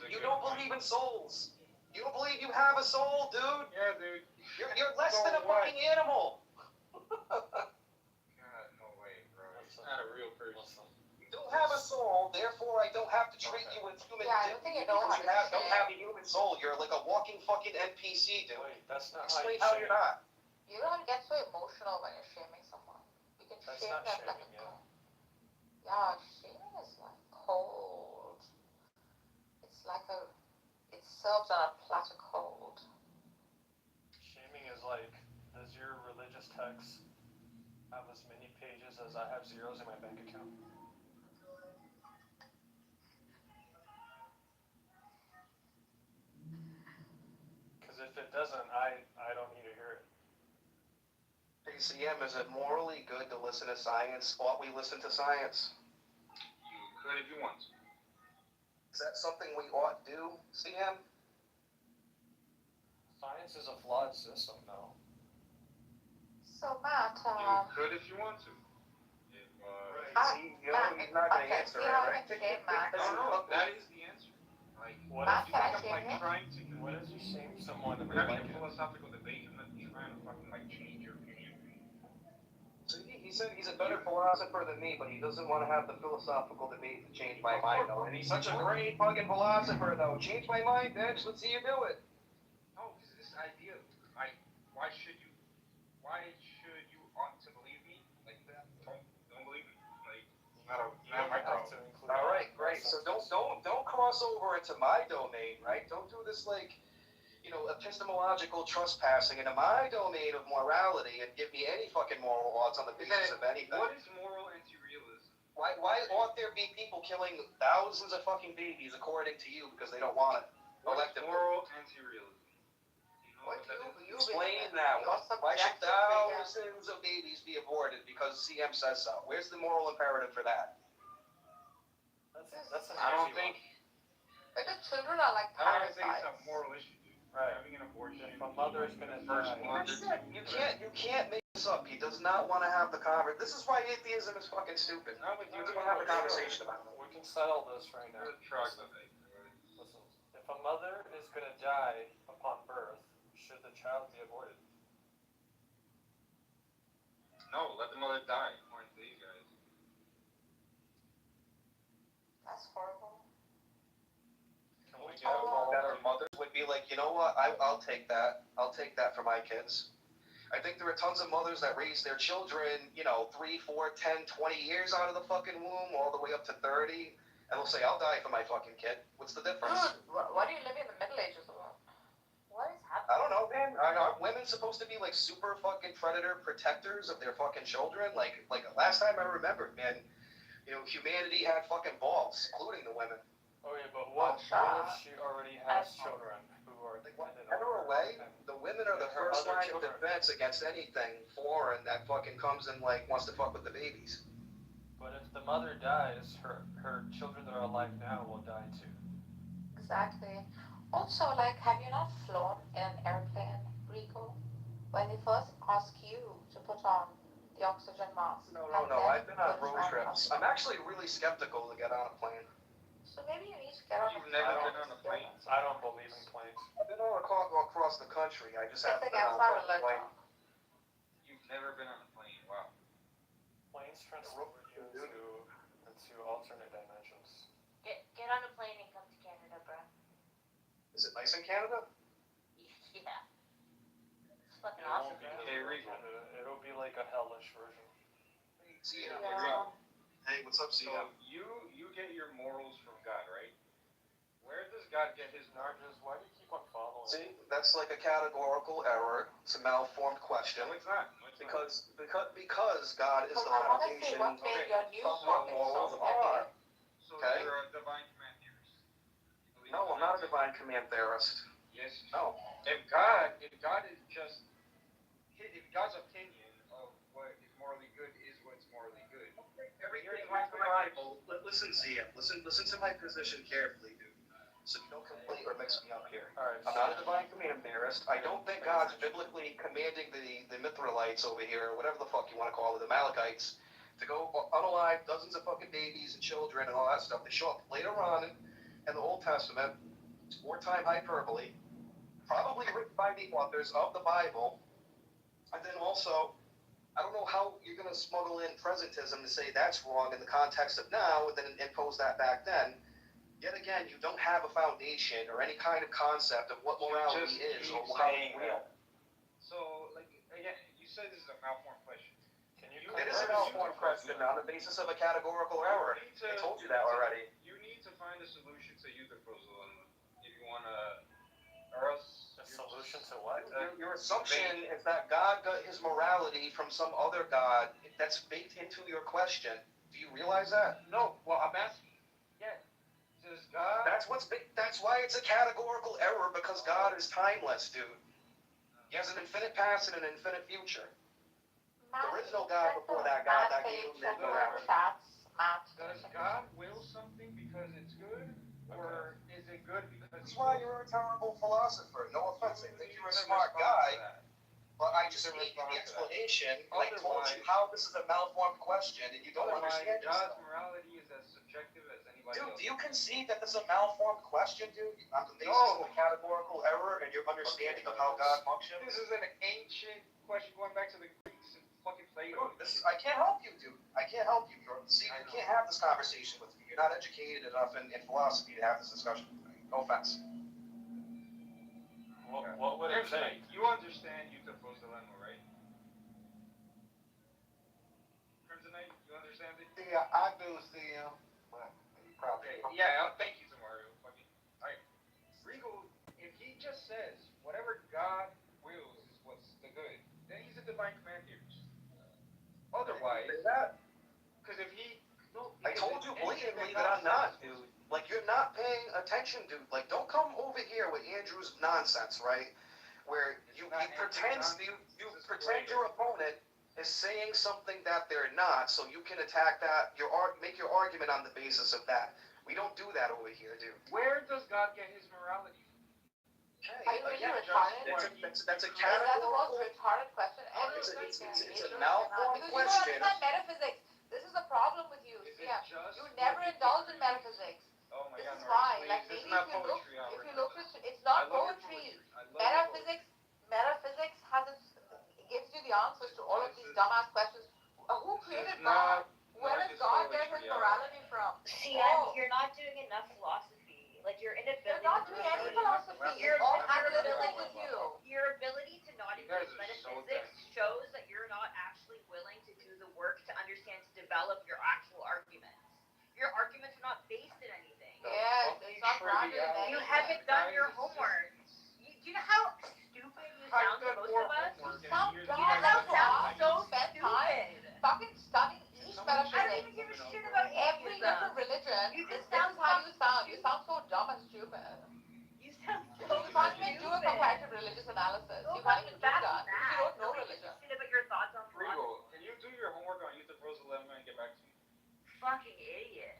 you don't believe in souls. You don't believe you have a soul, dude. Yeah, dude. You're less So than a what? fucking animal. God, no way, bro. It's not a real person. You don't have a soul, therefore I don't have to treat you with human Yeah, I don't think you know because how to don't have a human soul. You're like a walking fucking NPC, dude. Wait, that's not Explain how how you you're not. You don't get so emotional when you're shaming someone. You can That's shame not them like shaming, yeah, shaming is like cold. It's like it serves on a platter cold. Shaming is like, does your religious text have as many pages as I have zeros in my bank account? Because if it doesn't, I don't need to hear it. CM, is it morally good to listen to science? Ought we listen to science? You could if you want to. Is that something we ought do, CM? Science is a flawed system, though. So Matt, You could if you want to. If, See, he's not going to answer it, right? no, that is the answer. Like, What if if you think I'm like trying to What if you shame someone and we're having like a it? philosophical debate, I'm not trying to fucking like change your opinion. So he said he's a better philosopher than me, but he doesn't want to have the philosophical debate to change my mind, though. And he's such a great fucking philosopher, though. Change my mind, bitch. Let's see you do it. No, because this idea, why should you ought to believe me? Like that? Don't believe me. Like, not my problem. All right, great. So don't cross over into my domain, right? Don't do this like, epistemological trespassing into my domain of morality and give me any fucking moral odds on the basis of anything. What is moral anti-realism? Why ought there be people killing thousands of fucking babies according to you because they don't want it? What is moral anti-realism? Explain that one. Why should thousands of babies be aborted because CM says so? Where's the moral imperative for that? That's an I don't easy think. Because children are like I don't think it's parasites. a moral issue, dude. Right. Having an abortion. If a mother is gonna first die, one. You can't make this up. He does not want to have the conversation. This is why atheism is fucking stupid. I'm with You you. don't have a conversation about it. we can settle this right now. Listen, if a mother is gonna die upon birth, should the child be aborted? No, let the mother die, according to these guys. That's horrible. Can we get Better mothers would be like, you know what? I'll take that. I'll take that for my kids. I think there are tons of mothers that raise their children, 3, 4, 10, 20 years out of the fucking womb, all the way up to 30, and they'll say, I'll die for my fucking kid. What's the difference? What are you living in the Middle Ages about? What is happening? I don't know, man. Aren't women supposed to be like super fucking predator protectors of their fucking children? Like last time I remembered, man, humanity had fucking balls, including the women. Oh yeah, but what if she already has children who are dependent on Either her? way, the women are the her first other line of children. defense against anything foreign that fucking comes and wants to fuck with the babies. But if the mother dies, her children that are alive now will die too. Exactly. Also, have you not flown in an airplane, Rico? When they first ask you to put on the oxygen mask. No. I've been on road trips. I'm actually really skeptical to get on a plane. So maybe you need to get on You've never been on a plane? I don't believe in planes. I've been all across the country. I just haven't been against on our a plane. religion. You've never been on a plane? Wow. Planes transport you into alternate dimensions. Get on a plane and come to Canada, bro. Is it nice in Canada? Yeah. It's fucking It awesome, won't be bro. Hey, Rico. It'll be like a hellish version. See, Yeah. Hey, what's up, So you get your morals from God, right? Where does God get his morals? Narges, why do you keep on following? See, that's like a categorical error. It's a malformed question. No, it's not. No, it's not. Because God is the I want to see foundation what made your new of what topic morals so are. heavy. So Okay. you're a divine command theorist. You believe No, in I'm not a divine command theorist. Yes. No. If God is just, if God's opinion of what is morally good is what's morally good. Everything in the Bible. Listen, see it. Listen to my position carefully, dude. So you don't complete or mix me up here. Alright. I'm not a divine command theorist. I don't think God's biblically commanding the Mithrilites over here, or whatever the fuck you want to call it, the Amalekites, to go unalive dozens of fucking babies and children and all that stuff. They show up later on in the Old Testament, wartime hyperbole, probably written by the authors of the Bible. And then also, I don't know how you're going to smuggle in presentism to say that's wrong in the context of now, and then impose that back then. Yet again, you don't have a foundation or any kind of concept of what morality is or how it's real. So, again, you said this is a malformed question. Can you It is a malformed question on the basis of a categorical error. I told you that already. You need to find a solution to either puzzle, and if you want to, or else. A solution to what? Your assumption is that God got his morality from some other God. That's baked into your question. Do you realize that? No. Well, I'm asking. Yeah. Does God? That's why it's a categorical error, because God is timeless, dude. He has an infinite past and an infinite future. There is no God before that God that gave him that whatever. Does God will something because it's good, or is it good because That's why you're a terrible philosopher. No offense, I think you're a smart guy, but I just gave you the explanation, and I told you how this is a malformed question, and you don't understand this God's stuff. morality is as subjective as anybody Dude, else. do you concede that this is a malformed question, dude? On the basis of a categorical error and your understanding of how God functions? This is an ancient question going back to the Greeks and fucking Plato. Dude, I can't help you, dude. I can't help you. See, you can't have this conversation with me. You're not educated enough in philosophy to have this discussion with me. No offense. What would it take? You understand Euthyphro's dilemma, right? Crimsonite, you understand it? Yeah, I do see him, but he probably. Yeah, thank you, Mario. Fucking, alright. Regal, if he just says whatever God wills is what's the good, then he's a divine commander. Otherwise, because if he, I told you blatantly that I'm not, dude. Like, you're not paying attention, dude. Like, don't come over here with Andrew's nonsense, right? Where you pretend your opponent is saying something that they're not, so you can attack that. Make your argument on the basis of that. We don't do that over here, dude. where does God get his morality? Are you really retarded? That's a Is that the most categorical. retarded question ever? It's a malformed Because question. you don't understand metaphysics. This is the problem with you. Yeah. You never indulge in metaphysics. Oh my This God, is no, why. please, Like this maybe is not if poetry hour. you look at it's not poetry. Metaphysics gives you the answers to all of these dumbass questions. Who created God? Where does God get his morality from? See, you're not doing enough philosophy. Like your inability. You're not doing any philosophy. It's all analytical with you. Your ability to not engage metaphysics shows that you're not actually willing to do the work to understand, to develop your actual arguments. Your arguments are not based in anything. Yes, it's not grounded in anything. You haven't done your homework. Do you know how stupid you sound to most of us? You sound dumb. You sound so spend stupid. time fucking studying each metaphysics. I don't even give a shit about every different religion. This is how you sound. You sound so dumb and stupid. You sound so You can't even do a comparative religious analysis. You can't even do that because you don't know religion. Shit about your thoughts on philosophy. Regal, can you do your homework on Euthyphro's dilemma and get back to me? Fucking idiot.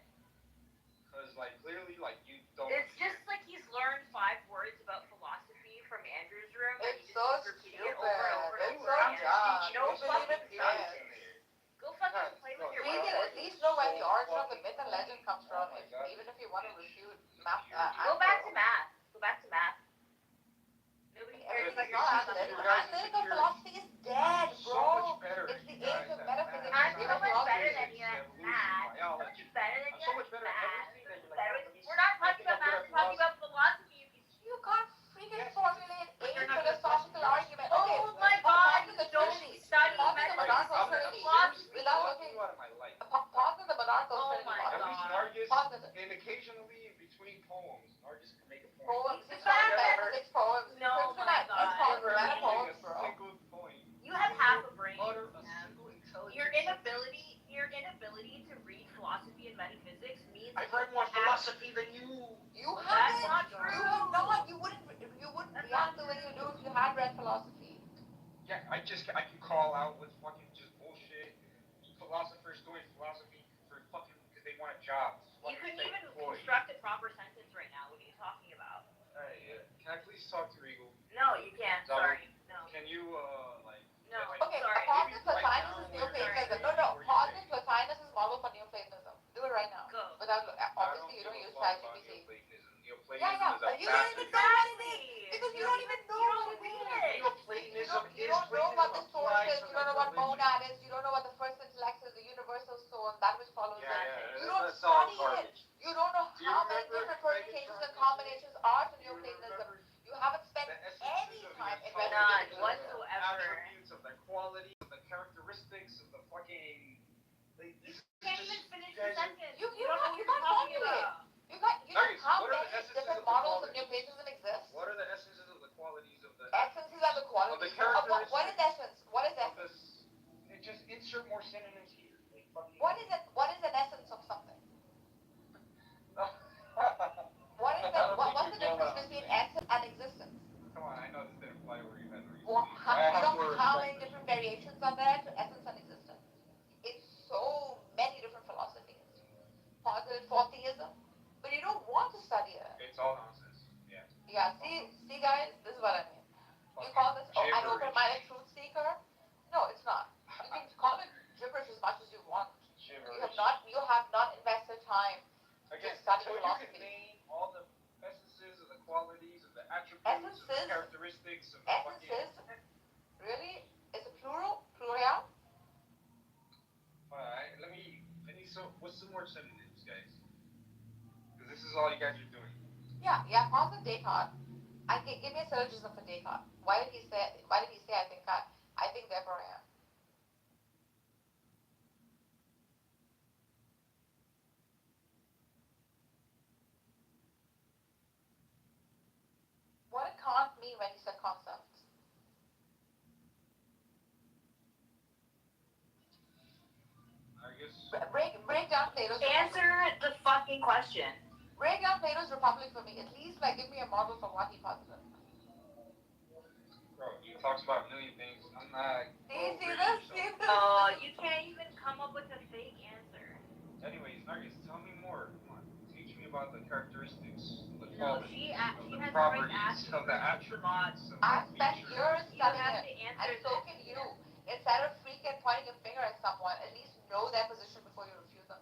Because, like, clearly, like, you don't. It's just like he's learned 5 words about philosophy from Andrew's room. It's and he so just keeps repeating it over and over and It's over so again. dumb. No You believe fucking in sense. it. Go fucking play with your We can at least know where the origin of the myth and legend comes from, even if you want to refute math. Go back to math. Go back to math. Nobody cares about your Analytical philosophy is dead, bro. It's the age of metaphysics. I'm so much better than you at math. I'm so much better than you at math. We're not talking about math, we're talking about philosophy. You can't freaking formulate a philosophical argument. Okay, Oh my God, you don't study metaphysics. Without looking, pause the monarchical Oh trinity. my God. Pause it. And occasionally, between poems, Nargis can make a point. Poems. It's not metaphysics poems. No, my Kryptonite. It's called God. meta poems, bro. You have half a brain. Utter a single intelligence. Your inability to read philosophy and metaphysics means I've read more philosophy than you. You That's haven't. not true. You have not. You wouldn't react the way you do if you had read philosophy. Yeah, I can call out with fucking just bullshit. Philosophers doing philosophy for fucking because they want a job. You couldn't even construct a proper sentence right now. What are you talking about? Hey, can I please talk to Regal? No, you can't. Sorry. No. Can you like? No. Okay, Sorry. Positive Plotinus is Neoplatonism. No. Positive Plotinus is model for Neoplatonism. Do it right now. Go. Without obviously you don't use ChatGPT. Neoplatonism Yeah, is but a you don't even know what it is because you don't even know what it is. Neoplatonism You don't know what the source is. You don't know what monad is. You don't know what the first intellect is. The universal soul, that which follows that. You don't study it. You don't know how many different permutations and combinations are to Neoplatonism. You haven't spent any time investigating it. Whatsoever. Attributes of the quality, of the characteristics of the fucking. You can't even finish the sentence. You don't know what you're can't talking formulate. about. You know how what are many the essences different of the models of quality? Neoplatonism exist? What are the essences of the qualities of the? Essences are the qualities. What is essence? What is essence? Just insert more synonyms here. What is it? What is an essence of something? What's the difference between essence and existence? Come on, I know this didn't fly where you had reason. How many different variations are there to essence and have not invested time Again, to study so you philosophy. can name all the essences and the qualities and the attributes and the Essences? characteristics of the Essences? Really? Is it plural? Plural? Alright, let me so what's some more synonyms, guys? Because this is all you guys are doing. Yeah, pause on Descartes. Give me a syllogism for Descartes. Why did he say I think therefore I am? What did Kant mean when he said concepts? I guess Break down Plato's Answer the fucking question. Break down Plato's Republic for me. At least give me a model for what he posited. bro, he talks about a million things. I'm not See this? You can't even come up with a fake answer. Anyways, Nuggets, tell me more. Come on. Teach me about the characteristics, the No, qualities, she the has properties asked of the attributes of I the spent features. years You studying have to it, answer and so can you. Instead of freaking pointing a finger at someone, at least know their position before you refute them.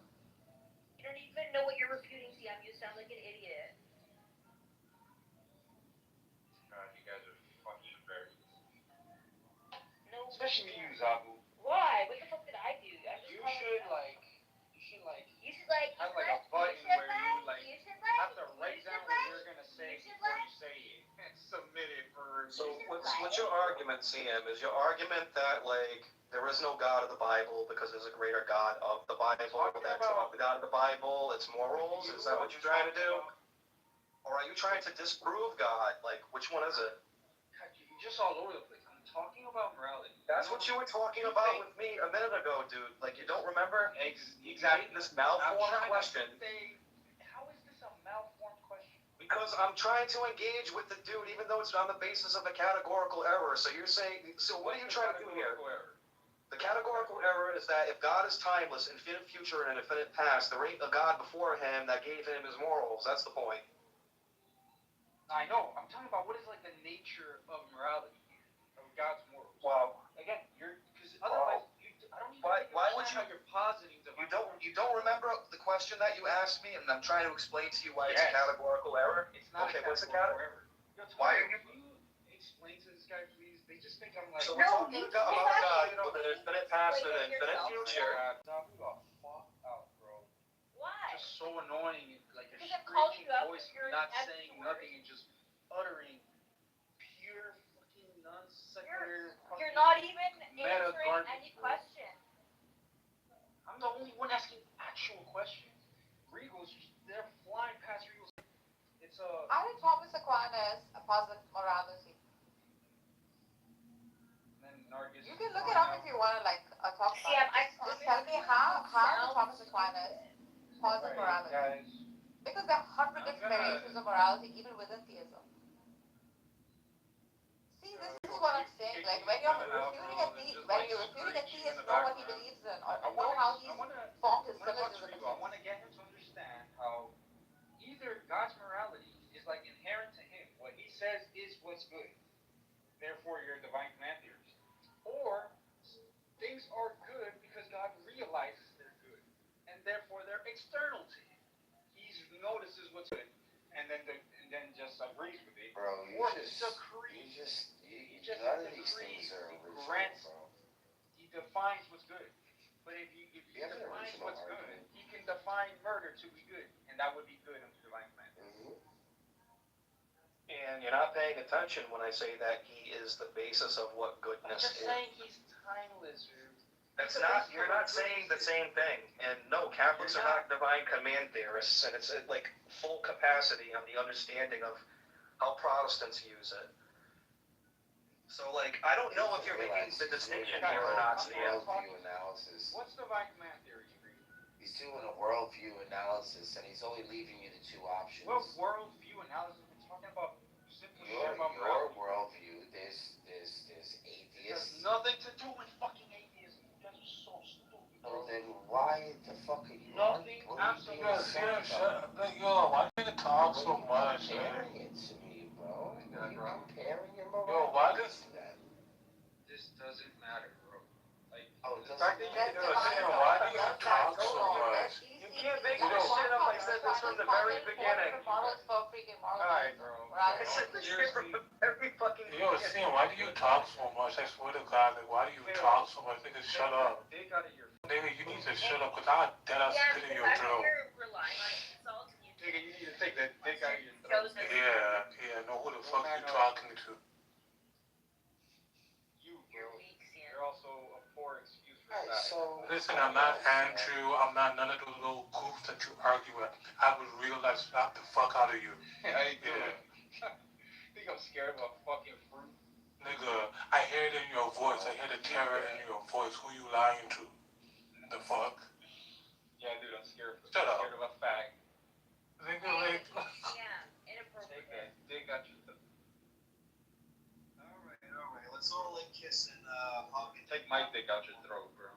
You don't even know what you're refuting, Siam. You sound like an idiot. God, you guys are fucking embarrassing. No. Especially you, Zabu. Why? What the fuck did I do? You should have like have like a button where you have to write down what you're gonna say before you say it and submit it for. So what's your argument, CM? Is your argument that there is no God of the Bible because there's a greater God of the Bible that's above the God of the Bible? It's morals. Is that what you're trying to do? Or are you trying to disprove God? Which one is it? God, you're just all over the place. I'm talking about morality. That's what you were talking about with me a minute ago, dude. You don't remember? Exactly. This malformed question. How is this a malformed question? Because I'm trying to engage with the dude, even though it's on the basis of a categorical error. So you're saying, what are you trying to do here? The categorical error is that if God is timeless, infinite future, and infinite past, there ain't a God before him that gave him his morals. That's the point. I know. I'm talking about what is the nature of morality, of God's morals. Wow. Again, because otherwise, I don't even why would you? How you're positing You don't remember the question that you asked me, and I'm trying to explain to you why it's a categorical error. It's not okay. What's a categorical error? Why? Can you explain to this guy, please? They just think I'm So we're talking about God with an infinite past and an infinite future. Stop the fuck out, bro. Why? Just so annoying. A Because I'm calling screeching you out voice, because you're not an saying expert. nothing and just uttering pure fucking non-sequitur. You're not even meta answering garbage, any bro. question. I'm the only one asking actual questions. Regals, they're flying past Regals. It's a. How did Thomas Aquinas posit morality? You can look it up if you want to talk about it. Just tell me how did Thomas Aquinas posit morality? Guys. Because there are 100 different variations of morality even within theism. See, this is what I'm saying. When you're refuting a theist, know what he believes in, or know how he's formed his syllogism. I want to get him to understand how either God's morality is inherent to him. What he says is what's good. Therefore, you're a divine command theorist. Or things are good because God realizes they're good, and therefore they're external to him. He notices what's good, and then just agrees with it. Bro, or none of these things are original, bro. He defines what's good. But if he defines what's good, he can define murder to be good, and that would be good under divine command. And you're not paying attention when I say that he is the basis of what goodness I'm just is. saying he's timeless, dude. You're not saying the same thing. And no, Catholics are not divine command theorists, and it's full capacity on the understanding of how Protestants use it. So I don't know if you're making the distinction here or not, Stan. Worldview analysis. What's divine command theory? He's doing a worldview analysis, and he's only leaving you the two options. What worldview analysis? We're talking about simply Your worldview. There's atheists. It has nothing to do with fucking atheism. You guys are so stupid. So then why the fuck are you? Nothing. Absolutely. Why do you talk so much? Comparing it to me, bro. Are you comparing your Yo, why does that? This doesn't matter, bro. Oh, the fact that you why do you talk so much? You the very beginning. Morals for freaking morals. Alright, bro. I said this shit from the very fucking Yo, Sam, why do you talk so much? I swear to God, like, why do you talk so much? Nigga, shut up. Dick out of your Nigga, you need to shut up, because I'll dead ass spit in your throat. You're relying on insults and you nigga, you need to take that dick out of your throat. Yeah, know who the fuck you talking to. You're weak, Sam. You're also a poor excuse for that. Listen, I'm not Andrew, I'm not none of those little goofs that you argue with. I would real life slap the fuck out of you. How you doing? Think I'm scared of a fucking fruit? Nigga, I hear it in your voice, I hear the terror in your voice. Who you lying to? The fuck? Yeah, dude, I'm scared. Shut up. Scared of a fag. Nigga, like... Yeah, inappropriate. Take that dick out your throat. Alright, let's all like kiss and hug and Take my dick out your throat, bro.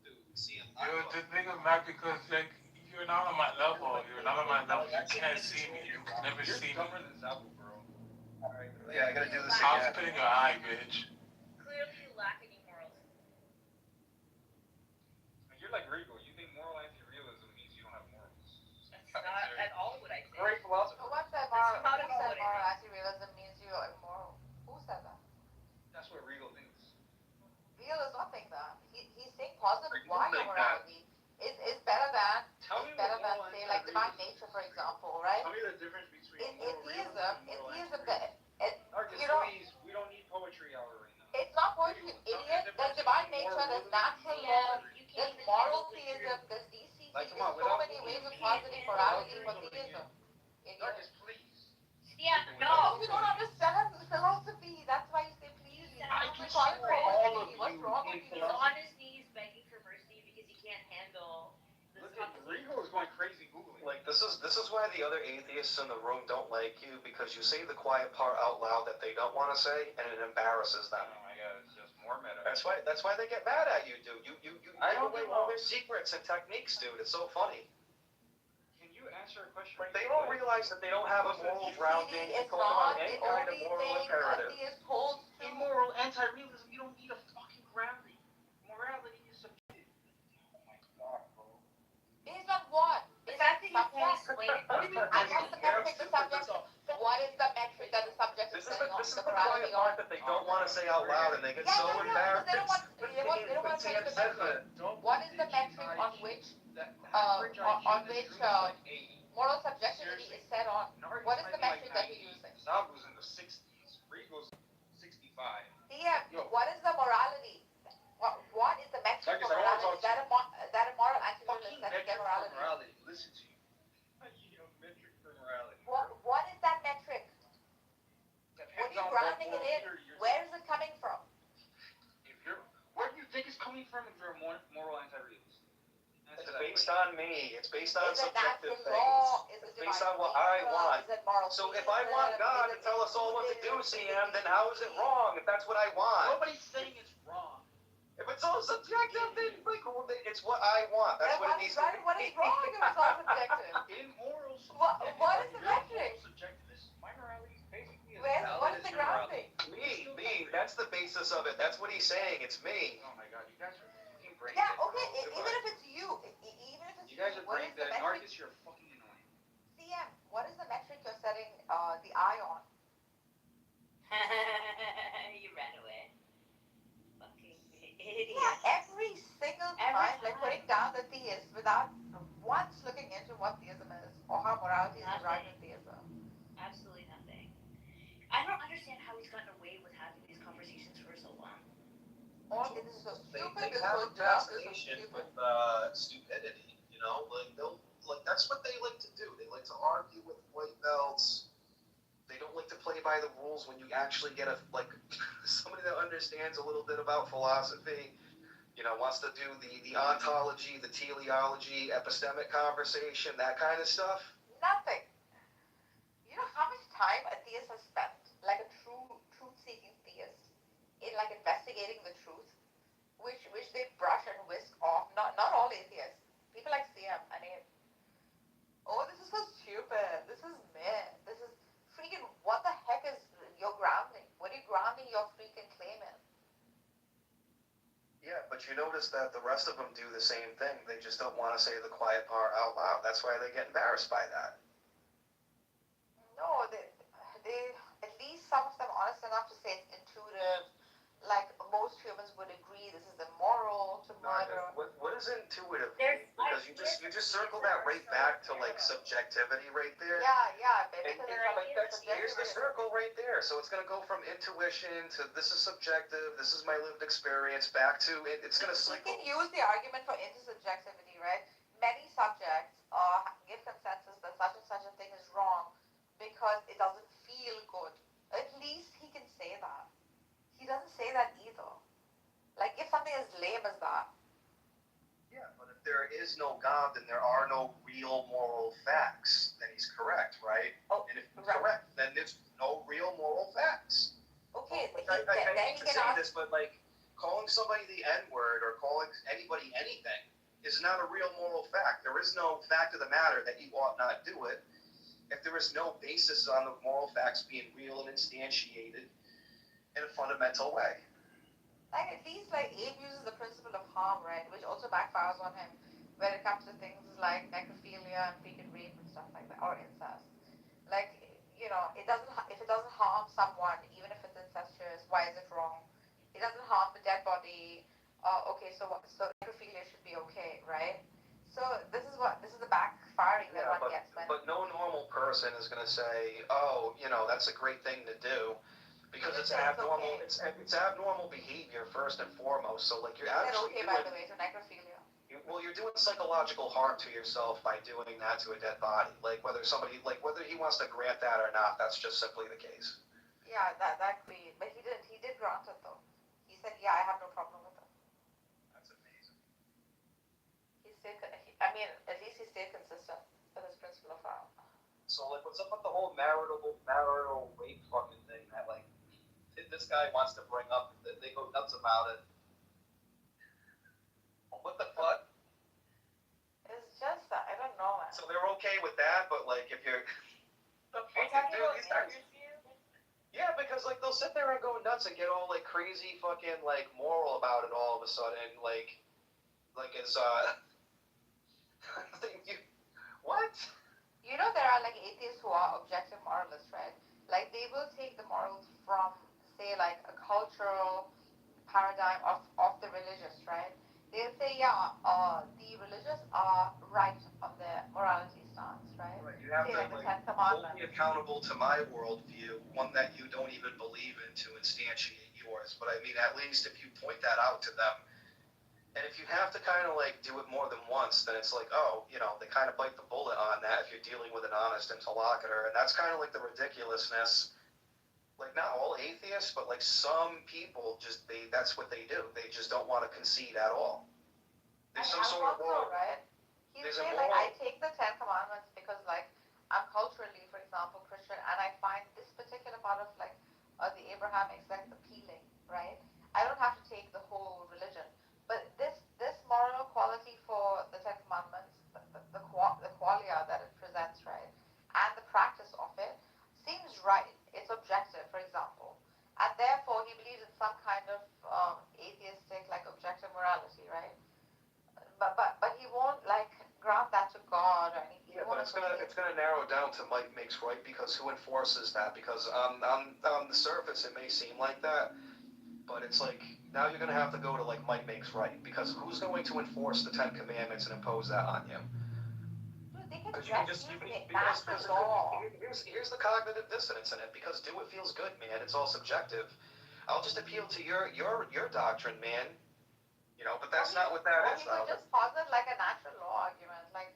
dude, see him. Yo, this nigga mad because, like, you're not on my level. You're not on my level. You can't see me. You can never You're see me. dumber than Zabu, bro. Alright, Yeah, I gotta do this I'll again. spit in your eye, bitch. Clearly you lack any morals. You're like Rico. You think moral anti-realism means you don't have morals. That's not at all what I think. Great philosopher. What said That's moral? not Who at all said what I moral think. anti-realism means you are immoral? Who said that? That's what Rico thinks. Real is not think that. He's saying positive You why think morality is better than Tell me better what than moral say like divine anti-realism nature, for example, right? Tell me the difference between In moral realism theism, and moral Marcus, you know, please, we don't need poetry hour right now. it's not poetry, you idiot. There's divine nature, there's natural law, there's moral theism, there's DCT, Like, there's come on, so without many ways of positing morality for theism. Marcus, please. Yeah, No, you don't understand philosophy. That's why you say please. I You can call it see all of philosophy. What's you wrong in with you? He's on his knees begging for mercy because he can't handle this Look at conversation. Rico is going crazy googling. Like this is why the other atheists in the room don't like you, because you say the quiet part out loud that they don't want to say, and it embarrasses them. Oh my god, it's just more meta. That's why they get mad at you, dude. You I give don't away know. all their secrets and techniques, dude. It's so funny. Can you answer a question? Like they don't realize that they don't have a moral grounding It's going on not any the kind of only moral thing imperative. atheists hold to. Immoral anti-realism, you don't need a fucking grounding. Morality is subjective. Oh my god, bro. Based on what? The fact that you can't explain it. I want the metric the subject. What is the metric that the subject is saying on This is the the morality quiet part that they don't want to say out loud, and they get so embarrassed. They don't want to tell you the metric. What is the metric on which moral subjectivity is set on? What is the metric that you're using? Zabu's in the 60s. Rico's 65. Yeah, what is the morality? What is the metric Marcus, for I wanna morality? talk That a moral Fucking anti-realist that metric get for morality. morality. Listen to you. You know, metric for morality. What is that metric? What are Depends you on grounding what it in? moral theory you're Where is it coming from? If you're, where do you think it's coming from if you're a moral anti-realist? It's based on me. It's based on Is it subjective natural things. law? Is it It's based divine on what I nature? want. Is it moral So if theism? I want God to Is it tell us all what to do, intuitive? CM, then how is it wrong if that's what I want? Nobody's saying it's wrong. If it's all subjective, then like, it's what I want. That's what it needs to be. What is wrong if it's all subjective? In morals, What is the metric? subjectivist, my morality is basically as What valid is as the your morality. grounding? Me. That's the basis of it. That's what he's saying. It's me. Oh my god, you guys are fucking brain Yeah, dead, okay, bro. even if it's you, even if it's You guys are what brain is the dead. metric? Marcus, you're fucking annoying. CM, what is the metric you're setting the eye on? You ran away. Fucking idiot. Yeah, every single time, like putting down the theist without once looking into what theism is or how morality is derived in theism. Absolutely nothing. I don't understand how he's gotten away with having these conversations for so long. Or it is so They stupid, it's have so a dumb, it's so fascination stupid. with stupidity. You know, that's what they like to do. They like to argue with white belts. They don't like to play by the rules when you actually get somebody that understands a little bit about philosophy, wants to do the ontology, the teleology, epistemic conversation, that kind of stuff. Nothing. You know how much time a theist has spent, like a truth-seeking theist, in like investigating the truth, which they brush and whisk off. Not all atheists. People like CM. I mean, oh, this is so stupid. This is meh. This is freaking. What the heck is your grounding? What are you grounding your freaking claim in? Yeah, but you notice that the rest of them do the same thing. They just don't want to say the quiet part out loud. That's why they get embarrassed by that. No, they at least some of them honest enough to say it's intuitive. Like most humans would agree, this is immoral to murder. What is intuitive? Because you just circle that right back to like subjectivity right there. Yeah, And, because here's the circle right there. So it's gonna go from intuition to this is subjective, this is my lived experience, back to it's gonna cycle. You can use the argument for intersubjectivity, right? Many subjects give consensus that such and such a thing is wrong because it doesn't feel good. At least he can say that. He doesn't say that either. Like, if something as lame as that. Yeah, but if there is no God, then there are no real moral facts. Then he's correct, right? Oh, and if he's correct, then there's no real moral facts. Okay, I hate to say this, but like, calling somebody the N-word or calling anybody anything is not a real moral fact. There is no fact of the matter that he ought not do it if there is no basis on the moral facts being real and instantiated in a fundamental way. Like, at least, like, Abe uses the principle of harm, right? Which also backfires on him when it comes to things like necrophilia and freaking rape and stuff like that, or incest. Like, you know, if it doesn't harm someone, even if it's incestuous, why is it wrong? It doesn't harm the dead body. Okay, so necrophilia should be okay, right? So this is the backfiring that one gets. But no normal person is going to say, oh, you know, that's a great thing to do. Because it's abnormal. Okay. It's abnormal behavior first and foremost. So like you're actually okay, by the way, so necrophilia. You're doing psychological harm to yourself by doing that to a dead body. Like whether he wants to grant that or not, that's just simply the case. Yeah, that agreed. But he did grant it though. He said, yeah, I have no problem with it. That's amazing. At least he stayed consistent with his principle of harm. So like, what's up with the whole marital rape fucking thing that like this guy wants to bring up? They go nuts about it. What the fuck? It's just that I don't know, man. So they're okay with that, but like if you're yeah, because like they'll sit there and go nuts and get all like crazy fucking like moral about it all of a sudden, like it's what? You know there are like atheists who are objective moralists, right? Like they will take the morals from say like a cultural paradigm of the religious, right? They'll say, the religious are right on their morality stance, right? Right. You have say, to like the Ten Commandments. hold me accountable to my worldview, one that you don't even believe in, to instantiate yours. But I mean, at least if you point that out to them, and if you have to kind of like do it more than once, then it's like, oh, you know, they kind of bite the bullet on that if you're dealing with an honest interlocutor. And that's kind of like the ridiculousness. Like not all atheists, but like some people that's what they do. They just don't want to concede at all. There's some sort of moral, right? He'd say like I take the Ten Commandments because like I'm culturally, for example, Christian, and I find this particular part of like the Abrahamic sect appealing, right? I don't have to take the whole religion, but this moral quality for the Ten Commandments, the qualia that it presents, right, and the practice of it seems right. It's objective, for example, and therefore he believes in some kind of atheistic, like objective morality, right? But he won't like grant that to God or anything. Yeah, but it's gonna narrow down to might makes right, because who enforces that? Because on the surface it may seem like that, but it's like now you're gonna have to go to like might makes right, because who's going to enforce the Ten Commandments and impose that on you? Because you can just here's the cognitive dissonance in it. Because do it feels good, man. It's all subjective. I'll just appeal to your doctrine, man. You know, but that's not what that is. He would just posit like a natural law argument, like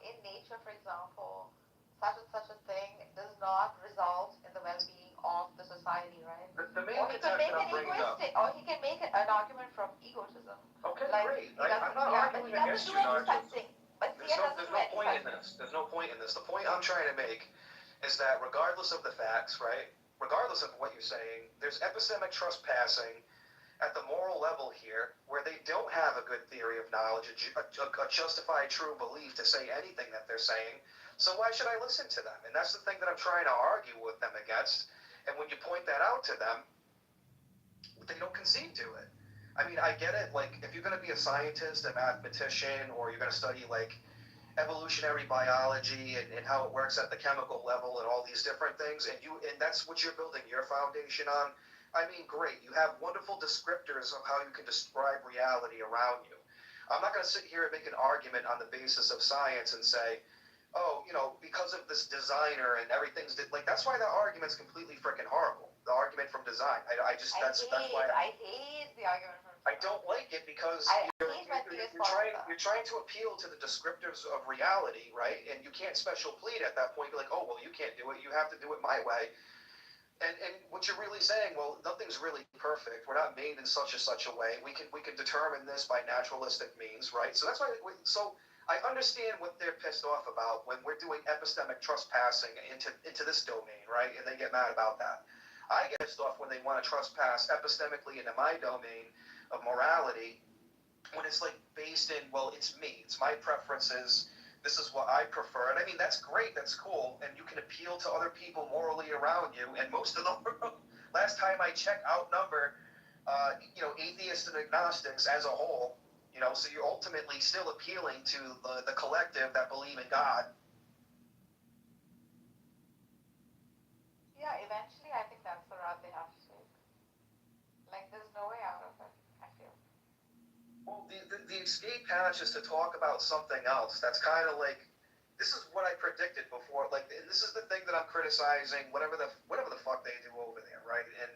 in nature, for example, such and such a thing does not result in the well-being of the society, right? The main contention I'm bringing up. Or he can make an argument from egotism. Okay, like, great. I'm not arguing against you, Nigel. There's no point in this. There's no point in this. The point I'm trying to make is that regardless of the facts, right? Regardless of what you're saying, there's epistemic trespassing at the moral level here, where they don't have a good theory of knowledge, a justified true belief to say anything that they're saying. So why should I listen to them? And that's the thing that I'm trying to argue with them against. And when you point that out to them, they don't concede to it. I mean, I get it. Like, if you're going to be a scientist, a mathematician, or you're going to study like evolutionary biology and how it works at the chemical level and all these different things, and that's what you're building your foundation on. I mean, great. You have wonderful descriptors of how you can describe reality around you. I'm not going to sit here and make an argument on the basis of science and say, oh, because of this designer and everything's like, that's why that argument's completely freaking horrible. The argument from design. That's why I hate the argument from I don't like it because you're trying to appeal to the descriptors of reality, right? And you can't special plead at that point. Be like, oh, well, you can't do it. You have to do it my way. And what you're really saying, well, nothing's really perfect. We're not made in such a way. We can determine this by naturalistic means, right? So that's why. So I understand what they're pissed off about when we're doing epistemic trespassing into this domain, right? And they get mad about that. I get pissed off when they want to trespass epistemically into my domain of morality when it's like based in, well, it's me, it's my preferences, this is what I prefer. And I mean, that's great, that's cool, and you can appeal to other people morally around you, and most of them, last time I checked, outnumber atheists and agnostics as a whole, so you're ultimately still appealing to the collective that believe in God. Yeah, eventually I think that's the route they have to take. Like, there's no way out of it, I feel. Well, the escape hatch is to talk about something else. That's kind of like, this is what I predicted before. Like, and this is the thing that I'm criticizing, whatever the fuck they do over there, right? And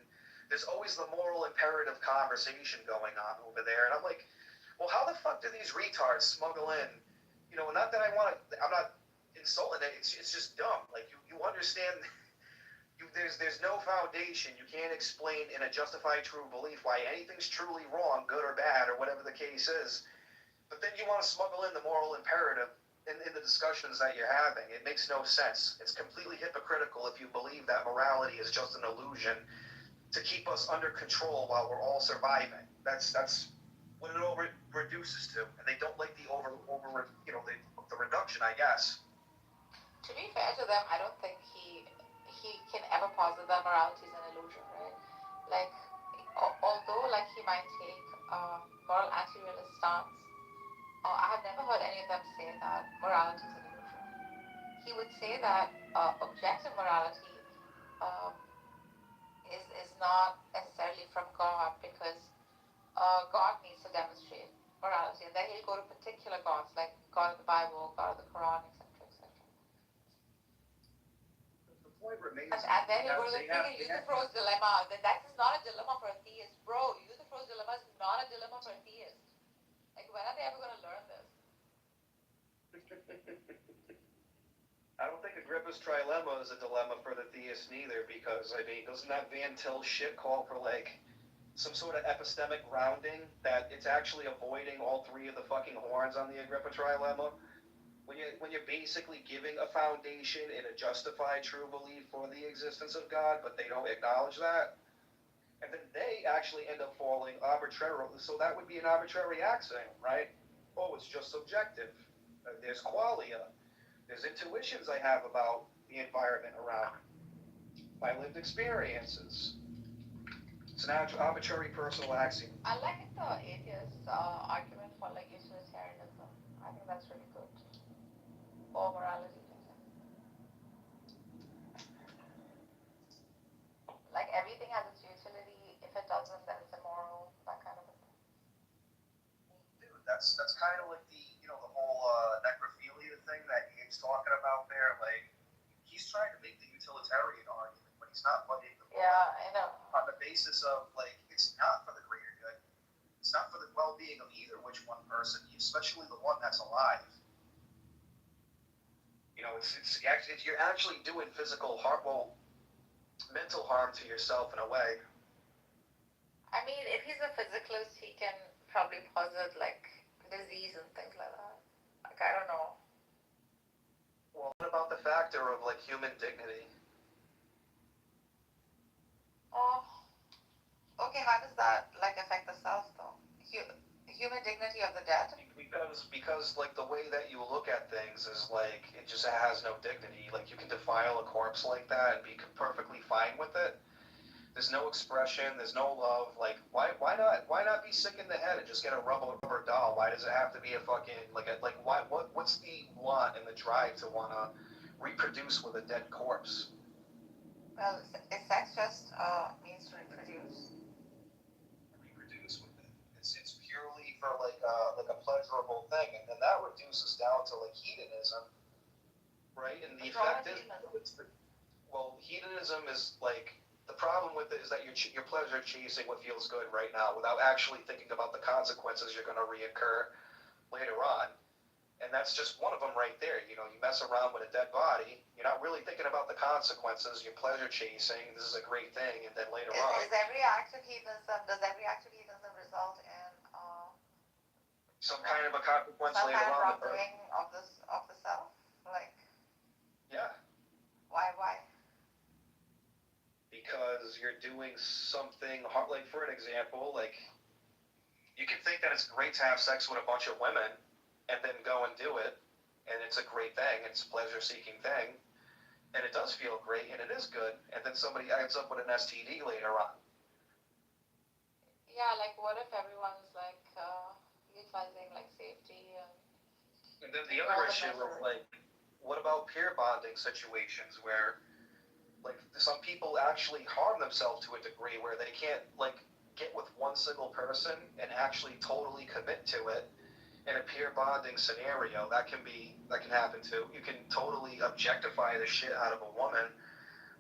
there's always the moral imperative conversation going on over there. And I'm like, well, how the fuck do these retards smuggle in? Not that I'm not insulting it. It's just dumb. Like, you understand. There's no foundation. You can't explain in a justified true belief why anything's truly wrong, good or bad, or whatever the case is. But then you want to smuggle in the moral imperative in the discussions that you're having. It makes no sense. It's completely hypocritical if you believe that morality is just an illusion to keep us under control while we're all surviving. That's what it all reduces to. And they don't like the the reduction, I guess. To be fair to them, I don't think he can ever posit that morality is an illusion, right? Like, although like he might take moral anti-realist stance, I have never heard any of them say that morality is an illusion. He would say that objective morality is not necessarily from God because God needs to demonstrate morality, and then he'll go to particular gods like God of the Bible, God of the Quran, etc. And then he goes to Euthyphro's dilemma. That is not a dilemma for a theist. Bro, Euthyphro's dilemma is not a dilemma for a theist. Like, when are they ever going to learn this? I don't think Agrippa's trilemma is a dilemma for the theist neither, because, I mean, doesn't that Van Til shit call for, like, some sort of epistemic rounding that it's actually avoiding all three of the fucking horns on the Agrippa trilemma? When you're basically giving a foundation in a justified true belief for the existence of God, but they don't acknowledge that, and then they actually end up falling arbitrarily. So that would be an arbitrary axiom, right? Oh, it's just subjective. There's qualia. There's intuitions I have about the environment around my lived experiences. It's an arbitrary personal axiom. I like the atheist argument for like utilitarianism. I think that's really good. Or morality. Like, everything has its utility. If it doesn't, then it's immoral. That kind of a thing. Dude, that's kind of like the whole necrophilia thing that he's talking about there. Like, he's trying to make the utilitarian argument, but he's not letting the I know. On the basis of, like, it's not for the greater good. It's not for the well-being of either which one person, especially the one that's alive. You're actually doing physical harm, mental harm to yourself in a way. I mean, if he's a physicalist, he can probably posit like disease and things like that. Like, I don't know. Well, what about the factor of like human dignity? Oh, okay. How does that like affect the self though? Human dignity of the dead? Because like the way that you look at things is like it just has no dignity. Like, you can defile a corpse like that and be perfectly fine with it. There's no expression. There's no love. Like, why not be sick in the head and just get a rubber doll? Why does it have to be a fucking what's the want and the drive to wanna reproduce with a dead corpse? Well, sex just means to reproduce. Reproduce with it. It's purely for like a pleasurable thing, and then that reduces down to like hedonism, right? And the effect is, hedonism is like, the problem with it is that you're pleasure chasing what feels good right now without actually thinking about the consequences you're going to reoccur later on. And that's just one of them right there. You know, you mess around with a dead body, you're not really thinking about the consequences, you're pleasure chasing, this is a great thing, and then later on. Does every act of hedonism result in some kind of a consequence some later kind of on? wrongdoing of the self? Like, Yeah. Why? Because you're doing something hard. Like, for an example, like, you can think that it's great to have sex with a bunch of women and then go and do it, and it's a great thing, it's a pleasure-seeking thing, and it does feel great, and it is good, and then somebody ends up with an STD later on. Yeah, like, what if everyone's, like, utilizing, like, safety And then the other issue is, like, what about peer bonding situations where, like, some people actually harm themselves to a degree where they can't, like, get with one single person and actually totally commit to it in a peer bonding scenario. That can happen too. You can totally objectify the shit out of a woman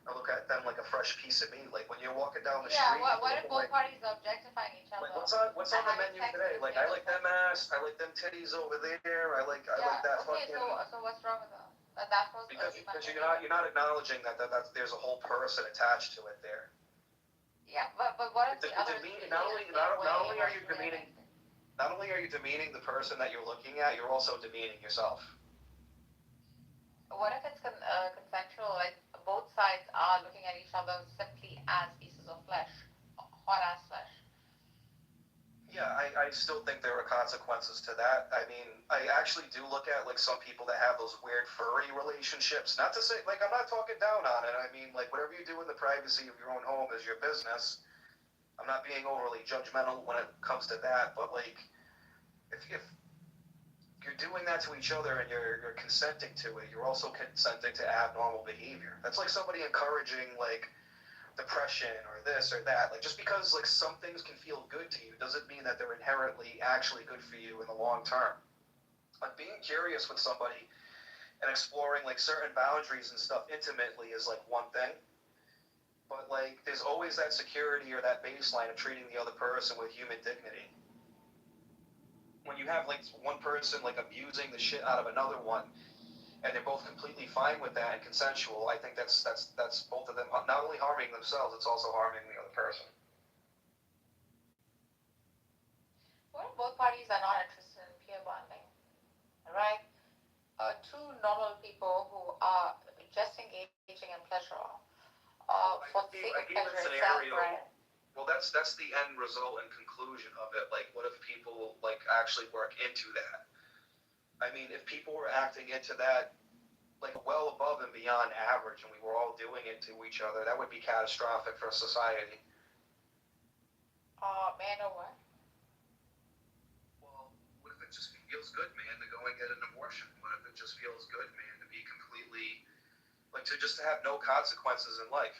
or look at them like a fresh piece of meat. Like, when you're walking down the street. Yeah, what if both parties are objectifying each other? Like, what's on the menu today? Like, I like them ass, I like them titties over there, I like that fucking. So what's wrong with that? That was because you're not acknowledging that there's a whole person attached to it there. Yeah, but what if the other? Not only are you demeaning the person that you're looking at, you're also demeaning yourself. What if it's consensual? Like, both sides are looking at each other simply as pieces of flesh, hot ass flesh. Yeah, I still think there are consequences to that. I mean, I actually do look at, like, some people that have those weird furry relationships. Not to say, like, I'm not talking down on it. I mean, like, whatever you do in the privacy of your own home is your business. I'm not being overly judgmental when it comes to that, but, like, if you're doing that to each other and you're consenting to it, you're also consenting to abnormal behavior. That's like somebody encouraging, like, depression or this or that. Like, just because, like, some things can feel good to you doesn't mean that they're inherently actually good for you in the long term. Like, being curious with somebody and exploring, like, certain boundaries and stuff intimately is, like, one thing. But, like, there's always that security or that baseline of treating the other person with human dignity. When you have, like, one person, like, abusing the shit out of another one, and they're both completely fine with that and consensual, I think that's both of them not only harming themselves, it's also harming the other person. What if both parties are not interested in peer bonding, right? Two normal people who are just engaging in pleasure, for the sake of pleasure itself, right? Well, that's the end result and conclusion of it. Like, what if people, like, actually work into that? I mean, if people were acting into that, like, well above and beyond average, and we were all doing it to each other, that would be catastrophic for society. Man or what? Well, what if it just feels good, man, to go and get an abortion? What if it just feels good, man, to be completely, like, to just have no consequences in life?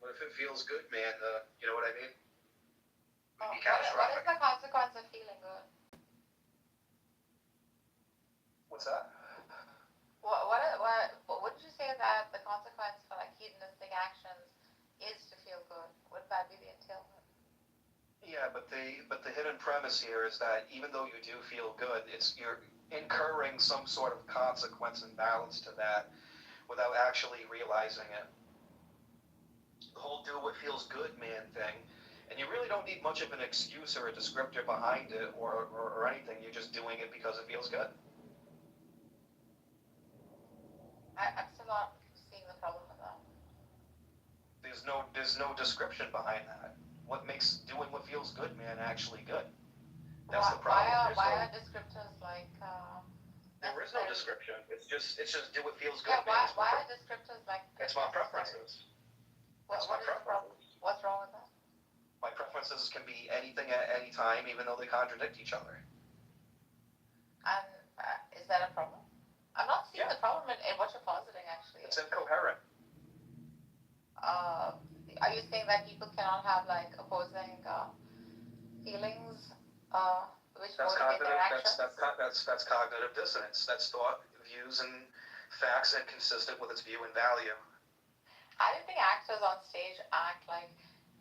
What if it feels good, man, you know what I mean? It would be catastrophic. What is the consequence of feeling good? What's that? Would you say that the consequence for, like, hedonistic actions is to feel good? Would that be the entailment? Yeah, but the hidden premise here is that even though you do feel good, you're incurring some sort of consequence and balance to that without actually realizing it. The whole do what feels good, man thing, and you really don't need much of an excuse or a descriptor behind it or anything. You're just doing it because it feels good. I'm still not seeing the problem with that. There's no description behind that. What makes doing what feels good, man, actually good? That's the problem. Why are descriptors like? There is no description. It's just do what feels good. Yeah, why are descriptors like? It's my preferences. It's my preferences. What's wrong with that? My preferences can be anything at any time, even though they contradict each other. And is that a problem? I'm not seeing the problem in what you're positing, actually. It's incoherent. Are you saying that people cannot have like opposing feelings, which motivate their actions? That's cognitive dissonance. That's thought, views, and facts inconsistent with its view and value. I don't think actors on stage act like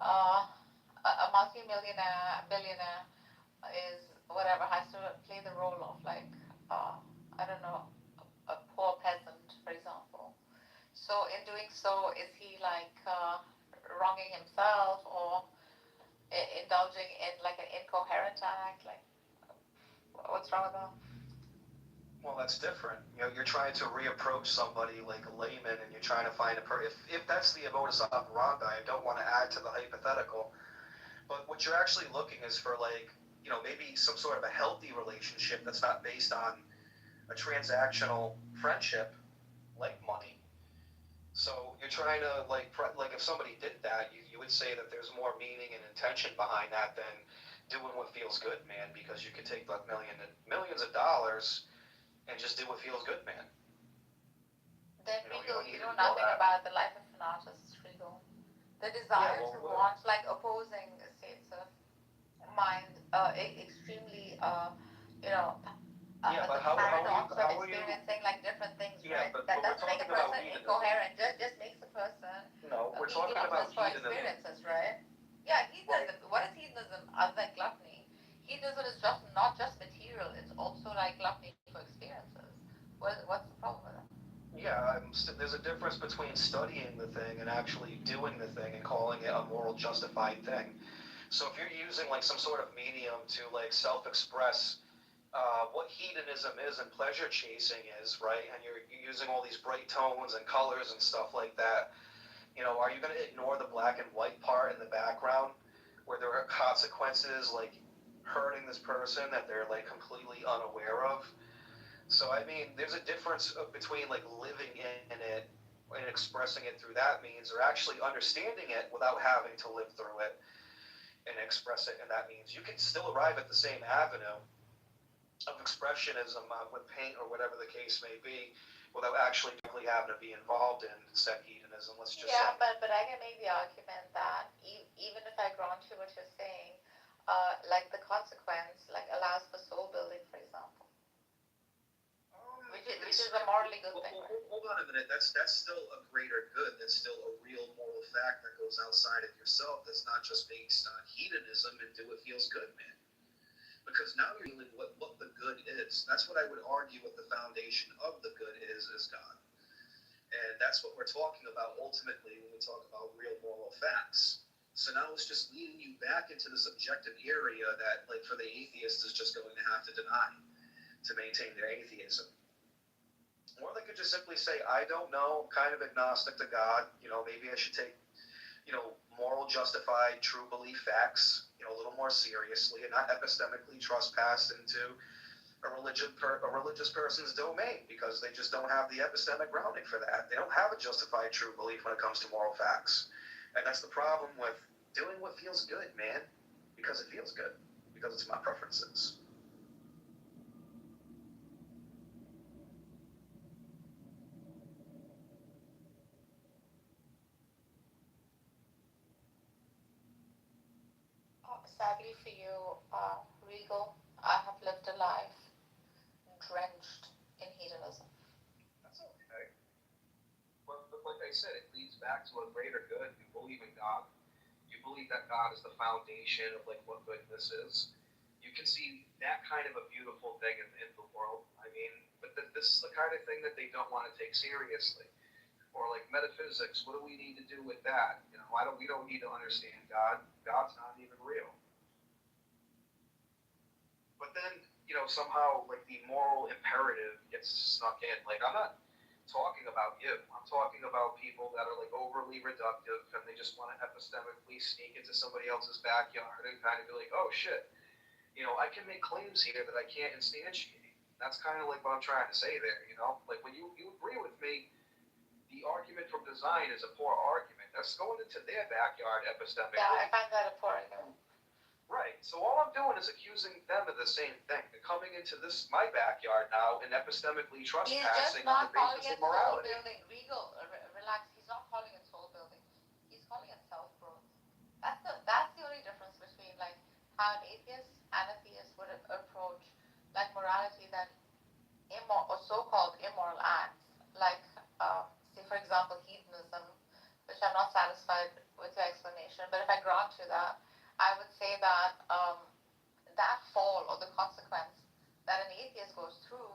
a multi-millionaire, billionaire is whatever, has to play the role of like, I don't know, a poor peasant, for example. So in doing so, is he like wronging himself or indulging in like an incoherent act? Like, what's wrong with that? Well, that's different. You know, you're trying to reapproach somebody like a layman, and you're trying to find if that's the modus operandi, I don't want to add to the hypothetical, but what you're actually looking is for like, you know, maybe some sort of a healthy relationship that's not based on a transactional friendship like money. So you're trying to like if somebody did that, you would say that there's more meaning and intention behind that than doing what feels good, man, because you could take like millions of dollars and just do what feels good, man. Then you know nothing about the life of an artist, Rigo. The desire to want like opposing states of mind, extremely, you know, but the how paradox are you experiencing like different things, Yeah, right? but That we're doesn't make a talking about person incoherent. Just makes a person No, we're talking about for hedonism. experiences, right? Yeah, hedonism. What is hedonism other than gluttony? Hedonism is just not just material; it's also like gluttony for experiences. What's the problem with that? Yeah, there's a difference between studying the thing and actually doing the thing and calling it a moral justified thing. So if you're using like some sort of medium to like self-express what hedonism is and pleasure chasing is, right? And you're using all these bright tones and colors and stuff like that. You know, are you going to ignore the black and white part in the background where there are consequences like hurting this person that they're like completely unaware of? So I mean, there's a difference between like living in it and expressing it through that means, or actually understanding it without having to live through it and express it in that means. You can still arrive at the same avenue of expressionism with paint or whatever the case may be, without actually directly having to be involved in said hedonism. Let's just say. But I can make the argument that even if I grant you what you're saying, like the consequence like allows for soul building, for example, which is a morally good thing. Hold on a minute. That's still a greater good. That's still a real moral fact that goes outside of yourself. That's not just based on hedonism and do what feels good, man. Because now you're dealing with what the good is. That's what I would argue what the foundation of the good is God. And that's what we're talking about ultimately when we talk about real moral facts. So now it's just leading you back into the subjective area that, like, for the atheist is just going to have to deny to maintain their atheism. Or they could just simply say, I don't know, I'm kind of agnostic to God. You know, maybe I should take, you know, moral, justified, true belief facts, you know, a little more seriously and not epistemically trespass into a religious person's domain because they just don't have the epistemic grounding for that. They don't have a justified true belief when it comes to moral facts. And that's the problem with doing what feels good, man, because it feels good, because it's my preferences. Sadly for you, Regal, I have lived a life drenched in hedonism. That's okay. But like I said, it leads back to a greater good. You believe in God. You believe that God is the foundation of like what goodness is. You can see that kind of a beautiful thing in the world. I mean, but this is the kind of thing that they don't want to take seriously. Or like metaphysics, what do we need to do with that? You know, we don't need to understand God. God's not even real. But then, you know, somehow like the moral imperative gets snuck in. Like I'm not talking about you. I'm talking about people that are like overly reductive and they just want to epistemically sneak into somebody else's backyard and kind of be like, oh shit, you know, I can make claims here that I can't instantiate. That's kind of like what I'm trying to say there, you know? Like when you agree with me, the argument from design is a poor argument That's going into their backyard epistemically. Yeah, I find that important. Right. So all I'm doing is accusing them of the same thing. They're coming into my backyard now and epistemically He's trespassing just on not the calling basis it of soul morality. building. Regal, relax. He's not calling it soul building. He's calling it self growth. That's the only difference between like how an atheist and a theist would approach like morality than or so-called immoral acts. Like say for example hedonism, which I'm not satisfied with your explanation. But if I grant you that, I would say that that fall or the consequence that an atheist goes through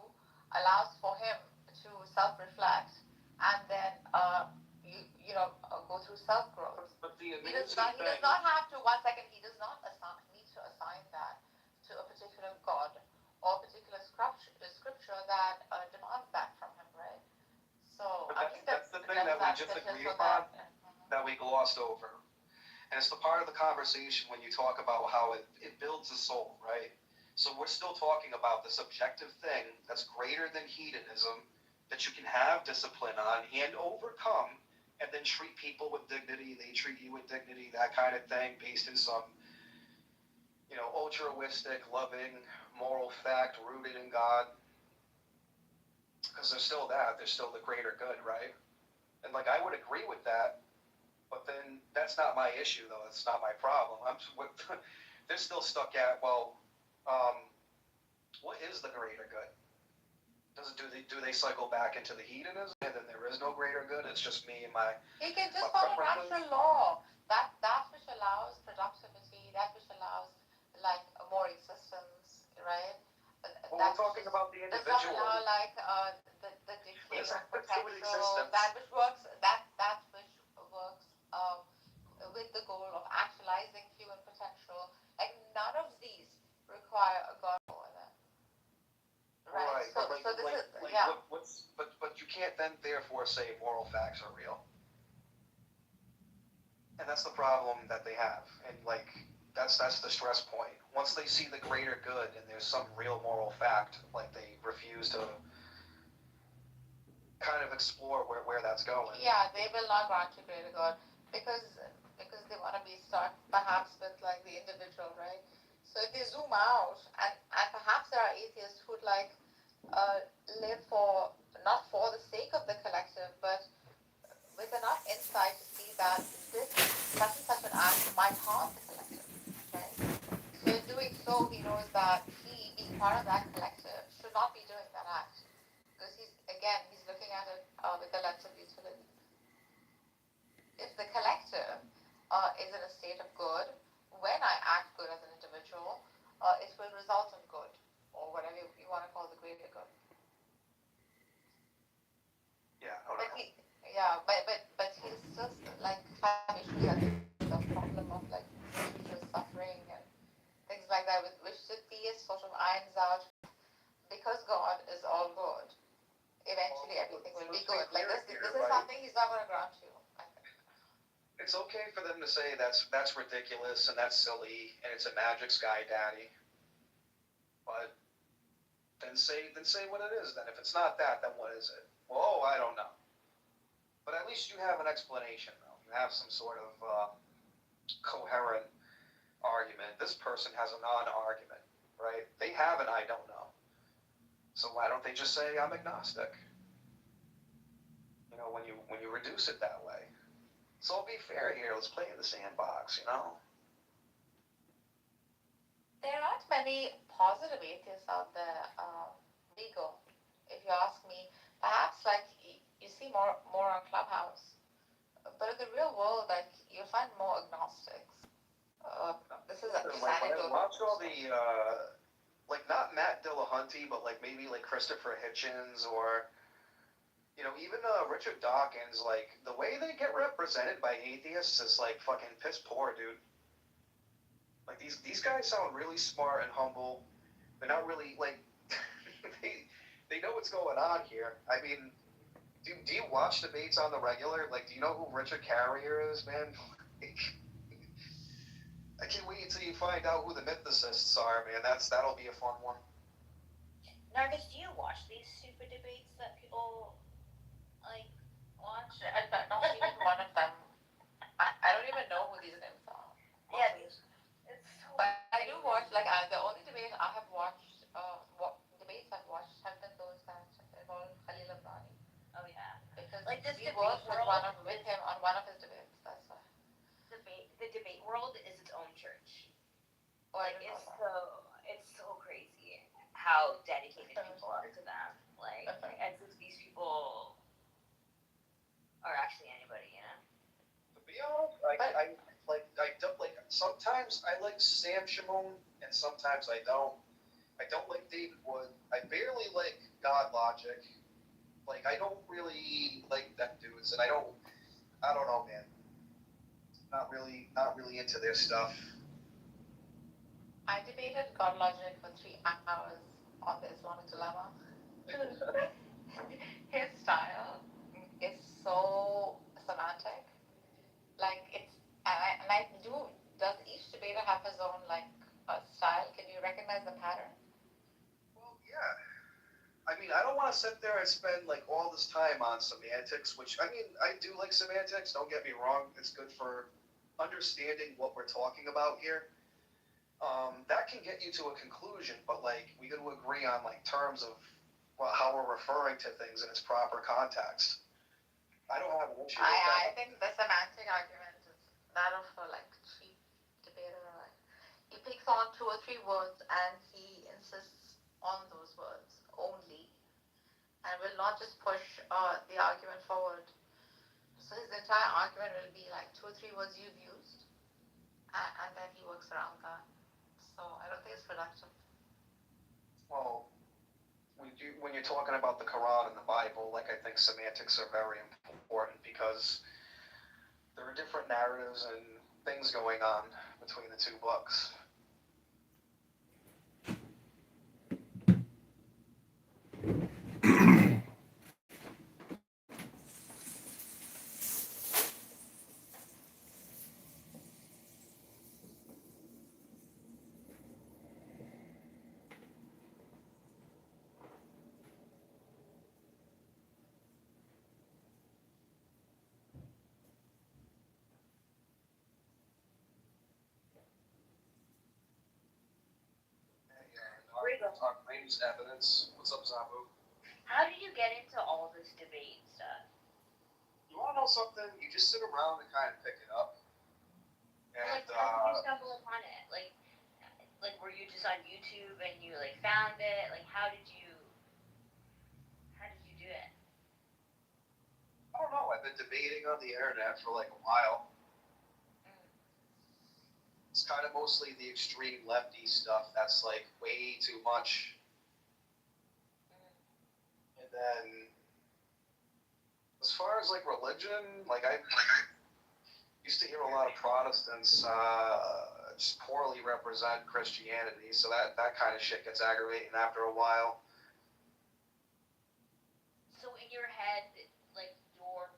allows for him to self-reflect and then go through self-growth. But the He does amazing not have to. 1 second. He does not need to assign that to a particular god or a particular scripture that demands that from him, right? So But I think that's the thing that we just agreed upon, that we glossed over. And it's the part of the conversation when you talk about how it builds the soul, right? So we're still talking about the subjective thing that's greater than hedonism, that you can have discipline on and overcome, and then treat people with dignity, they treat you with dignity, that kind of thing, based in some, altruistic, loving, moral fact rooted in God. Because there's still that, there's still the greater good, right? And like I would agree with that, but then that's not my issue, though. That's not my problem. They're still stuck at, what is the greater good? Do they cycle back into the hedonism, and then there is no greater good? It's just me and my. He can just follow natural law. That which allows productivity, that which allows like a more existence, right? Well, we're talking about the individual. Does not allow like the decay of potential. That which works. That which works with the goal of actualizing human potential. Like none of these require a God for them. Right. So this is yeah. But you can't then therefore say moral facts are real. And that's the problem that they have. And like that's the stress point. Once they see the greater good and there's some real moral fact, like they refuse to kind of explore where that's going. Yeah, they will not grant you greater good because they want to be stuck perhaps with like the individual, right? So if they zoom out and perhaps there are atheists who'd like live not for the sake of the collective, but with enough insight to see that this such and such an act might harm the collective, right? So in doing so, he knows that he, being part of that collective, should not be doing that act because he's looking at it with the lens of utility. If the collective is in a state of good, when I act good as an individual, it will result in good, or whatever you want to call the greater good. Yeah. But he's still like have issues at the problem of like spiritual suffering and things like that, which the theist sort of irons out because God is all good. Eventually, everything will be good. Like this is something He's not going to grant you. It's okay for them to say that's ridiculous and that's silly and it's a magic sky daddy, but then say what it is. Then if it's not that, then what is it? Well, I don't know. But at least you have an explanation, though. You have some sort of coherent argument. This person has a non-argument, right? They have an I don't know. So why don't they just say I'm agnostic? When you reduce it that way. So I'll be fair here. Let's play in the sandbox, There aren't many positive atheists out there, legal. If you ask me, perhaps like you see more on Clubhouse, but in the real world, like you'll find more agnostics. This is when I watch all the not Matt Dillahunty, but like maybe like Christopher Hitchens or even Richard Dawkins, like the way they get represented by atheists is like fucking piss poor, dude. Like these guys sound really smart and humble. They're not really like they know what's going on here. I mean, do you watch debates on the regular? Like, do you know who Richard Carrier is, man? I can't wait until you find out who the mythicists are, man. That'll be a fun one. Nargis, do you watch these stupid debates that people like watch? Not even one of them. because Like this we debate worked with world, with him on one of his debates. That's why. the debate world is its own church. Oh, I Like didn't know it's so crazy how dedicated people are to them. Like as if these people are actually anybody, you know? To be honest, I don't like. Sometimes I like Sam Shimon, and sometimes I don't. I don't like David Wood. I barely like God Logic. Like I don't really like them dudes, and I don't know, man. Not really into their stuff. I debated God Logic for 3 hours on the Islamic dilemma. His style is so semantic. Like I do. Does each debater have his own like style? Can you recognize the pattern? Well, yeah. I mean, I don't want to sit there and spend like all this time on semantics, which I mean, I do like semantics. Don't get me wrong; it's good for understanding what we're talking about here. That can get you to a conclusion, but like we got to agree on like terms of how we're referring to things in its proper context. I don't have an issue with that. I think the semantic argument is that of a like cheap debater. Like, he picks on 2 or 3 words and he insists on those words only, and will not just push the argument forward. So his entire argument will be like 2 or 3 words you've used, and then he works around that. So I don't think it's productive. Well, when you're talking about the Quran and the Bible, like I think semantics are very important because there are different narratives and things going on between the 2 books. Our claims evidence. What's up, Zabu? How did you get into all this debate stuff? You want to know something? You just sit around and kind of pick it up. And How did you stumble upon it? Like were you just on YouTube and you like found it? Like how did you do it? I don't know. I've been debating on the internet for like a while. It's kind of mostly the extreme lefty stuff that's like way too much. And then, as far as like religion, like I used to hear a lot of Protestants just poorly represent Christianity, so that kind of shit gets aggravating after a while. So in your head, like your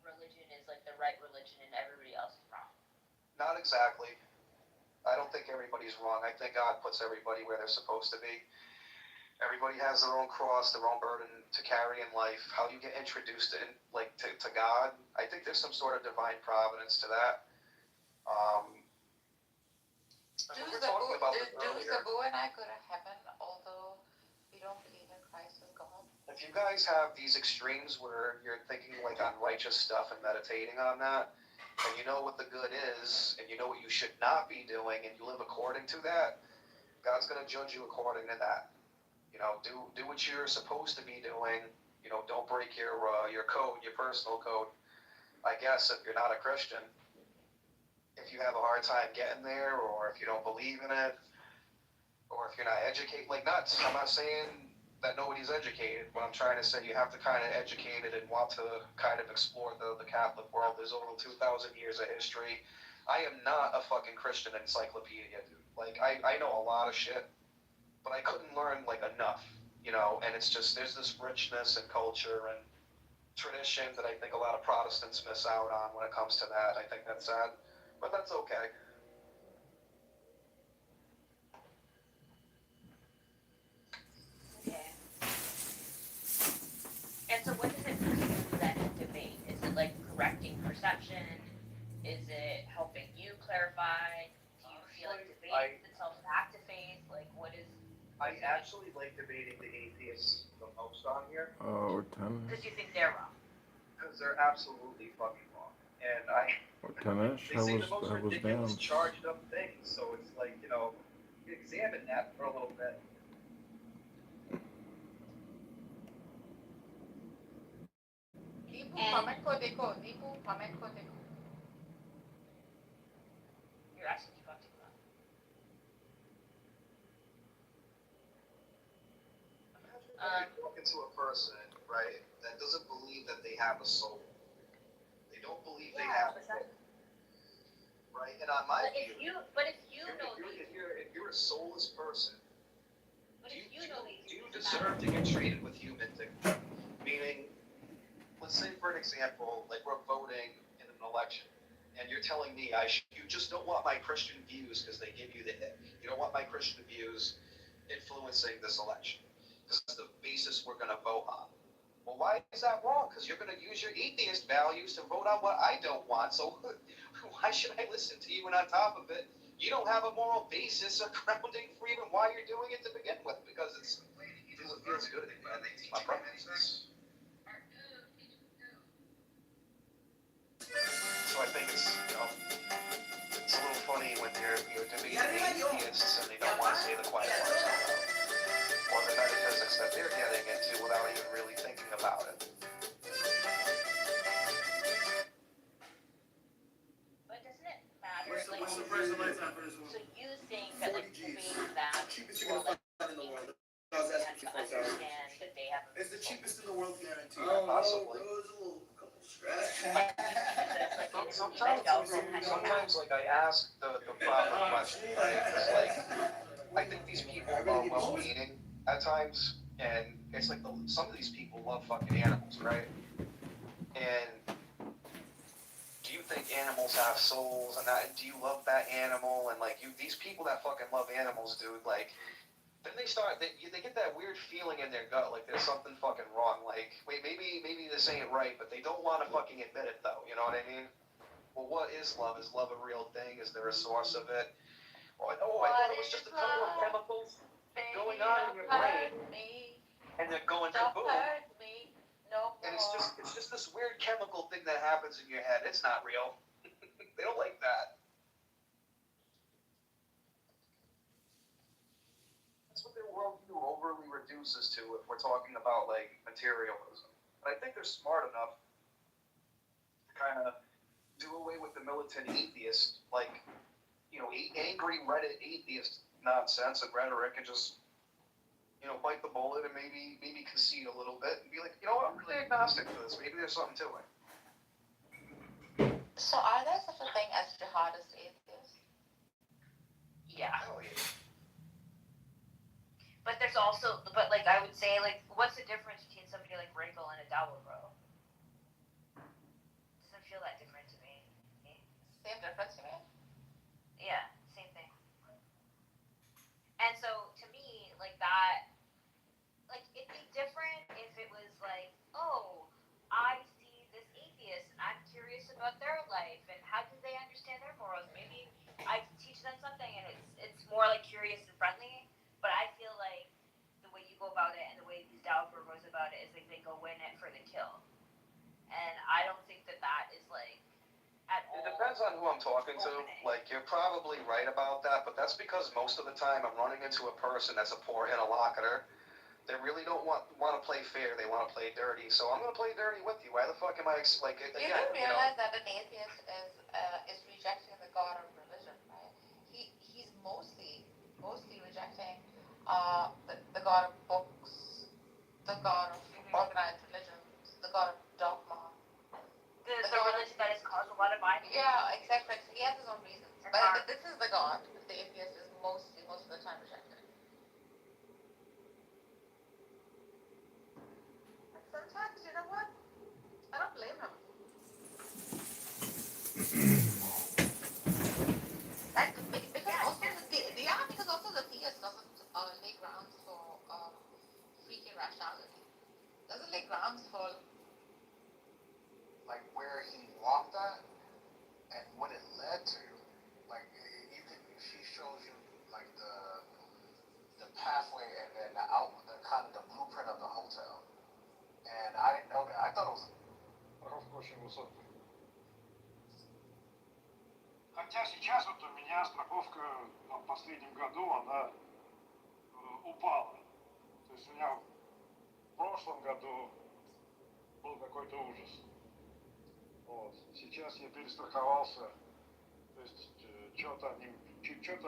religion is like the right religion and everybody else is wrong? Not exactly. I don't think everybody's wrong. I think God puts everybody where they're supposed to be. Everybody has their own cross, their own burden to carry in life. How you get introduced to God, I think there's some sort of divine providence to that. Zabu and I go to heaven, although we don't believe in Christ as God. If you guys have these extremes where you're thinking like on righteous stuff and meditating on that, and you know what the good is, and you know what you should not be doing, and you live according to that, God's going to judge you according to that. You know, do what you're supposed to be doing. You know, don't break your code, your personal code. I guess if you're not a Christian, if you have a hard time getting there, or if you don't believe in it, or if you're not educated, I'm not saying that nobody's educated, but I'm trying to say you have to kind of educate it and want to kind of explore the Catholic world. There's over 2,000 years of history. I am not a fucking Christian encyclopedia, dude. Like, I know a lot of shit, but I couldn't learn, like, enough, you know, and it's just, there's this richness and culture and tradition that I think a lot of Protestants miss out on when it comes to that. I think that's sad, but that's okay. And so what does it do then in debate? Is it like correcting perception? Is it helping you clarify? Do you feel like debate itself back to faith? Like what is... I actually like debating the atheists the most on here. Oh, 10. Because you think they're wrong. because they're absolutely fucking wrong. And Ganesh, they I say was the most I was ridiculous, down. charged up things. So it's like, examine that for a little bit. You're asking about TikTok. Imagine walking to a person, right, that doesn't believe that they have a soul. They don't believe they have a soul. Right? And on my view, if you're a soulless person, do you deserve to get treated with human dignity? Meaning, let's say for an example, like we're voting in an election, and you're telling me you just don't want my Christian views because they give you the hit. You don't want my Christian views influencing this election because that's the basis we're going to vote on. Well, why is that wrong? Because you're going to use your atheist values to vote on what I don't want. So why should I listen to you? And on top of it, you don't have a moral basis of grounding freedom why you're doing it to begin with, because it feels good and they teach my preferences. So I think it's it's a little funny when you're debating atheists and they don't want to say the quiet parts out loud, or the metaphysics that they're getting into without even really thinking about it. But doesn't it matter? What's the price of lights on for this one? So you think that debating that cheapest you're gonna find in the world. I was asking you for it's the cheapest in the world, guaranteed. Oh, possibly. Sometimes, like, I ask the proper question, right? Because, like, I think these people are well-meaning at times, and it's like some of these people love fucking animals, right? And do you think animals have souls and that? Do you love that animal? And like these people that fucking love animals, dude, like, then they get that weird feeling in their gut, like there's something fucking wrong. Like, wait, maybe this ain't right, but they don't want to fucking admit it though. You know what I mean? Well, what is love? Is love a real thing? Is there a source of it? I thought it was just a couple of chemicals going on in your brain, and they're going kaboom. And it's just this weird chemical thing that happens in your head. It's not real. They don't like that. That's what their worldview overly reduces to if we're talking about like materialism. But I think they're smart enough to kind of do away with the militant atheist, like, angry Reddit atheist nonsense and rhetoric, and just bite the bullet and maybe concede a little bit and be like, I'm really agnostic to this. Maybe there's something to it. So are there such a thing as jihadist atheists? Yeah. Oh, yeah. But there's also, like, I would say, like, what's the difference between somebody like Regal and a Dawa bro? Doesn't feel that different to me. Same difference to me? Yeah, same thing. And so, to me, like, that, like, it'd be different if it was like, oh, I see this atheist and I'm curious about their life and how do they understand their morals. Maybe I can teach them something and it's more like curious and friendly. But I feel like the way you go about it and the way these Dalbur goes about it is like they go in it for the kill. And I don't think that is like at all. It depends on who I'm talking to. Like, you're probably right about that, but that's because most of the time I'm running into a person that's a poor interlocutor. They really don't want to play fair. They want to play dirty. So I'm going to play dirty with you. Why the fuck am I like? Again, you do realize that an atheist is rejecting the God of religion, right? He's mostly rejecting the God of books, the God of organized religions, the God of dogma. The religion that has caused a lot of violence. Yeah, exactly. He has his own reasons. But this is the God the atheist is most of the time rejecting. Sometimes, you know what? I don't blame him. Because also the theist doesn't lay grounds for freaky rationality. Doesn't lay grounds for like where he walked at and what it led to. Like she shows you like the pathway and then the kind of the blueprint of the hotel. And I didn't know that. I thought it was Хотя сейчас вот у меня страховка в последнем году, она упала. То есть у меня в прошлом году был какой-то ужас. Вот. Сейчас я перестраховался. То есть что-то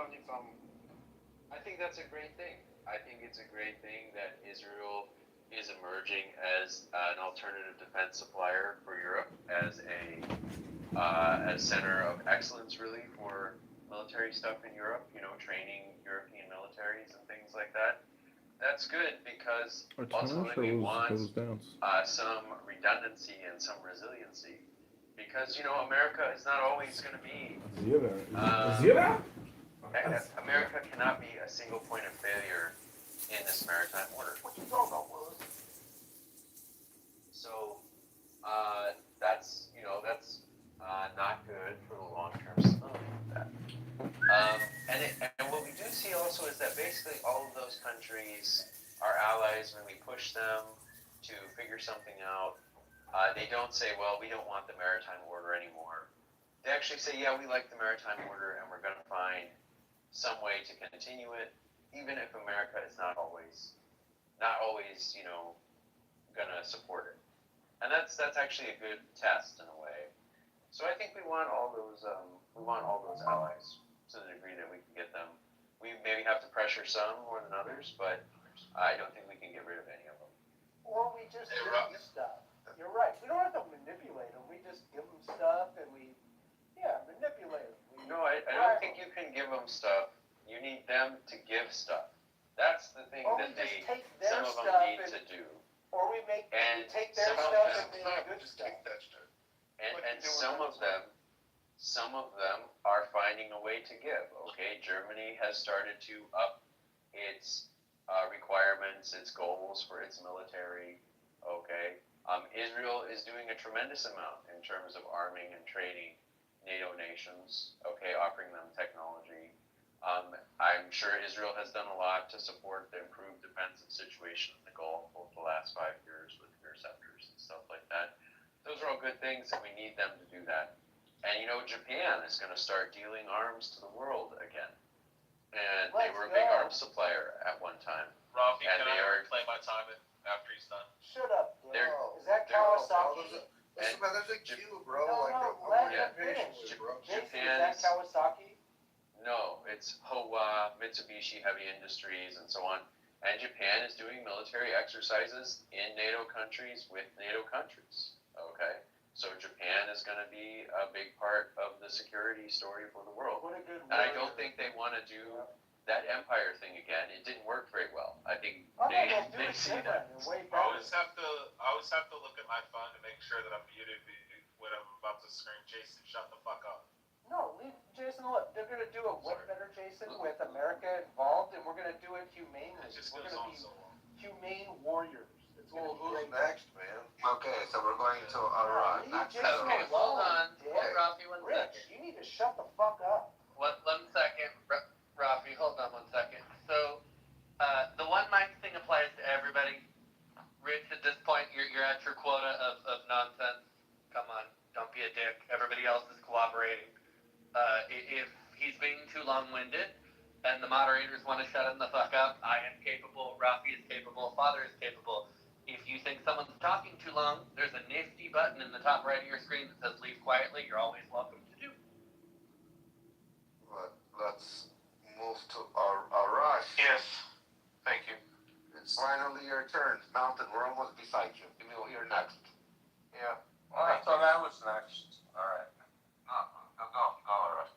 они там... I think that's a great thing. I think it's a great thing that Israel is emerging as an alternative defense supplier for Europe, as a center of excellence really for military stuff in Europe, you know, training European militaries and things like that. That's good because ultimately we want some redundancy and some resiliency. Because, you know, America is not always going to be... America cannot be a single point of failure in this maritime order. What you talking about, Willis? So, that's, you know, that's not good for the long-term stability of that. And what we do see also is that basically all of those countries are allies when we push them to figure something out. They don't say, well, we don't want the maritime order anymore. They actually say, yeah, we like the maritime order and we're going to find some way to continue it, even if America is not always, you know, going to support it. And that's actually a good test in a way. So I think we want all those allies to the degree that we can get them. We maybe have to pressure some more than others, but I don't think we can get rid of any of them. Or we just give them stuff. You're right. We don't have to manipulate them. We just give them stuff and manipulate them. No, I don't think you can give them stuff. You need them to give stuff. That's the thing that some of them need to do. Or we take their stuff and make good stuff. And some of them are finding a way to give. Okay, Germany has started to up its requirements, its goals for its military. Okay, Israel is doing a tremendous amount in terms of arming and training NATO nations. Okay, offering them technology. I'm sure Israel has done a lot to support the improved defensive situation in the Gulf over the last 5 years with interceptors and stuff like that. Those are all good things, and we need them to do that. And you know, Japan is going to start dealing arms to the world again. And they were a big arms supplier at one time. Rafi, can I play my time after he's done? Shut up, bro. Is that Kawasaki? Listen, man, there's a queue, bro. Japan. Is that Kawasaki? No, it's Howa, Mitsubishi Heavy Industries, and so on. And Japan is doing military exercises in NATO countries with NATO countries. Okay? So Japan is going to be a big part of the security story for the world. And I don't think they want to do that empire thing again. It didn't work very well. I think they see that. I always have to look at my phone to make sure that I'm muted when I'm about to scream, Jason, shut the fuck up. No, leave Jason alone. They're going to do a What Better Jason with America involved, and we're going to do it humanely. We're going to be humane warriors. Well, who's next, man? Okay, so we're going to Iraq. Okay, hold on. Rafi, one second. You need to shut the fuck up. One second. Rafi, hold on 1 second. So, the one mic thing applies to everybody. Rich, at this point, you're at your quota of nonsense. Come on, don't be a dick. Everybody else is cooperating. If he's being too long-winded and the moderators want to shut him the fuck up, I am capable, Rafi is capable, Father is capable. If you think someone's talking too long, there's a nifty button in the top right of your screen that says leave quietly. You're always welcome to do. Let's move to Arash. Yes, thank you. It's finally your turn. Mountain, we're almost beside you. You're next. Yeah. Well, I thought I was next. All right. No, go, Arash.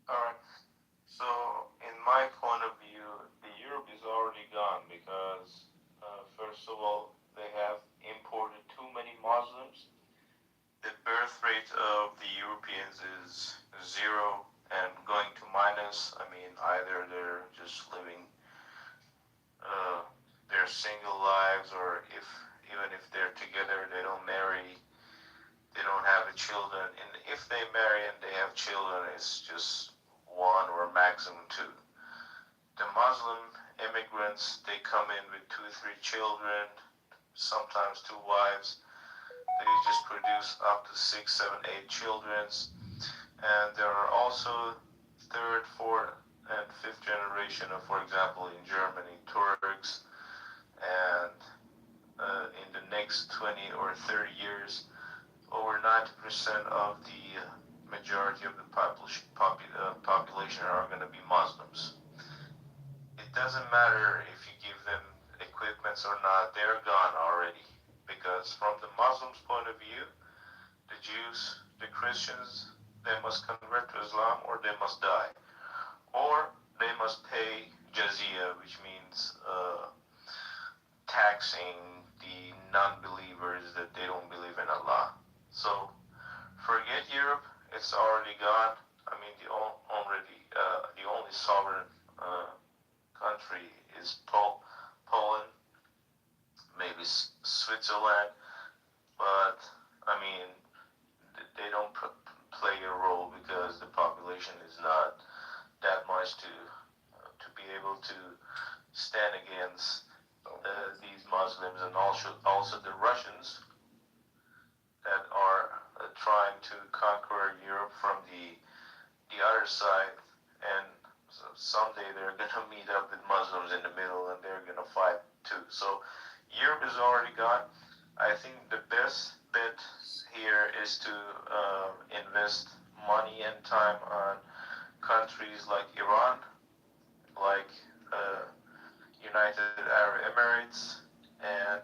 All right. So, in my point of view, the Europe is already gone because, first of all, they have imported too many Muslims. The birth rate of the Europeans is 0 and going to minus. I mean, either they're just living their single lives, or even if they're together, they don't marry. They don't have children, and if they marry and they have children, it's just 1 or maximum 2. The Muslim immigrants, they come in with 2 or 3 children, sometimes 2 wives. They just produce up to 6, 7, 8 children. And there are also third, fourth, and fifth generation of, for example, in Germany, Turks, and in the next 20 or 30 years, over 90% of the majority of the population are going to be Muslims. It doesn't matter if you give them equipments or not, they're gone already. Because from the Muslims' point of view, the Jews, the Christians, they must convert to Islam or they must die. Or they must pay jizya, which means taxing the non-believers that they don't believe in Allah. So forget Europe, it's already gone. I mean, the only sovereign country is Poland, maybe Switzerland, but I mean, they don't play a role because the population is not that much to be able to stand against these Muslims, and also the Russians that are trying to conquer Europe from the other side, and someday they're going to meet up with Muslims in the middle and they're going to fight too. So Europe is already gone. I think the best bet here is to invest money and time on countries like Iran, like United Arab Emirates, and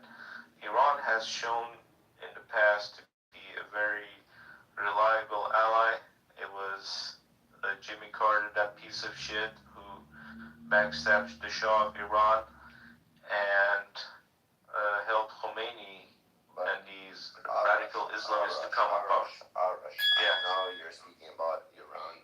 Iran has shown in the past to be a very reliable ally. It was Jimmy Carter, that piece of shit, who backstabbed the Shah of Iran and helped Khomeini and these radical Islamists to come about. Yeah. Now you're speaking about Iran,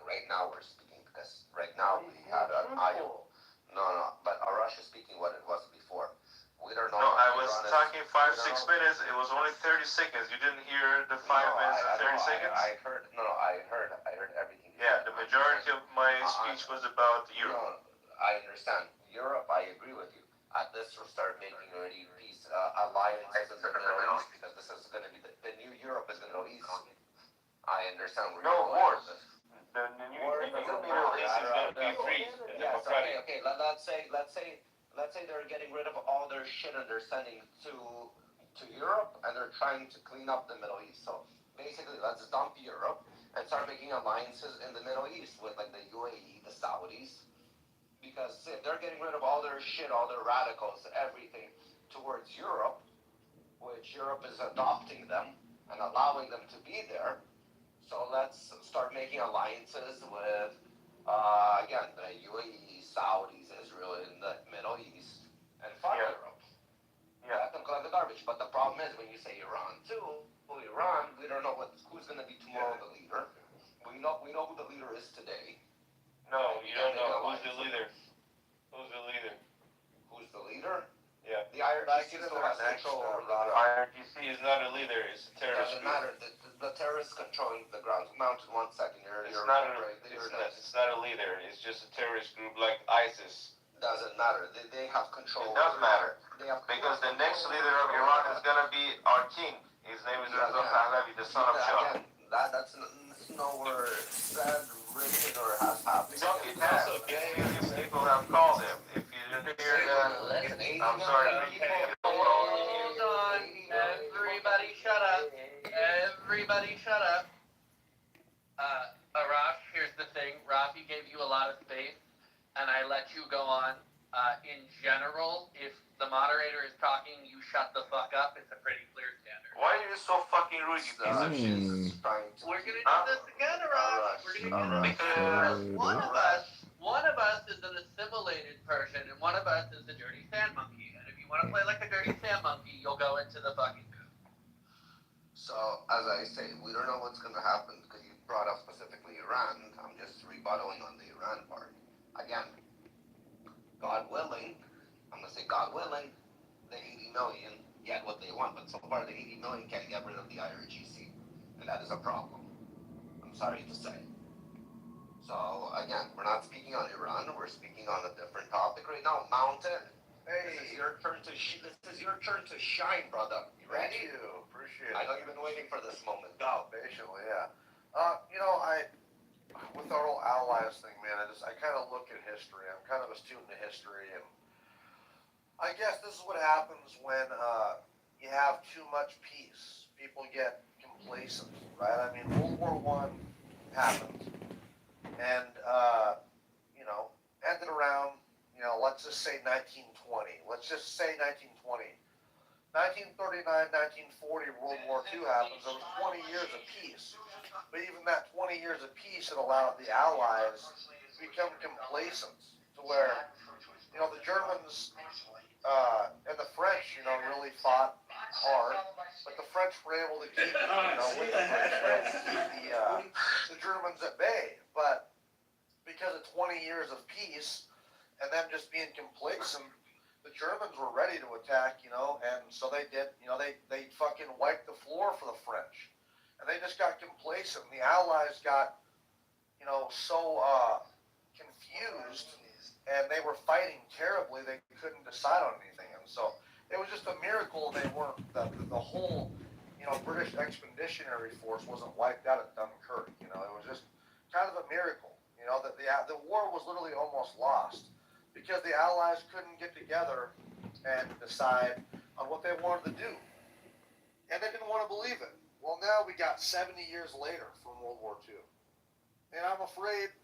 right now we're speaking, because right now we had an IO. No, but Russia speaking what it was before. We don't know. No, I was talking 5-6 minutes. It was only 30 seconds. You didn't hear the 5 minutes and 30 seconds? I heard everything. Yeah, the majority of my speech was about Europe. No, I understand. Europe, I agree with you. At this, we'll start making already peace alliances in the Middle East, because this is going to be the new Europe is going to be east. I understand. No, wars. The new Middle East is going to be free and democratic. Okay. Let's say they're getting rid of all their shit and they're sending to Europe, and they're trying to clean up the Middle East. So basically, let's dump Europe and start making alliances in the Middle East with like the UAE, the Saudis, because if they're getting rid of all their shit, all their radicals, everything towards Europe, which Europe is adopting them and allowing them to be there. So let's start making alliances with, again, the UAE, Saudis, Israel in the Middle East, and fuck Europe. Yeah. Let them collect the garbage. But the problem is when you say Iran too, Iran, we don't know who's going to be tomorrow the leader. We know who the leader is today. No, you don't know. Who's the leader? Who's the leader? Who's the leader? Yeah. The IRGC still has control over the IRGC is not a leader. It's a terrorist. Doesn't matter. The terrorists controlling the ground. Mounted 1 second. It's not a leader. It's just a terrorist group like ISIS. Doesn't matter. They have control. It does matter. Because the next leader of Iran is going to be our king. His name is Reza Pahlavi, the son of Shah. Again, that's nowhere said, written, or has happened. It has. People have called him. If you didn't hear that, I'm sorry. Hold on. Everybody shut up. Everybody shut up. Arash, here's the thing. Rafi gave you a lot of space, and I let you go on. In general, if the moderator is talking, you shut the fuck up. It's a pretty clear standard. Why are you so fucking rude, you piece of shit? We're gonna do this again, Arash. We're gonna do this because one of us is an assimilated person, and one of us is a dirty sand monkey. And if you want to play like a dirty sand monkey, you'll go into the fucking coop. So, as I say, we don't know what's going to happen because you brought up specifically Iran. I'm just rebuttaling on the Iran part. Again, God willing, I'm going to say God willing, the 80 million get what they want, but so far the 80 million can't get rid of the IRGC, and that is a problem. I'm sorry to say. So, again, we're not speaking on Iran, we're speaking on a different topic right now. Mountain, this is your turn to shine, brother. You ready? Thank you. Appreciate it. I know you've been waiting for this moment. Go. Patiently, yeah. With our whole allies thing, man, I kind of look at history. I'm kind of a student of history, and I guess this is what happens when you have too much peace. People get complacent, right? I mean, World War I happened, and ended around, let's just say 1920. Let's just say 1920. 1939, 1940, World War II happens. There was 20 years of peace. But even that 20 years of peace had allowed the Allies to become complacent to where, the Germans and the French, really fought hard. But the French were able to keep, with the French, were able to keep the Germans at bay. But because of 20 years of peace and them just being complacent, the Germans were ready to attack, and so they did, they fucking wiped the floor for the French. And they just got complacent. The Allies got, so confused, and they were fighting terribly, they couldn't decide on anything. And so it was just a miracle they weren't, the whole, British Expeditionary Force wasn't wiped out at Dunkirk. It was just kind of a miracle, that the war was literally almost lost. Because the Allies couldn't get together and decide on what they wanted to do. And they didn't want to believe it. Well, now we got 70 years later from World War II. And I'm afraid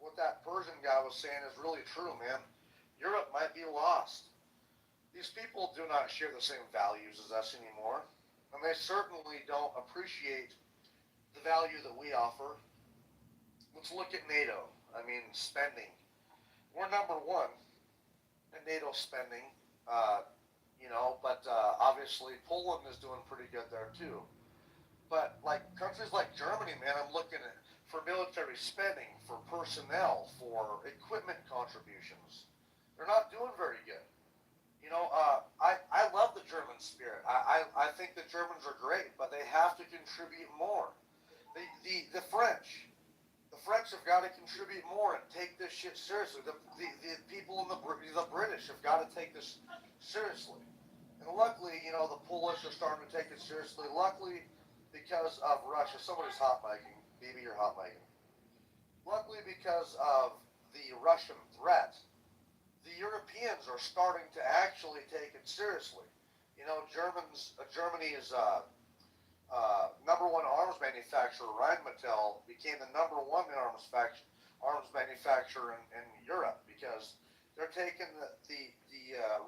what that Persian guy was saying is really true, man. Europe might be lost. These people do not share the same values as us anymore. And they certainly don't appreciate the value that we offer. Let's look at NATO. I mean, spending. We're number one in NATO spending, but obviously Poland is doing pretty good there too. But like countries like Germany, man, I'm looking at for military spending, for personnel, for equipment contributions. They're not doing very good. I love the German spirit. I think the Germans are great, but they have to contribute more. The French. The French have got to contribute more and take this shit seriously. The people in the British have got to take this seriously. And luckily, the Polish are starting to take it seriously. Luckily, because of Russia, somebody's hot micing. Maybe you're hot micing. Luckily, because of the Russian threat, the Europeans are starting to actually take it seriously. Germany is number one arms manufacturer. Rheinmetall became the number one arms manufacturer in Europe because they're taking the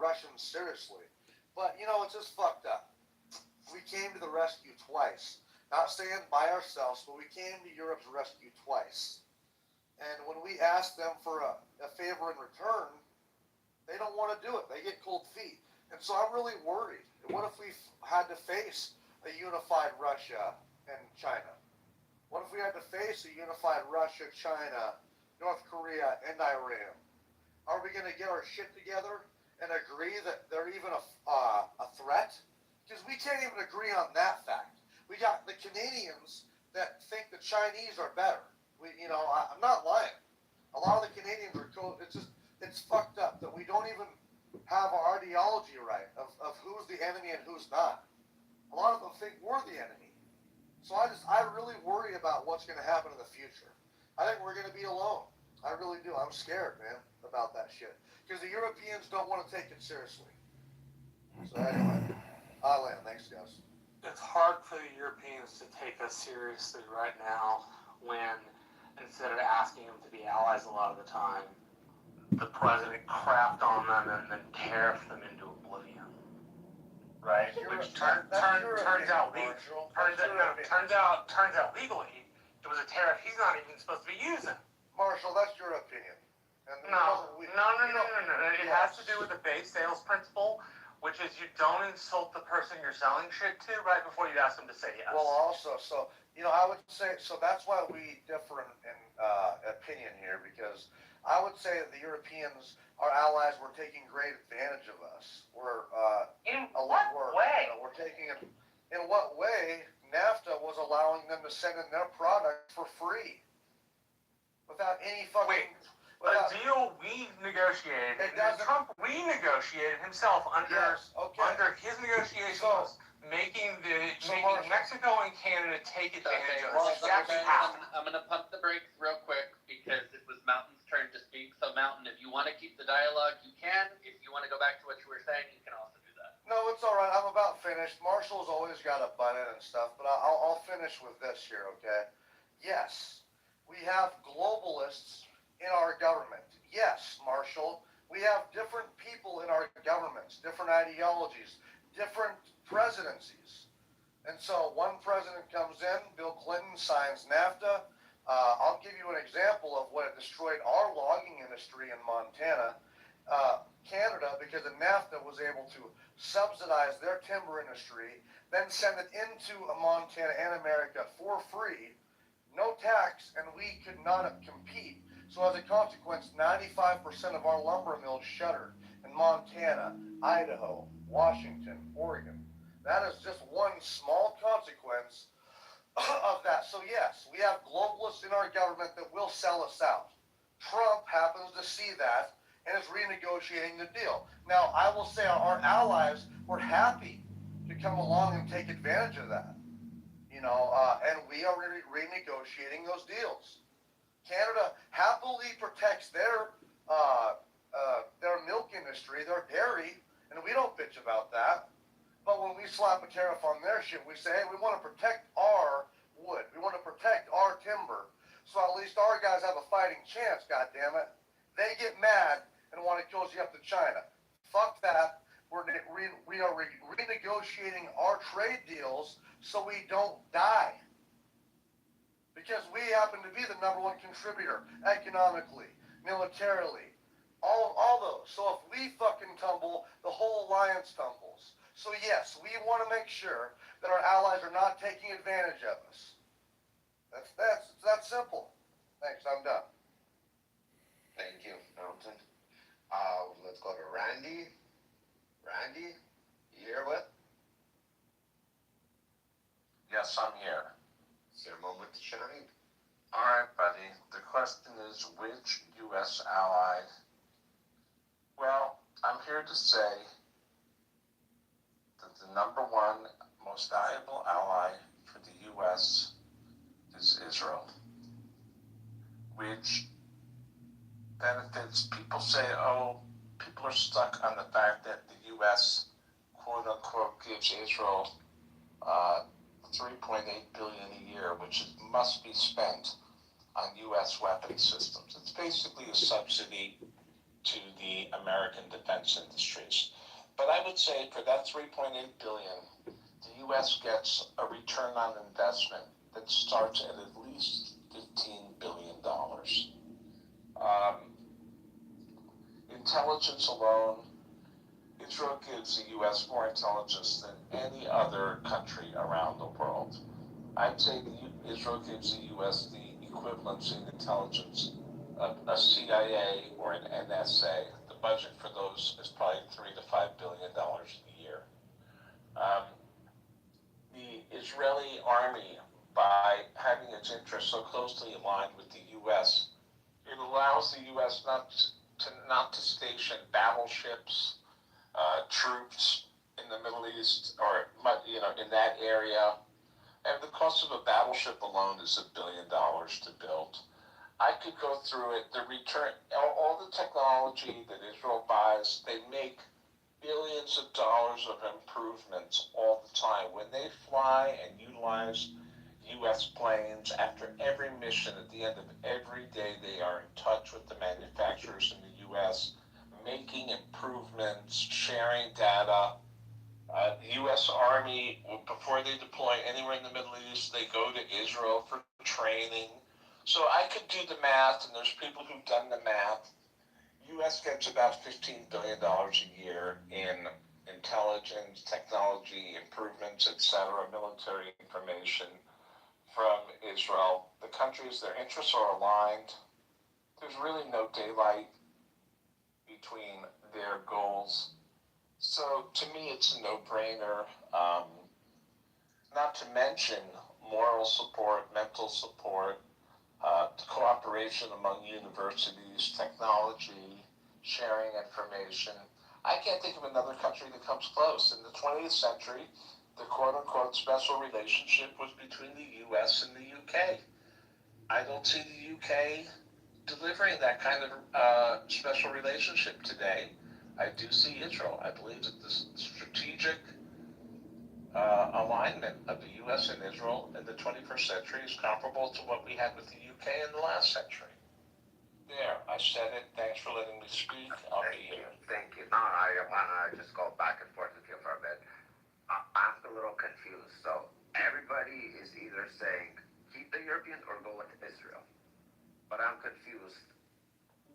Russians seriously. But it's just fucked up. We came to the rescue twice. Not saying by ourselves, but we came to Europe's rescue twice. And when we asked them for a favor in return, they don't want to do it. They get cold feet. And so I'm really worried. What if we had to face a unified Russia and China? What if we had to face a unified Russia, China, North Korea, and Iran? Are we going to get our shit together and agree that they're even a threat? Because we can't even agree on that fact. We got the Canadians that think the Chinese are better. I'm not lying. A lot of the Canadians are cool. It's fucked up that we don't even have our ideology right of who's the enemy and who's not. A lot of them think we're the enemy. So I really worry about what's going to happen in the future. I think we're going to be alone. I really do. I'm scared, man, about that shit. Because the Europeans don't want to take it seriously. So anyway, I'll land. Thanks, guys. It's hard for the Europeans to take us seriously right now when, instead of asking them to be allies a lot of the time, the president crapped on them and then tariffed them into oblivion. Right? Which turns out legally, it was a tariff he's not even supposed to be using. Marshall, that's your opinion. No. It has to do with the base sales principle, which is you don't insult the person you're selling shit to right before you ask them to say yes. Well, also, I would say, that's why we differ in opinion here, because I would say that the Europeans, our allies, were taking great advantage of us. In what way NAFTA was allowing them to send in their product for free without any fucking... A deal we negotiated, and Trump renegotiated himself under his negotiations, making Mexico and Canada take advantage Okay, of well, it. That's how. I'm gonna pump the brakes real quick because it was Mountain's turn to speak. So Mountain, if you want to keep the dialogue, you can. If you want to go back to what you were saying, you can also do that. No, it's all right. I'm about finished. Marshall's always got a button and stuff, but I'll finish with this here, okay? Yes, we have globalists in our government. Yes, Marshall, we have different people in our governments, different ideologies, different presidencies. And so one president comes in, Bill Clinton signs NAFTA. I'll give you an example of what it destroyed our logging industry in Montana. Canada, because of NAFTA, was able to subsidize their timber industry, then send it into Montana and America for free, no tax, and we could not compete. So as a consequence, 95% of our lumber mills shuttered in Montana, Idaho, Washington, Oregon. That is just one small consequence of that. So yes, we have globalists in our government that will sell us out. Trump happens to see that and is renegotiating the deal. Now, I will say our allies were happy to come along and take advantage of that. And we are renegotiating those deals. Canada happily protects their milk industry, their dairy, and we don't bitch about that. But when we slap a tariff on their shit, we say, hey, we want to protect our wood. We want to protect our timber. So at least our guys have a fighting chance, goddammit. They get mad and want to cozy up to China. Fuck that. We are renegotiating our trade deals so we don't die. Because we happen to be the #1 contributor economically, militarily, all those. So if we fucking tumble, the whole alliance tumbles. So yes, we want to make sure that our allies are not taking advantage of us. That's simple. Thanks, I'm done. Thank you, Mountain. Let's go to Randy. Randy, you here with? Yes, I'm here. Sermon with the shine. All right, buddy. The question is, which U.S. ally? Well, I'm here to say that the #1 most valuable ally for the U.S. is Israel, which benefits. People say, oh, people are stuck on the fact that the U.S. quote unquote gives Israel 3.8 billion a year, which must be spent on U.S. weapons systems. It's basically a subsidy to the American defense industries. But I would say for that 3.8 billion, the U.S. gets a return on investment that starts at least $15 billion. Intelligence alone, Israel gives the U.S. more intelligence than any other country around the world. I'd say Israel gives the U.S. the equivalency in intelligence of a CIA or an NSA. The budget for those is probably $3 to $5 billion a year. The Israeli army, by having its interests so closely aligned with the U.S., it allows the U.S. not to station battleships, troops in the Middle East or in that area. And the cost of a battleship alone is $1 billion to build. I could go through it. The return, all the technology that Israel buys, they make billions of dollars of improvements all the time. When they fly and utilize U.S. planes, after every mission, at the end of every day, they are in touch with the manufacturers in the U.S., making improvements, sharing data. The U.S. Army, before they deploy anywhere in the Middle East, they go to Israel for training. So I could do the math, and there's people who've done the math. U.S. gets about $15 billion a year in intelligence, technology improvements, etc., military information from Israel. The countries, their interests are aligned. There's really no daylight between their goals. So to me, it's a no-brainer. Not to mention moral support, mental support, cooperation among universities, technology, sharing information. I can't think of another country that comes close. In the 20th century, the quote-unquote special relationship was between the U.S. and the U.K. I don't see the U.K. delivering that kind of special relationship today. I do see Israel. I believe that the strategic alignment of the U.S. and Israel in the 21st century is comparable to what we had with the U.K. in the last century. There, I said it. Thanks for letting me speak. I'll be here. Thank you. No, I want to just go back and forth with you for a bit. I'm a little confused. So everybody is either saying keep the Europeans or go with Israel. But I'm confused.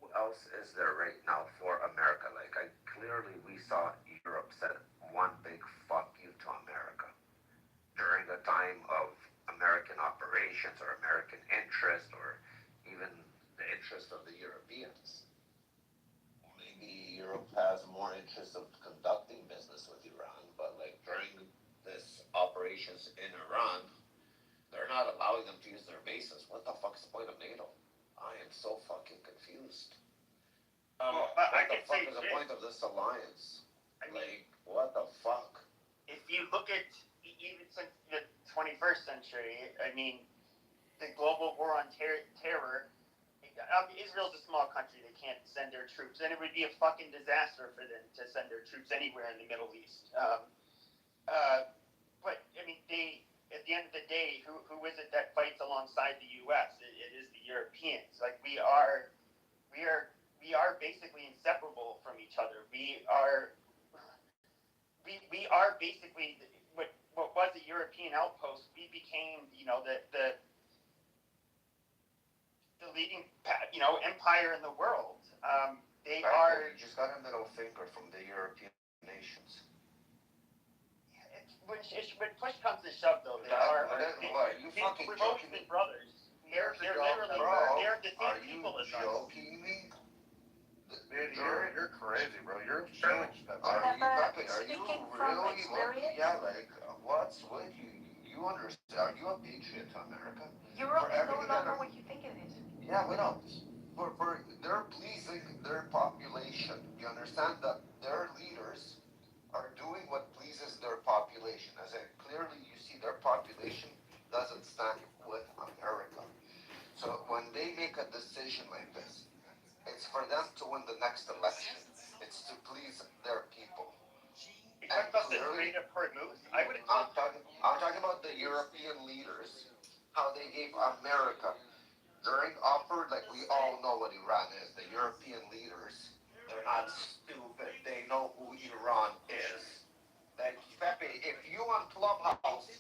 Who else is there right now for America? Like, clearly we saw Europe said one big fuck you to America during the time of American operations or American interest or even the interest of the Europeans. Maybe Europe has more interest of conducting business with Iran, but like during this operations in Iran, they're not allowing them to use their bases. What the fuck is the point of NATO? I am so fucking confused. Well, what I the can fuck say is the this. point of this alliance? I mean, Like, what the fuck? if you look at even since the 21st century, I mean, the global war on terror. Israel's a small country; they can't send their troops, and it would be a fucking disaster for them to send their troops anywhere in the Middle East. But I mean, at the end of the day, who is it that fights alongside the U.S.? It is the Europeans. Like we are basically inseparable from each other. We are basically what was a European outpost. We became, the leading, empire in the world. They are. You just got a middle finger from the European nations. When push comes to shove, though, they are. You fucking we're both joking me? brothers. They're literally they're the same people as us. Joking me? Dude, you're crazy, bro. You're changed. Are you fucking? Are you Speaking from really? experience? Yeah, like what's with you? You understand? Are you a patriot to America? Europe is no longer what you think it is. Yeah, we know. They're pleasing their population. You understand that their leaders are doing what pleases their population. As in, clearly you see their population doesn't stand with America. So when they make a decision like this, it's for them to win the next election. It's to please their people. You talk about the Strait of Hormuz. I'm talking about the European leaders, how they gave America during offer, like we all know what Iran is. The European leaders, they're not stupid. They know who Iran is. Like, Pepe, if you on Clubhouse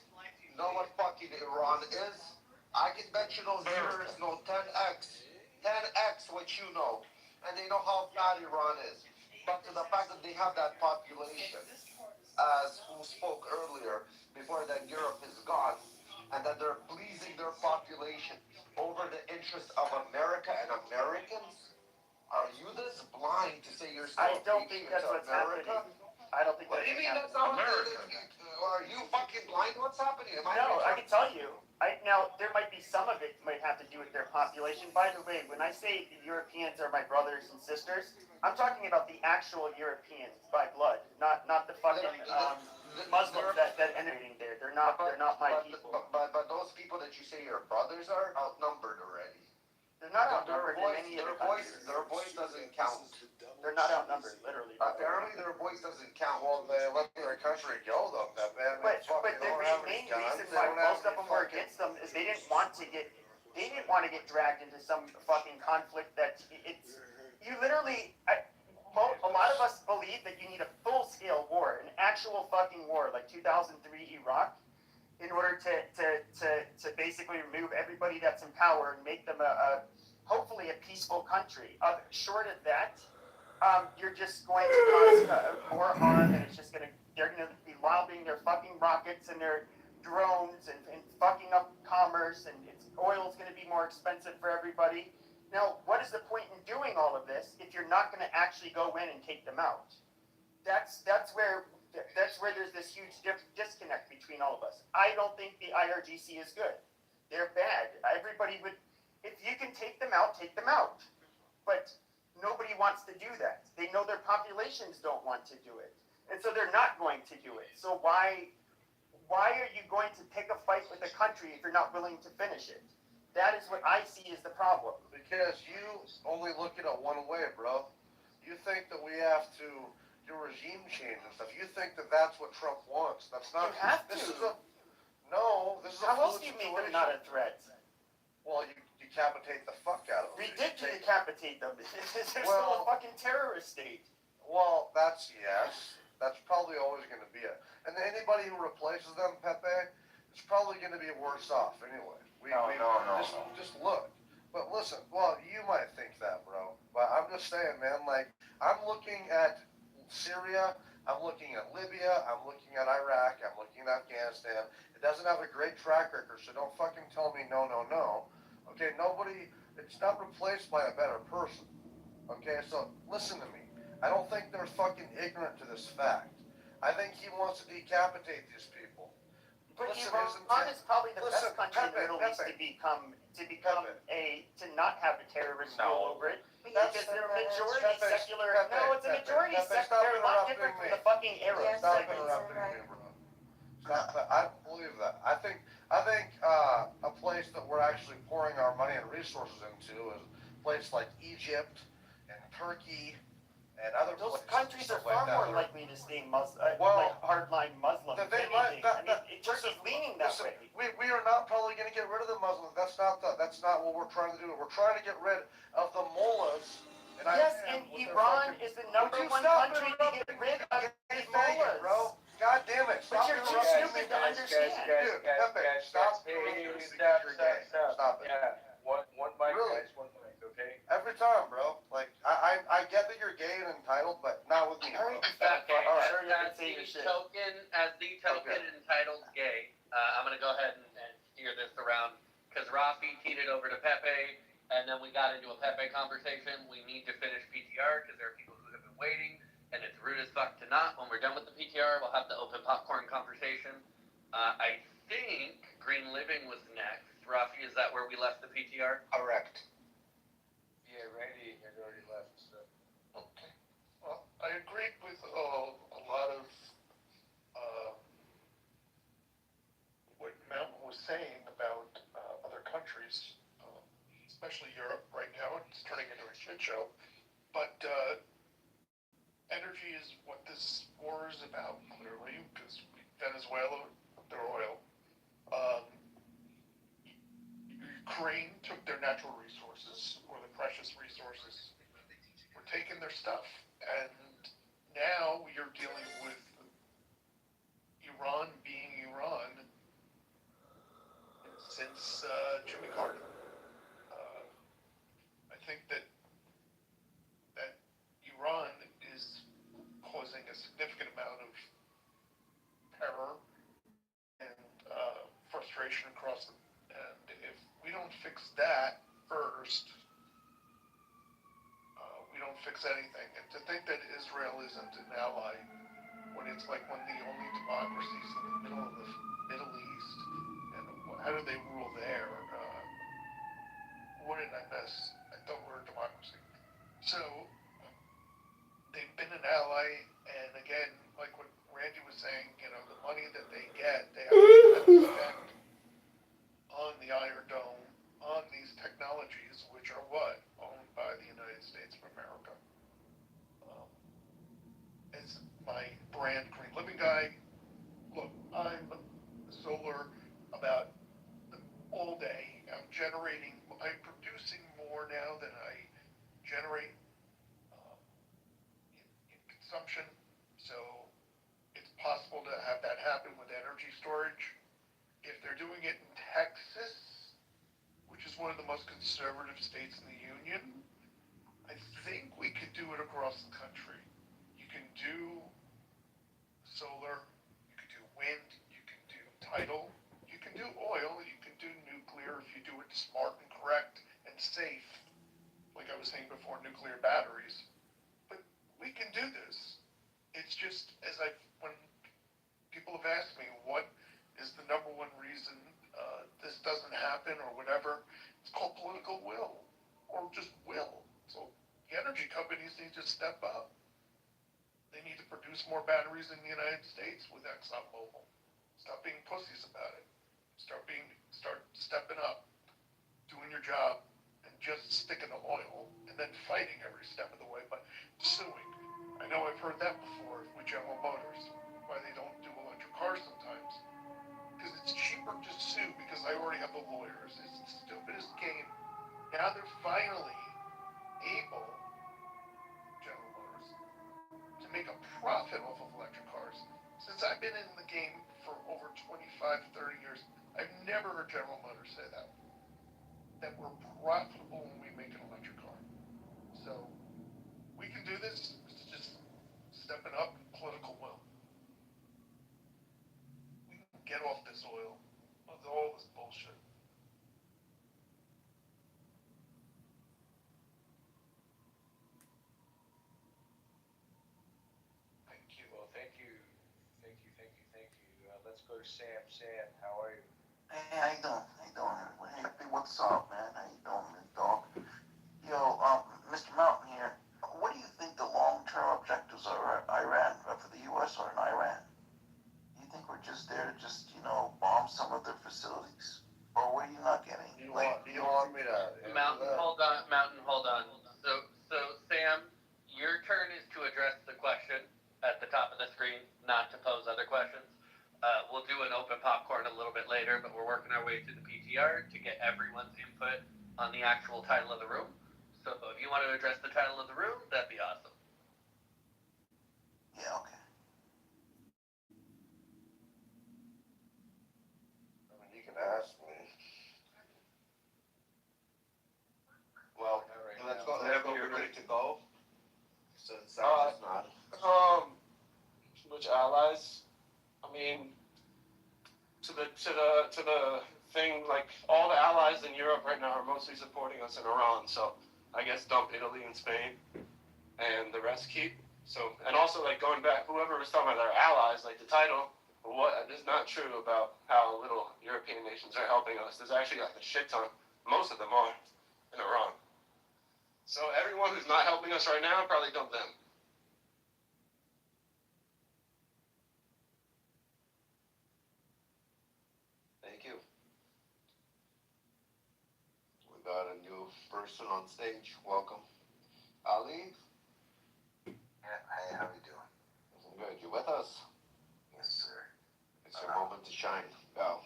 know what fucking Iran is, I can bet you those leaders know 10x what you know. And they know how bad Iran is. But to the fact that they have that population, as who spoke earlier, before that Europe is gone, and that they're pleasing their population over the interest of America and Americans? Are you this blind to say you're still I don't think that's what's America? happening. I don't think What do you mean that's not America? Are you fucking blind? What's happening? No, I can tell you. Now, there might be some of it might have to do with their population. By the way, when I say the Europeans are my brothers and sisters, I'm talking about the actual Europeans by blood, not the fucking Muslims that emigrating there. They're not my people. But those people that you say your brothers are outnumbered already. They're not outnumbered in any of the countries. Their voice doesn't count. They're not outnumbered, literally. Apparently their voice doesn't count. Well, they let their country go though. But the main reason why most of them were against them is they didn't want to get dragged into some fucking conflict that it's you literally. A lot of us believe that you need a full-scale war, an actual fucking war, like 2003 Iraq, in order to basically remove everybody that's in power and make them hopefully a peaceful country. Short of that, you're just going to cause more harm, and they're gonna be lobbing their fucking rockets and their drones and fucking up commerce, and oil's gonna be more expensive for everybody. Now, what is the point in doing all of this if you're not going to actually go in and take them out? That's where there's this huge disconnect between all of us. I don't think the IRGC is good. They're bad. Everybody would, if you can take them out, take them out. But nobody wants to do that. They know their populations don't want to do it, and so they're not going to do it. So why why are you going to pick a fight with a country if you're not willing to finish it? That is what I see as the problem. Because you only look at it one way, bro. You think that we have to do regime change and stuff. You think that that's what Trump wants. That's not. You have this to. Is a no. This is How a else do you situation. make them not a threat? Well, you decapitate the fuck out of them. We did decapitate them. They're still a fucking terrorist state. Well, that's yes. That's probably always going to be it. And anybody who replaces them, Pepe, is probably going to be worse off anyway. Just look. But listen, well, you might think that, bro. But I'm just saying, man, like, I'm looking at Syria, I'm looking at Libya, I'm looking at Iraq, I'm looking at Afghanistan. It doesn't have a great track record, so don't fucking tell me no. Okay, it's not replaced by a better person. Okay, so listen to me. I don't think they're fucking ignorant to this fact. I think he wants to decapitate these people. But Iran is probably the best country in the Middle East to not have a terrorist rule over it. Because they're a majority secular. No, it's a majority secular. They're a lot different from the fucking Arabs. Stop interrupting me, bro. I don't believe that. I think a place that we're actually pouring our money and resources into is a place like Egypt and Turkey and other Those places. countries are far more likely to stay like hardline Muslim. Turkey's leaning that way. We are not probably going to get rid of the Muslims. That's not what we're trying to do. We're trying to get rid of the mullahs. And Iran is the number one country to get rid of the mullahs, bro. God damn it! But you're too stupid to understand. Dude, Pepe, stop it. Yeah, one mic, guys, one mic, okay? Every time, bro. Like, I get that you're gay and entitled, but not with me, bro. Okay, All right. as the token entitled gay, I'm gonna go ahead and steer this around, because Rafi teed it over to Pepe, and then we got into a Pepe conversation. We need to finish PTR, because there are people who have been waiting, and it's rude as fuck to not. When we're done with the PTR, we'll have the open popcorn conversation. I think Green Living was next. Rafi, is that where we left the PTR? Correct. Yeah, Randy had already left, so. Okay. Well, I agreed with a lot of what Mountain was saying about other countries, especially Europe right now. It's turning into a shit show. But energy is what this war is about, clearly, because Venezuela, their oil. Ukraine took their natural resources, or the precious resources. We're taking their stuff. And now we are dealing with Iran being Iran since Jimmy Carter. I think that Iran is causing a significant amount of terror and frustration across the. And if we don't fix that first, we don't fix anything. And to think that Israel isn't an ally when it's like one of the only democracies in the middle of the Middle East, and how do they rule there? What did I miss? I thought we were a democracy. So they've been an ally, and again, like what Randy was saying, the money that they get, they have to spend on the Iron Dome, on these technologies, which are what? Owned by the United States of America. It's my brand Green Living Guy. Look, I'm solar about all day. I'm producing more now than I generate in consumption. So it's possible to have that happen with energy storage. If they're doing it in Texas, which is one of the most conservative states in the union, I think we could do it across the country. You can do solar, you can do wind, you can do tidal, you can do oil, you can do nuclear if you do it smart and correct and safe. Like I was saying before, nuclear batteries. But we can do this. It's just, when people have asked me what is the number one reason this doesn't happen or whatever, it's called political will, or just will. So the energy companies need to step up. They need to produce more batteries in the United States with ExxonMobil. Stop being pussies about it. Start stepping up, doing your job, and just sticking to oil, and then fighting every step of the way, but suing. I know I've heard that before with General Motors, why they don't do electric cars sometimes. Because it's cheaper to sue because I already have the lawyers. It's the stupidest game. Now they're finally able, General Motors, to make a profit off of electric cars. Since I've been in the game for over 25, 30 years, I've never heard General Motors say that we're profitable when we make an electric car. So we can do this. It's just stepping up and political will. We can get off this oil, with all this bullshit. Thank you. Well, thank you. Let's go to Sam. Sam, how are you? Hey, how you doing? Hey, what's up, man? How you doing, big dog? Yo, Mr. Mountain here. What do you think the long-term objectives are at Iran, for the U.S. or in Iran? You think we're just there to bomb some of their facilities? Or what are you not getting? Do you want me to... Mountain, hold on. So Sam, your turn is to address the question at the top of the screen, not to pose other questions. We'll do an open popcorn a little bit later, but we're working our way through the PTR to get everyone's input on the actual title of the room. So if you want to address the title of the room, that'd be awesome. Yeah, okay. I mean, you can ask me. Well, let's go. We're ready to go. So it sounds not. Which allies? I mean, to the thing, like all the allies in Europe right now are mostly supporting us in Iran. So I guess dump Italy and Spain, and the rest keep. So, and also like going back, whoever was talking about their allies, like the title, what is not true about how little European nations are helping us. There's actually like a shit ton. Most of them are in Iran. So everyone who's not helping us right now, probably dump them. Thank you. We got a new person on stage. Welcome. Ali? Yeah, hey, how you doing? Good. You with us? Yes, sir. It's your moment to shine. Go.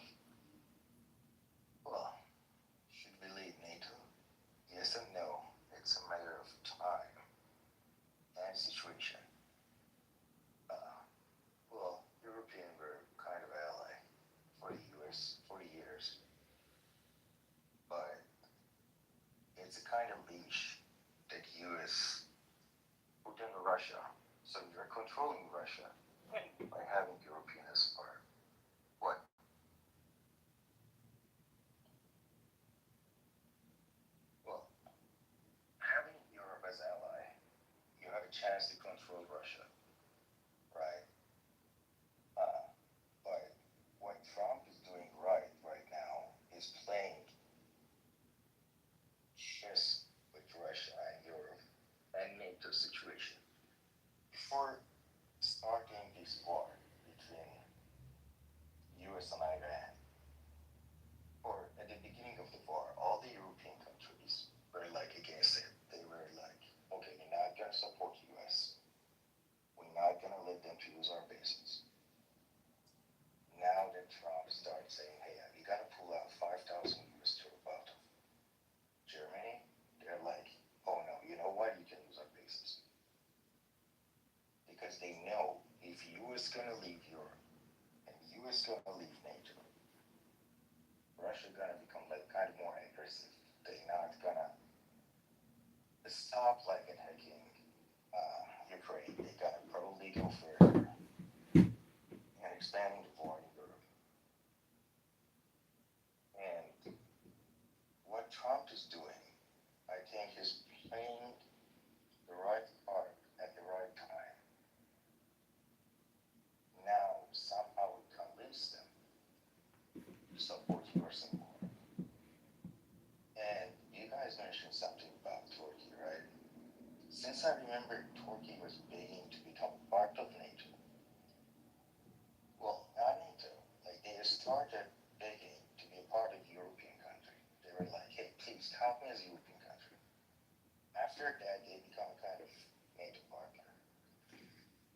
Well, should we leave NATO? Yes and no. It's a matter of time and situation. Well, European were kind of ally for the US for years. But it's a kind of leash that US put in Russia. So you're controlling Russia by having European as part. What? Well, having Europe as ally, you have a chance to control Russia, right? But what Trump is doing right now is playing chess with Russia and Europe and NATO situation. Before starting this war between US and Iran, or at the beginning of the war, all the European countries were like against it. They were like, okay, we're not gonna support US. We're not gonna let them to use our bases. Now that Trump starts saying, hey, we gotta pull out 5,000 US troops out of Germany, they're like, oh no, you know what? You can use our bases. Because they know if US gonna leave Europe and US gonna leave NATO, Russia gonna become like kind of more aggressive. They're not gonna stop like attacking Ukraine. They're gonna probably go further and expanding the war in Europe. And what Trump is doing, I think, is playing the right part at the right time. Now, somehow we convince them to support US more. And you guys mentioned something about Turkey, right? Since I remember, Turkey was begging to become part of NATO. Well, not NATO. Like, they started count me as a European country. After that, they become a kind of NATO partner.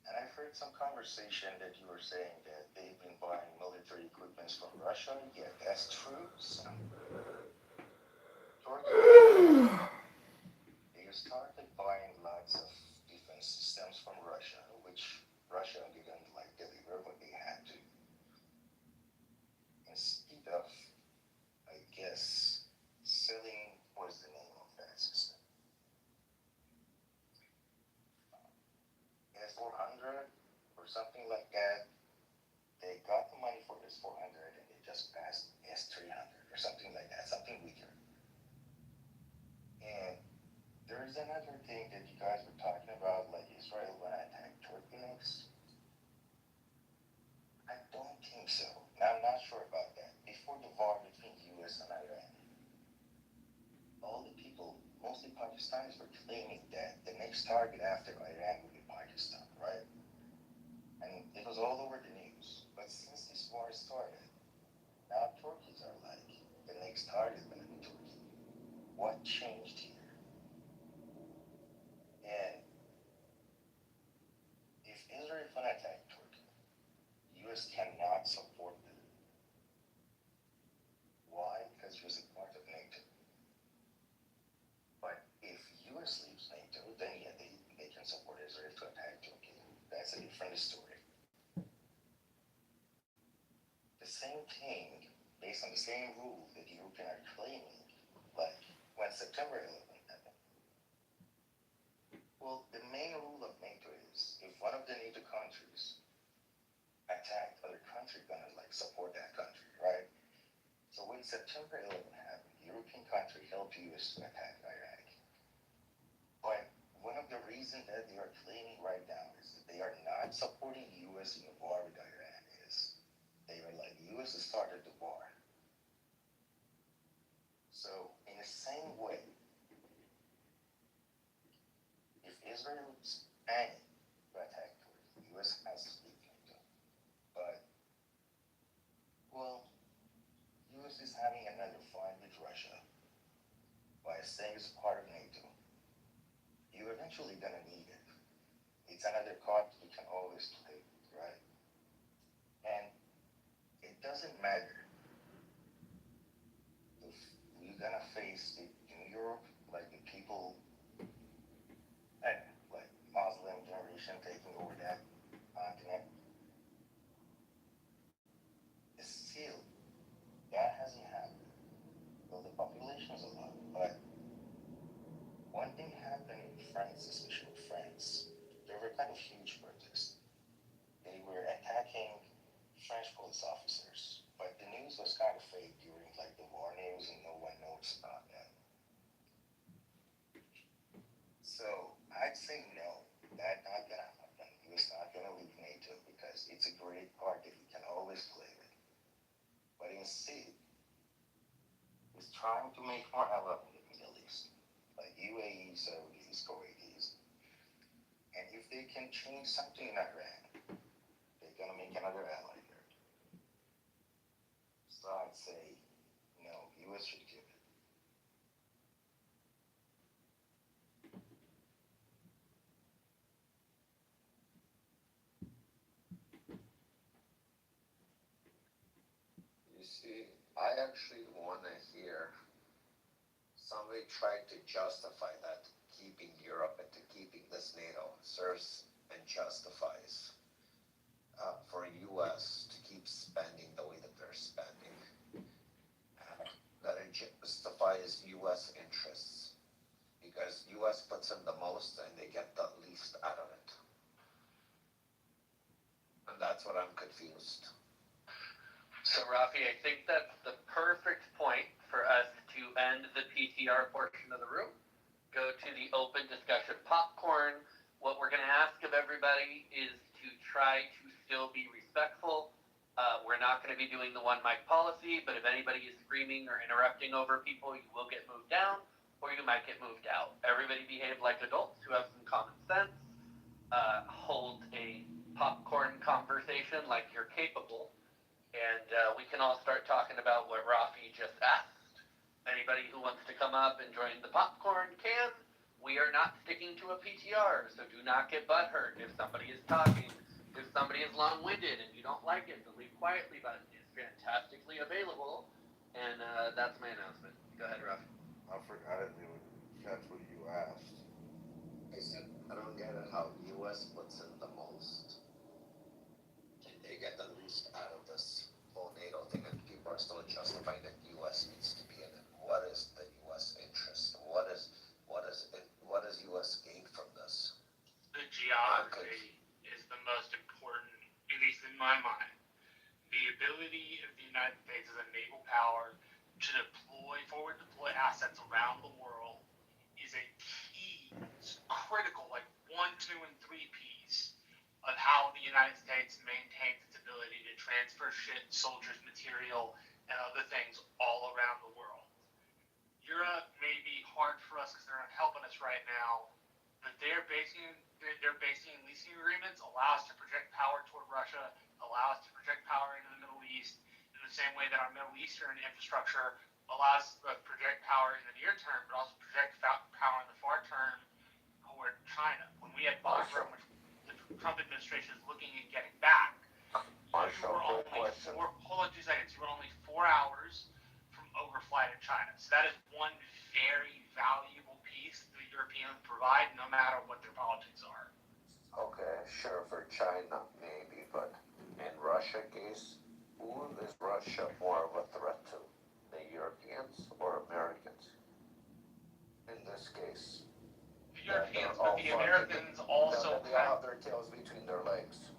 And I've heard some conversation that you were saying that they've been buying military equipment from Russia. Yeah, that's true. They started buying lots of defense systems from Russia, which Russia didn't like deliver when they had to. Instead of, I guess, selling, what is the name of that system? S-400 or something like that. They got the money for S-400 and they just passed S-300 or something like that, something weaker. And there is another thing that you guys were talking about, like Israel when I attacked Turkey next. I don't think so. Now, I'm not sure about that. Before the war between the US and Iran, all the people, mostly Pakistanis, were claiming that the next target after Iran would be Pakistan, right? And it was all over the news. But since this war started, now Turkeys are like, the next target is going to be Turkey. What changed here? And if Israel is going to attack Turkey, the US cannot support them. Why? Because US is part of NATO. But if US leaves NATO, then yeah, they can support Israel to attack Turkey. That's a different story. The same thing, based on the same rule that the Europeans are claiming, like when September 11th happened. Well, the main rule of NATO is if one of the NATO countries attack other country, gonna like support that country, right? So when September 11th happened, the European country helped the US to attack Iraq. But one of the reasons that they are claiming right now is that they are not supporting the US in the war with Iran is they were like, the US has started the war. So in the same way, if Israel is planning to attack Turkey, the US has to leave NATO. But, well, US is having another fight with Russia by saying it's part of NATO. You're eventually gonna need it. It's another card you can always play, right? And it doesn't matter if we're gonna face it in Europe, like the people, and like Muslim generation taking over that continent. Still, that hasn't happened. Well, the population is a lot, but one thing happened in France, especially France. There were kind of huge protests. They were attacking French police officers, but the news was kind of fake during like the war news, and no one knows about that. So I'd say no, that's not gonna happen. US not gonna leave NATO because it's a great part that we can always play with. But instead, it's trying to make more allies in the Middle East, like UAE, Saudis, Kuwaitis. And if they can change something in Iran, they're gonna make another ally there. So I'd say no, US should give it. You see, I actually want to hear somebody try to justify that keeping Europe and to keeping this NATO serves and justifies for US to keep spending the way that they're spending. That it justifies US interests because US puts in the most and they get the least out of it. And that's what I'm confused. So, Rafi, I think that's the perfect point for us to end the PTR portion of the room. Go to the open discussion popcorn. What we're going to ask of everybody is to try to still be respectful. We're not going to be doing the one mic policy, but if anybody is screaming or interrupting over people, you will get moved down or you might get moved out. Everybody behave like adults who have some common sense. Hold a popcorn conversation like you're capable. And we can all start talking about what Rafi just asked. Anybody who wants to come up and join the popcorn can. We are not sticking to a PTR, so do not get butthurt if somebody is talking. If somebody is long-winded and you don't like it, the leave quietly button is fantastically available. And that's my announcement. Go ahead, Ruff. I didn't even catch what you asked. I said, I don't get it how U.S. puts in the most. Can they get the least out of this whole NATO thing? And people are still justifying that U.S. needs to be in it. What is the U.S. interest? What is U.S. gain from this? The geography is the most important, at least in my mind. The ability of the United States as a naval power to forward deploy assets around the world is a key, critical, like 1, 2, and 3 piece of how the United States maintains its ability to transfer shit, soldiers, material, and other things all around the world. Europe may be hard for us because they're not helping us right now, but their basing and leasing agreements allow us to project power toward Russia, allow us to project power into the Middle East, in the same way that our Middle Eastern infrastructure allows us to project power in the near term, but also project power in the far term toward China. When we had Bagram, which the Trump administration is looking at getting back, you were only 4 hours from overflight in China. So that is one very valuable piece the Europeans provide, no matter what their politics are. Okay, sure, for China, maybe, but in Russia case, who is Russia more of a threat to? The Europeans or Americans? In this case. The Europeans, but the Americans also they have their tails between their legs.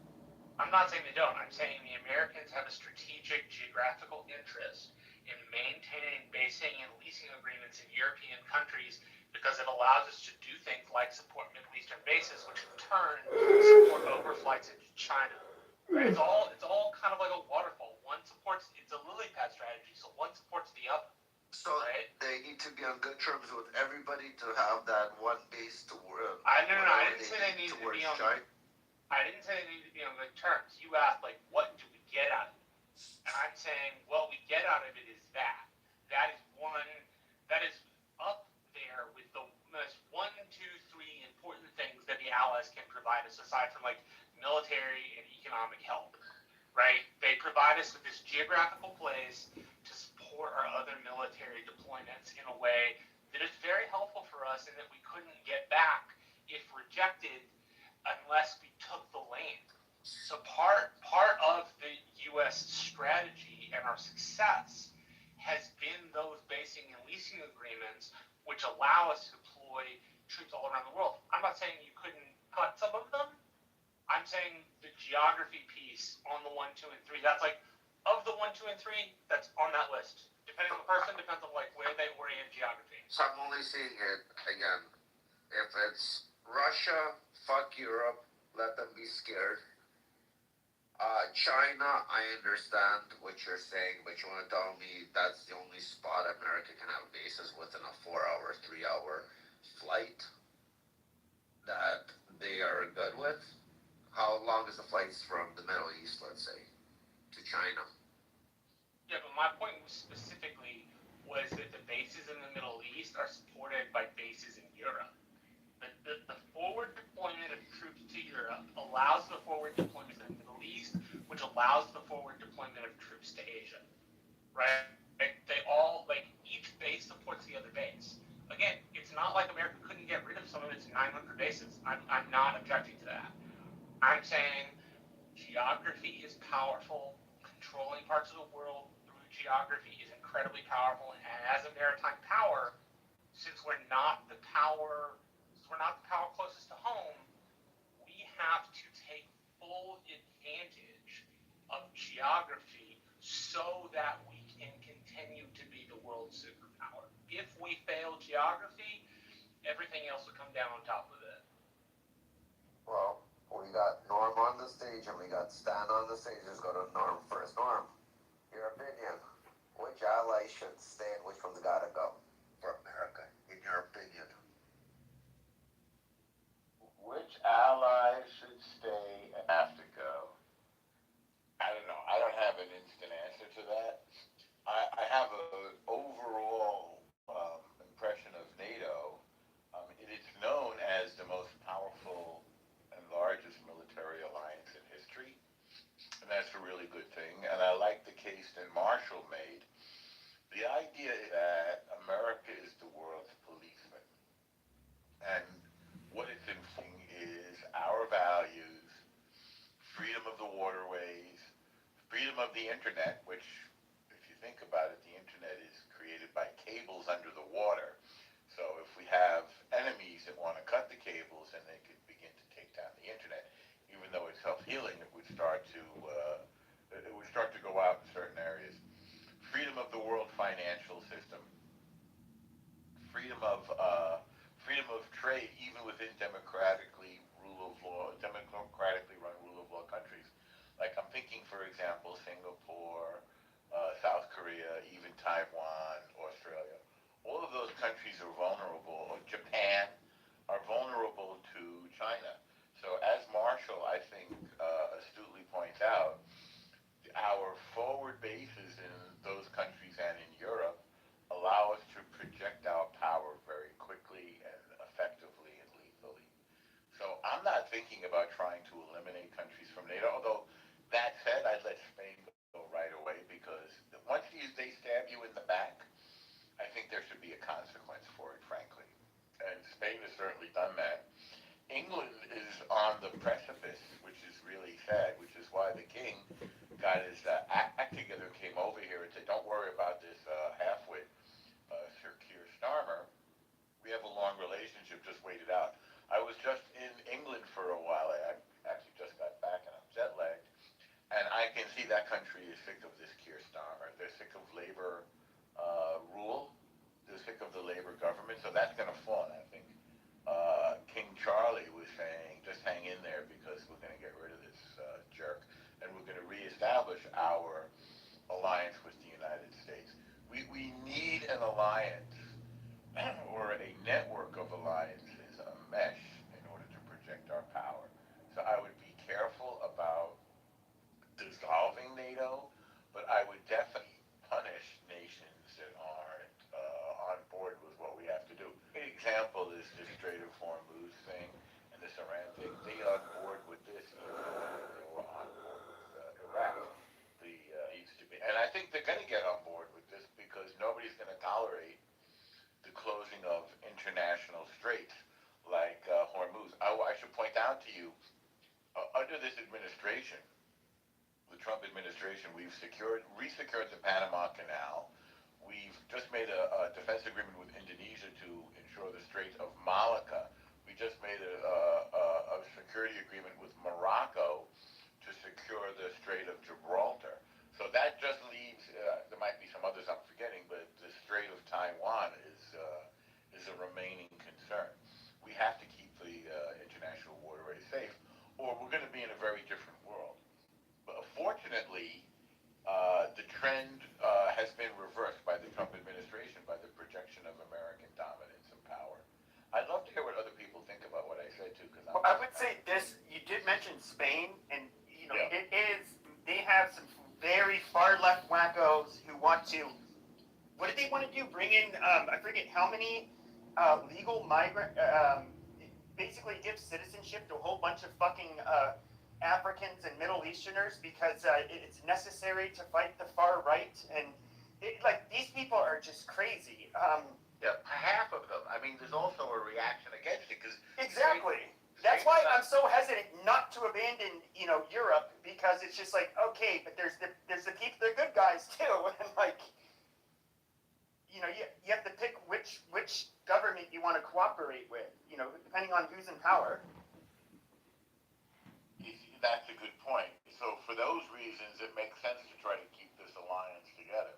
I'm not saying they don't. I'm saying the Americans have a strategic geographical interest in maintaining basing and leasing agreements in European countries because it allows us to do things like support Middle Eastern bases, which in turn support overflights into China. Right? It's all kind of like a waterfall. It's a lily pad strategy, so one supports the other. So they need to be on good terms with everybody to have that one base to work. I didn't say they need to be on. I didn't say they need to be on good terms. You asked, like, what do we get out of it? And I'm saying, what we get out of it is that. That is up there with the most 1, 2, 3 important things that the Allies can provide us, aside from, like, military and economic help, right? They provide us with this geographical place to support our other military deployments in a way that is very helpful for us and that we couldn't get back if rejected unless we took the land. So part of the U.S. strategy and our success has been those basing and leasing agreements, which allow us to deploy troops all around the world. I'm not saying you couldn't cut some of them. I'm saying the geography piece on the 1, 2, and 3. That's like, of the 1, 2, and 3, that's on that list. Depending on the person, depends on like where they orient geography. So I'm only seeing it again. If it's Russia, fuck Europe, let them be scared. China, I understand what you're saying, but you want to tell me that's the only spot America can have bases within a 4-hour, 3-hour flight that they are good with? How long is the flights from the Middle East, let's say, to China? Yeah, but my point specifically was that the bases in the Middle East are supported by bases in Europe. The forward deployment of troops to Europe allows the forward deployment of the Middle East, which allows the forward deployment of troops to Asia, right? They all, like, each base supports the other base. Again, it's not like America couldn't get rid of some of its 900 bases. I'm not objecting to that. I'm saying geography is powerful. Controlling parts of the world through geography is incredibly powerful. And as a maritime power, since we're not the power closest to home, we have to take full advantage of geography so that we can continue to be the world superpower. If we fail geography, everything else will come down on top of it. Well, we got Norm on the stage and we got Stan on the stage. Let's go to Norm first. Norm, your opinion. Which ally should stay and which one's gotta go for America, in your opinion? Which ally should stay and have to go? I don't know. I don't have an instant answer to that. I have an overall internet, which, if you think about it, the internet is created by cables under the water. So if we have enemies that want to cut the cables, then they could begin to take down the internet. Even though it's self-healing, it would start to go out in certain areas. Freedom of the world financial system, freedom of trade, even within democratically run rule of law countries. Like I'm thinking, for example, Singapore, South Korea, even Taiwan, Australia. All of those countries are vulnerable. Japan are vulnerable to China. So as Marshall, I think, astutely points out, our forward bases in those countries and in Europe allow us to project our power very quickly and effectively and lethally. So I'm not thinking about trying to eliminate countries from NATO, although that said, I'd let Spain go right away, because once they stab you in the back, I think there should be a consequence for it, frankly. And Spain has certainly done that. England is on the precipice, which is really sad, which is why the king got his act together and came over here and said, don't worry about this half-wit, Sir Keir Starmer. We have a long relationship, just wait it out. I was just in England for a while. I actually just got back and I'm jet-lagged. And I can see that country is sick of this Keir Starmer. They're sick of Labour rule. They're sick of the Labour government, so that's going to fall, I think. King Charlie was saying, just hang in there because we're going to get rid of this jerk, and we're going to reestablish our alliance with the United States. We need an alliance or a network of alliances, a mesh, in order to project our power. So I would be careful about dissolving NATO, but I would definitely punish nations that aren't on board with what we have to do. An example is the Strait of Hormuz thing and this Iran thing. They got on board with this even though they were on board with Iraq. Needs to be, and I think they're going to get on board with this because nobody's going to tolerate the closing of international straits like Hormuz. I should point out to you, under this administration, the Trump administration, we've resecured the Panama Canal. We've just made a defense agreement with Indonesia to ensure the Strait of Malacca. We just made a security agreement with Morocco to secure the Strait of Gibraltar. So that just leaves, there might be some others I'm forgetting, but the Strait of Taiwan is a remaining concern. We have to keep the international waterways safe, or we're going to be in a very different world. But fortunately, the trend has been reversed by the Trump administration, by the projection of American dominance and power. I'd love to hear what other people think about what I said too, because I would say this. You did mention Spain, and it is. They have some very far left wackos who want to. What did they want to do? Bring in? I forget how many legal migrant. Basically, give citizenship to a whole bunch of fucking Africans and Middle Easterners because it's necessary to fight the far right, and these people are just crazy. Yeah, half of them. I mean, there's also a reaction against it because exactly. That's why I'm so hesitant not to abandon, Europe, because it's just like, okay, but there's the people, they're good guys too, and you have to pick which government you want to cooperate with, depending on who's in power. That's a good point. So for those reasons, it makes sense to try to keep this alliance together.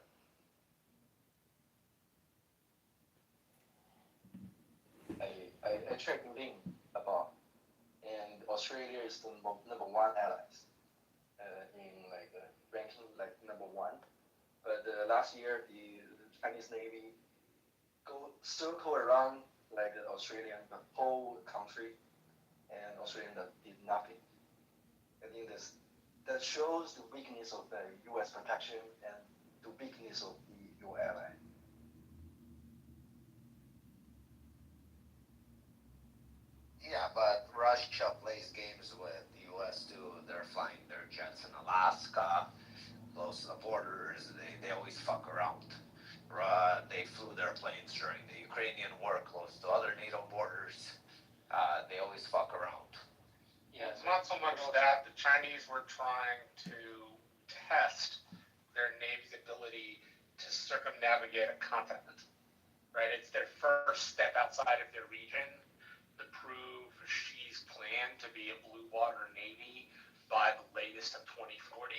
I checked the link about, and Australia is the number one allies in ranking number one. But last year the Chinese Navy circle around the Australian, the whole country, and Australia did nothing. I think that shows the weakness of the U.S. protection and the weakness of your ally. Yeah, but Russia plays games with the U.S. too. They're flying their jets in Alaska, close to the borders. They always fuck around. They flew their planes during the Ukrainian war close to other NATO borders. They always fuck around. Yeah, it's not so much that the Chinese were trying to test circumnavigate a continent, right? It's their first step outside of their region to prove Xi's plan to be a blue water navy by the latest of 2040.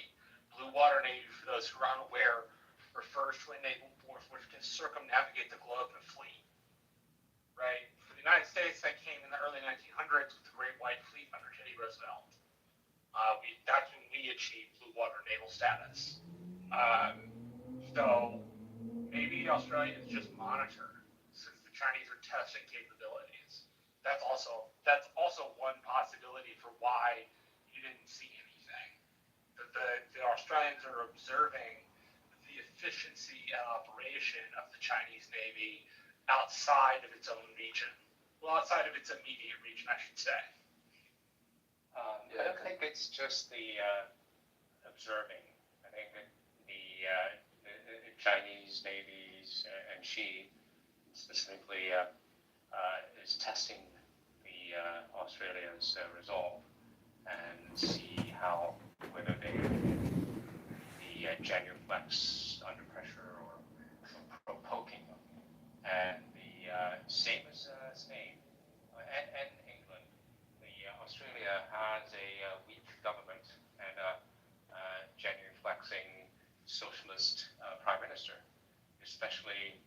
Blue water navy, for those who are unaware, refers to a naval force which can circumnavigate the globe in a fleet, right? For the United States, that came in the early 1900s with the Great White Fleet under Teddy Roosevelt. That's when we achieved blue water naval status. So maybe the Australians just monitor, since the Chinese are testing capabilities. That's also one possibility for why you didn't see anything. The Australians are observing the efficiency and operation of the Chinese Navy outside of its own region. Well, outside of its immediate region, I should say. I don't think it's just the observing. I think that the Chinese navies and Xi specifically is testing the Australia's resolve and see whether they the genuflex under pressure or poking them. And the same as Spain and England. Australia has a weak government and a genuflexing socialist prime minister. Especially,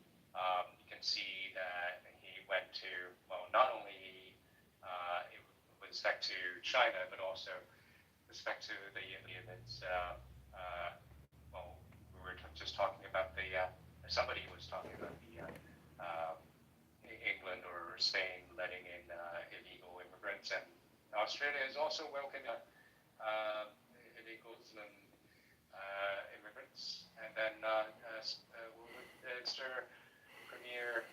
you can see that he went to, well, not only with respect to China, but also with respect to the Indians. Well, we were just talking about somebody was talking about England or Spain letting in illegal immigrants, and Australia is also welcoming illegal immigrants. And then Mr. Premier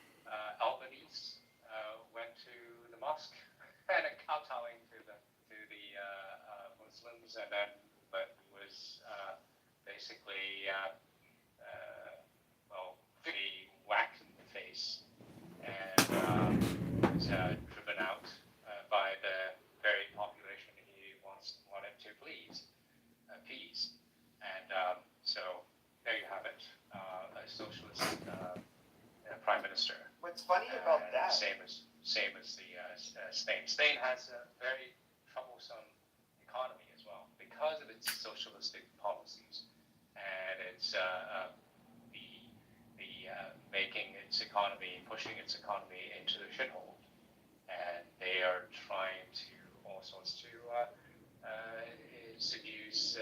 Albanese went to the mosque and kowtowing to the Muslims, and then was basically pretty whacked in the face and was driven out by the very population he wanted to appease. And so there you have it, a socialist prime minister. What's funny about that? Same as the Spain. Spain has a very troublesome economy as well because of its socialistic policies, and it's making its economy, pushing its economy into the shithole, and they are trying to all sorts to seduce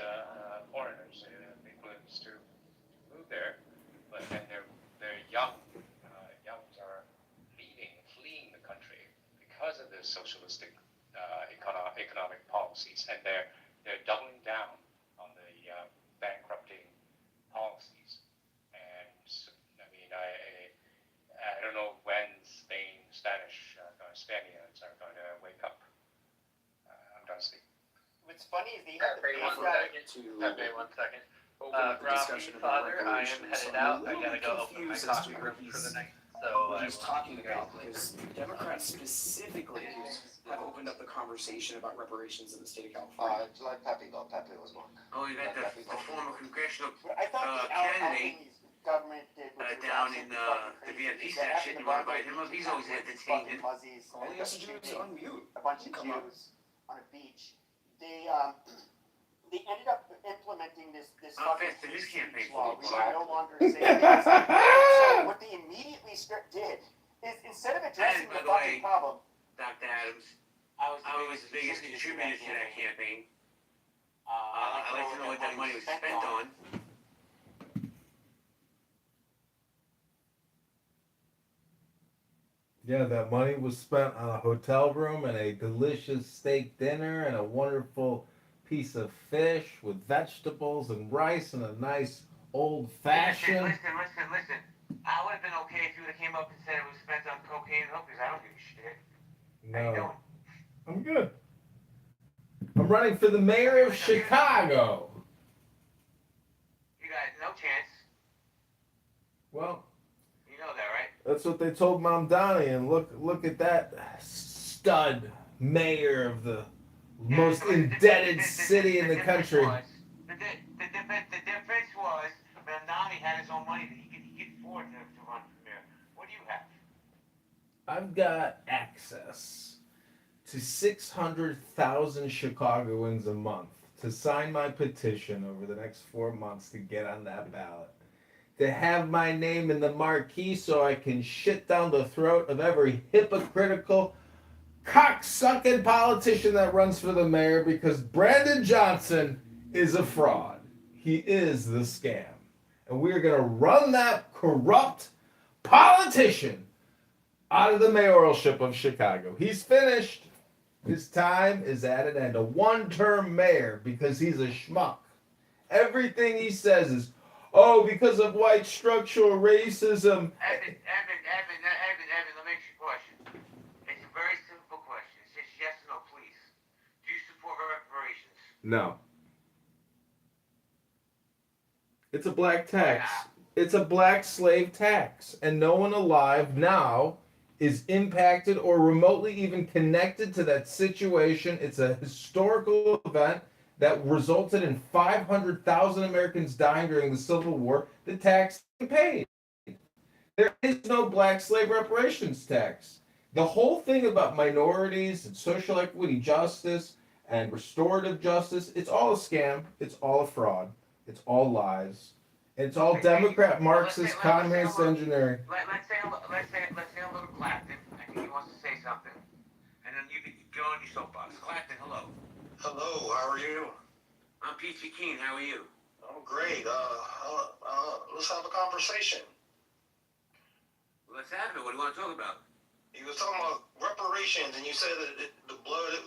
foreigners, influence to move there, but then they're young. Youngs are fleeing the country because of the socialistic economic policies, and they're doubling down on the bankrupting policies. And I mean, I don't know when Spaniards are going to wake up. I'm done speaking. What's funny is they have the base Pepe, 1 second. Robbie, Father, I am headed out. I gotta go open my coffee room for the night. So what he's talking about, because Democrats specifically have opened up the conversation about reparations in the state of California. Let Pepe go. Pepe was one. Oh, you got the former congressional I thought candidate government did down in the VIP section. You want to invite him up? He's always entertaining. All he has to do is unmute. A bunch of Jews on a beach. They ended up implementing this fucking his campaign law, which are no longer saying this. So what they immediately did is instead of addressing the fucking problem. Dr. Adams, I was the biggest contributor to that campaign. I'd like to know what that money was spent on. Yeah, that money was spent on a hotel room and a delicious steak dinner and a wonderful piece of fish with vegetables and rice and a nice old-fashioned. Listen. I would have been okay if you would have came up and said it was spent on cocaine and hookers. I don't give a shit. No, I'm good. I'm running for the mayor of Chicago. You got no chance. Well, you know that, right? that's what they told Mom Donnie, and look at that stud mayor of the most indebted city in the country. The difference was Mamdani had his own money that he I've got access to 600,000 Chicagoans a month to sign my petition over the next 4 months to get on that ballot. To have my name in the marquee so I can shit down the throat of every hypocritical, cocksucking politician that runs for the mayor, because Brandon Johnson is a fraud. He is the scam. And we're going to run that corrupt politician out of the mayoralship of Chicago. He's finished. His time is at an end. A one-term mayor because he's a schmuck. Everything he says is, oh, because of white structural racism. Evan, let me ask you a question. It's a very simple question. It's just yes or no, please. Do you support reparations? No. It's a black tax. It's a black slave tax. And no one alive now is impacted or remotely even connected to that situation. It's a historical event that resulted in 500,000 Americans dying during the Civil War. The tax is paid. There is no black slave reparations tax. The whole thing about minorities and social equity justice and restorative justice, it's all a scam. It's all a fraud. It's all lies. It's all Democrat, Marxist, communist engineering. Let's say a little Clapton. I think he wants to say something. And then you can go on your soapbox. Clapton, hello. Hello, how are you? I'm Peachy Keen. How are you? I'm great. Let's have a conversation. Let's have it. What do you want to talk about? You was talking about reparations, and you said that the blood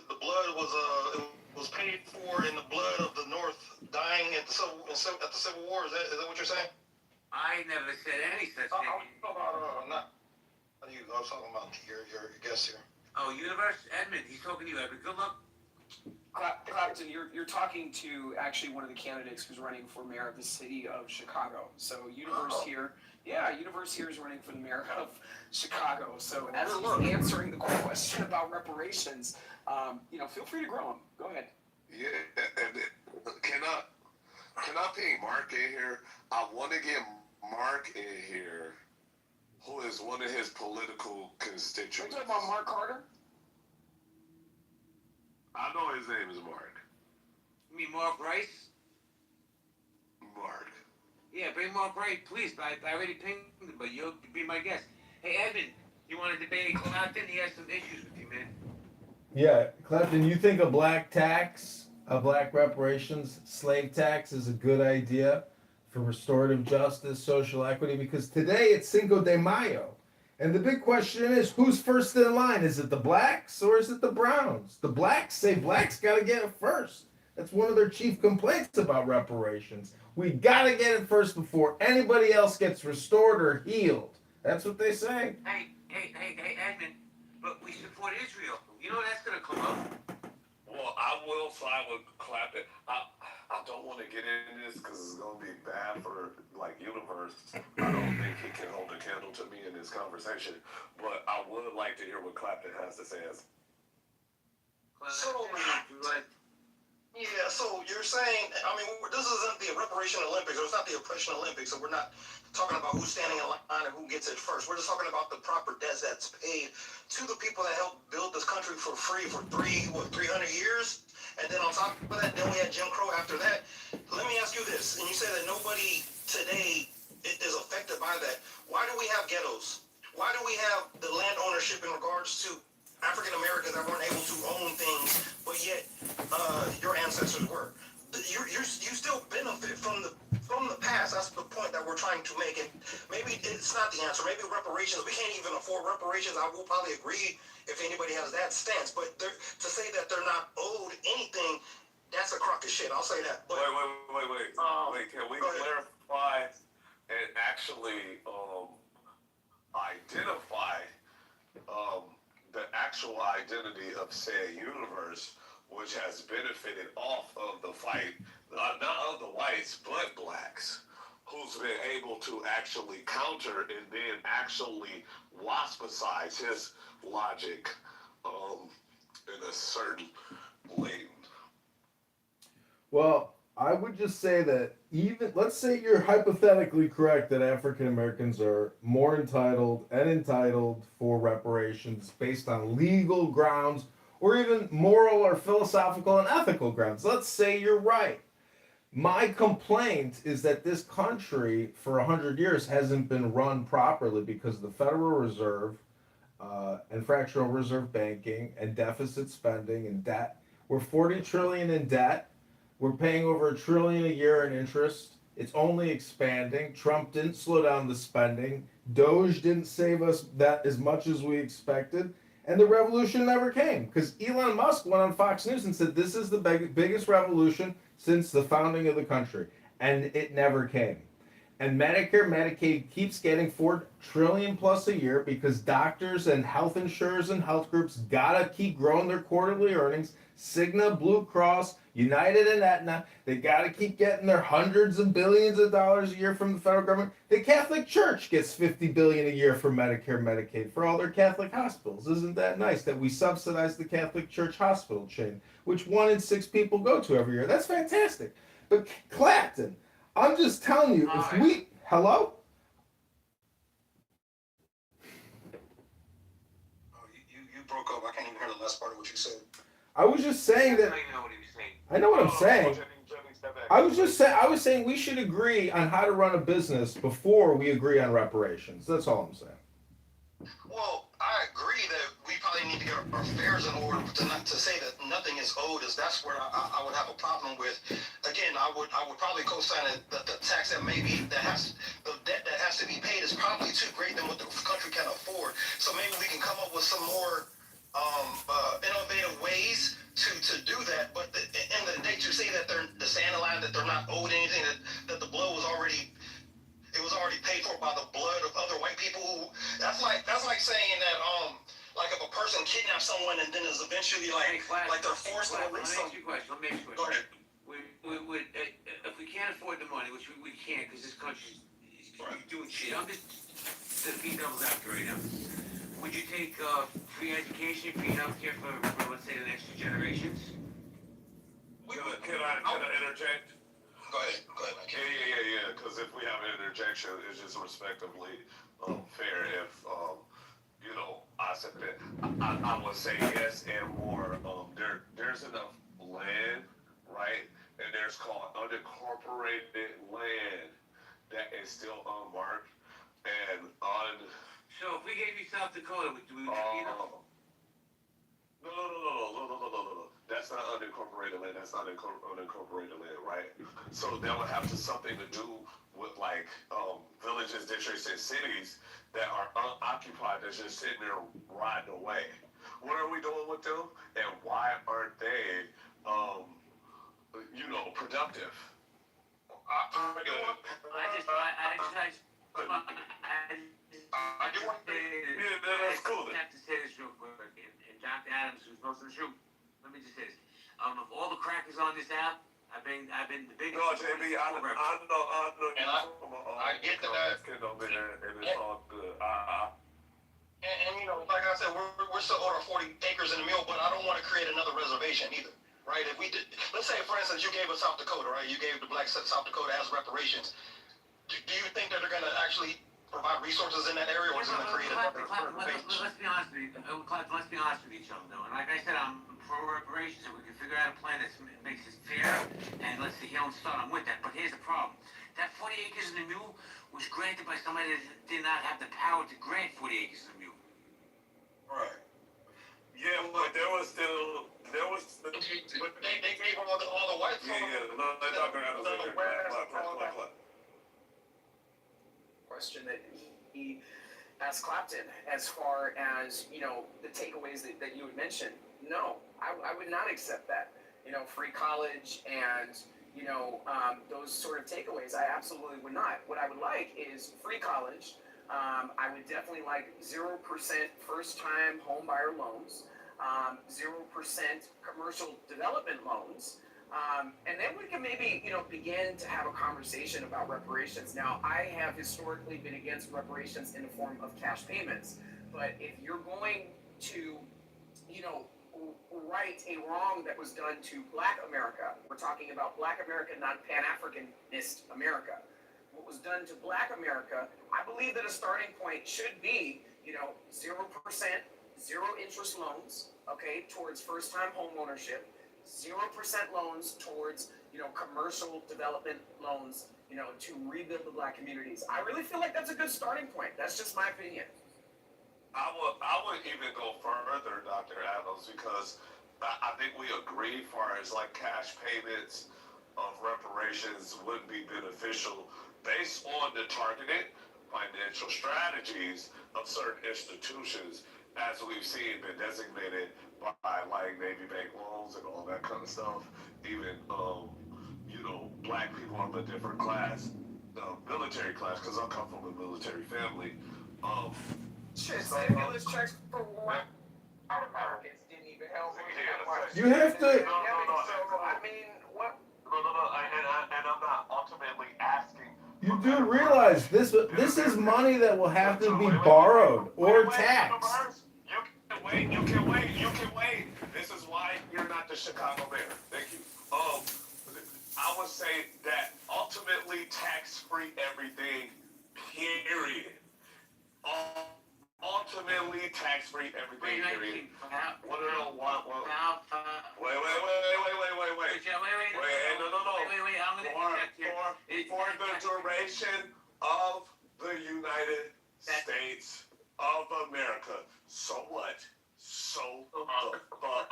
was paid for in the blood of the North dying at the Civil War. Is that what you're saying? I never said any such thing. I was talking about your guest here. Oh, Universe? Edmund, he's talking to you, Edmund. Good luck. Clapton, you're talking to actually one of the candidates who's running for mayor of the city of Chicago. So Universe here is running for the mayor of Chicago. So as he's answering the question about reparations, feel free to grill him. Go ahead. Yeah, and can I ping Mark in here? I want to get Mark in here, who is one of his political constituents. Are you talking about Mark Carter? I know his name is Mark. You mean Mark Rice? Mark. Yeah, bring Mark Rice, please. I already pinged him, but you'll be my guest. Hey, Edmund, you want to debate Clapton? He has some issues with you, man. Yeah, Clapton, you think a black tax, a black reparations, slave tax is a good idea for restorative justice, social equity? Because today it's Cinco de Mayo. And the big question is, who's first in line? Is it the blacks or is it the browns? The blacks say blacks got to get it first. That's one of their chief complaints about reparations. We got to get it first before anybody else gets restored or healed. That's what they say. Hey, Edmund, but we support Israel. You know that's going to come up. Well, I will side with Clapton. I don't want to get into this because it's going to be bad for, Universe. I don't think he can hold a candle to me in this conversation. But I would like to hear what Clapton has to say. So you're saying, this isn't the reparation Olympics, or it's not the oppression Olympics, so we're not talking about who's standing in line and who gets it first. We're just talking about the proper debts that's paid to the people that helped build this country for free for 300 years. And then on top of that, then we had Jim Crow after that. Let me ask you this, and you say that nobody today is affected by that. Why do we have ghettos? Why do we have the land ownership in regards to African Americans that weren't able to own things, but yet your ancestors were? You still benefit from the past. That's the point that we're trying to make. And maybe it's not the answer. Maybe reparations, we can't even afford reparations. I will probably agree if anybody has that stance. But to say that they're not owed anything, that's a crock of shit. I'll say that. But, wait. Can we clarify and actually identify the actual identity of, say, Universe, which has benefited off of the fight, not of the whites, but blacks, who's been able to actually counter and then actually waspicize his logic in a certain lane? Well, I would just say that even let's say you're hypothetically correct that African Americans are more entitled for reparations based on legal grounds or even moral or philosophical and ethical grounds. Let's say you're right. My complaint is that this country for 100 years hasn't been run properly because the Federal Reserve and fractional reserve banking and deficit spending and debt. We're 40 trillion in debt. We're paying over $1 trillion a year in interest. It's only expanding. Trump didn't slow down the spending. Doge didn't save us that as much as we expected. And the revolution never came because Elon Musk went on Fox News and said this is the biggest revolution since the founding of the country. And it never came. And Medicare, Medicaid keeps getting $4 trillion plus a year because doctors and health insurers and health groups gotta keep growing their quarterly earnings. Cigna, Blue Cross, United and Aetna, they gotta keep getting their hundreds of billions of dollars a year from the federal government. The Catholic Church gets $50 billion a year for Medicare, Medicaid for all their Catholic hospitals. Isn't that nice that we subsidize the Catholic Church hospital chain, which 1 in 6 people go to every year? That's fantastic. But Clapton, I'm just telling you, if we... Hello? Oh, you broke up. I can't even hear the last part of what you said. I was just saying that... I know what I'm saying. I was saying we should agree on how to run a business before we agree on reparations. That's all I'm saying. Well, I agree that we probably need to get our affairs in order to say that nothing is owed. That's where I would have a problem with. Again, I would probably co-sign that the tax that the debt that has to be paid is probably too great than what the country can afford. So maybe we can come up with some more innovative ways to do that. But in the day to say that they're that they're not owed anything, that the blow was already. It was already paid for by the blood of other white people. That's like saying that like if a person kidnaps someone and then is eventually like they're forced to release them. Let me ask you a question. Go ahead. If we can't afford the money, which we can't because this country's doing shit. I'm just being devil's advocate right now. Would you take free education, free healthcare for let's say the next 2 generations? Can I interject? Go ahead. Yeah. Because if we have an interjection, it's just respectively fair. If I said that, I would say yes and more. There's enough land, right? And there's called unincorporated land that is still unmarked and So if we gave you South Dakota, would we? No. That's not unincorporated land. That's not unincorporated land, right? So that would have something to do with like villages, districts, and cities that are unoccupied that's just sitting there rotting away. What are we doing with them, and why aren't they, productive? That's cool. I have to say this real quick. And Dr. Adams, who's most of the truth, let me just say this. Of all the crackers on this app, I've been the biggest. No, JB, I know. I get that. And it's all good. And like I said, we're still owed our 40 acres in the mill, but I don't want to create another reservation either, right? If we did, let's say, for instance, you gave us South Dakota, right? You gave the black South Dakota as reparations. Do you think that they're going to actually provide resources in that area, or is it going to create another reservation? Let's be honest with each other, though. And like I said, I'm for reparations, and we can figure out a plan that makes it fair, and let's see, don't start. I'm with that. But here's the problem. That 40 acres in the mule was granted by somebody that did not have the power to grant 40 acres in the mule. Right. Yeah, but there was still. But they gave all the white folks. Yeah. No, they're not going to Question that he asked Clapton as far as, the takeaways that you had mentioned. No, I would not accept that. Free college and, those sort of takeaways, I absolutely would not. What I would like is free college. I would definitely like 0% first-time home buyer loans, 0% commercial development loans, and then we can maybe, begin to have a conversation about reparations. Now, I have historically been against reparations in the form of cash payments, but if you're going to, right a wrong that was done to Black America. We're talking about Black America, not Pan-Africanist America. What was done to Black America, I believe that a starting point should be, 0%, zero interest loans, okay, towards first-time home ownership, 0% loans towards, commercial development loans, to rebuild the Black communities. I really feel like that's a good starting point. That's just my opinion. I would even go further, Dr. Adams, because I think we agree far as like cash payments of reparations wouldn't be beneficial based on the targeted financial strategies of certain institutions, as we've seen been designated by like Navy Bank loans and all that kind of stuff. Even Black people of a different class, military class, because I come from a military family. Stimulus checks for White Americans didn't even help. You have to. So, I mean, what? No, and I'm not ultimately asking. You do realize this is money that will have to be borrowed or taxed. You can wait. This is why you're not the Chicago mayor. Thank you. I would say that ultimately tax-free everything, period. Ultimately tax-free everything, period. What do you want? Wait. Wait, I'm gonna For the duration of the United States of America. So what? So the fuck what?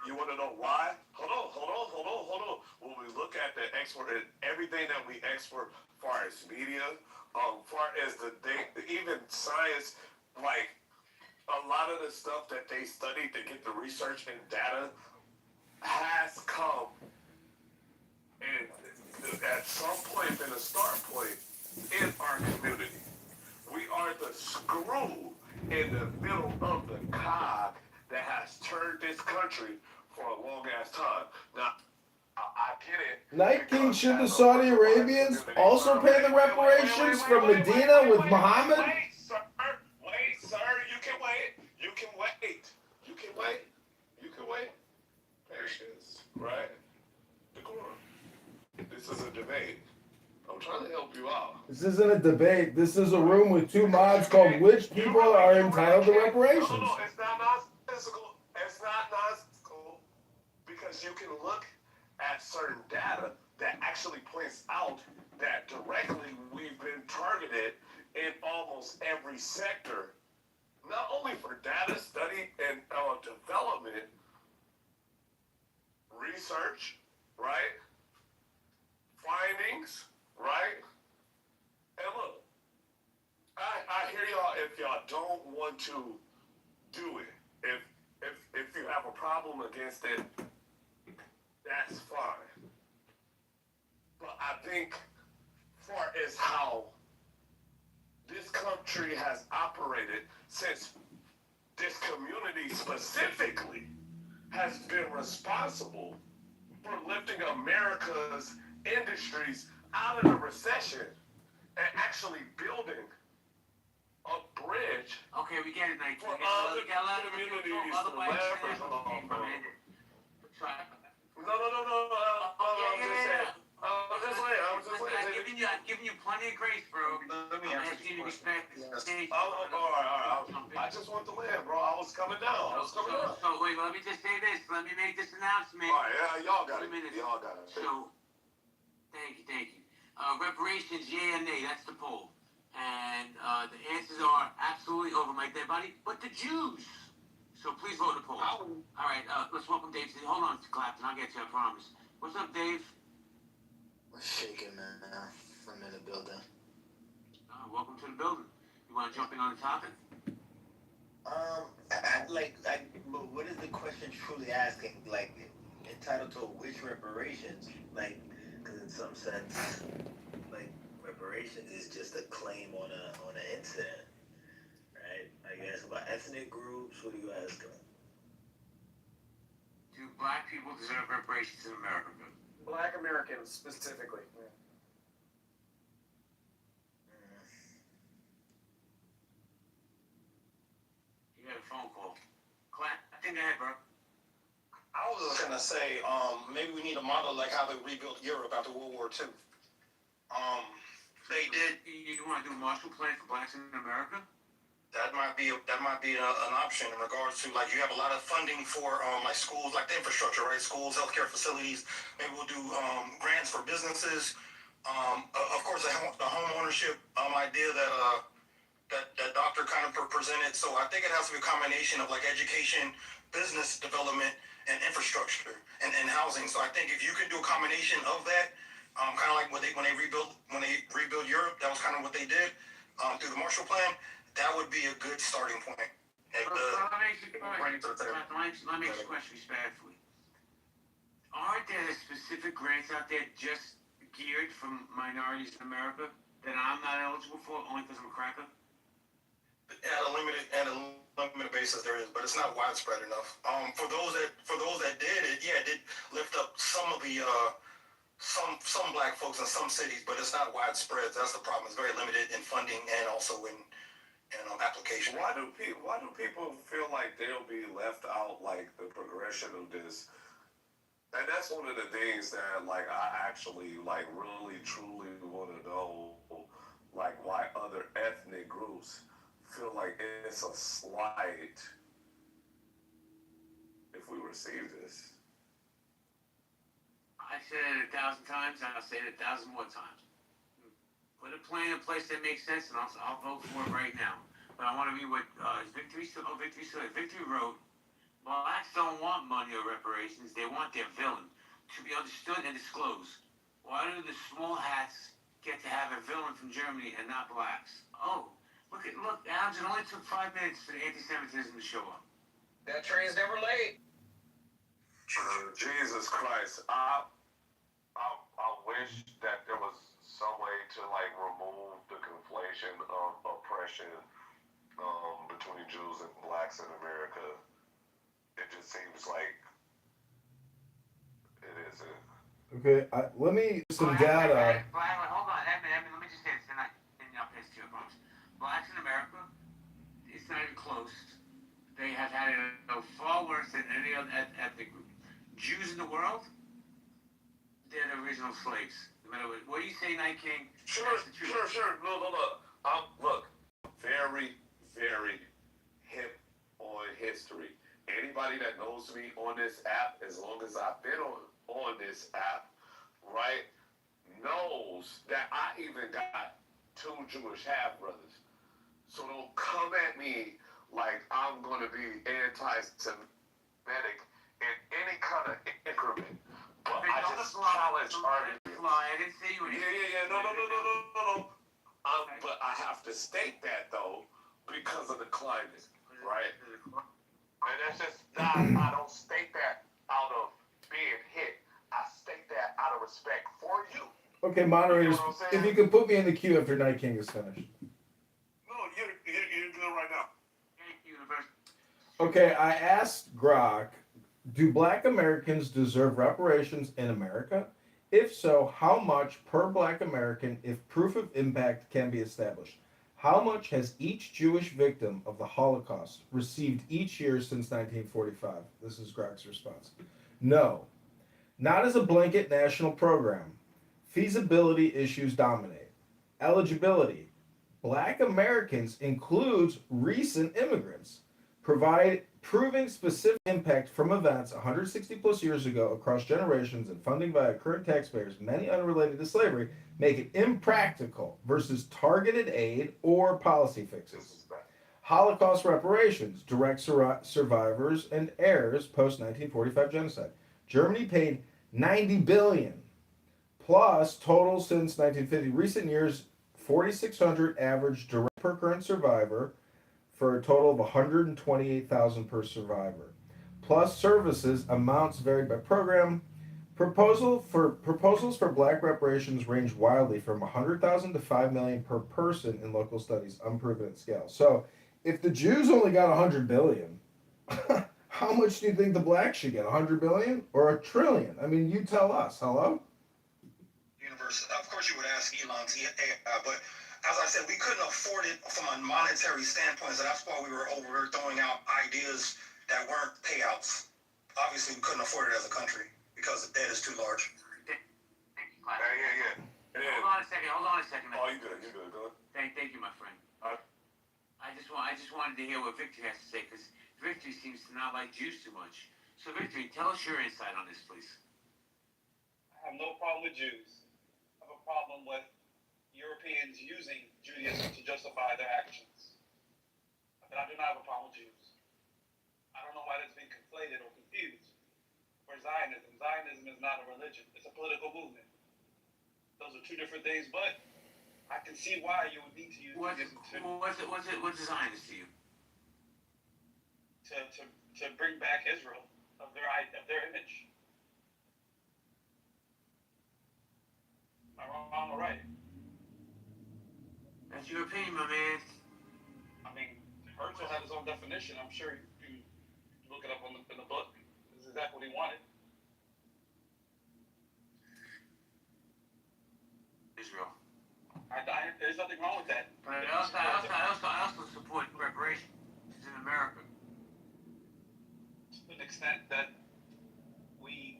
You want to know why? Hold on. When we look at the export, everything that we export, far as media, far as even science, like a lot of the stuff that they studied to get the research and data has come, and at some point been a start point in our community. We are the screw in the middle of the cog that has turned this country for a long ass time. Now, I get it. Night King, should the Saudi Arabians also pay the reparations from Medina with Muhammad? Wait, sir, you can wait. Patience, right? Decorum. This is a debate. I'm trying to help you out. This isn't a debate. This is a room with two mods called which people are entitled to reparations. No, it's not nonsensical. It's not nonsensical because you can look at certain data that actually points out that directly we've been targeted in almost every sector, not only for data study and development, research, right? Findings, right? And look, I hear y'all if y'all don't want to do it. If you have a problem against it, that's fine. But I think far as how this country has operated since this community specifically has been responsible for lifting America's industries out of the recession and actually building a bridge. Okay, we get it, Nike. For other communities to leverage on. I'm giving you plenty of grace, bro. Let me answer you to respect the stage. All right. I just want to land, bro. I was coming down. So wait, let me just say this. Let me make this announcement. All right, yeah, y'all got it. So, thank you. Reparations, yay or nay, that's the poll. And the answers are absolutely over my dead body, but the Jews. So please vote in the poll. All right, let's welcome Dave. Hold on, Clapton, I'll get you, I promise. What's up, Dave? We're shaking, man. I'm in the building. Welcome to the building. You want to jump in on the topic? But what is the question truly asking? Like, entitled to which reparations? Like, because in some sense, like, reparations is just a claim on an incident, right? I guess about ethnic groups. What do you ask them? Do black people deserve reparations in America? Black Americans specifically. You got a phone call. Clap. I think go ahead, bro. was just gonna say, maybe we need a model like how they rebuilt Europe after World War II. They did. You want to do a Marshall Plan for blacks in America? That might be an option in regards to, like, you have a lot of funding for like schools, like the infrastructure, right? Schools, healthcare facilities. Maybe we'll do grants for businesses. Of course, the home ownership idea that doctor kind of presented. So I think it has to be a combination of like education, business development, and infrastructure and housing. So I think if you can do a combination of that, kind of like when they rebuild Europe, that was kind of what they did through the Marshall Plan. That would be a good starting point. Let me ask you a question respectfully. Aren't there specific grants out there just geared for minorities in America that I'm not eligible for only because I'm a cracker? At a limited basis, there is, but it's not widespread enough. For those that did, it did lift up some of the some black folks in some cities, but it's not widespread. That's the problem. It's very limited in funding and also in application. Why do people feel like they'll be left out, like the progression of this? And that's one of the things that, like, I actually, like, really truly want to know, like, why other ethnic groups feel like it's a slight if we receive this. I said it 1,000 times, and I'll say it 1,000 more times. Put a plan in place that makes sense, and I'll vote for it right now. But I want to read what Victory wrote. Blacks don't want money or reparations. They want their villain to be understood and disclosed. Why do the small hats get to have a villain from Germany and not blacks? Oh, look, Alan, it only took 5 minutes for the anti-Semitism to show up. That train's never late. Jesus Christ, I wish that there was some way to, like, remove the conflation of oppression between Jews and blacks in America. It just seems like it isn't. Okay, let me some data. Hold on, Edmund, let me just say this, and I'll pass to you, I promise. Blacks in America, it's not even close. They have had it far worse than any other ethnic group. Jews in the world, they're the original slaves. No matter what do you say, Night King? Sure. No. Look, very, very hip on history. Anybody that knows me on this app, as long as I've been on this app, right, knows that I even got 2 Jewish half-brothers. So don't come at me like I'm going to be anti-Semitic in any kind of increment. But I just challenge arguments. I didn't say you were. Yeah. No. But I have to state that, though, because of the climate, right? And that's just not, I don't state that out of being hit. I state that out of respect for you. Okay, moderators, if you could put me in the queue after Night King is finished. No, you're doing it right now. Okay, I asked Grok, do black Americans deserve reparations in America? If so, how much per black American if proof of impact can be established? How much has each Jewish victim of the Holocaust received each year since 1945? This is Grok's response. No, not as a blanket national program. Feasibility issues dominate. Eligibility. Black Americans includes recent immigrants. Proving specific impact from events 160 plus years ago across generations and funding via current taxpayers, many unrelated to slavery, make it impractical versus targeted aid or policy fixes. Holocaust reparations, direct survivors and heirs post-1945 genocide. Germany paid $90 billion plus total since 1950. Recent years, 4,600 average direct per current survivor, for a total of $128,000 per survivor. Plus services amounts varied by program. Proposals for black reparations range wildly from $100,000 to $5 million per person in local studies, unproven at scale. So if the Jews only got $100 billion, how much do you think the blacks should get? $100 billion or $1 trillion? I mean, you tell us. Hello? Universe. Of course, you would ask Elon, but as I said, we couldn't afford it from a monetary standpoint, so that's why we were throwing out ideas that weren't payouts. obviously we couldn't afford it as a country because the debt is too large. Yeah. Hold on a second. Oh, you good. Go ahead. Thank you, my friend. I just wanted to hear what Victory has to say, because Victory seems to not like Jews too much. So Victory, tell us your insight on this, please. I have no problem with Jews. I have a problem with Europeans using Judaism to justify their actions. But I do not have a problem with Jews. I don't know why that's being conflated or confused. For Zionism, Zionism is not a religion. It's a political movement. Those are two different things, but I can see why you would need to use Judaism What's a Zionist to you? to bring back Israel of their image. Am I wrong or right? That's your opinion, my man. I mean, Herzl had his own definition. I'm sure you look it up in the book. This is exactly what he wanted. Israel. There's nothing wrong with that. But I also support reparations in America. To an extent that we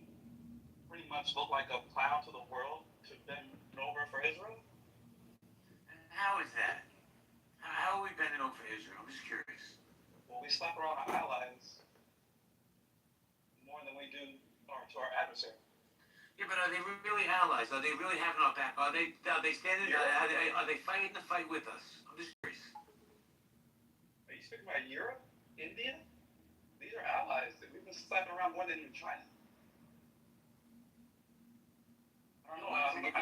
pretty much look like a clown to the world to bend over for Israel. How is that? How are we bending over for Israel? I'm just curious. Well, we slap around our allies more than we do to our adversary. Yeah, but are they really allies? Are they really having our back? Are they standing? Are they fighting the fight with us? I'm just curious. Are you speaking about Europe, India? These are allies that we've been slapping around more than even China. I don't know.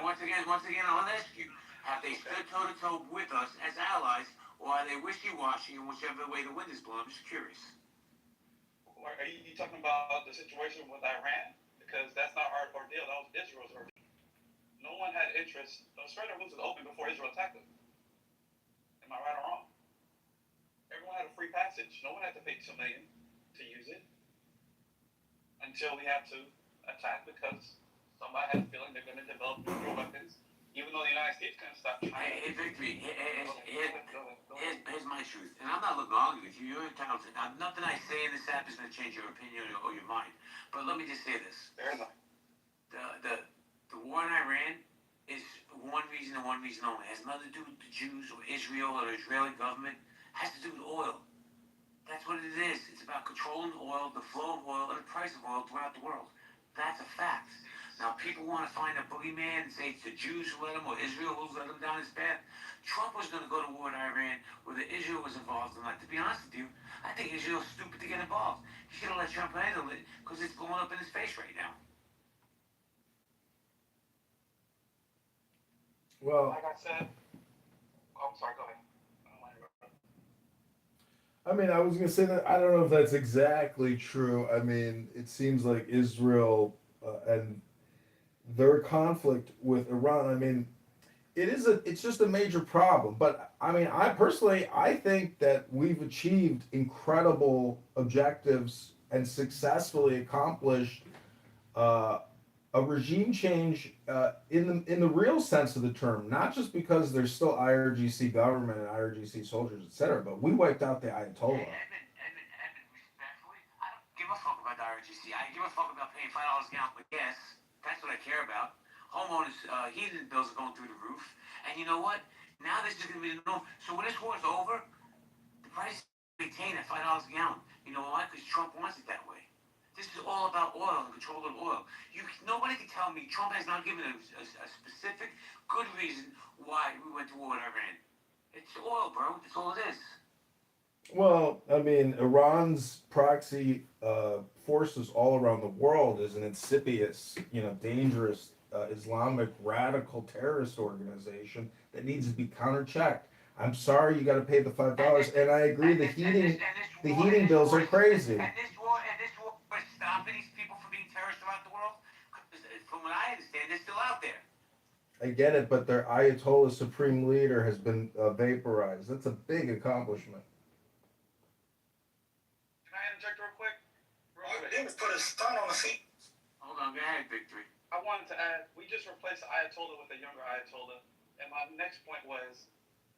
Once again, I'll ask you: have they stood toe to toe with us as allies, or are they wishy-washy in whichever way the wind is blowing? I'm just curious. Are you talking about the situation with Iran? Because that's not our ordeal. That was Israel's ordeal. No one had interest. The Strait of Hormuz was open before Israel attacked them. Am I right or wrong? Everyone had a free passage. No one had to pay $2 million to use it until we had to attack because somebody had a feeling they're going to develop nuclear weapons, even though the United States couldn't stop China. Hey, Victory, here's my truth. And I'm not looking to argue with you. You're entitled to. Nothing I say in this app is going to change your opinion or your mind. But let me just say this. Fair enough. The war in Iran is one reason and one reason only. It has nothing to do with the Jews or Israel or the Israeli government. It has to do with oil. That's what it is. It's about controlling oil, the flow of oil, and the price of oil throughout the world. That's a fact. Now, people want to find a boogeyman and say it's the Jews who let him or Israel who let him down his path. Trump was going to go to war in Iran, whether Israel was involved or not. To be honest with you, I think Israel's stupid to get involved. He should have let Trump handle it because it's blowing up in his face right now. Well, like I said, I'm sorry, go ahead. I mean, I was going to say that I don't know if that's exactly true. I mean, it seems like Israel and their conflict with Iran, I mean, it's just a major problem. But I mean, I think that we've achieved incredible objectives and successfully accomplished a regime change in the real sense of the term, not just because there's still IRGC government and IRGC soldiers, etc. But we wiped out the Ayatollah. Edmund, respectfully, I don't give a fuck about the IRGC. I give a fuck about paying $5 a gallon for gas. That's what I care about. Homeowners, heating bills are going through the roof. And you know what? Now this is going to be the norm. So when this war is over, the price is maintained at $5 a gallon. You know why? Because Trump wants it that way. This is all about oil and control of oil. Nobody can tell me Trump has not given a specific good reason why we went to war with Iran. It's oil, bro. That's all it is. Well, I mean, Iran's proxy forces all around the world is an insidious, dangerous Islamic radical terrorist organization that needs to be counterchecked. I'm sorry, you got to pay the $5, and I agree. The heating bills are crazy. And this war is stopping these people from being terrorists around the world. From what I understand, they're still out there. I get it, but their Ayatollah supreme leader has been vaporized. That's a big accomplishment. Can I interject real quick? They put his son on the seat. Hold on, go ahead, Victory. I wanted to add, we just replaced the Ayatollah with a younger Ayatollah. And my next point was,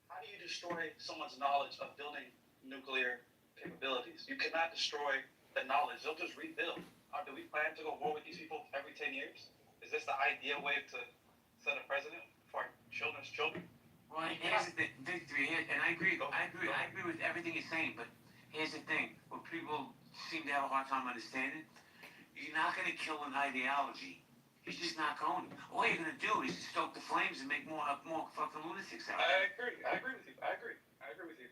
how do you destroy someone's knowledge of building nuclear capabilities? You cannot destroy the knowledge. They'll just rebuild. Do we plan to go war with these people every 10 years? Is this the ideal way to set a precedent for our children's children? Well, here's the thing, Victory, and I agree with everything you're saying, but here's the thing, what people seem to have a hard time understanding, you're not going to kill an ideology. You're just not going to. All you're going to do is stoke the flames and make more fucking lunatics out of it. I agree with you. I agree with you.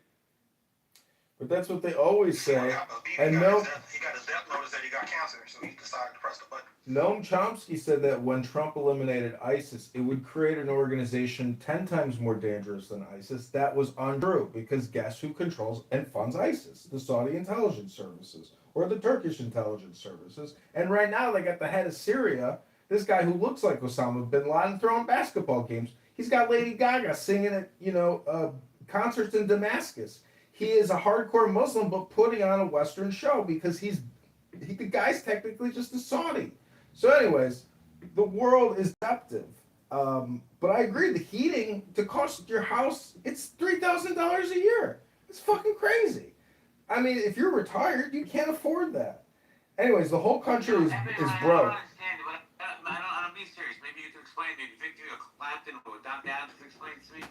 But that's what they always say. And he got his death notice that he got cancer, so he decided to press the button. Noam Chomsky said that when Trump eliminated ISIS, it would create an organization 10 times more dangerous than ISIS. That was untrue, because guess who controls and funds ISIS? The Saudi intelligence services or the Turkish intelligence services. And right now they got the head of Syria, this guy who looks like Osama bin Laden, throwing basketball games. He's got Lady Gaga singing at concerts in Damascus. He is a hardcore Muslim, but putting on a Western show because the guy's technically just a Saudi. So, anyways, the world is deceptive. But I agree, the heating to cost your house, it's $3,000 a year. It's fucking crazy. I mean, if you're retired, you can't afford that. Anyways, the whole country is broke. I don't be serious. Maybe you can explain, maybe Victory or Clapton or Dr. Adams can explain it to me.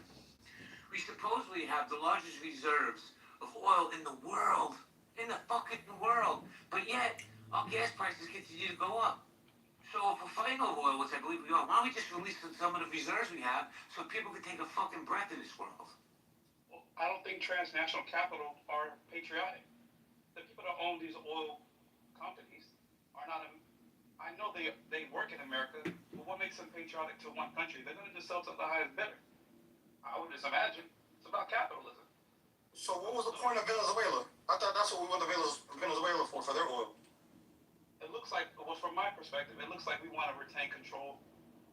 We supposedly have the largest reserves of oil in the world, but yet our gas prices continue to go up. So if we're fighting over oil, which I believe we are, why don't we just release some of the reserves we have so people can take a fucking breath in this world? Well, I don't think transnational capital are patriotic. The people that own these oil companies are not. I know they work in America, but what makes them patriotic to one country? They're going to just sell to the highest bidder. I would just imagine it's about capitalism. So what was the point of Venezuela? I thought that's what we went to Venezuela for their oil. It looks like, well, from my perspective, it looks like we want to retain control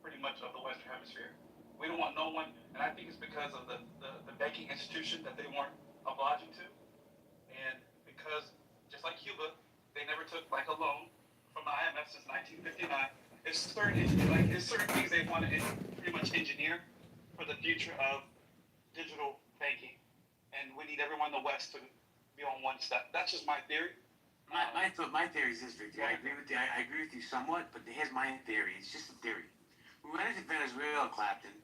pretty much of the Western Hemisphere. We don't want no one, and I think it's because of the banking institution that they weren't obliging to. And because, just like Cuba, they never took like a loan from the IMF since 1959. It's certain things they want to pretty much engineer for the future of digital banking. And we need everyone in the West to be on one step. That's just my theory. My theory is this, Victor. I agree with you somewhat, but here's my theory. It's just a theory. We went into Venezuela, Clapton,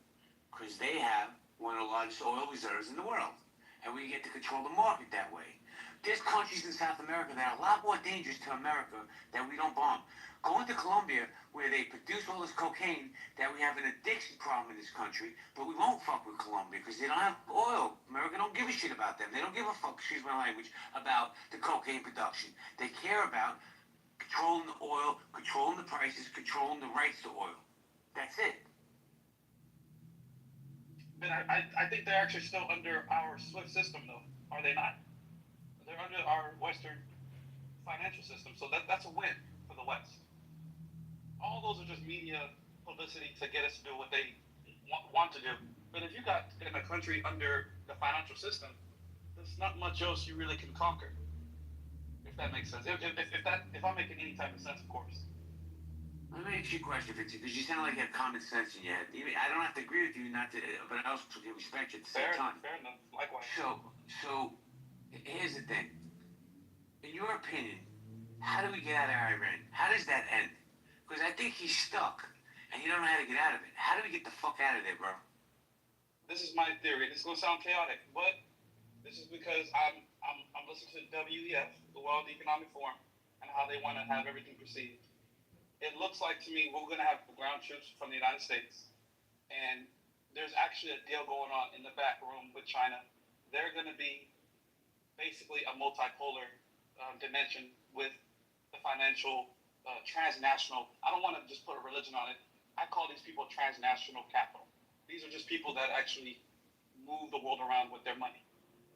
because they have one of the largest oil reserves in the world, and we get to control the market that way. There's countries in South America that are a lot more dangerous to America that we don't bomb. Going to Colombia, where they produce all this cocaine, that we have an addiction problem in this country, but we won't fuck with Colombia because they don't have oil. America don't give a shit about them. They don't give a fuck, excuse my language, about the cocaine production. They care about controlling the oil, controlling the prices, controlling the rights to oil. That's it. But I think they're actually still under our SWIFT system, though. Are they not? They're under our Western financial system, so that's a win for the West. All those are just media publicity to get us to do what they want to do. But if you got in a country under the financial system, there's not much else you really can conquer. If that makes sense. If I'm making any type of sense, of course. Let me ask you a question, Victor, because you sound like you have common sense in your head. I don't have to agree with you, but I also can respect you at the same time. Fair enough. Likewise. So here's the thing. In your opinion, how do we get out of Iran? How does that end? Because I think he's stuck, and he don't know how to get out of it. How do we get the fuck out of there, bro? This is my theory. This is gonna sound chaotic, but this is because I'm listening to WEF, the World Economic Forum, and how they want to have everything proceed. It looks like to me we're gonna have ground troops from the United States, and there's actually a deal going on in the back room with China. They're gonna be basically a multipolar dimension with the financial transnational. I don't want to just put a religion on it. I call these people transnational capital. These are just people that actually move the world around with their money,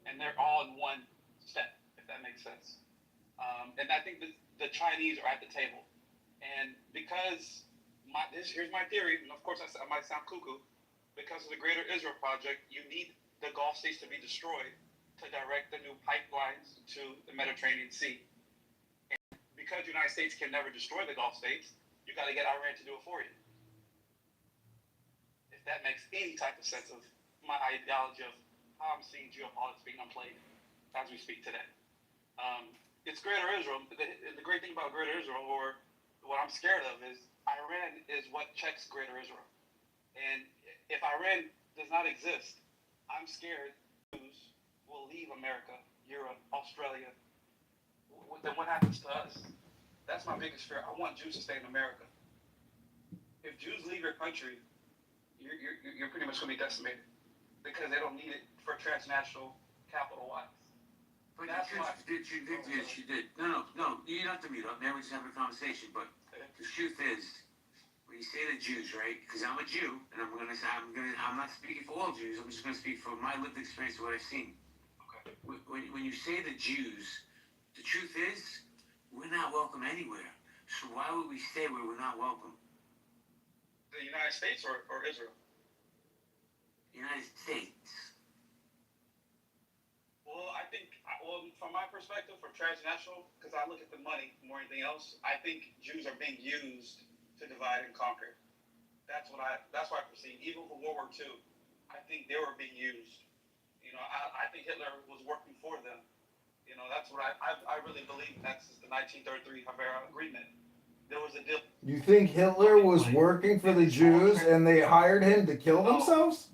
and they're all in one step, if that makes sense. And I think the Chinese are at the table, and because here's my theory, and of course I might sound cuckoo, because of the Greater Israel Project, you need the Gulf states to be destroyed to direct the new pipelines to the Mediterranean Sea. And because the United States can never destroy the Gulf states, you got to get Iran to do it for you. If that makes any type of sense of my ideology of how I'm seeing geopolitics being unplayed as we speak today. it's Greater Israel. The great thing about Greater Israel, or what I'm scared of, is Iran is what checks Greater Israel. And if Iran does not exist, I'm scared Jews will leave America, Europe, Australia. Then what happens to us? That's my biggest fear. I want Jews to stay in America. If Jews leave your country, you're pretty much going to be decimated because they don't need it for transnational capital-wise. But that's what you did. No, you don't have to mute up. Now we're just having a conversation. But the truth is, when you say the Jews, right? Because I'm a Jew, and I'm not speaking for all Jews. I'm just gonna speak from my lived experience of what I've seen. Okay. When you say the Jews, the truth is, we're not welcome anywhere. So why would we stay where we're not welcome? The United States or Israel? United States. Well, from my perspective, for transnational, because I look at the money more than anything else, I think Jews are being used to divide and conquer. That's what I perceive. Even for World War II, I think they were being used. You know, I think Hitler was working for them. You know, that's what I really believe. That's the 1933 Havana Agreement. There was a deal. You think Hitler was working for the Jews and they hired him to kill themselves?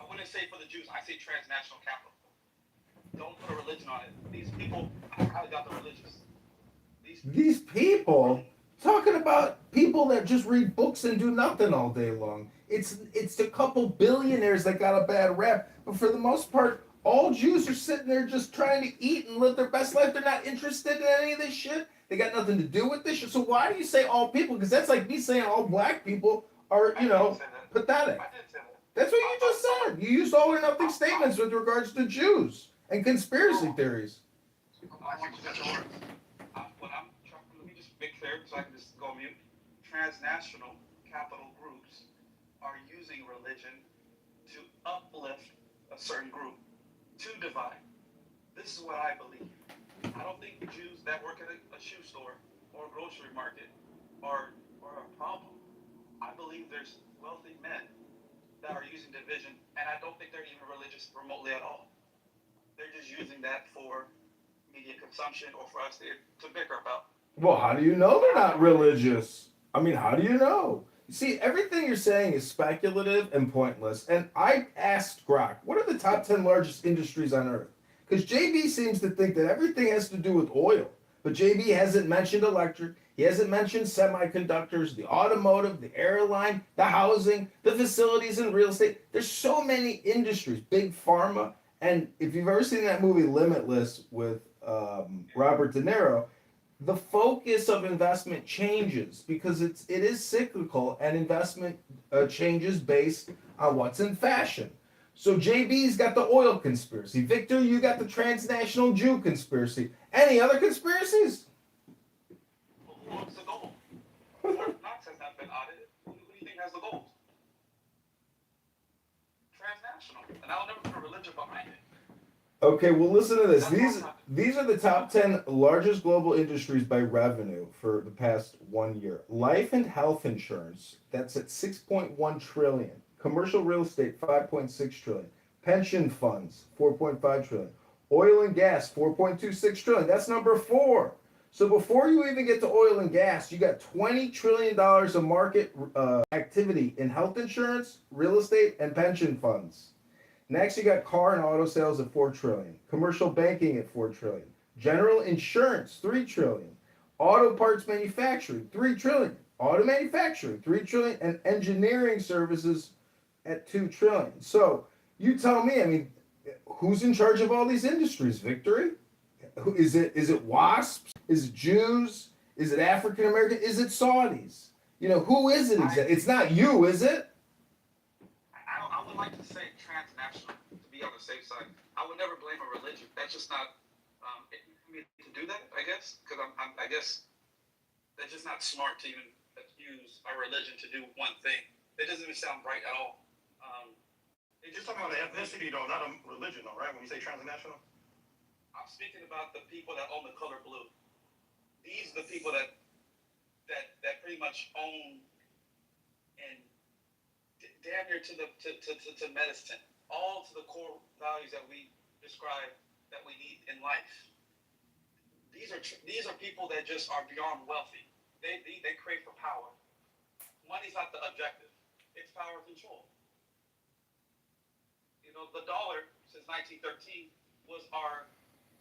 I wouldn't say for the Jews. I say transnational capital. Don't put a religion on it. These people, I highly doubt they're religious. These people, talking about people that just read books and do nothing all day long. It's a couple billionaires that got a bad rap, but for the most part, all Jews are sitting there just trying to eat and live their best life. They're not interested in any of this shit. They got nothing to do with this shit. So why do you say all people? Because that's like me saying all black people are, pathetic. That's what you just said. You used all or nothing statements with regards to Jews and conspiracy theories. I want you to get the word. Let me just make clear so I can just go mute. Transnational capital groups are using religion to uplift a certain group, to divide. This is what I believe. I don't think Jews that work at a shoe store or a grocery market are a problem. I believe there's wealthy men that are using division, and I don't think they're even religious remotely at all. They're just using that for media consumption or for us to bicker about. Well, how do you know they're not religious? I mean, how do you know? You see, everything you're saying is speculative and pointless. And I asked Grok, what are the top 10 largest industries on Earth? Because JB seems to think that everything has to do with oil. But JB hasn't mentioned electric. He hasn't mentioned semiconductors, the automotive, the airline, the housing, the facilities and real estate. There's so many industries, big pharma. And if you've ever seen that movie Limitless with Robert De Niro, the focus of investment changes because it is cyclical, and investment changes based on what's in fashion. So JB's got the oil conspiracy. Victor, you got the transnational Jew conspiracy. Any other conspiracies? What's the goal? Fort Knox has not been audited. Who do you think has the gold? Transnational. And I'll never put a religion behind it. Okay, well, listen to this. These are the top 10 largest global industries by revenue for the past 1 year. Life and health insurance, that's at 6.1 trillion. Commercial real estate, 5.6 trillion. Pension funds, 4.5 trillion. Oil and gas, 4.26 trillion. That's number 4. So before you even get to oil and gas, you got $20 trillion of market activity in health insurance, real estate, and pension funds. Next, you got car and auto sales at 4 trillion, commercial banking at 4 trillion, general insurance 3 trillion, auto parts manufacturing 3 trillion, auto manufacturing 3 trillion, and engineering services at 2 trillion. So you tell me, I mean, who's in charge of all these industries? Victory? Is it WASPs? Is it Jews? Is it African American? Is it Saudis? You know, who is it exactly? It's not you, is it? I would like to say transnational to be on the safe side. I would never blame a religion. That's just not to do that, I guess, because I guess that's just not smart to even use a religion to do one thing. It doesn't even sound right at all. You're just talking about the ethnicity, though, not a religion, though, right? When you say transnational. I'm speaking about the people that own the color blue. These are the people that pretty much own and damn near to medicine, all to the core values that we describe that we need in life. these are people that just are beyond wealthy. They crave for power. Money's not the objective. It's power and control. You know, the dollar since 1913 was our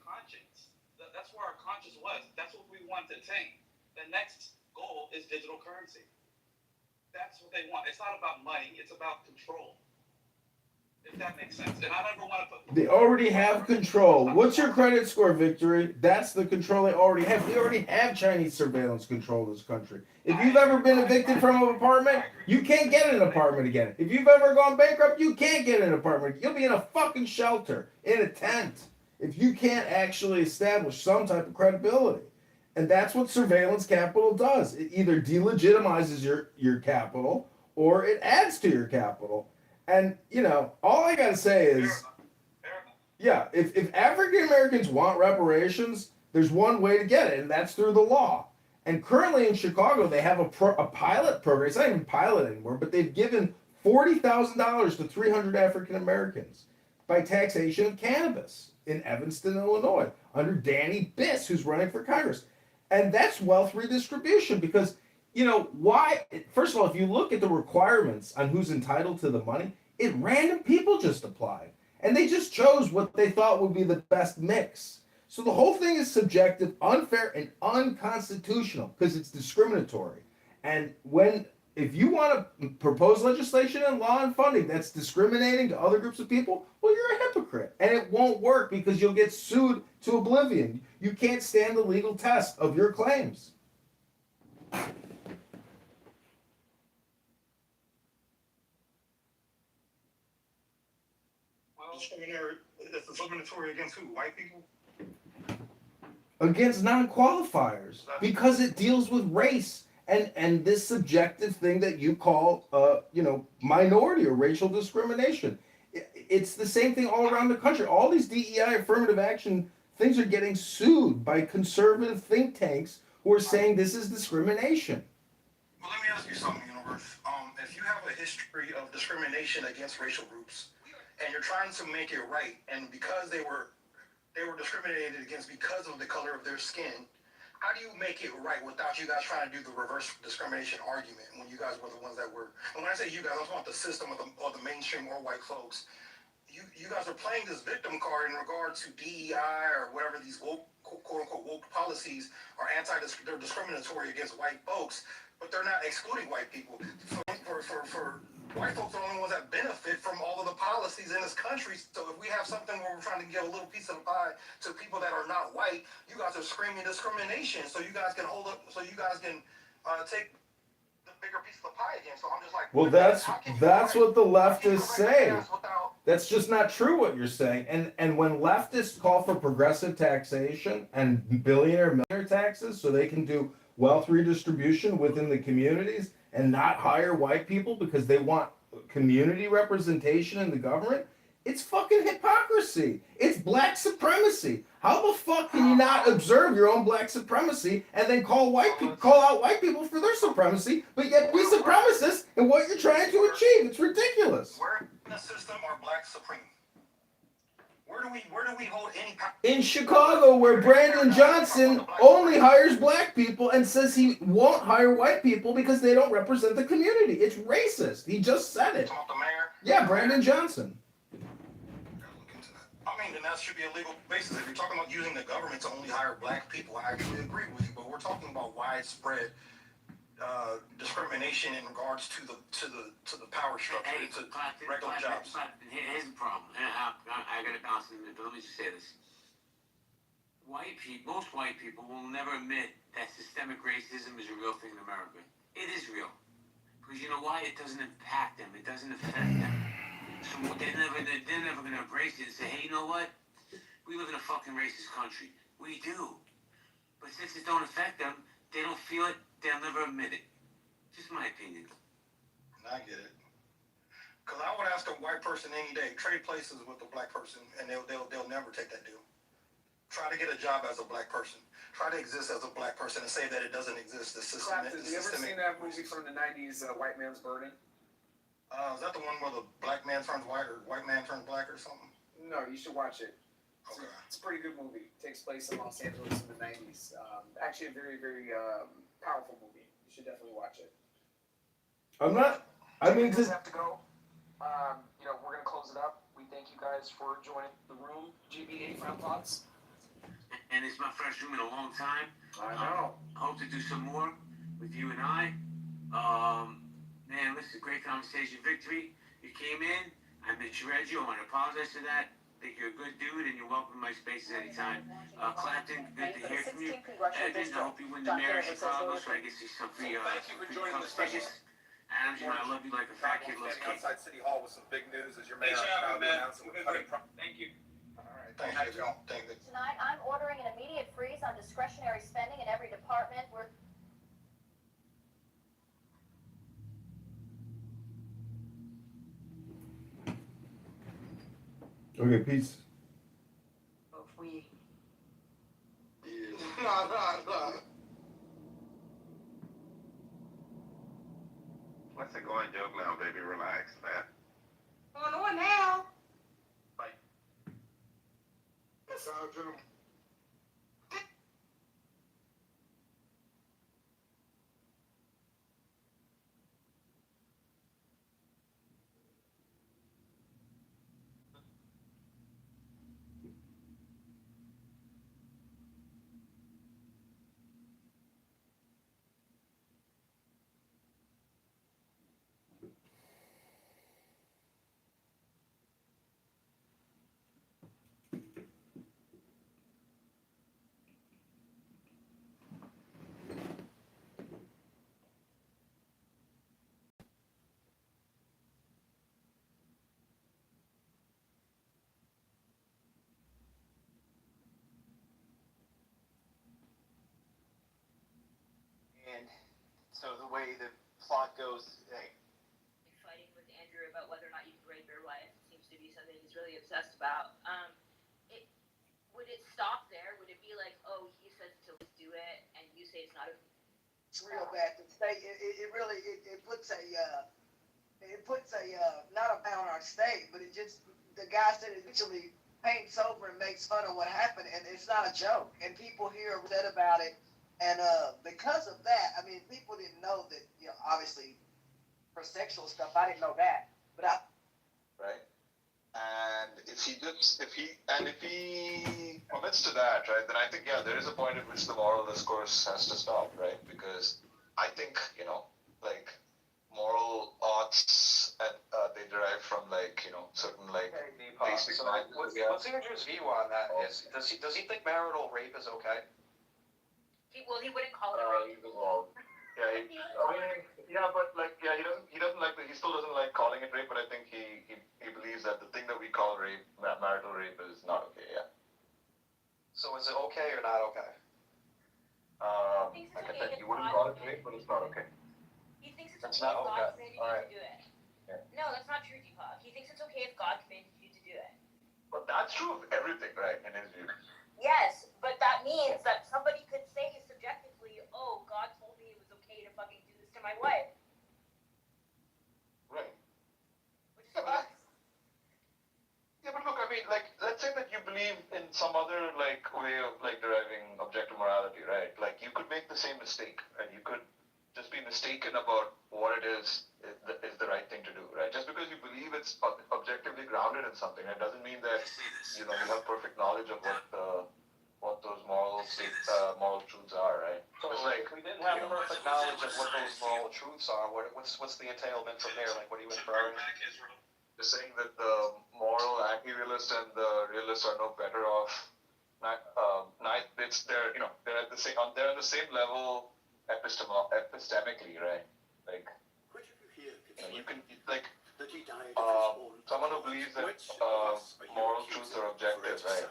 conscience. That's where our conscience was. That's what we want to attain. The next goal is digital currency. That's what they want. It's not about money. It's about control. If that makes sense. And I never want to put... They already have control. What's your credit score, Victory? That's the control they already have. They already have Chinese surveillance control of this country. If you've ever been evicted from an apartment, you can't get an apartment again. If you've ever gone bankrupt, you can't get an apartment. You'll be in a fucking shelter, in a tent, if you can't actually establish some type of credibility. And that's what surveillance capital does. It either delegitimizes your capital or it adds to your capital. And, you know, all I gotta say is, yeah, if African Americans want reparations, there's one way to get it, and that's through the law. And currently in Chicago, they have a pilot program. It's not even pilot anymore, but they've given $40,000 to 300 African Americans by taxation of cannabis in Evanston, Illinois, under Danny Biss, who's running for Congress. And that's wealth redistribution because, you know, why? First of all, if you look at the requirements on who's entitled to the money, random people just applied. And they just chose what they thought would be the best mix. So the whole thing is subjective, unfair, and unconstitutional because it's discriminatory. And if you want to propose legislation and law and funding that's discriminating to other groups of people, well, you're a hypocrite. And it won't work because you'll get sued to oblivion. You can't stand the legal test of your claims. It's discriminatory against who? White people? Against non-qualifiers because it deals with race and this subjective thing that you call, minority or racial discrimination. It's the same thing all around the country. All these DEI affirmative action things are getting sued by conservative think tanks who are saying this is discrimination. Well, let me ask you something, Universe. If you have a history of discrimination against racial groups, and you're trying to make it right, and because they were discriminated against because of the color of their skin, how do you make it right without you guys trying to do the reverse discrimination argument when you guys were the ones that were? And when I say you guys, I'm talking about the system of the mainstream or white folks. You guys are playing this victim card in regard to DEI or whatever these woke, quote unquote woke policies are they're discriminatory against white folks, but they're not excluding white people. For white folks are the only ones that benefit from all of the policies in this country. So if we have something where we're trying to give a little piece of the pie to people that are not white, you guys are screaming discrimination. So you guys can take the bigger piece of the pie again. So I'm just like, well, that's what the leftists say. That's just not true what you're saying. And when leftists call for progressive taxation and millionaire taxes so they can do wealth redistribution within the communities and not hire white people because they want community representation in the government, it's fucking hypocrisy. It's black supremacy. How the fuck can you not observe your own black supremacy and then call out white people for their supremacy, but yet be supremacists in what you're trying to achieve? It's ridiculous. Where in the system are black supreme? Where do we hold any power? In Chicago, where Brandon Johnson only hires black people and says he won't hire white people because they don't represent the community. It's racist. He just said it. The mayor? Yeah, Brandon Johnson. I mean, then that should be a legal basis. If you're talking about using the government to only hire black people, I actually agree with you. But we're talking about widespread discrimination in regards to the power structure, to regular jobs. Here's the problem. I got to bounce in a minute, but let me just say this. Most white people will never admit that systemic racism is a real thing in America. It is real. Because you know why? It doesn't impact them. It doesn't affect them. So they're never going to embrace it and say, hey, you know what? We live in a fucking racist country. We do. But since it don't affect them, they don't feel it, they'll never admit it. Just my opinion. I get it. Because I would ask a white person any day, trade places with a black person, and they'll never take that deal. Try to get a job as a black person. Try to exist as a black person and say that it doesn't exist. The system. Have you ever seen that movie from the 90s, White Man's Burning? Is that the one where the black man turns white or white man turns black or something? No, you should watch it. It's a pretty good movie. It takes place in Los Angeles in the 90s. Actually, a very, very powerful movie. You should definitely watch it. I'm not. I mean, We just have to go. We're gonna close it up. We thank you guys for joining the room. GB, any final thoughts? And it's my first room in a long time. I know. Hope to do some more with you and I. Man, listen, great conversation. Victory, you came in. I misread you. I want to apologize for that. Think you're a good dude, and you're welcome in my spaces anytime. Clapton, good to hear from you. Evan, I hope you win the mayor of Chicago so I can see some free tickets. Adams, I love you like a fat kid loves cake. Outside City Hall with some big news as your mayor. Thank you. All right, thank you, y'all. Thank you. Tonight, I'm ordering an immediate freeze on discretionary spending in every department. Okay, peace. If we No. What's it going, joke now, baby? Relax, man. going on now? Sergeant. And so the way the plot goes, Fighting with Andrew about whether or not you can rape your wife seems to be something he's really obsessed about. Would it stop there? Would it be like, oh, he says to do it, and you say it's not a... it's real bad to say. It really puts a not a bound on our state, but it just, the guy said it literally paints over and makes fun of what happened, and it's not a joke. And people here are upset about it, and because of that, I mean, people didn't know that, obviously for sexual stuff, I didn't know that, but right? And if he commits to that, right, then I think, yeah, there is a point at which the moral discourse has to stop, right? Because I think, like, moral oughts, and they derive from, like, certain, like, basic So what's Andrew's view on that? Does he think marital rape is okay? He wouldn't call it a rape. He still doesn't like calling it rape, but I think he believes that the thing that we call rape, marital rape, is not okay, yeah. So is it okay or not okay? Like I said, you wouldn't call it rape, but it's not okay. He thinks it's That's okay not if God okay. commanded you Alright. to do it. Yeah. No, that's not true, Deepak. He thinks it's okay if God commanded you to do it. But that's true of everything, right, in his view. Yes, but that means that somebody could say subjectively, oh, God told me it was okay to fucking do this to my wife. Right. Which is sucks. Yeah, but look, I mean, like, let's say that you believe in some other, like, way of, like, deriving objective morality, right? Like, you could make the same mistake, and you could just be mistaken about what it is the right thing to do, right? Just because you believe it's objectively grounded in something, it doesn't mean that, you have perfect knowledge of what those moral truths are, right? So, like, we didn't have perfect knowledge of what those moral truths are. What's the entailment from there? Like, what are you inferring? They're saying that the moral anti-realist and the realist are no better off. They're at the same. They're on the same level epistemically, right? Like, you can like someone who believes that moral truths are objective, right?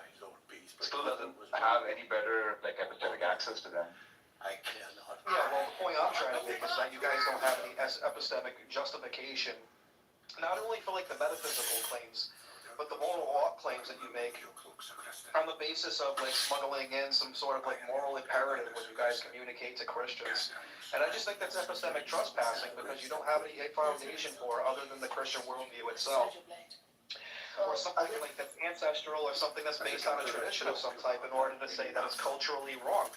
Still doesn't have any better like epistemic access to them. Yeah, well, the point I'm trying to make is that you guys don't have any epistemic justification, not only for like the metaphysical claims, but the moral ought claims that you make on the basis of like smuggling in some sort of like moral imperative when you guys communicate to Christians. And I just think that's epistemic trespassing because you don't have any foundation for it other than the Christian worldview itself. or something like that's ancestral or something that's based on a tradition of some type in order to say that it's culturally wrong.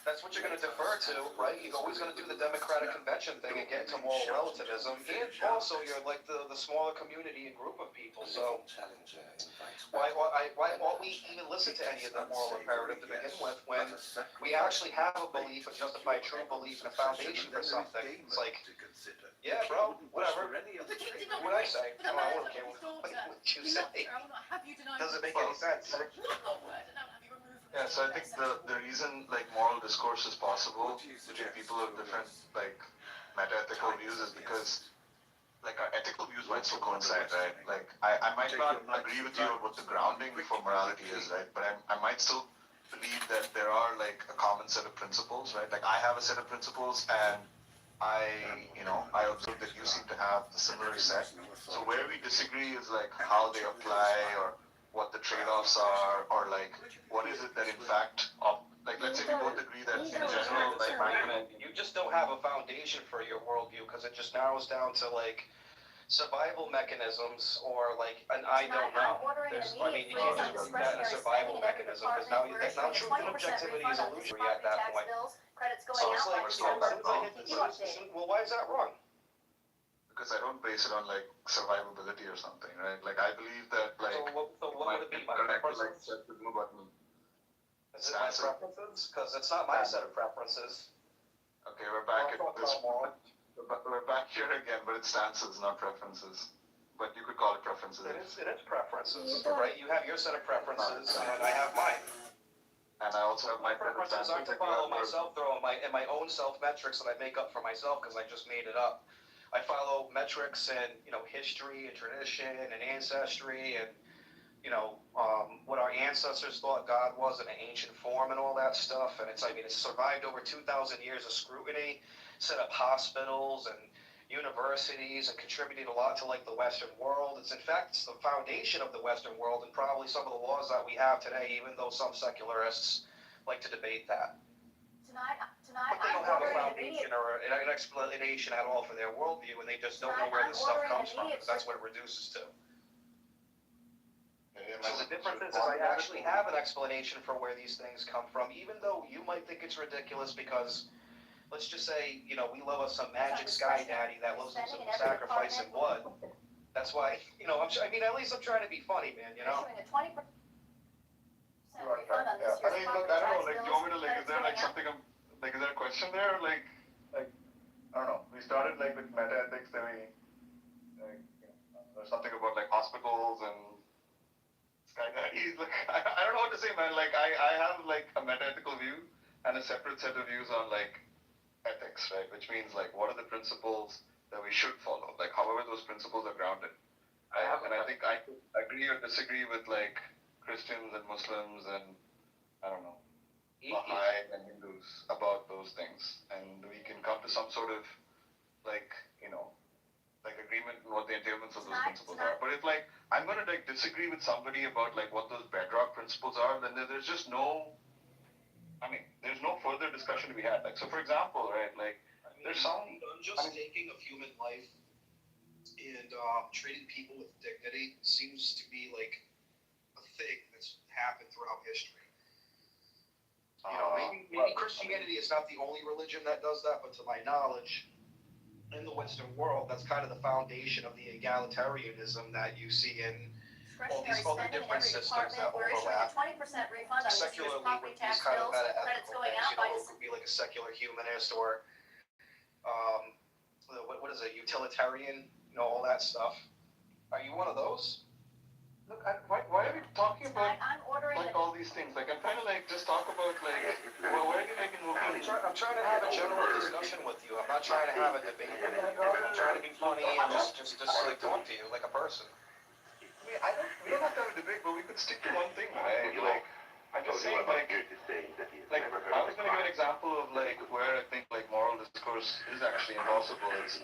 That's what you're going to defer to, right? You're always going to do the Democratic Convention thing and get into moral relativism, and also you're like the smaller community and group of people. So why won't we even listen to any of the moral imperative to begin with when we actually have a belief, a justified true belief, and a foundation for something? It's like, yeah, bro, whatever. What I say? I don't care what you say. Doesn't make any sense. Yeah, so I think the reason like moral discourse is possible between people of different like meta-ethical views is because like our ethical views might still coincide, right? Like I might not agree with you on what the grounding for morality is, right? But I might still believe that there are like a common set of principles, right? Like I have a set of principles and I observe that you seem to have a similar set. So where we disagree is like how they apply or what the trade-offs are, or like what is it that in fact, like let's say we both agree that in general, like you just don't have a foundation for your worldview because it just narrows down to like survival mechanisms or like an I don't know. You can't just put that in a survival mechanism because now truth and objectivity is illusory at that point. So it's like, well, why is that wrong? because I don't base it on like survivability or something, right? Like I believe that like so what would it be? My preferences? Is it my preferences? Because it's not my set of preferences. Okay, we're back at this. We're back here again, but it's stances, not preferences. But you could call it preferences. It is preferences, right? You have your set of preferences, and I have mine. And I also have my preferences aren't to follow myself through my own self metrics that I make up for myself because I just made it up. I follow metrics and history and tradition and ancestry and what our ancestors thought God was in an ancient form and all that stuff. And it's survived over 2,000 years of scrutiny, set up hospitals and universities and contributed a lot to like the Western world. It's the foundation of the Western world and probably some of the laws that we have today, even though some secularists like to debate that. But they don't have a foundation or an explanation at all for their worldview, and they just don't know where this stuff comes from, because that's what it reduces to. So the difference is I actually have an explanation for where these things come from, even though you might think it's ridiculous because, let's just say, we love us some magic sky daddy that loves us some sacrifice and blood. That's why, at least I'm trying to be funny, man, Right. Yeah. I mean, look, I don't know, like, do you want me to, like, is there, like, something, like, is there a question there? Like, I don't know. We started, like, with meta-ethics, then there's something about, like, hospitals and sky daddies. Like, I don't know what to say, man. Like, I have, like, a meta-ethical view and a separate set of views on, like, ethics, right? Which means, like, what are the principles that we should follow? Like, however those principles are grounded. And I think I could agree or disagree with, like, Christians and Muslims and, I don't know, Baha'i and Hindus about those things. And we can come to some sort of, like, like agreement on what the entailments of those principles are. But if, like, I'm going to, like, disagree with somebody about, like, what those bedrock principles are, then there's just there's no further discussion to be had. Like, so for example, right, like, there's some... taking of human life and treating people with dignity seems to be, like, thing that's happened throughout history. Maybe Christianity is not the only religion that does that, but to my knowledge, in the Western world, that's kind of the foundation of the egalitarianism that you see in all these other different systems that overlap. Secularly, with these kind of meta-ethical things, could be like a secular humanist or what is it, utilitarian, all that stuff. Are you one of those? Look, why are we talking about like all these things? Like I'm trying to like just talk about like why are you making movies? I'm trying to have a general discussion with you. I'm not trying to have a debate with you. I'm trying to be funny and just like talk to you like a person. We don't have to have a debate, but we could stick to one thing, right? Like I'm just saying like I was going to give an example of like where I think like moral discourse is actually impossible. It's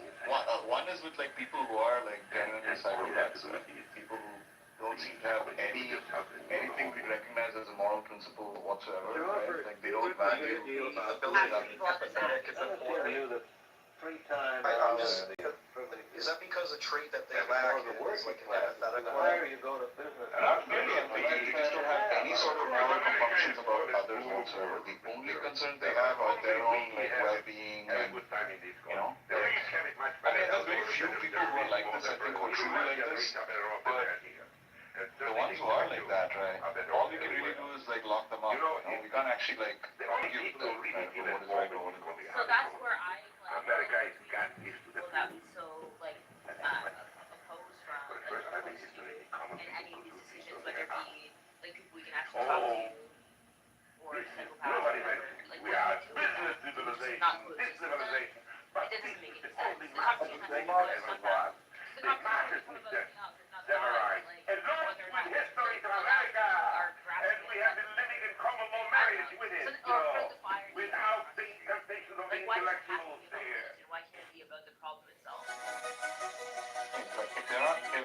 one is with like people who are like genuinely psychopaths, right? People who don't seem to have anything we recognize as a moral principle whatsoever, right? Like they don't value the ability of empathetic is important. Is that because is a trait that they lack is like an empathetic Where way. you go to business. Maybe empathy, they just don't have any sort of moral compunctions about others whatsoever. The only concerns they have are their own like well-being and, you know, like, I mean, there's very few people who are like this, I think, who are truly like this, but the ones who are like that, right, all we can really do is like lock them up, you know, we can't actually like argue with them, right, for what is right or what is wrong. So that's where I people that we so like opposed from in any of these decisions, whether it be like people we can actually talk to or psychopaths, whatever. Like what do we do not close this system? It doesn't make any sense. The conversation has to be closed. It's not that. The conversation is one of everything else. It's not that like whether or not are drafting it. Or put the fire without the temptation of like, why does it have to be about the religion? Why can't it be about the problem itself? If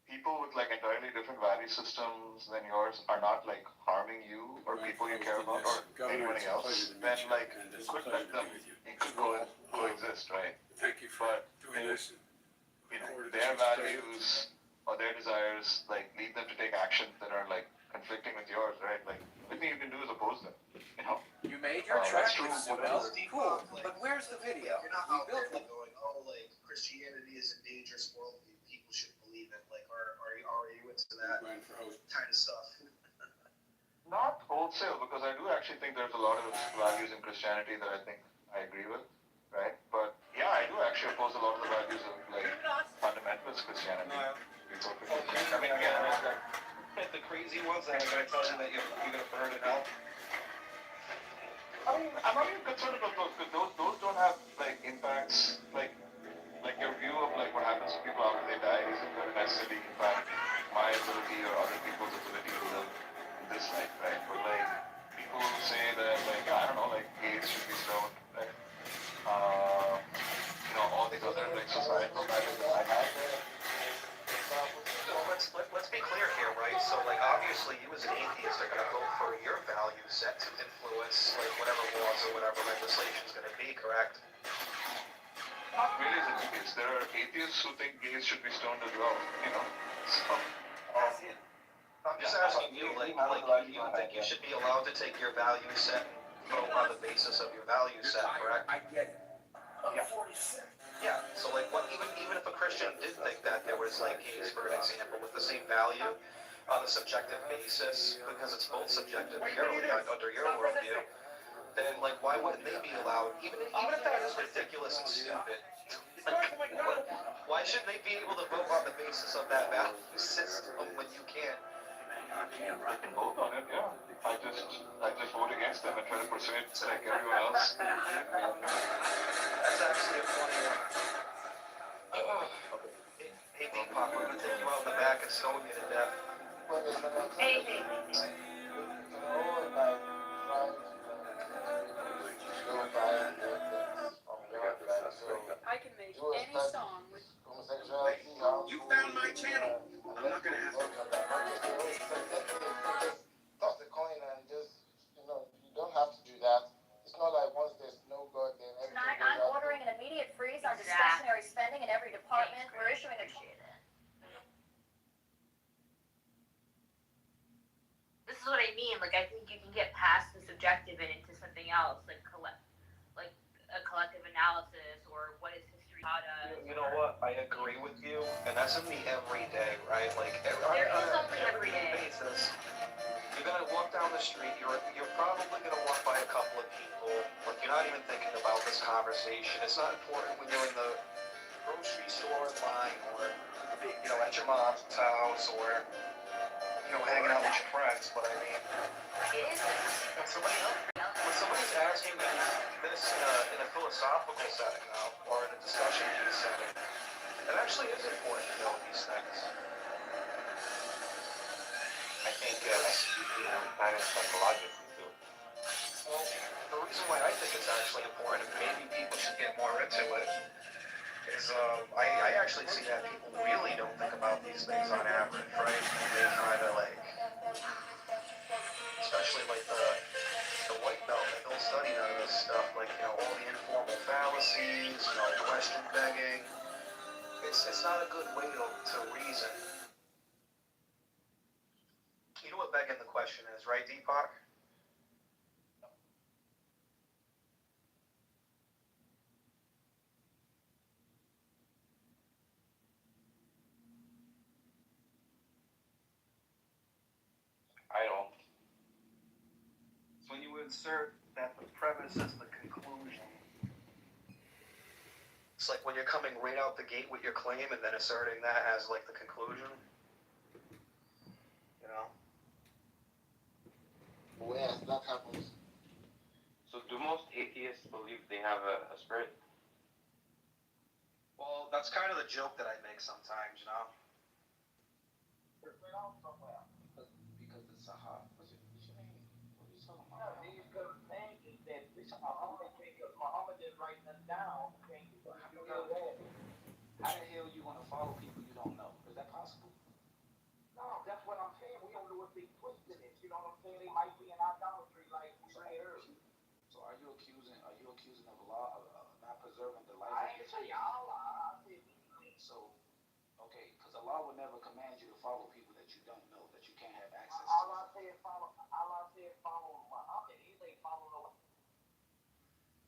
people with like entirely different value systems than yours are not like harming you or people you care about or anybody else, then like you could let them, you could coexist, right? Thank you for doing this. You know, their values or their desires like lead them to take actions that are like conflicting with yours, right? Like the only thing you can do is oppose them, you know? You made your That's track true. with Sibel. Cool. But where's the video? You're not We out built there it. going, oh, like Christianity is a dangerous worldview. People should believe it. Like, are you into that kind of stuff? Not wholesale, because I do actually think there's a lot of values in Christianity that I think I agree with, right? But yeah, I do actually oppose a lot of the values of like fundamentalist Christianity. I mean, again, like, the crazy ones that are gonna tell you that you're gonna burn in hell. I mean, I'm not even concerned about those, because those don't have like impacts, like your view of like what happens to people after they die isn't going to necessarily impact my ability or other people's ability to live in this life, right? But like people who say that like, I don't know, like gays should be stoned, right? You know, all these other like societal values that I have. Let's be clear here, right? So, like, obviously, you as an atheist are going to vote for your value set to influence, like, whatever laws or whatever legislation is going to be, correct? Not really as an atheist. There are atheists who think gays should be stoned as well, you know? So, I'm just asking you, like, you think you should be allowed to take your value set and vote on the basis of your value set, correct? I get it. Yeah, so like what even if a Christian did think that there was like gays, for an example, with the same value on a subjective basis, because it's both subjective purely under your worldview, then like why wouldn't they be allowed, even if that is ridiculous and stupid, like why shouldn't they be able to vote on the basis of that value system when you can't? I can vote on it, yeah. I just vote against them and try to persuade like everyone else. That's actually a funny one. Hey, Deepak, we're gonna take you out in the back and stone you to death. Hey. I can make any song with. You found my channel. I'm not gonna have to. Toss the coin and just, you don't have to do that. It's not like once there's no God, then everything Tonight, goes I'm out. ordering an immediate freeze on discretionary spending in every department. We're issuing a... This is what I mean. Like, I think you can get past the subjective and into something else, like a collective analysis, or what is history taught us. You know what? I agree with you, and that's in the everyday, right? Like There is only every day. Basis. You're gonna walk down the street. You're probably gonna walk by a couple of people. Like you're not even thinking about this conversation. It's not important when you're in the grocery store line, or at your mom's house, or hanging out with your friends. But I mean, when somebody's asking me this in a philosophical setting now, or in a discussion setting, it actually is important to know these things. I think it's kind of psychological too. Well, the reason why I think it's actually important, and maybe people should get more into it, is I actually see that people really don't think about these things on average, right? They kind of like, especially like the white belt, they don't study none of this stuff, like, all the informal fallacies, question begging. It's it's not a good way to reason. You know what begging the question is, right, Deepak? I don't. So when you insert that the premise is the conclusion, it's like when you're coming right out the gate with your claim and then asserting that as like the conclusion. You know? Well, yes, that happens. So do most atheists believe they have a spirit? Well, that's kind of the joke that I make sometimes, you know? Because it's a hot. What you mean? What are you talking about? These good things is that Muhammad is writing them down. How the hell you gonna follow people you don't know? Is that possible? No, that's what I'm saying. We don't know if they twisted it. You know what I'm saying? They might be in idolatry like we said earlier. So are you accusing of Allah of not preserving the life? I ain't say Allah. I said so. Okay, because Allah will never command you to follow people that you don't know, that you can't have access to. Allah said follow Muhammad. He said follow the way.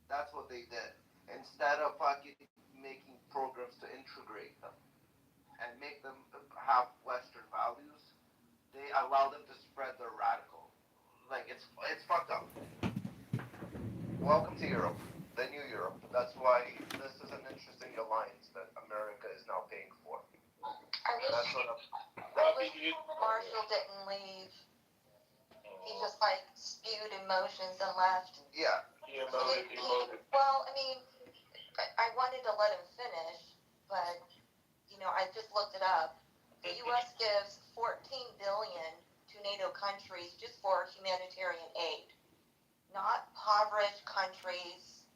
That's what they did. Instead of fucking making programs to integrate them and make them have Western values, they allow them to spread their radical. Like, it's fucked up. Welcome to Europe, the new Europe. That's why this is an interesting alliance that America is now paying for. I wish Marshall didn't leave. He just like spewed emotions and left. Yeah. Well, I mean, I wanted to let him finish, but you know, I just looked it up. The U.S. gives $14 billion to NATO countries just for humanitarian aid, not impoverished countries,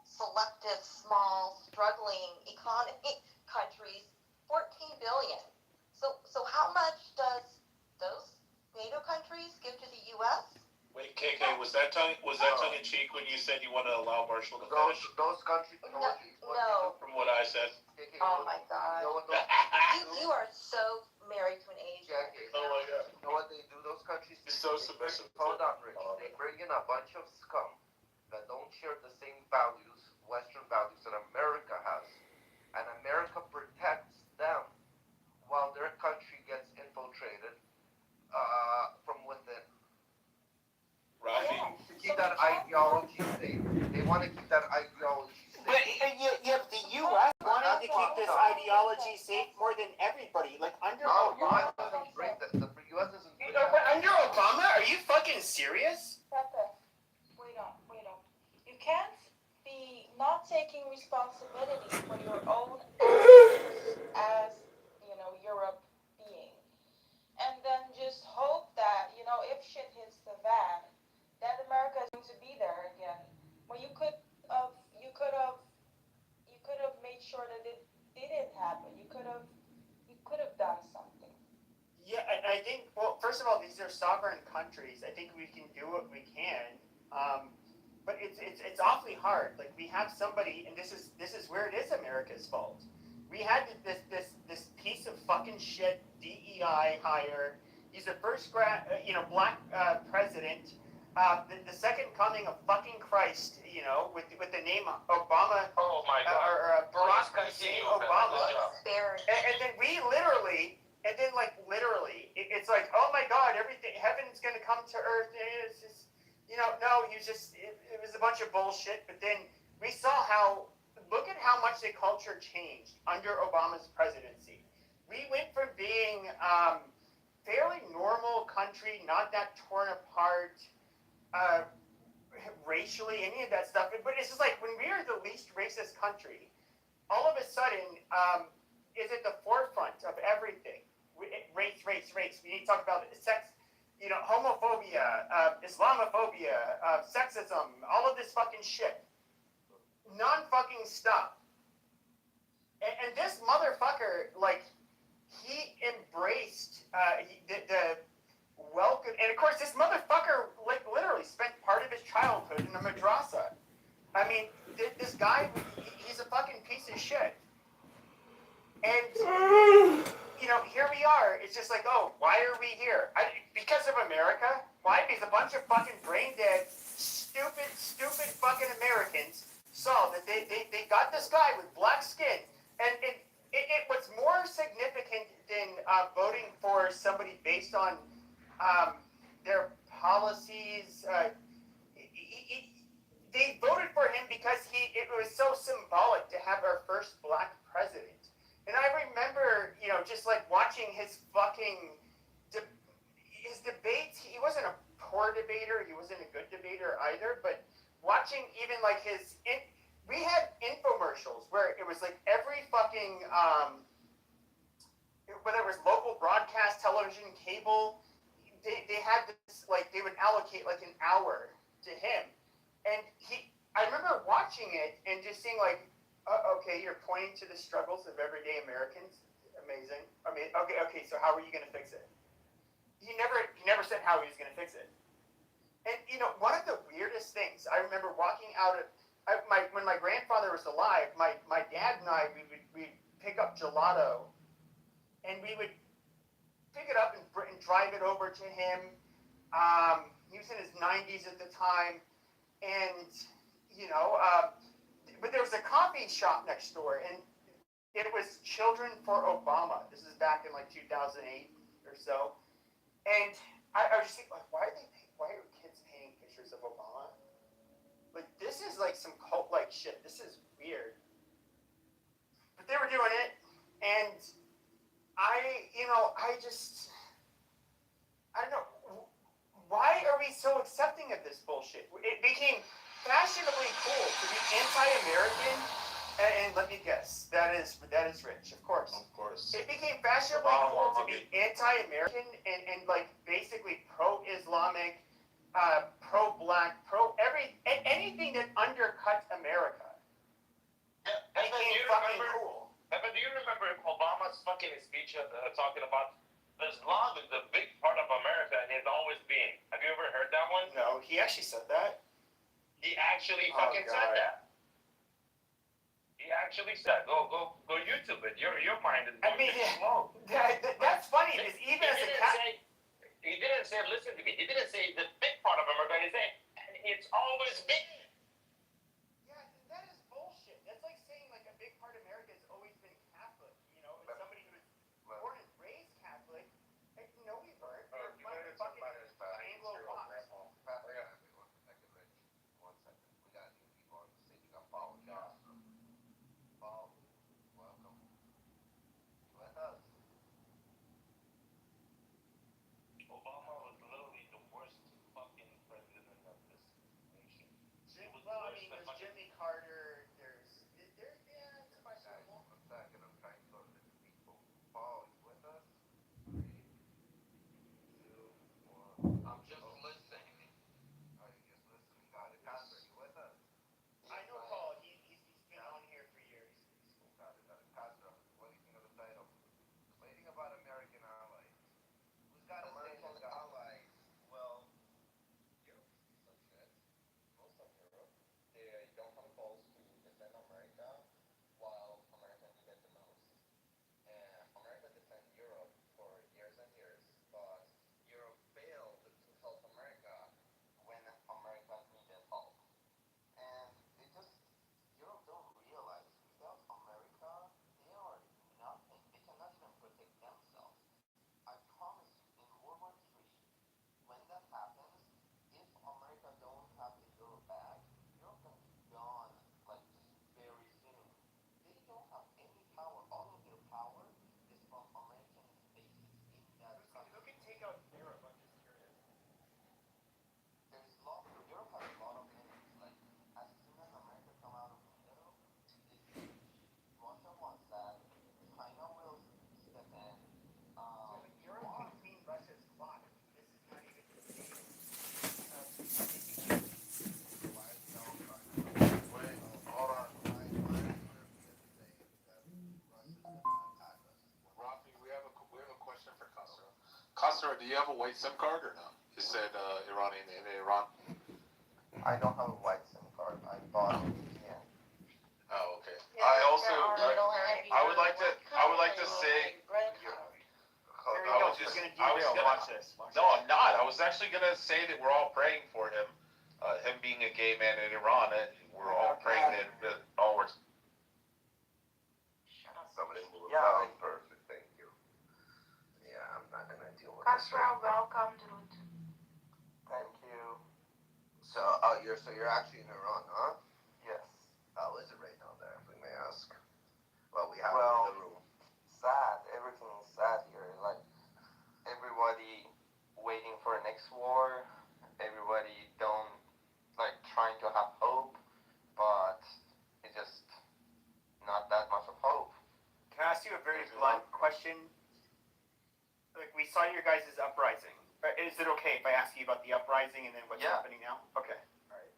selective, small, struggling economy countries. $14 billion. So how much does those NATO countries give to the U.S.? Wait, KK, was that tongue in cheek when you said you want to allow Marshall to finish? Those countries. No. From what I said. Oh my God. You are so married to an Asian. Oh my God. You know what they do? Those countries. He's so submissive. Hold on, Rich. They bring in a bunch of scum that don't share the same values, Western values that America has, and America protects them while their country gets infiltrated from within. Rafi? To keep that ideology safe. They want to keep that ideology safe. But the U.S. wanted to keep this ideology safe more than everybody. Like under Obama. The U.S. isn't. Under Obama? Are you fucking serious? Wait on. You can't be not taking responsibility for your own actions as, you know, Europe being. And then just hope that, you know, if shit hits the fan, that America is going to be there again. Well, you could have made sure that it didn't happen. You could have done something. Yeah, I think. Well, first of all, these are sovereign countries. I think we can do what we can. But it's awfully hard. Like we have somebody, and this is where it is America's fault. We had this piece of fucking shit DEI hire. He's the first black president. The second coming of fucking Christ, you know, with the name Obama. Oh my God. Or Barack Hussein Obama. And then we literally, it's like, oh my God, everything, heaven's gonna come to earth. It's just, you know, no, it was a bunch of bullshit. But then we saw look at how much the culture changed under Obama's presidency. We went from being fairly normal country, not that torn apart. Racially, any of that stuff, but it's just like when we are the least racist country, all of a sudden, is at the forefront of everything. Race. We need to talk about sex, you know, homophobia, Islamophobia, sexism, all of this fucking shit. Non-fucking stuff. And this motherfucker, like, he embraced the welcome, and of course, this motherfucker like literally spent part of his childhood in a madrasa. I mean, this guy, he's a fucking piece of shit. And you know, here we are. It's just like, oh, why are we here? Because of America? Why? Because a bunch of fucking brain dead, stupid fucking Americans saw that they got this guy with black skin. And it was more significant than voting for somebody based on their policies. They voted for him because it was so symbolic to have our first black president. And I remember, you know, just like watching his fucking his debates. He wasn't a poor debater. He wasn't a good debater either. But watching even like we had infomercials where it was like every fucking whether it was local broadcast television, cable, they had this, like, they would allocate like an hour to him. And I remember watching it and just seeing like, okay, you're pointing to the struggles of everyday Americans. Amazing. I mean, okay, so how are you going to fix it? He never said how he was going to fix it. And, you know, one of the weirdest things, I remember walking out when my grandfather was alive, my dad and I, we'd pick up gelato, and we would pick it up and drive it over to him. He was in his 90s at the time, and, you know, but there was a coffee shop next door, and it was Children for Obama. This is back in like 2008 or so. And I was just thinking, like, why are kids painting pictures of Obama? Like, this is like some cult-like shit. This is weird. But they were doing it, and I don't know. Why are we so accepting of this bullshit? It became fashionably cool to be anti-American, and let me guess, that is rich, of course. Of course. It became fashionably cool to be anti-American and like basically pro-Islamic, pro-black, anything that undercuts America. Yeah, became fucking cool. Evan, do you remember Obama's fucking speech talking about Islam is a big part of America and has always been? Have you ever heard that one? No, he actually said that. He actually fucking said that. He actually said, go YouTube it. Your mind is slow. That's funny because even as a cat. He didn't say, listen to me. He didn't say the big part of America. He said it's always been. Yeah, that is bullshit. That's like saying like a big part of America has always been Catholic. You know, as somebody who was born and raised Catholic. Like, no, we weren't. We're fucking Anglo-Fox. Obama was literally the worst fucking president of this nation. Well, I mean, there's Jimmy Carter. There's yeah, it's questionable. I'm just listening. Are you just listening? Got it. Castro, you with us? I know Paul. He's been on here for years. Got it. Castro, what do you think of the title? Complaining about American allies. Who's got American allies? Well, Europe is some shit. Most of Europe, they don't come close to defend America, while America needed the most. And America defended Europe for years and years, but Europe failed to help America when America needed help. And Europe don't realize without America, they are nothing. They cannot even protect themselves. I promise you, in World War III, when that happens, if America don't have the euro back, Europe gonna be gone like very soon. They don't have any power. All of their power is from American bases in that country. Who can take out Europe? I'm just curious. Europe has a lot of enemies. Like, as soon as America come out of NATO, Russia wants that. China will step in. Europe can clean Russia's clock. This is not even the same. Rafi, we have a question for Castro. Castro, do you have a white SIM card or no? You said Iranian in Iran. I don't have a white SIM card. I bought it. Yeah. Oh, okay. I also, I would like to watch this. No, I'm not. I was actually gonna say that we're all praying for him. Him being a gay man in Iran, and we're all praying that all works. Somebody move down. Perfect. Thank you. Yeah, I'm not gonna deal with this. Castro, welcome, dude. Thank you. So, you're actually in Iran, huh? Yes. How is it right now there, if we may ask? Well, we have in the room. Sad. Everything is sad here. Like, everybody waiting for the next war. Everybody trying to have hope, but it's just not that much of hope. Can I ask you a very blunt question? Like, we saw your guys' uprising. Is it okay if I ask you about the uprising and then what's happening now? Okay. All right.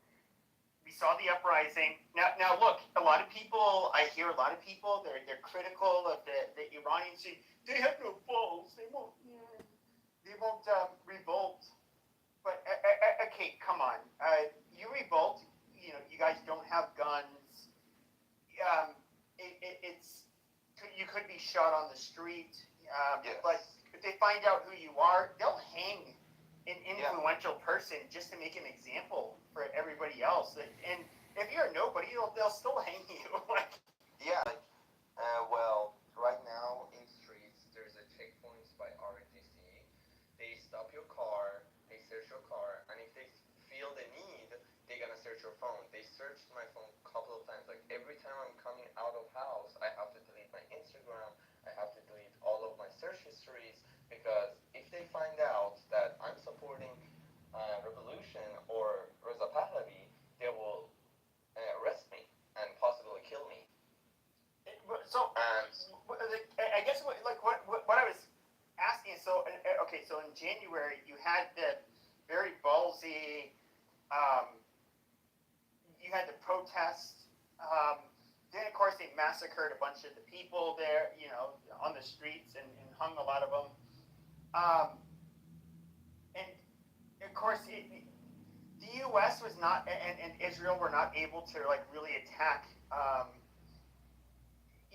We saw the uprising. Now look, a lot of people, I hear a lot of people, they're critical of the Iranians. They have no balls. They won't revolt. But, okay, come on. You revolt, you guys don't have guns. You could be shot on the street. But if they find out who you are, they'll hang an influential person just to make an example for everybody else. And if you're nobody, they'll still hang you. Well, right now in streets, there's a checkpoints by RTC. They stop your car, they search your car, and if they feel the need, they're gonna search your phone. They searched my phone a couple of times. Like, every time I'm coming out of house, I have to delete my Instagram, I have to delete all of my search histories, because if they find out that I'm supporting revolution or Reza Pahlavi, they will arrest me and possibly kill me. So, I guess what I was asking is, so in January you had the very ballsy, you had the protest, then of course they massacred a bunch of the people there, on the streets and hung a lot of them. And of course the U.S. was not, and Israel were not able to really attack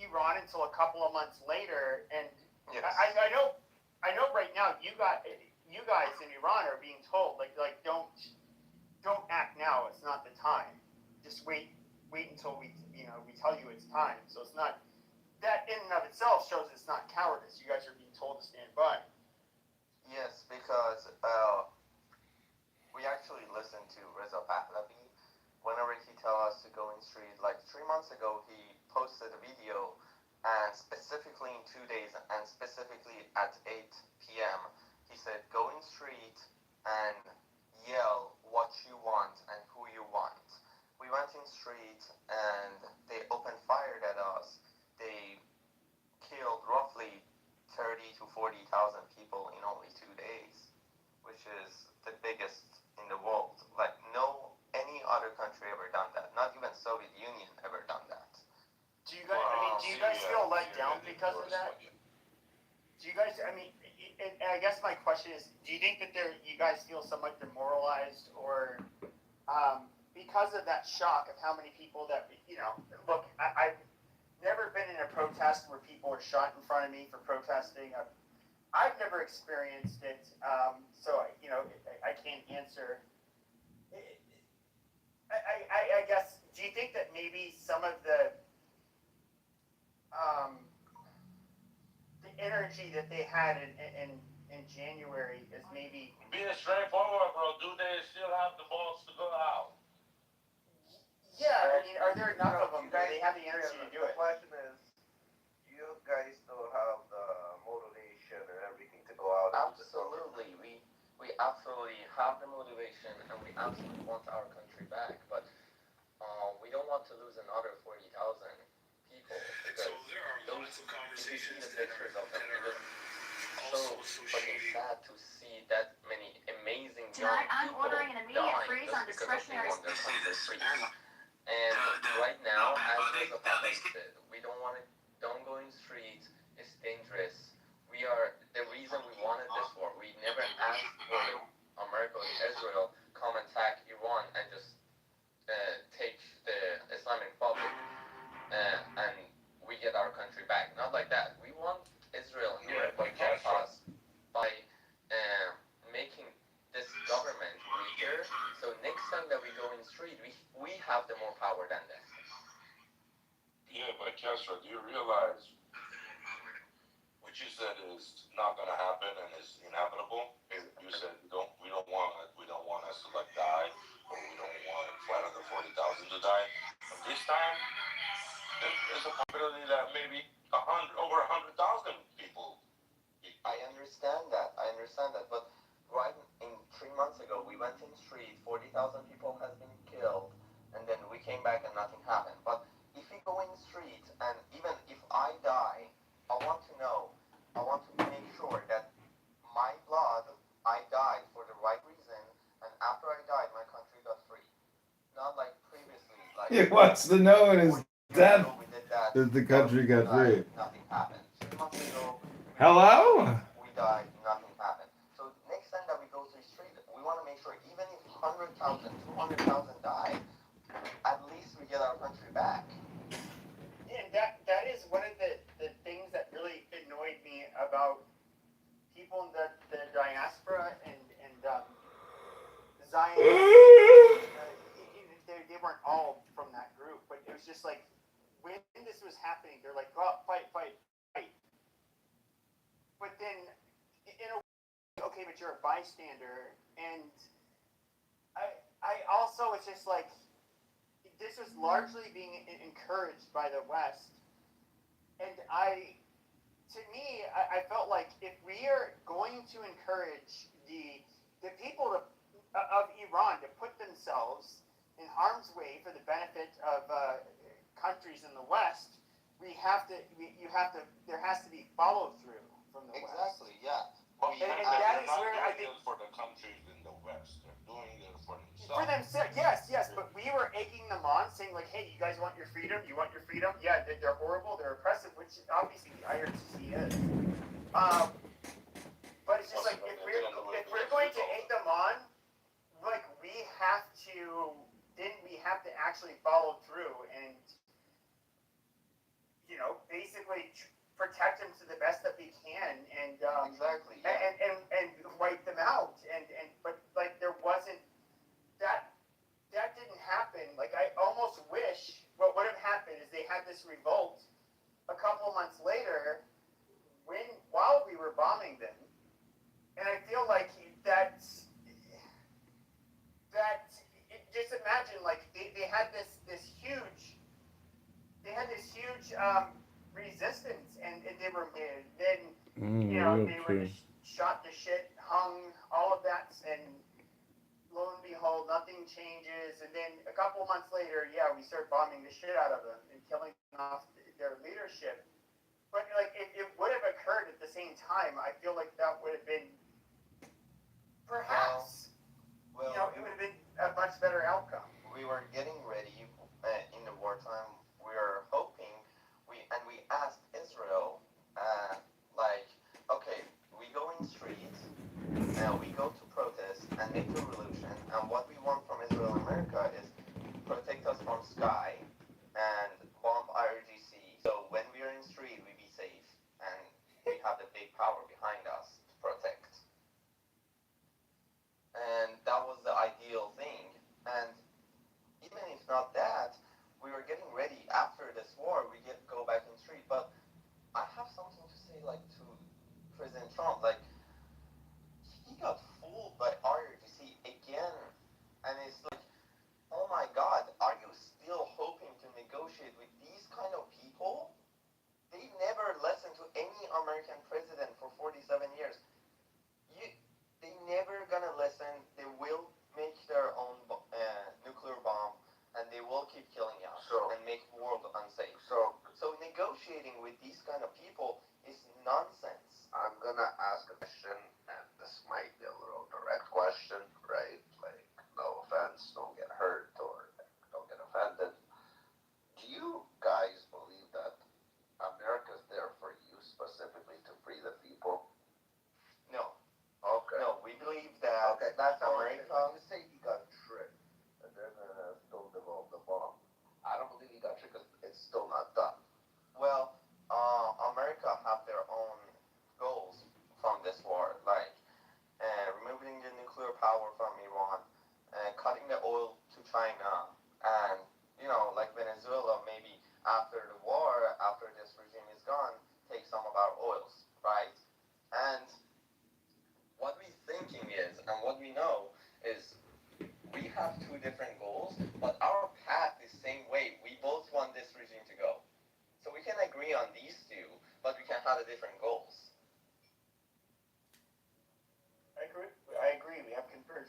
Iran until a couple of months later, and I know right now you guys in Iran are being told don't act now, it's not the time. Just wait until we tell you it's time. So it's not, that in and of itself shows it's not cowardice. You guys are being told to stand by. Yes, because we actually listen to Reza Pahlavi. Whenever he tells us to go in street, like 3 months ago, he posted a video, and specifically in 2 days, and specifically at 8 p.m., he said, go in street and yell what you want and who you want. We went in street, and they opened fire at us. They killed roughly 30 to 40,000 people in only 2 days, which is the biggest in the world. Like, any other country ever done that. Not even Soviet Union ever done that. Do you guys feel let down because of that? Do you guys, and I guess my question is, do you think that you guys feel somewhat demoralized, or because of that shock of how many people that, look, I've never been in a protest where people were shot in front of me for protesting. I've never experienced it, so I can't answer. I guess, do you think that maybe some of the energy that they had in January is maybe Being straightforward, bro, do they still have the balls to go out? Yeah, are there enough of them? Do they have the energy to do it? The question is, you guys still have the motivation and everything to go out? Absolutely. We absolutely have the motivation, and we absolutely want our country back, but we don't want to lose another 40,000 people. So there are lots of conversations that are also associated. Sad to see that many amazing young Tonight, I'm people ordering an immediate dying freeze just on because of they discretionary want their country free. And right now, as the public said, we don't go in streets. It's dangerous. The reason we wanted this war, we never asked for America and Israel come attack Iran and just take the Islamic Republic and we get our country back. Not like that. We want Israel and America to help us by Kestra, do you realize what you said is not going to happen and is inevitable? You said we don't want us to like die, or we don't want flight under 40,000 to die. But this time, there's a possibility that maybe over 100,000 people. I understand that, but right in 3 months ago, we went in the street, 40,000 people has been killed, and then we came back and nothing happened. But if we go in the street, and even if I die, I want to make sure that my blood, I died for the right reason, and after I died, my country got free. Not like previously, like... He wants to know in his death we did that, that the country got free. nothing happened. 3 months ago, Hello? we died, nothing happened. So next time that we go to the street, we want to make sure even if 100,000, 200,000 die, at least we get our country back. And that is one of the things that really annoyed me about people in the diaspora and Zionists. They weren't all from that group, but it was just like when this was happening, they're like, "Go out, fight." But then, in a way, okay, but you're a bystander, and I also, it's just like, this was largely being encouraged by the West, and I felt like if we are going to encourage the people of Iran to put themselves in harm's way for the benefit of countries in the West, there has to be follow through from the West. Exactly, yeah. And that is where I think for the countries in the West, they're doing it for themselves. for themselves, yes, but we were egging them on, saying like, "Hey, you guys want your freedom? You want your freedom? Yeah, they're horrible, they're oppressive," which obviously the IRGC is. But it's just like if we're going to egg them on, like we have to actually follow through and basically protect them to the best that we can and exactly, yeah. and wipe them out but like there wasn't that didn't happen. Like I almost wish what would have happened is they had this revolt a couple months later while we were bombing them, and I feel like just imagine like they had this huge resistance and they were then they were just shot to shit, hung, all of that, and lo and behold nothing changes, and then a couple months later we start bombing the shit out of them and killing off their leadership. But like it would have occurred at the same time, I feel like that would have been perhaps it would have been a much better outcome. We were getting ready in the wartime. We were hoping, we asked Israel, okay, we go in the streets, we go to protest and make a revolution, and what we want from Israel and America is protect us from sky and bomb IRGC. So when we are in the street, we be safe, and we have the big power behind us to protect. And that was the ideal thing. And even if not that, we were getting ready after this war, go back in the street. But I have something to say, to President Trump. He got fooled by IRGC again. And it's like, oh my God, are you still hoping to negotiate with these kind of people? They never listened to any American president for 47 years. They never gonna listen. They will make their own nuclear bomb, and they will keep killing us and make the world unsafe. So negotiating with these kind of people is nonsense. I'm gonna ask a question, and this might be a little direct question, right? No offense, don't get hurt or don't get offended. Do you guys believe that America's there for you specifically to free the people? No. Okay. No, we believe that that's America. You say he got tricked, and they're gonna still develop the bomb. I don't believe he got tricked because it's still not done. Well, America have their own goals from this war, removing the nuclear power from Iran, cutting the oil to China, and like Venezuela, maybe after the war,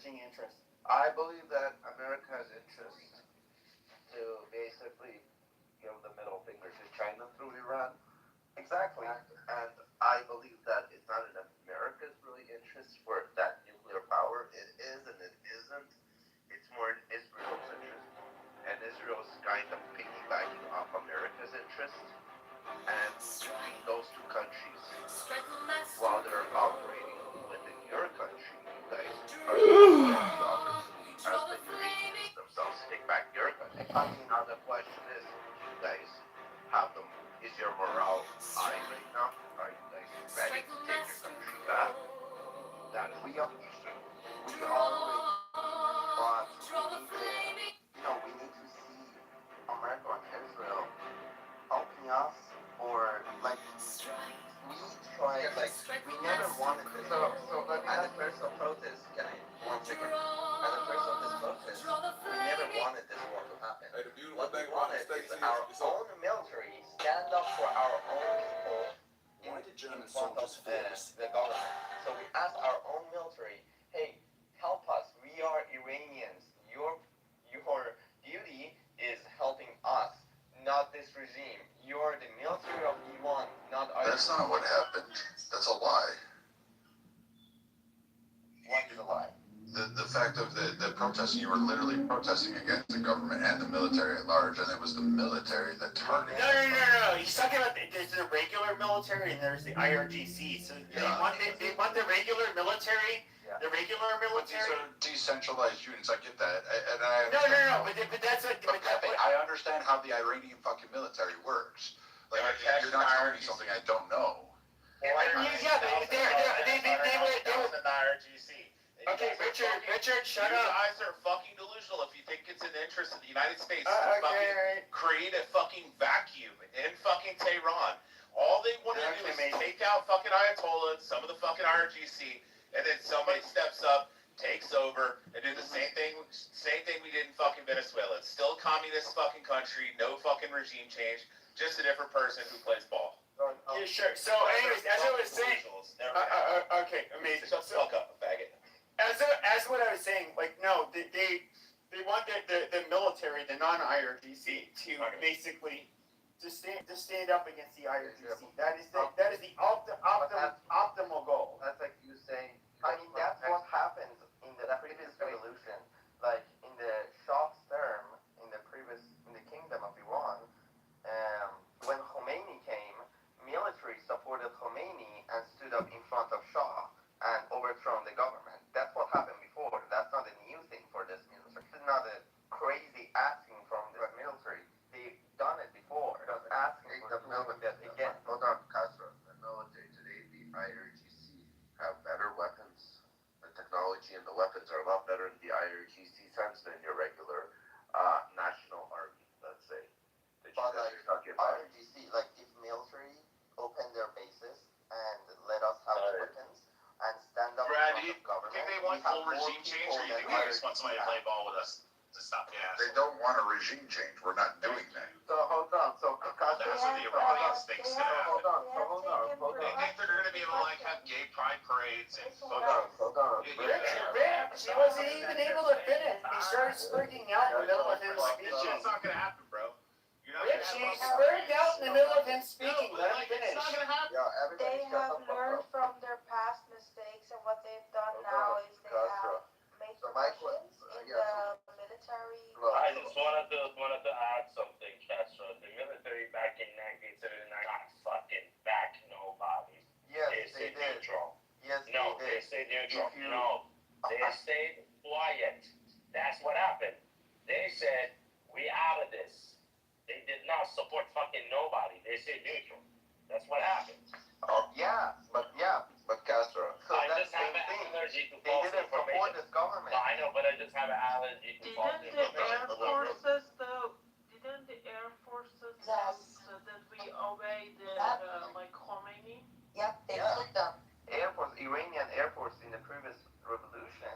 overarching interest? I believe that America has interest to basically give the middle finger to China through Iran. Exactly. And I believe that it's not in America's really interest for that nuclear power. It is and it isn't. It's more in Israel's interest. And Israel's kind of piggybacking off America's interest. And those two countries, while they're operating within your country, you guys are the opportunity as the Iranians themselves to take back your country. Now the question is, you guys have them. Is your morale high right now? Are you guys ready to take your country back? That we always but we need to see America and Israel helping us, or like we try, like we never wanted this. So let me at the first of protest, can I, one second, at the first of this protest, we never wanted this war to happen. What we wanted is our own military stand up for our own people in front of the government. So we asked our own military, hey, help us, we are Iranians, your duty is helping us, not this regime. You're the military of Iran, not us. That's not what happened. That's a lie. What is a lie? The fact of the protesting, you were literally protesting against the government and the military at large, and it was the military that targeted. No. He's talking about there's the regular military and there's the IRGC. So they want the regular military. The regular military. These are decentralized units. I get that, and I. No. But that's a. I understand how the Iranian fucking military works. Like you're not telling me something I don't know. They were IRGC. Okay, Richard, shut you up. You guys are fucking delusional if you think it's in the interest of the United States to create a fucking vacuum in fucking Tehran. All they want to do is take out fucking Ayatollah and some of the fucking IRGC, and then somebody steps up, takes over, and do the same thing we did in fucking Venezuela. It's still a communist fucking country, no fucking regime change, just a different person who plays ball. Yeah, sure. So, anyways, as I was saying, okay, amazing. Shut the fuck up, faggot. As what I was saying, like, no, they want the military, the non-IRGC, to basically to stand up against the IRGC. That is the optimal goal. That's like you saying. I mean, that's what happens in the previous revolution. Like in the Shah's term, in the kingdom of Iran, when Khomeini came, military supported Khomeini and stood up in front of Shah and overthrown the government. That's what happened before. That's not a new thing for this military. It's not a crazy asking from the military. They've done it before. Just asking for the military again. Hold on, Castro. The military today, the IRGC, have better weapons. The technology and the weapons are a lot better in the IRGC sense than your regular national army, let's say. But like IRGC, like if military open their bases and let us have the weapons and stand up Brad, in front of government. Do you think they want full regime change, or do you think they just want somebody to play ball with us to stop the ass? They don't want a regime change. We're not doing that. So hold on. So that's what the Iranians think's gonna happen. Hold on. They think they're gonna be able to like have gay pride parades and Hold on. Rich, he wasn't even able to finish. He started spurting out in the middle of him speaking. It's not gonna happen, bro. Rich, he spurted out in the middle of him speaking. Let him finish. It's not gonna happen. They have learned from their past mistakes, and what they've done now is they have made corrections in the military. I just wanted to add something, Castro. The military back in 1979 not fucking back nobody. Yes, they stayed did. neutral. Yes, no, they stayed neutral. No, they stayed quiet. That's what happened. They said, we out of this. They did not support fucking nobody. They stayed neutral. That's what happened. But Castro. So I that's just have an allergy to they false didn't support information. this government. I know, but I just have an allergy to false information. Didn't the Air Forces Yes. that we obey the like Khomeini? Yep, they took them. Iranian Air Force in the previous revolution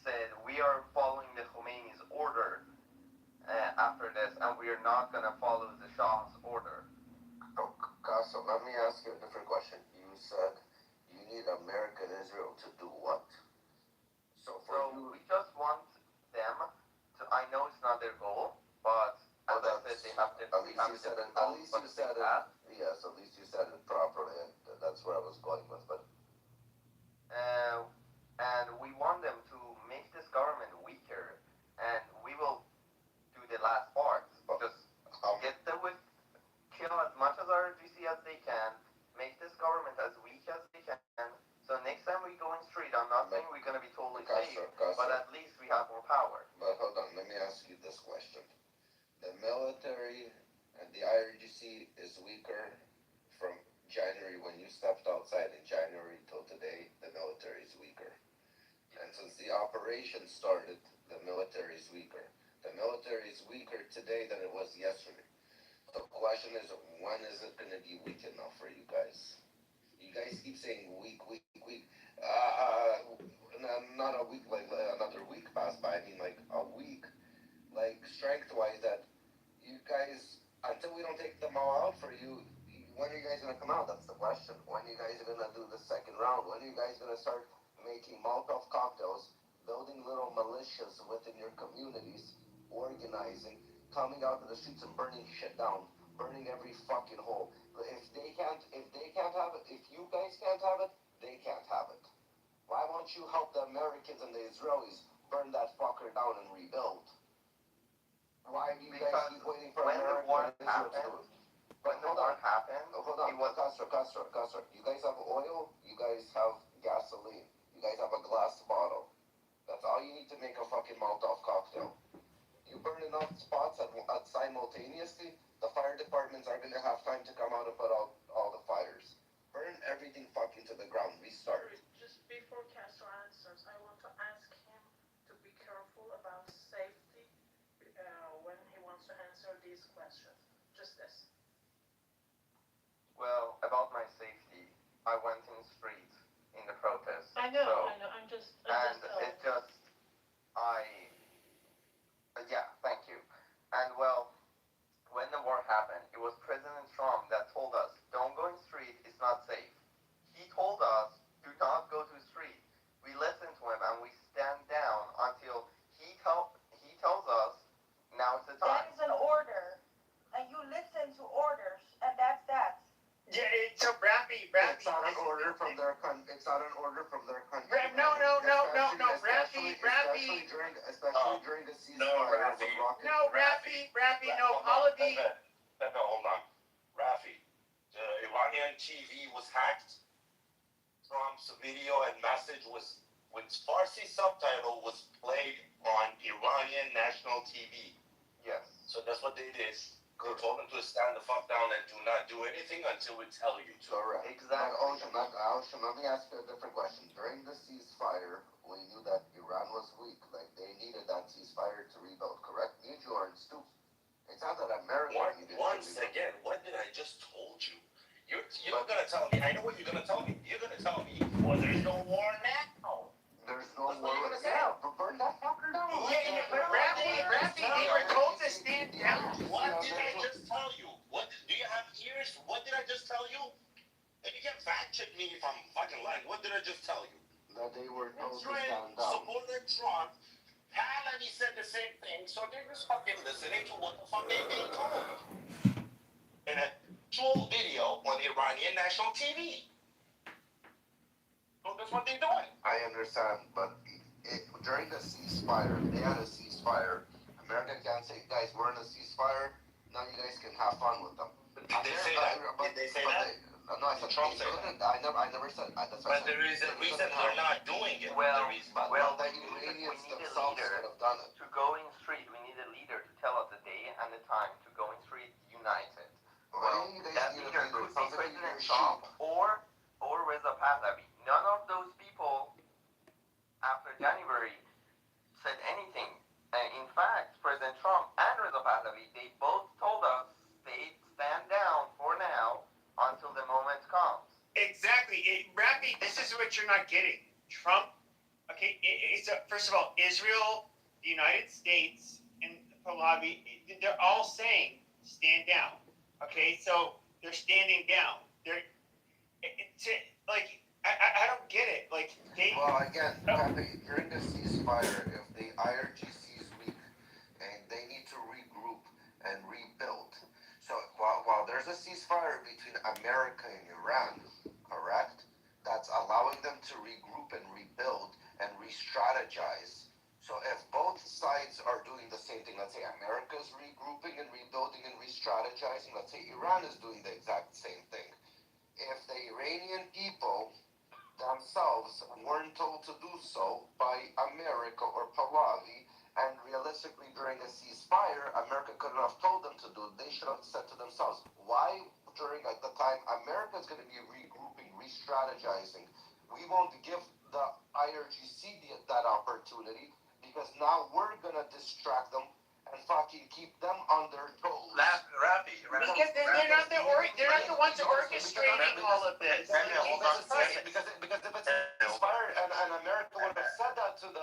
said we are following the Khomeini's order after this, and we are not going to follow the Shah's order. Oh, Castro, let me ask you a different question. You said you need America and Israel to do what? So for you, you said it. At least you said it. Yes, at least you said it properly, and that's where I was going with. But and we want them to make this government weaker, and we will do the last part. Just get them with kill as much as RGC as they can, make this government as weak as they can. So next time we go in street, I'm not saying we're gonna be totally safe, but at least we have more power. But hold on, let me ask you this question: the military and the IRGC is weaker from January when you stepped outside in January till today. The military is weaker, and since the operation started, the military is weaker. The military is weaker today than it was yesterday. The question is, when is it going to be weak enough for you guys? You guys keep saying weak, weak, weak. Not a week like another week passed by. I mean like a week, like strength-wise that you guys, until we don't take them all out for you, when are you guys going to come out? That's the question. When are you guys going to do the second round? When are you guys going to start making Molotov cocktails, building little militias within your communities, organizing, coming out to the streets and burning shit down, burning every fucking hole. If they can't have it, if you guys can't have it, they can't have it. Why won't you help the Americans and the Israelis burn that fucker down and rebuild? Why do you guys keep waiting for America and Israel to do it? But hold on, Castro, you guys have oil, you guys have gasoline, you guys have a glass bottle. That's all you need to make a fucking Molotov cocktail. You burn enough spots at simultaneously, the fire departments are going to have time to come out and put out all the fires. Burn everything fucking to the ground. Restart. Just before Castro answers, I want to ask him to be careful about safety when he wants to answer these questions. Just this. Well, about my safety, I went in the street in the protest. I know, so, I'm just yeah, thank you. And well, when the war happened, it was President Trump that told us, don't go in the street, it's not safe. He told us, do not go to the street. We listened to him and we stand down until he tells us, now is the time. That is an order, and you listen to orders, and that's that. Yeah, so Rafi. It's not an order from their country. It's not an order from their country. No, Rafi. Especially during the ceasefire. No, Rafi, all of the. No, hold on. Rafi, the Iranian TV was hacked. Trump's video and message was, with Farsi subtitle, was played on Iranian national TV. Yes. So that's what they did. They told him to stand the fuck down and do not do anything until we tell you to. Correct. Exactly. Ocean, let me ask you a different question. During the ceasefire, we knew that Iran was weak. Like, they needed that ceasefire to rebuild, correct? Me and you aren't stupid. It's not that America needed Once again, what did I just told you? You're gonna tell me, I know what you're gonna tell me. You're gonna tell me, well, there's no war now. There's no war right now. Burn that fucker down. Yeah, but Rafi, they were told to stand down. What did I just tell you? What do you have ears? What did I just tell you? And you can fact check me if I'm fucking lying. What did I just tell you? That they were told to Israel stand down. supported Trump. Pahlavi said the same thing, so they're just fucking listening to what the fuck they're being told. In a troll video on Iranian national TV. So that's what they're doing. I understand, but during the ceasefire, if they had a ceasefire, America can't say, guys, we're in a ceasefire, now you guys can have fun with them. Did they say that? Did they say that? No, I said Trump said I never said that. That's but there is a reason they're not doing it. Well, the Iranians themselves could have done it. To go in street, we need a leader to tell us the day and the time to go in street united. Well, that leader could be President Trump or Reza Pahlavi. None of those people after January said anything. And in fact, President Trump and Reza Pahlavi, they both told us they stand down for now until the moment comes. Exactly. Rafi, this is what you're not getting. Trump, okay, first of all, Israel, the United States, and Pahlavi, they're all saying stand down. Okay, so they're standing down. I don't get it. Well, again, during the ceasefire, if the IRGC is weak and they need to regroup and rebuild, so a ceasefire between America and Iran, correct? That's allowing them to regroup and rebuild and re-strategize. So if both sides are doing the same thing, let's say America's regrouping and rebuilding and re-strategizing, let's say Iran is doing the exact same thing. If the Iranian people themselves weren't told to do so by America or Pahlavi, and realistically during a ceasefire, America couldn't have told them to do it. They should have said to themselves, why during at the time America is going to be regrouping, re-strategizing, we won't give the IRGC that opportunity, because now we're going to distract them and fucking keep them on their toes. Rafi. Because they're not the ones orchestrating all of this. Because if it's ceasefire and America would have said that to the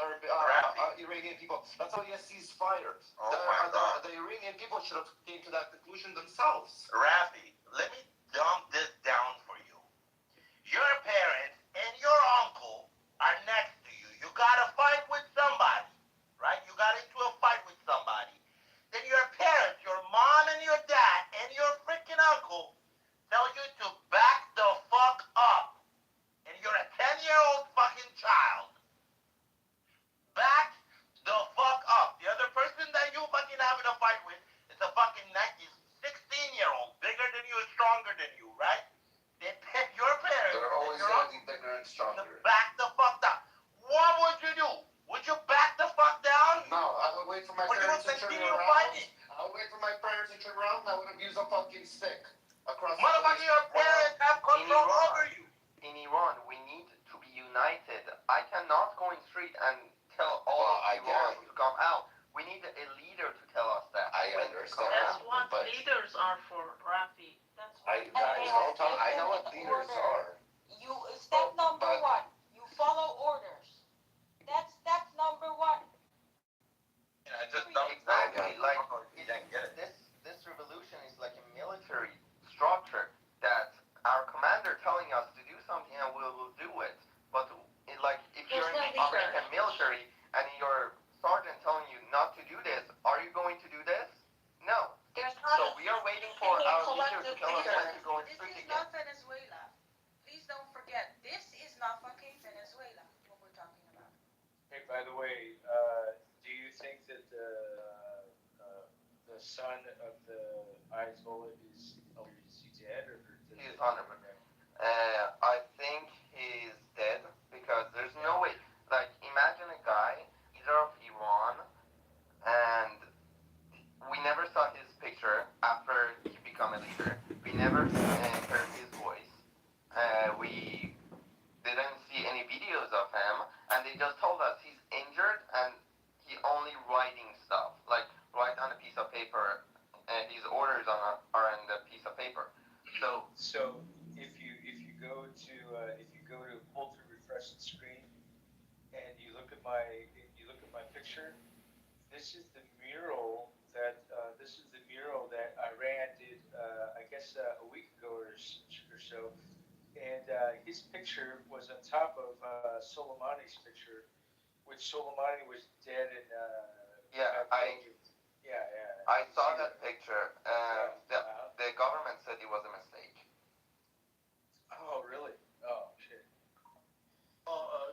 Iranian people, that's how you ceasefire. The Iranian people should have came to that conclusion themselves. Rafi, let me dumb this down for you. Your parent and your uncle are next to you. You got a fight with somebody, right? You got into a fight with somebody. Then your parents, your mom and your dad and your freaking uncle tell you to back the fuck up. And you're a 10-year-old fucking child. Back the fuck up. The other person that you fucking having a fight with is a fucking 16-year-old, bigger than you, stronger than you, right? They pick your parents. They're always going to be bigger and stronger. Back the fuck down. What would you do? Would you back the fuck down? No, I would wait for my parents to turn around. I would wait for my parents to turn around. I would abuse a fucking stick across. Motherfucker, your parents have control over you. In Iran, we need to be united. I cannot go in street and tell all of Iran to come out. We need a leader to tell us that. I understand. That's what leaders are for, Rafi. That's what I know what leaders are. You step number one. You follow orders. That's number one. Yeah, exactly. Like this revolution is like a military structure that our commander telling us to do something and we will do it. But if you're in the American military and your sergeant telling you not to do this, are you going to do this? No. So we are waiting for our leader to tell us when to go in street This is again. not Venezuela. Please don't forget, this is not fucking Venezuela, what we're talking about. Hey, by the way, do you think that the son of the Ayatollah is dead or? He's 100%. I think he's dead because there's no way. Like, imagine a guy, leader of Iran, and we never saw his picture after he became a leader. We never heard his voice. We didn't see any videos of him, and they just told us he's injured and he only writing stuff, like write on a piece of paper, and his orders are on the piece of paper. So if you go to pull to refresh the screen and you look at my picture, this is the mural that Iran did I guess a week ago or so, and his picture was on top of Soleimani's picture, which Soleimani was dead in. I saw that picture. The government said it was a mistake. Oh, really? Oh, shit.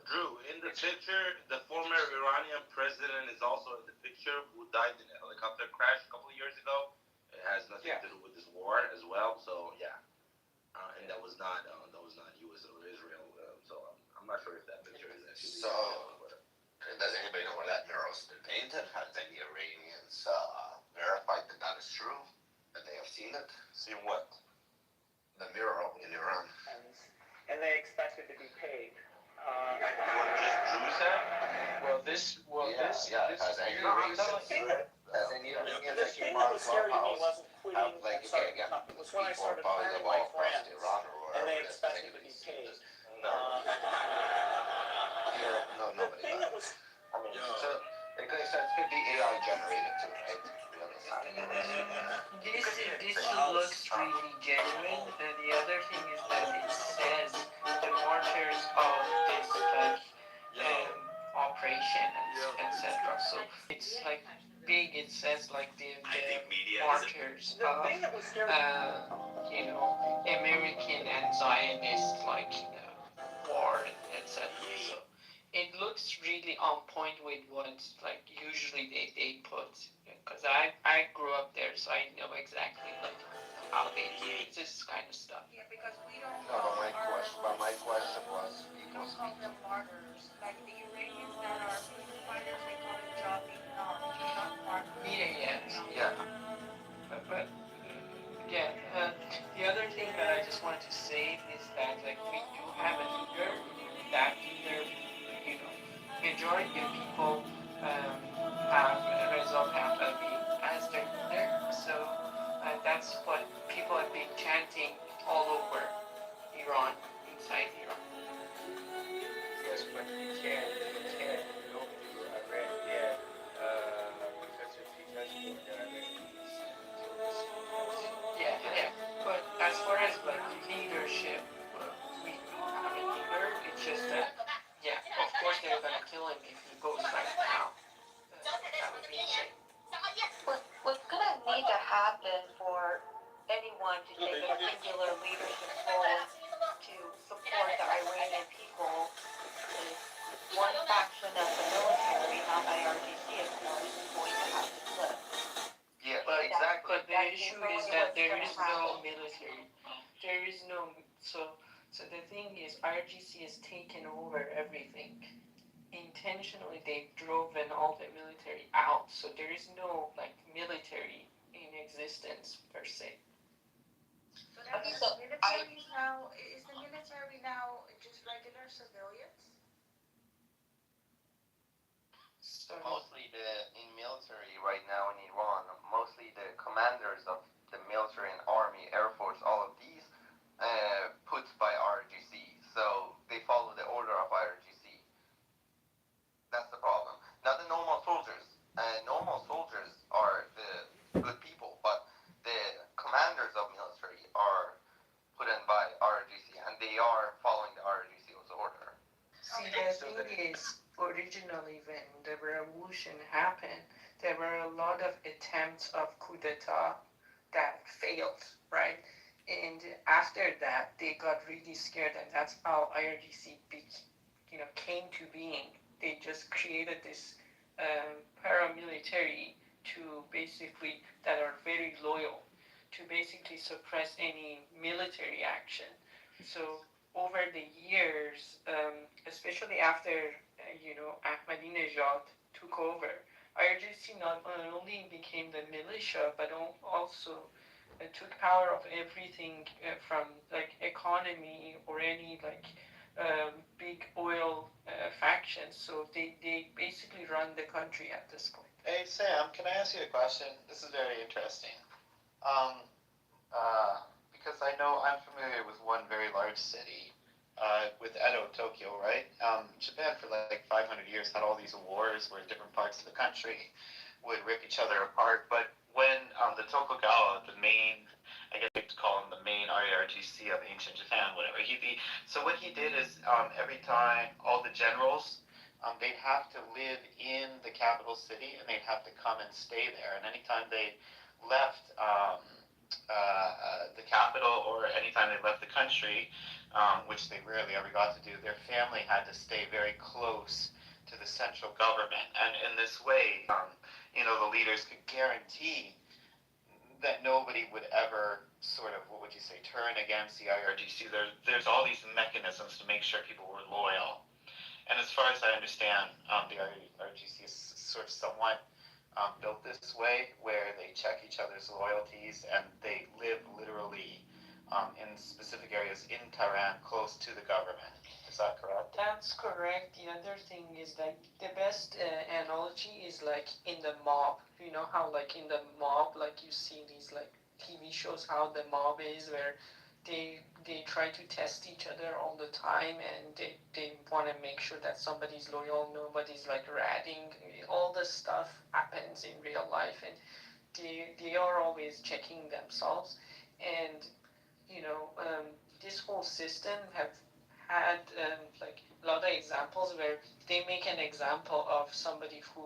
Drew, in the picture, the former Iranian president is also in the picture, who died in a helicopter crash a couple of years ago. It has nothing to do with this war as well. So yeah, and that was not U.S. or Israel. So I'm not sure if that picture is actually. So, does anybody know where that mural's been painted? Has any Iranians verified that that is true? That they have seen it? Seen what? The mural in Iran. And they expect it to be paid. What just Drew said? This. Has any Iranians that came on Clubhouse have, like, again, people probably live all across Iran or wherever. And they expect it to be paid. No, nobody does. I mean, so, like I said, it could be AI generated too, right? This looks really genuine, and the other thing is that it says the martyrs of this operation, etc. So it's like big. It says like the martyrs of know, American and Zionist like war, etc. So it looks really on point with what like usually they put. Because I grew up there, so I know exactly like how they do this kind of stuff. Yeah, because we don't No, call but my question was we people don't call them martyrs. Like the Iranians that are freedom fighters, they call them Jabi, not martyrs. Yeah. But yeah, the other thing that I just want to say is that like we do have a leader. That leader, you know, majority of people have Reza Pahlavi as their leader. So that's what people have been chanting all over Iran, inside Iran. Yes, but you can't go to Iran yet because if he does go to Iran, Yeah. But as far as like leadership, we do have a leader. It's just that, yeah, of course they're gonna kill him if he goes right now. That would be insane. What's gonna need to happen for anyone to take a singular leadership role to support the Iranian people is one faction of the military, not IRGC, of course, is going to have to flip. Yeah, exactly. But the issue is that there is no military. There is no so the thing is IRGC has taken over everything. Intentionally they've driven all the military out, so there is no like military in existence per se. So that means the military is the military now just regular civilians? Mostly in military right now in Iran, mostly the commanders of the military and army, air force, all of these put by IRGC. So they follow the order of IRGC. That's the problem. Not the normal soldiers. Normal soldiers are the good people, but the commanders of military are put in by IRGC, and they are following the IRGC's order. See, the thing is, originally when the revolution happened, there were a lot of attempts of coup d'etat that failed, right? And after that, they got really scared, and that's how IRGC came to being. They just created this paramilitary that are very loyal to basically suppress any military action. So over the years, especially after Ahmadinejad took over, IRGC not only became the militia but also took power of everything from like economy or any big oil factions. So they basically run the country at this point. Hey Sam, can I ask you a question? This is very interesting. Because I know I'm familiar with one very large city, with Edo, Tokyo, right? Japan for like 500 years had all these wars where different parts of the country would rip each other apart. But when the Tokugawa, the main, I guess you'd call him the main IRGC of ancient Japan, whatever so what he did is every time all the generals, they'd have to live in the capital city and they'd have to come and stay there. And anytime they left the capital or anytime they left the country, which they rarely ever got to do, their family had to stay very close to the central government. And in this way, the leaders could guarantee that nobody would ever sort of, what would you say, turn against the IRGC. There's all these mechanisms to make sure people were loyal. And as far as I understand, the IRGC is sort of somewhat built this way, where they check each other's loyalties and they live literally in specific areas in Tehran, close to the government. Is that correct? That's correct. The other thing is that the best analogy is like in the mob. You know how like in the mob, like you see these like TV shows, how the mob is, where they try to test each other all the time, and they want to make sure that somebody's loyal, nobody's like ratting. All this stuff happens in real life, and they are always checking themselves. And this whole system have had like a lot of examples where they make an example of somebody who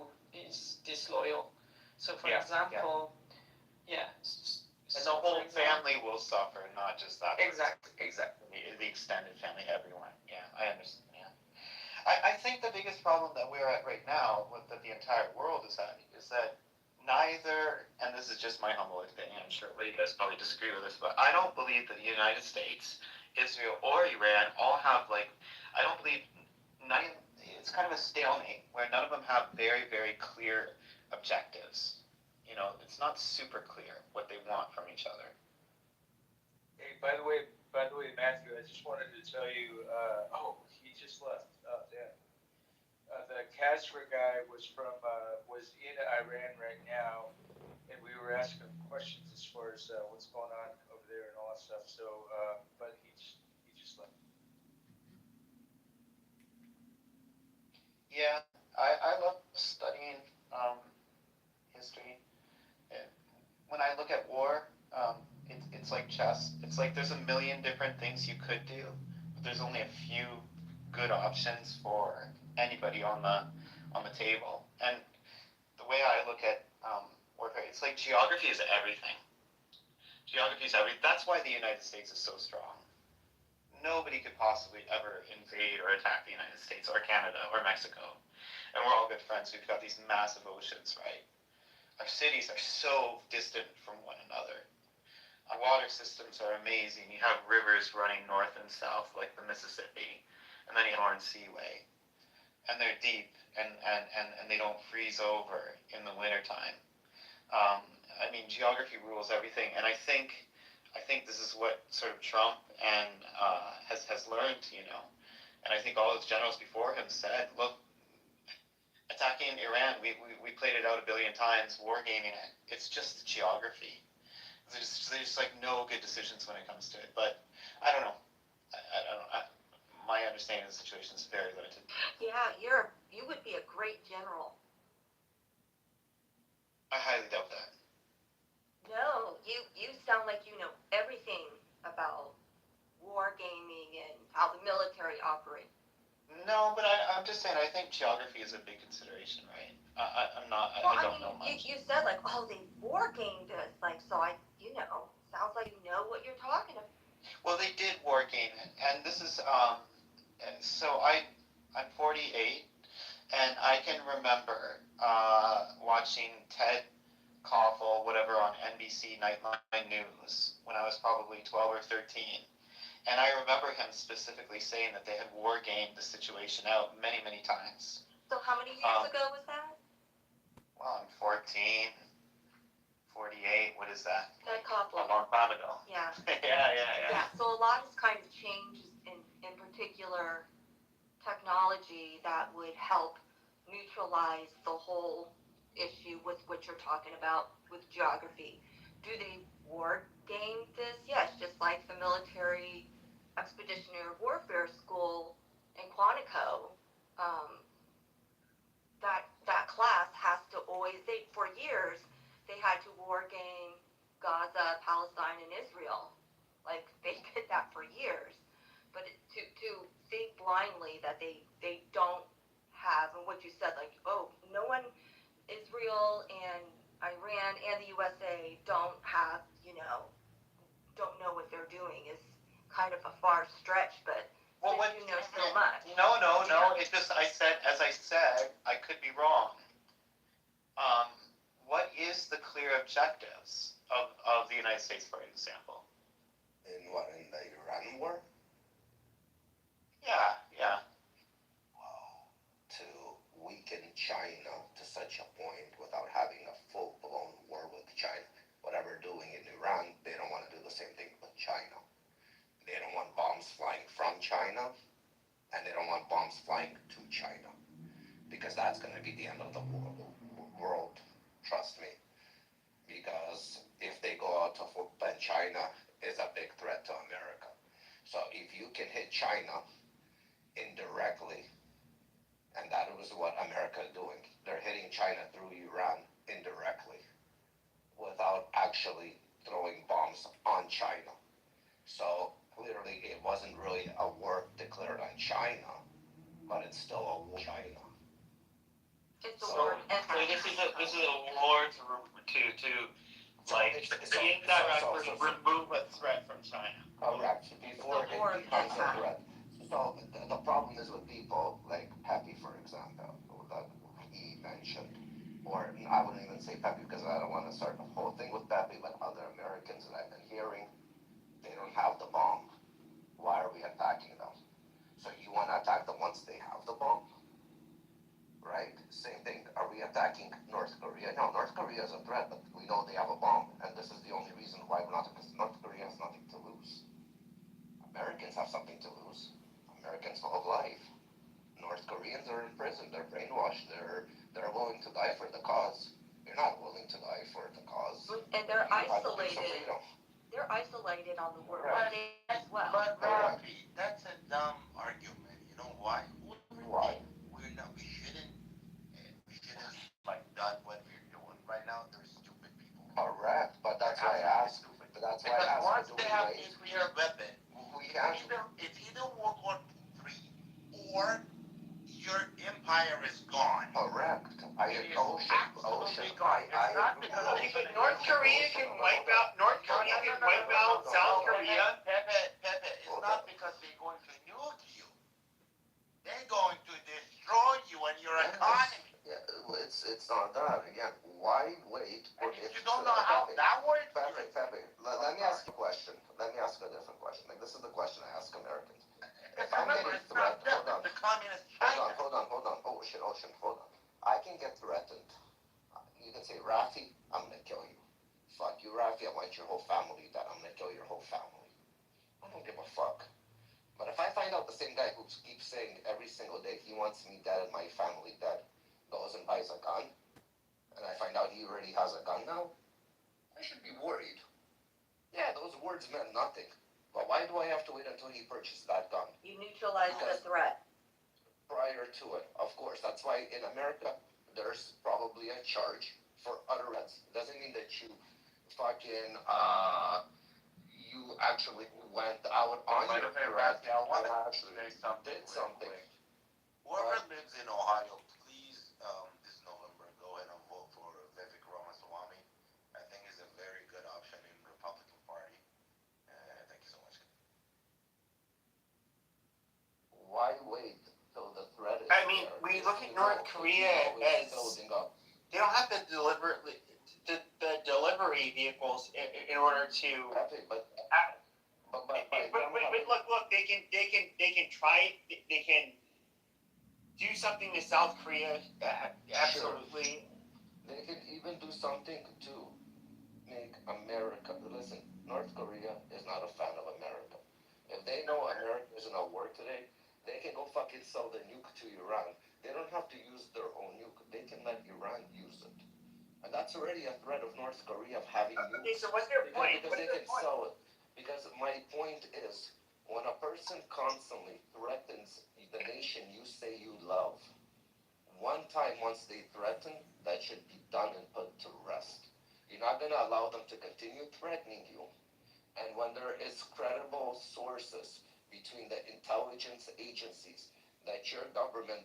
is disloyal. So for example, And the whole family will suffer, not just that. Exactly. The extended family, everyone. Yeah, I understand. Yeah. I think the biggest problem that we're at right now with the entire world is that neither, and this is just my humble opinion, I'm sure you guys probably disagree with this, but I don't believe that the United States, Israel, or Iran all have I don't believe it's kind of a stalemate where none of them have very, very clear objectives. It's not super clear what they want from each other. Hey, by the way, Matthew, I just wanted to tell you. He just left. Oh, damn. The Kasra guy was in Iran right now, and we were asking him questions as far as what's going on over there and all that stuff. So, but he just left. Yeah, I love studying history. When I look at war, it's like chess. It's like there's a million different things you could do, but there's only a few good options for anybody on the table. And the way I look at warfare, it's like geography is everything. Geography is everything. That's why the United States is so strong. Nobody could possibly ever invade or attack the United States or Canada or Mexico. And we're all good friends. We've got these massive oceans, right? Our cities are so distant from one another. Our water systems are amazing. You have rivers running north and south like the Mississippi, and then you have Lawrence Seaway. And they're deep, and they don't freeze over in the wintertime. Geography rules everything, and I think this is what sort of Trump has learned, And I think all his generals before him said, look, attacking Iran, we played it out a billion times, wargaming it. It's just geography. There's no good decisions when it comes to it. But I don't know. My understanding of the situation is very limited. Yeah, you would be a great general. I highly doubt that. No, you sound like you know everything about wargaming and how the military operates. No, but I'm just saying, I think geography is a big consideration, right? I don't know much. You said they wargamed us, sounds like you know what you're talking about. Well, they did wargame, and this is, so I'm 48, and I can remember watching Ted Koppel, whatever, on NBC Nightline News when I was probably 12 or 13. And I remember him specifically saying that they had wargamed the situation out many, many times. So how many years ago was that? Well, I'm 14, 48, what is that? Ted Koppel. A long time ago. Yeah. Yeah. So a lot has kind of changed in particular technology that would help neutralize the whole issue with what you're talking about with geography. Do they war game this? Yes, just like the military expeditionary warfare school in Quantico. That class has to always, for years, they had to war game Gaza, Palestine, and Israel. They did that for years. But to think blindly that they don't have, and what you said, no one, Israel and Iran and the USA don't have, don't know what they're doing is kind of a far stretch, but you know so much. No. It's just, as I said, I could be wrong. What is the clear objectives of the United States, for example? In the Iran war? Yeah. To weaken China to such a point without having a full-blown war with China. Whatever they're doing in Iran, they don't want to do the same thing with China. They don't want bombs flying from China, and they don't want bombs flying to China. Because that's going to be the end of the world, trust me. Because if they go out to then China is a big threat to America. So if you can hit China indirectly, and that was what America is doing. They're hitting China through Iran indirectly without actually throwing bombs on China. So clearly it wasn't really a war declared on China, but it's still a war on China. It's a war. So this is a war to Like, the indirect was remove a threat from China. Correct. Before it becomes a threat. So the problem is with people like Pepe, for example, that he mentioned, or I wouldn't even say Pepe because I don't want to start the whole thing with Pepe, but other Americans that I've been hearing, they don't have the bomb. Why are we attacking them? So you want to attack them once they have the bomb? Right? Same thing. Are we attacking North Korea? No, North Korea is a threat, but we know they have a bomb, and this is the only reason why we're not, because North Korea has nothing to lose. Americans have something to lose. Americans love life. North Koreans are in prison. They're brainwashed. They're willing to die for the cause. You're not willing to die for the cause. And they're You have to do isolated. some freedom. They're isolated on the world Right. as well. But Rafi, that's a dumb argument. You know why? Why? We shouldn't like done what we're doing right now. They're stupid people. Correct, but that's why I asked. But that's why I Because asked. once do they we have raise- nuclear weapon, we can't. it's either World War III or your empire is gone. Correct. Ocean. North Korea can wipe out South Korea. Pepe, it's not because they're going to nuke you. They're going to destroy you and your economy. Yeah, it's not that. Again, why wait? And if you don't know how that works, Pepe, let me ask you a question. Let me ask a different question. Like, this is the question I ask Americans. If I'm remember, getting it's not threatened, them, the communist China. hold on. Oh shit, hold on. I can get threatened. You can say, Rafi, I'm gonna kill you. Fuck you, Rafi, I want your whole family dead. I'm gonna kill your whole family. I don't give a fuck. But if I find out the same guy who keeps saying every single day he wants me dead and my family dead goes and buys a gun, and I find out he already has a gun now, I should be worried. Yeah, those words meant nothing. But why do I have to wait until he purchases that gun? You neutralize the threat. Prior to it, of course. That's why in America, there's probably a charge for utterance. It doesn't mean that you fucking, you actually went out on your threat and actually did something. Whoever lives in Ohio, please, this November, go ahead and vote for Vivek Ramaswamy. I think he's a very good option in the Republican Party. Thank you so much. Why wait till the threat is I mean, there? we look at North Korea as they don't have the delivery vehicles in order to. But look, they can try. They can do something to South Korea. Absolutely. They can even do something to make America. Listen, North Korea is not a fan of America. If they know America isn't at war today, they can go fucking sell the nuke to Iran. They don't have to use their own nuke. They can let Iran use it. And that's already a threat of North Korea of having nukes. Okay, so what's their point? Because they can sell it. Because my point is, when a person constantly threatens the nation you say you love, one time once they threaten, that should be done and put to rest. You're not going to allow them to continue threatening you. And when there is credible sources between the intelligence agencies that your government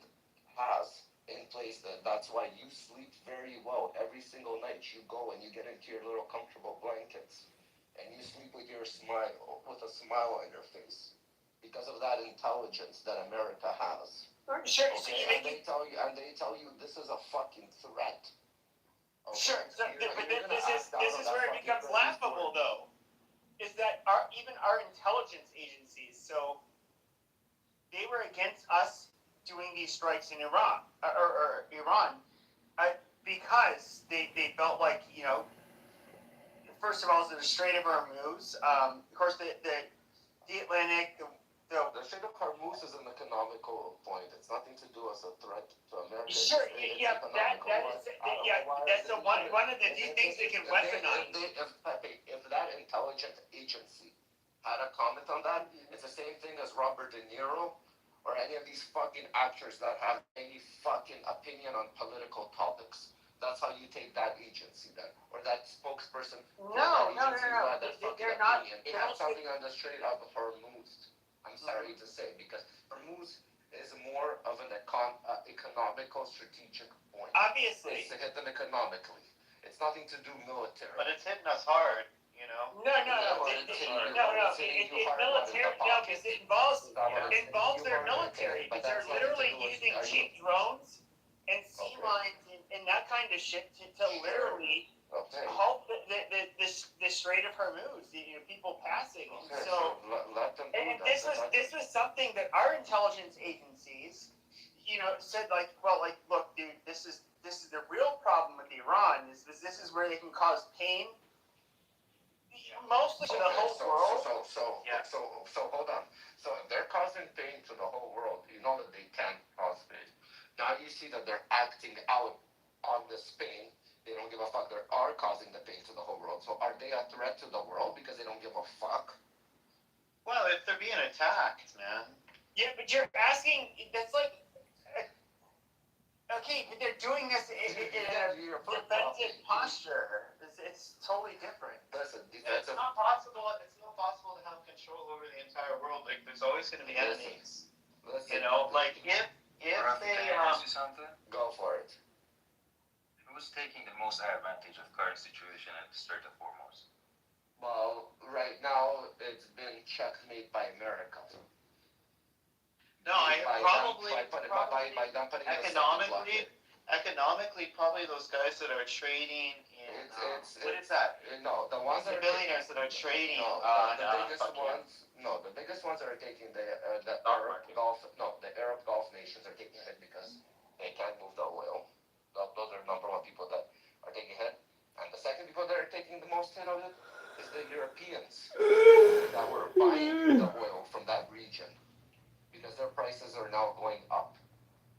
has in place, that's why you sleep very well every single night. You go and you get into your little comfortable blankets and you sleep with a smile on your face because of that intelligence that America has. Sure. Okay? And they tell you this is a fucking threat. Okay? Sure. But this is where it becomes laughable, though. Is that even our intelligence agencies? So they were against us doing these strikes in Iran because they felt like, first of all, it's the Strait of Hormuz. Of course, the Atlantic, the Strait of Hormuz is an economical point. It's nothing to do as a threat to America. Sure, yeah, that's one of the things they can weaponize. If that intelligence agency had a comment on that, it's the same thing as Robert De Niro or any of these fucking actors that have any fucking opinion on political topics. That's how you take that agency then, or that spokesperson. No. They're not. They have something on the Strait of Hormuz. I'm sorry to say, because Hormuz is more of an economical strategic point. Obviously. It's to hit them economically. It's nothing to do military. But it's hitting us hard, you know? Because it involves their military, because they're literally using cheap drones and sea lines and that kind of shit to literally halt the Strait of Hormuz, people passing. So let them do and that. this was something that our intelligence agencies, said look, dude, this is the real problem with Iran is this is where they can cause pain, mostly to the whole world. So hold on. So if they're causing pain to the whole world, you know that they can't cause pain. Now you see that they're acting out on this pain. They don't give a fuck. They are causing the pain to the whole world. So are they a threat to the world because they don't give a fuck? Well, if they're being attacked, man. Yeah, but you're asking. That's like. Okay, but they're doing this in a defensive posture. It's totally different. Listen, It's not possible to have control over the entire world. Like, there's always going to be enemies. Listen, You know, like if they something? Go for it. Who's taking the most advantage of current situation at first and foremost? Well, right now it's been checkmate by America. No, economically, probably those guys that are trading in what is that? No, the ones that are billionaires that are trading the biggest ones that are taking the Arab Gulf nations are taking it because they can't move the oil. Those are number one people that are taking hit, and the second people that are taking the most hit of it is the Europeans that were buying the oil from that region because their prices are now going up.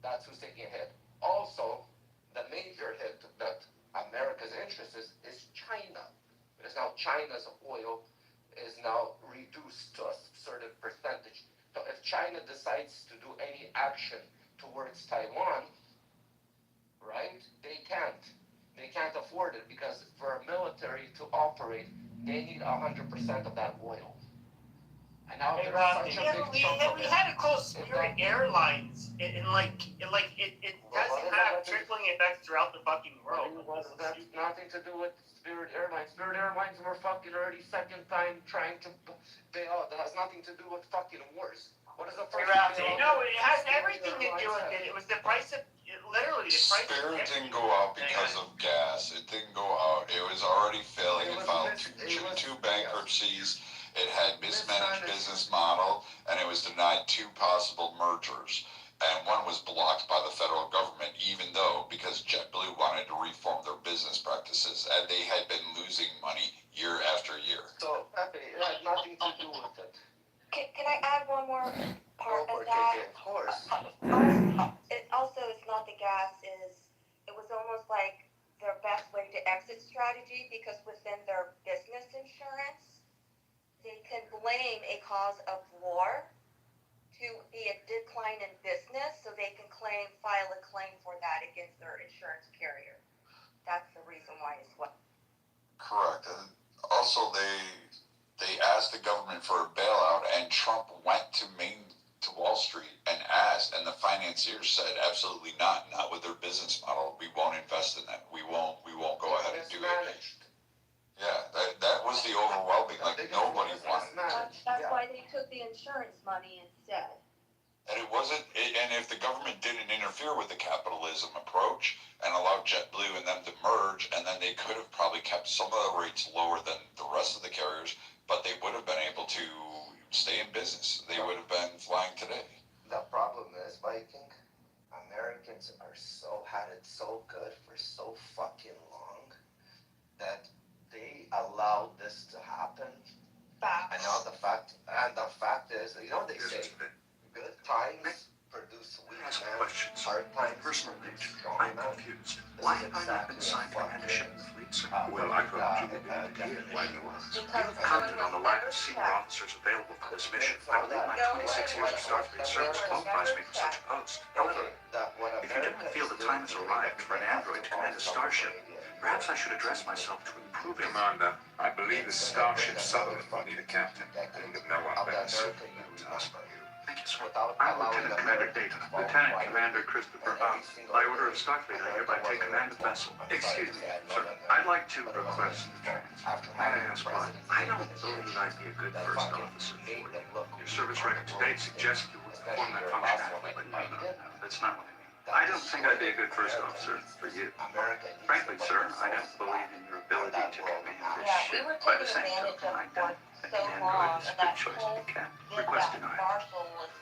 That's who's taking a hit. Also, the major hit that America's interest is China, because now China's oil is now reduced to a certain percentage. So if China decides to do any action towards Taiwan, right, they can't. They can't afford it because for a military to operate, they need 100% of that oil. And now we had a close Spirit Airlines, and it doesn't have trickling effects throughout the fucking world. That's nothing to do with Spirit Airlines. Spirit Airlines were fucking already second time trying to bail out. That has nothing to do with fucking wars. What is the first thing? No, it has everything to do with it. It was the price of, literally, the price of Spirit didn't go out because of gas. It didn't go out. It was already failing. It filed two bankruptcies. It had mismanaged business model, and it was denied 2 possible mergers. And one was blocked by the federal government, even though, because JetBlue wanted to reform their business practices, and they had been losing money year after year. So, Pepe, it had nothing to do with it. Can I add one more part of Of that? course. It also is not the gas, it was almost like their best way to exit strategy, because within their business insurance, they can blame a cause of war to be a decline in business, so they can file a claim for that against their insurance carrier. That's the reason why as well. Correct. And also, they asked the government for a bailout, and Trump went to Wall Street and asked, and the financiers said, absolutely not with their business model. We won't invest in that. We won't go ahead and do it. Yeah, that was the overwhelming, nobody wanted it. That's why they took the insurance money instead. And and if the government didn't interfere with the capitalism approach and allowed JetBlue and them to merge, and then they could have probably kept some of the rates lower than the rest of the carriers, but they would have been able to stay in business. They would have been flying today. The problem is, Viking, Americans had it so good for so fucking long that they allowed this to happen. And now the fact is, they say, good times produce weak men, hard times produce strong men. Why have I not been signed for membership in the fleet, sir? Well, I thought you didn't hear why you asked. You've commented on the lack of senior officers available for this mission. I believe my 26 years of Starfleet service qualifies me for such a post. However, if you didn't feel the time has arrived for an android to command a starship, perhaps I should address myself to improving. Commander, I believe the Starship Sutherland will need a captain. I think of no one better suited to us. I Just without I'm allowing Lieutenant them Commander to Data. fall Lieutenant quiet. Commander Christopher And every single by order day, of Starfleet, I hereby take command of the vessel. Excuse me, sir. I'd like to request a transfer. After May I having ask the why? president's I don't administration believe I'd be a good that first fucking officer for made you. them look Your service record to date suggests you would perform that especially your last one, functionality, but like no, Mike did. that's not what I mean. I don't think I'd be a good first officer for you. America needs Frankly, to put sir, I themselves don't believe in your ability that to world command this Yeah, we ship. were By the taken same advantage token, of I don't. for A so command long, droid is a and good that choice whole to be kept. then Request that denied. Marshall was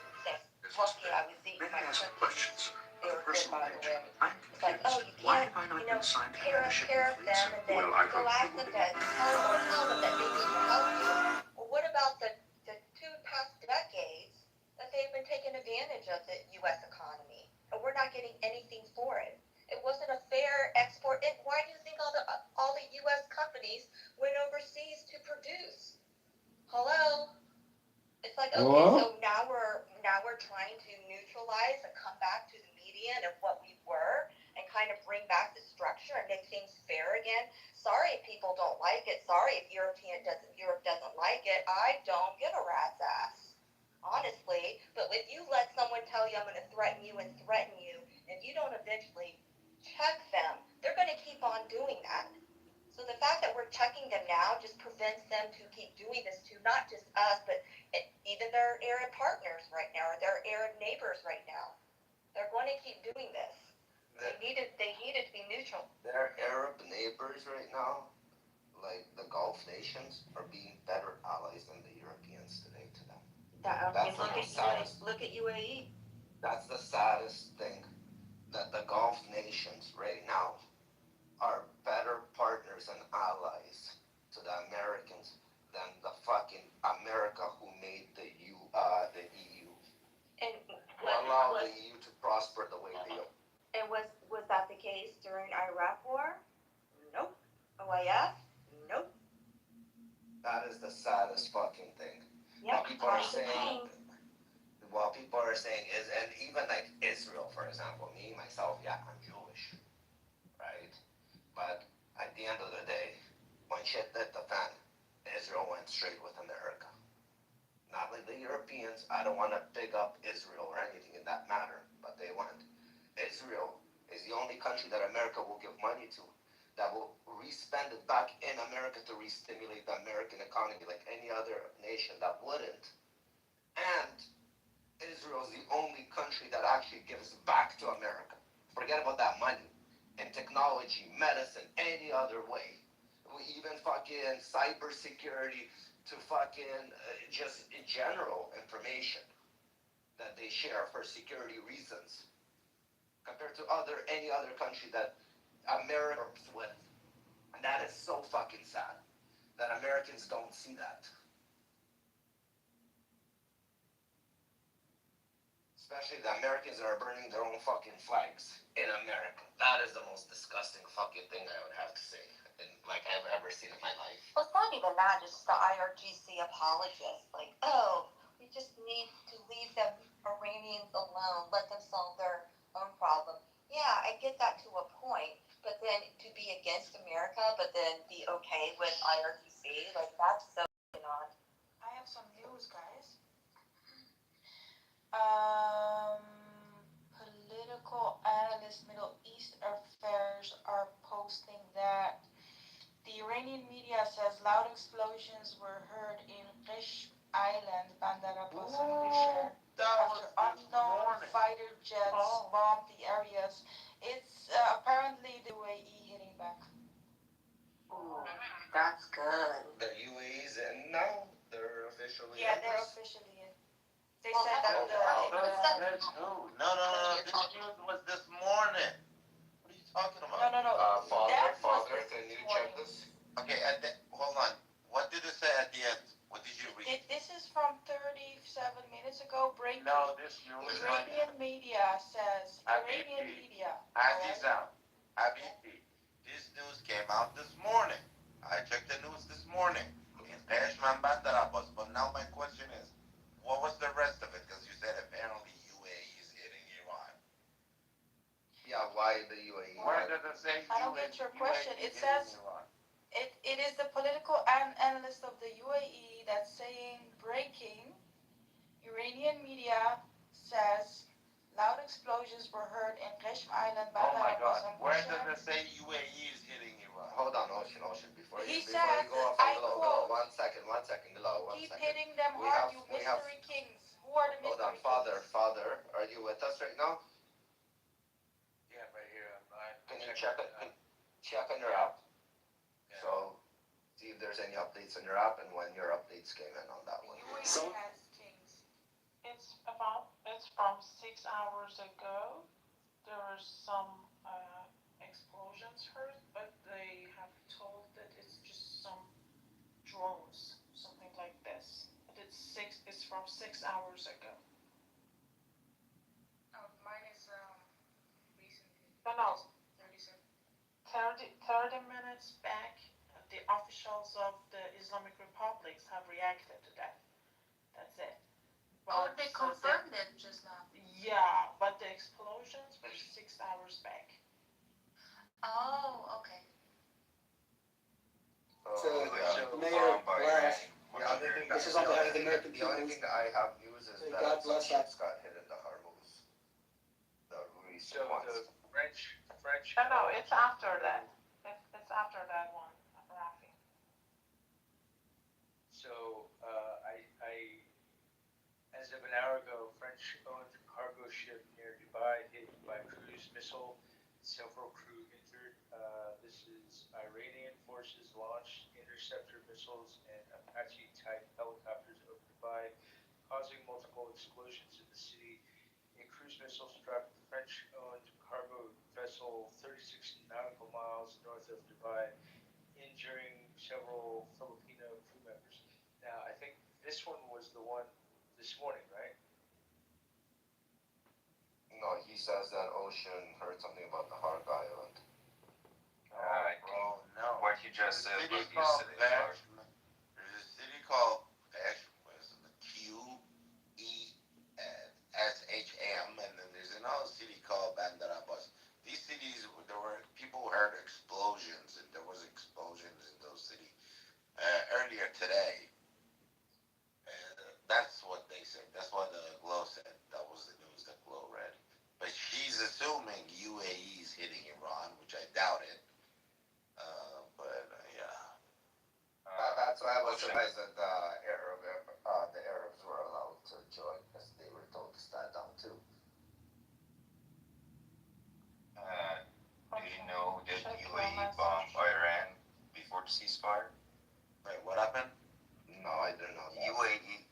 lucky I was eating May my I ask cookies. questions? They were good, Personal by the nature. way. I'm It's like, oh, confused. you Why can't, have I not you know, been assigned to command a ship in tariff the fleet, them, sir? and then Well, I go ask them that, tell them that they need to help you. Well, what about the two past decades that they've been taking advantage of the U.S. economy, and we're not getting anything for it? It wasn't a fair export. Why do you think all the U.S. companies went overseas to produce? Hello? It's like, okay, Hello? so now we're trying to neutralize and come back to the median of what we were and kind of bring back the structure and make things fair again. Sorry if people don't like it. Sorry if Europe doesn't like it. I don't give a rat's ass. Honestly, but if you let someone tell you I'm going to threaten you, and you don't eventually check them, they're going to keep on doing that. So the fact that we're checking them now just prevents them to keep doing this to not just us, but even their Arab partners right now, or their Arab neighbors right now. They're going to keep doing this. They needed to be neutral. Their Arab neighbors right now, like the Gulf nations, are being better allies than the Europeans today to them. Look at UAE. That's the saddest thing, that the Gulf nations right now are better partners and allies to the Americans than the fucking America who made the EU. And Who allowed the EU to prosper the way they do. And was that the case during Iraq War? Nope. OIF? Nope. That is the saddest fucking thing. Yep. What people are saying is, and even like Israel, for example, me, myself, yeah, I'm Jewish, right? But at the end of the day, when shit hit the fan, Israel went straight with America. Not like the Europeans. I don't want to big up Israel or anything in that matter, but they went. Israel is the only country that America will give money to that will re-spend it back in America to re-stimulate the American economy like any other nation that wouldn't. And Israel is the only country that actually gives back to America. Forget about that money. In technology, medicine, any other way. Even fucking cybersecurity to fucking just in general information that they share for security reasons. Compared to any other country that America works with. And that is so fucking sad. That Americans don't see that. Especially the Americans that are burning their own fucking flags in America. That is the most disgusting fucking thing I would have to say. I've ever seen in my life. Well, it's not even that, just the IRGC apologists. Like, oh, we just need to leave the Iranians alone, let them solve their own problem. Yeah, I get that to a point, but then to be against America, but then be okay with IRGC, like that's so odd. I have some news, guys. Political analysts, Middle East affairs are posting that the Iranian media says loud explosions were heard in Rish Island, Bandar Abbas, and Bushehr, after unknown fighter jets bombed the areas. It's apparently the UAE hitting back. Ooh, that's good. The UAE's in now? They're officially Yeah, in they're this? officially in. They said that That's new. No. This news was this morning. What are you talking about? No. Father, can you check this? Okay, hold on. What did it say at the end? What did you read? This is from 37 minutes ago. Breaking. No, this news. Iranian media says. Iranian media. Azizam, Habibi, this news came out this morning. I checked the news this morning. In Peshman Bandar Abbas. But now my question is, what was the rest of it? Because you said apparently UAE is hitting Iran. Yeah, why the UAE? Where does it say I don't get your question. It says it is the political analyst of the UAE that's saying breaking. Iranian media says loud explosions were heard in Qishm Island, Oh my Bandar God, Abbas, and where does Bushehr. it say UAE is hitting Iran? Hold on, Ocean, before He you says, go off I on Glow, quote, one second, Glow, one keep second. hitting them We hard, have- you we have- mystery kings. Who are the Hold on, mystery kings? Father, are you with us right now? Yeah, right here. Can you check on your app? So, see if there's any updates on your app and when your updates came in on that one. UAE has kings. It's from 6 hours ago. There were some explosions heard, but they have told that it's just some drones, something like this. But it's from 6 hours ago. Oh, mine is recently. No. 37. 30 minutes back, the officials of the Islamic Republics have reacted to that. That's it. Oh, But they so confirmed it just now. Yeah, but the explosions were 6 hours back. Oh, okay. So, yeah. Mayor Glass, Yeah, this is on behalf of the American The only thing that I have news is Say that God some bless ships got hit in the Hormuz. The recent So ones. the French. No, it's after that. It's after that one, Rafi. So, as of an hour ago, French-owned cargo ship near Dubai hit by cruise missile, several crew injured. This is Iranian forces launched interceptor missiles and Apache-type helicopters over Dubai, causing multiple explosions in the city. A cruise missile struck the French-owned cargo vessel 36 nautical miles north of Dubai, injuring several Filipino crew members. Now, I think this one was the one this morning, right? No, he says that Ocean heard something about the Hark Island. Bro, no. What you just said City was you called said it Bash. first. There's a city called Bash. What is it? QESHM, and then there's another city called Bandar Abbas. These cities, there were people heard explosions, and there was explosions in those cities earlier today. That's what they said. That's what the Glow said. That was the news that Glow read. But she's assuming UAE is hitting Iran, which I doubt it. Yeah. That's why I was Ocean. surprised that the Arabs were allowed to join, because they were told to stand down too. Do you know that UAE bombed Iran before the ceasefire? Wait, what happened? No, I didn't know that. UAE.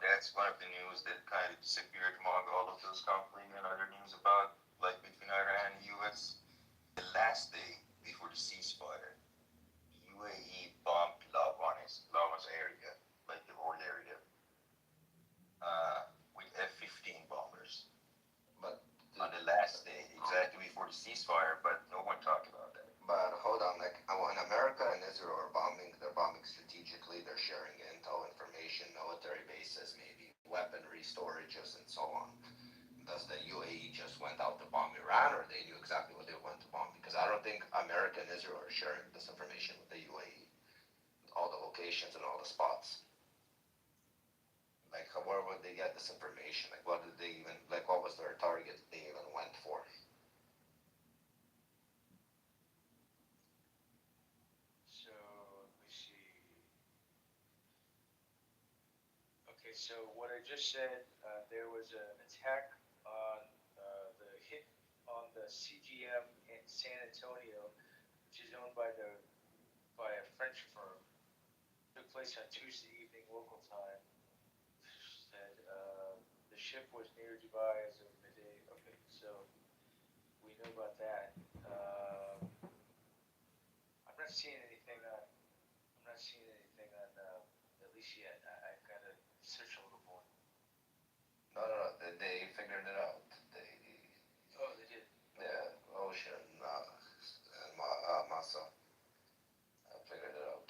That's one of the news that kind of disappeared among all of those conflict and other news about, like, between Iran and the U.S. The last day before the ceasefire, UAE bombed Lawas area, like the whole area, with F-15 bombers. But on the last day, exactly before the ceasefire, but no one talked about that. But hold on, like when America and Israel are bombing, they're bombing strategically. They're sharing intel, information, military bases, maybe weaponry storages, and so on. Does the UAE just went out to bomb Iran, or they knew exactly what they went to bomb? Because I don't think America and Israel are sharing this information with the UAE, all the locations and all the spots. Like, where would they get this information? Like, what did they even, like, what was their target they even went for? So, let me see. Okay, so what I just said, there was an attack on the hit on the CGM in San Antonio, which is owned by a French firm. Took place on Tuesday evening local time. Said the ship was near Dubai as of midday. Okay, so we know about that. I'm not seeing anything on. At least yet. I've got to search a little more. No, they figured it out. Oh, they did. Yeah, Ocean, and Massa. I figured it out.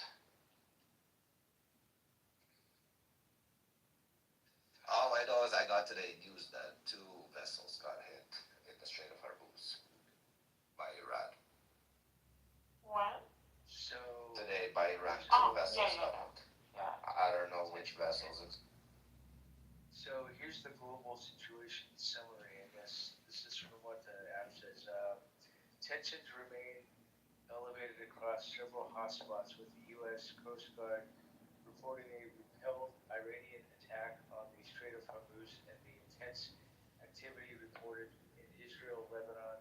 All I know is I got today news that 2 vessels got hit in the Strait of Hormuz by Iran. What? So today by Iran, 2 Oh, vessels yeah, got yeah. hit. Yeah. I don't know which vessels. So here's the global situation summary, I guess. This is from what the app says. Tensions remain elevated across several hotspots, with the U.S. Coast Guard reporting a repelled Iranian attack on the Strait of Hormuz and the intense activity reported in Israel, Lebanon,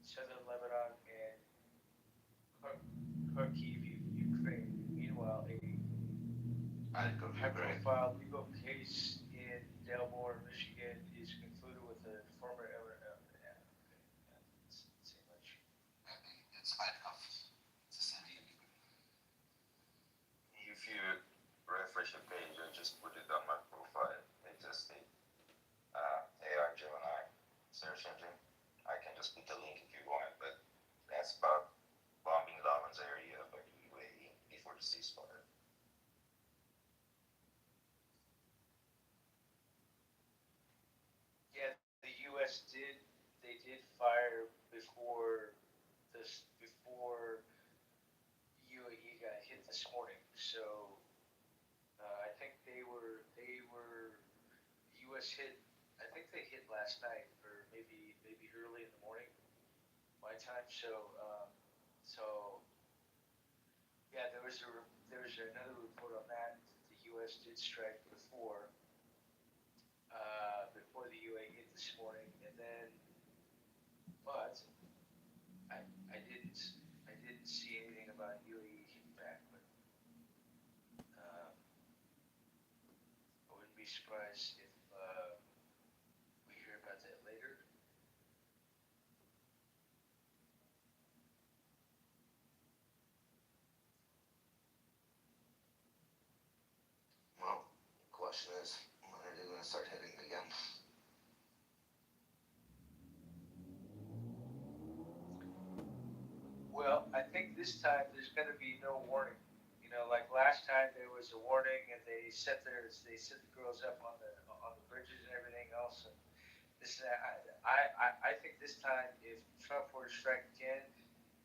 southern Lebanon, and Kharkiv, Ukraine. Meanwhile, a high-profile legal case in Delmore, Michigan, is concluded with the former. Say much. It's enough. It's a city. If you refresh the page, I just put it on my profile. It just say AI Gemini search engine. I can just put the link if you want, but that's about bombing Laman's area by the UAE before the ceasefire. Yeah, the U.S. did fire before UAE got hit this morning. So I think the U.S. hit. I think they hit last night, or maybe early in the morning, my time. So yeah, there was another report on that. The U.S. did strike before the UAE hit this morning, and then, but I didn't see anything about UAE hitting back, but I wouldn't be surprised if we hear about that later. Well, the question is, when are they going to start hitting again? Well, I think this time there's going to be no warning. You know, like last time there was a warning, and they set the girls up on the bridges and everything else. And this, I think this time, if Trump were to strike again,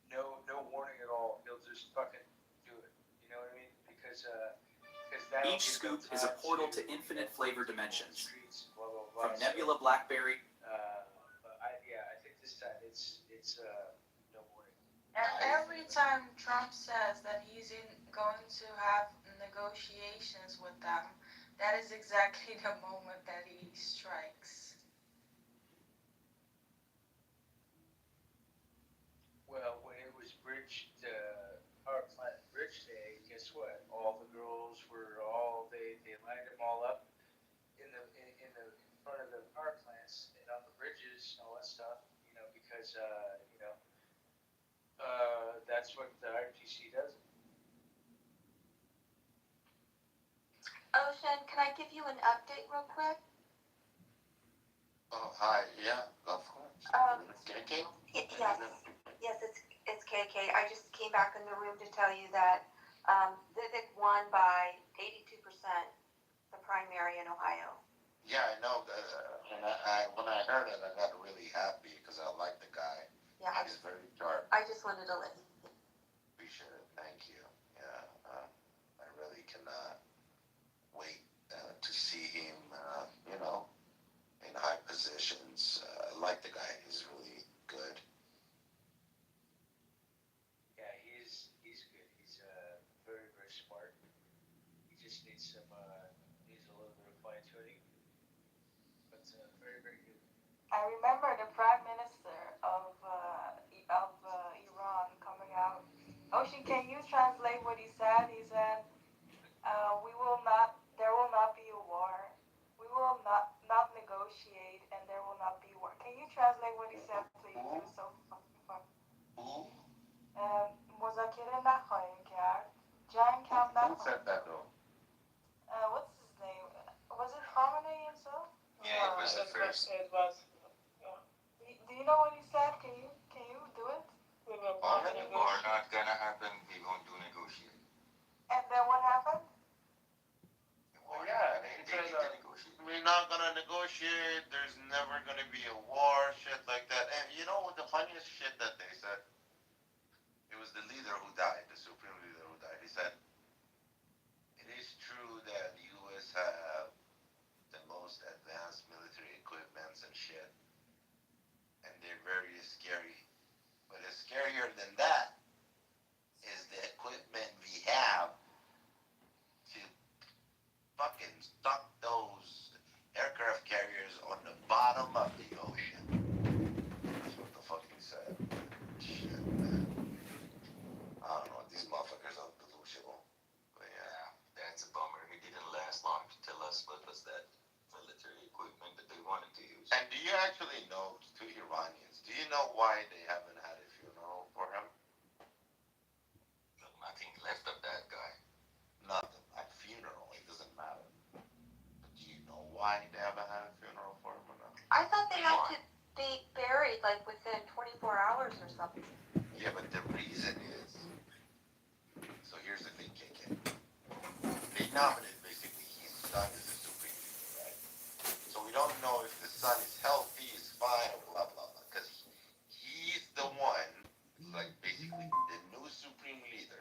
no warning at all. He'll just fucking do it. You know what I mean? Because Each scoop is a portal to infinite flavor dimensions. From Nebula Blackberry. I think this time it's no warning. And every time Trump says that he's going to have negotiations with them, that is exactly the moment that he strikes. Well, when it was power plant bridge day, guess what? All the girls they lined them all up in front of the power plants and on the bridges and all that stuff. You know, because that's what the IRGC does. Ocean, can I give you an update real quick? Oh, hi. Yeah, of course. KK? Yes, it's KK. I just came back in the room to tell you that Vivek won by 82%, the primary in Ohio. Yeah, I know. And when I heard it, I got really happy because I like the guy. Yeah, He's very sharp. I just wanted to let you. Appreciate it. Thank you. Yeah, I really cannot wait to see him, in high positions. I like the guy. He's really good. Yeah, he's good. He's very smart. He just needs a little bit of fine tuning, but very good. I remember the Prime Minister of Iran coming out. Ocean, can you translate what he said? He said, there will not be a war. We will not negotiate, and there will not be war. Can you translate what he said, please? It was so fucking fun. مذاکره نخواهیم کرد. جنگ هم Who نخواهیم. said that though? What's his name? Was it Khamenei himself? Yeah, it was the first. It was. Do you know what he said? Can you do it? We will War not not gonna happen. We won't do negotiate. And then what happened? War Yeah, they he need said to negotiate. we're not gonna negotiate. There's never gonna be a war, shit like that. And you know what the funniest shit that they said? It was the leader who died, the supreme leader who died. He said, "It is true that the U.S. have the most very scary. But scarier than that is the equipment we have to fucking stuck those aircraft carriers on the bottom of the ocean. That's what the fuck he said. Shit, man. I don't know. These motherfuckers are delusional. But yeah, that's a bummer. It didn't last long to tell us what was that military equipment that they wanted to use. And do you actually know, to Iranians, do you know why they haven't had a funeral for him? Nothing left of that guy. Nothing. A funeral, it doesn't matter. But do you know why they haven't had a funeral for him or not? I thought they had to be buried like within 24 hours or something. Yeah, but the reason is, so here's the thing, KK. They nominated basically his son as the supreme leader, right? So we don't know if the son is healthy, is fine, or blah, blah, blah. Because he's the one, like basically the new supreme leader,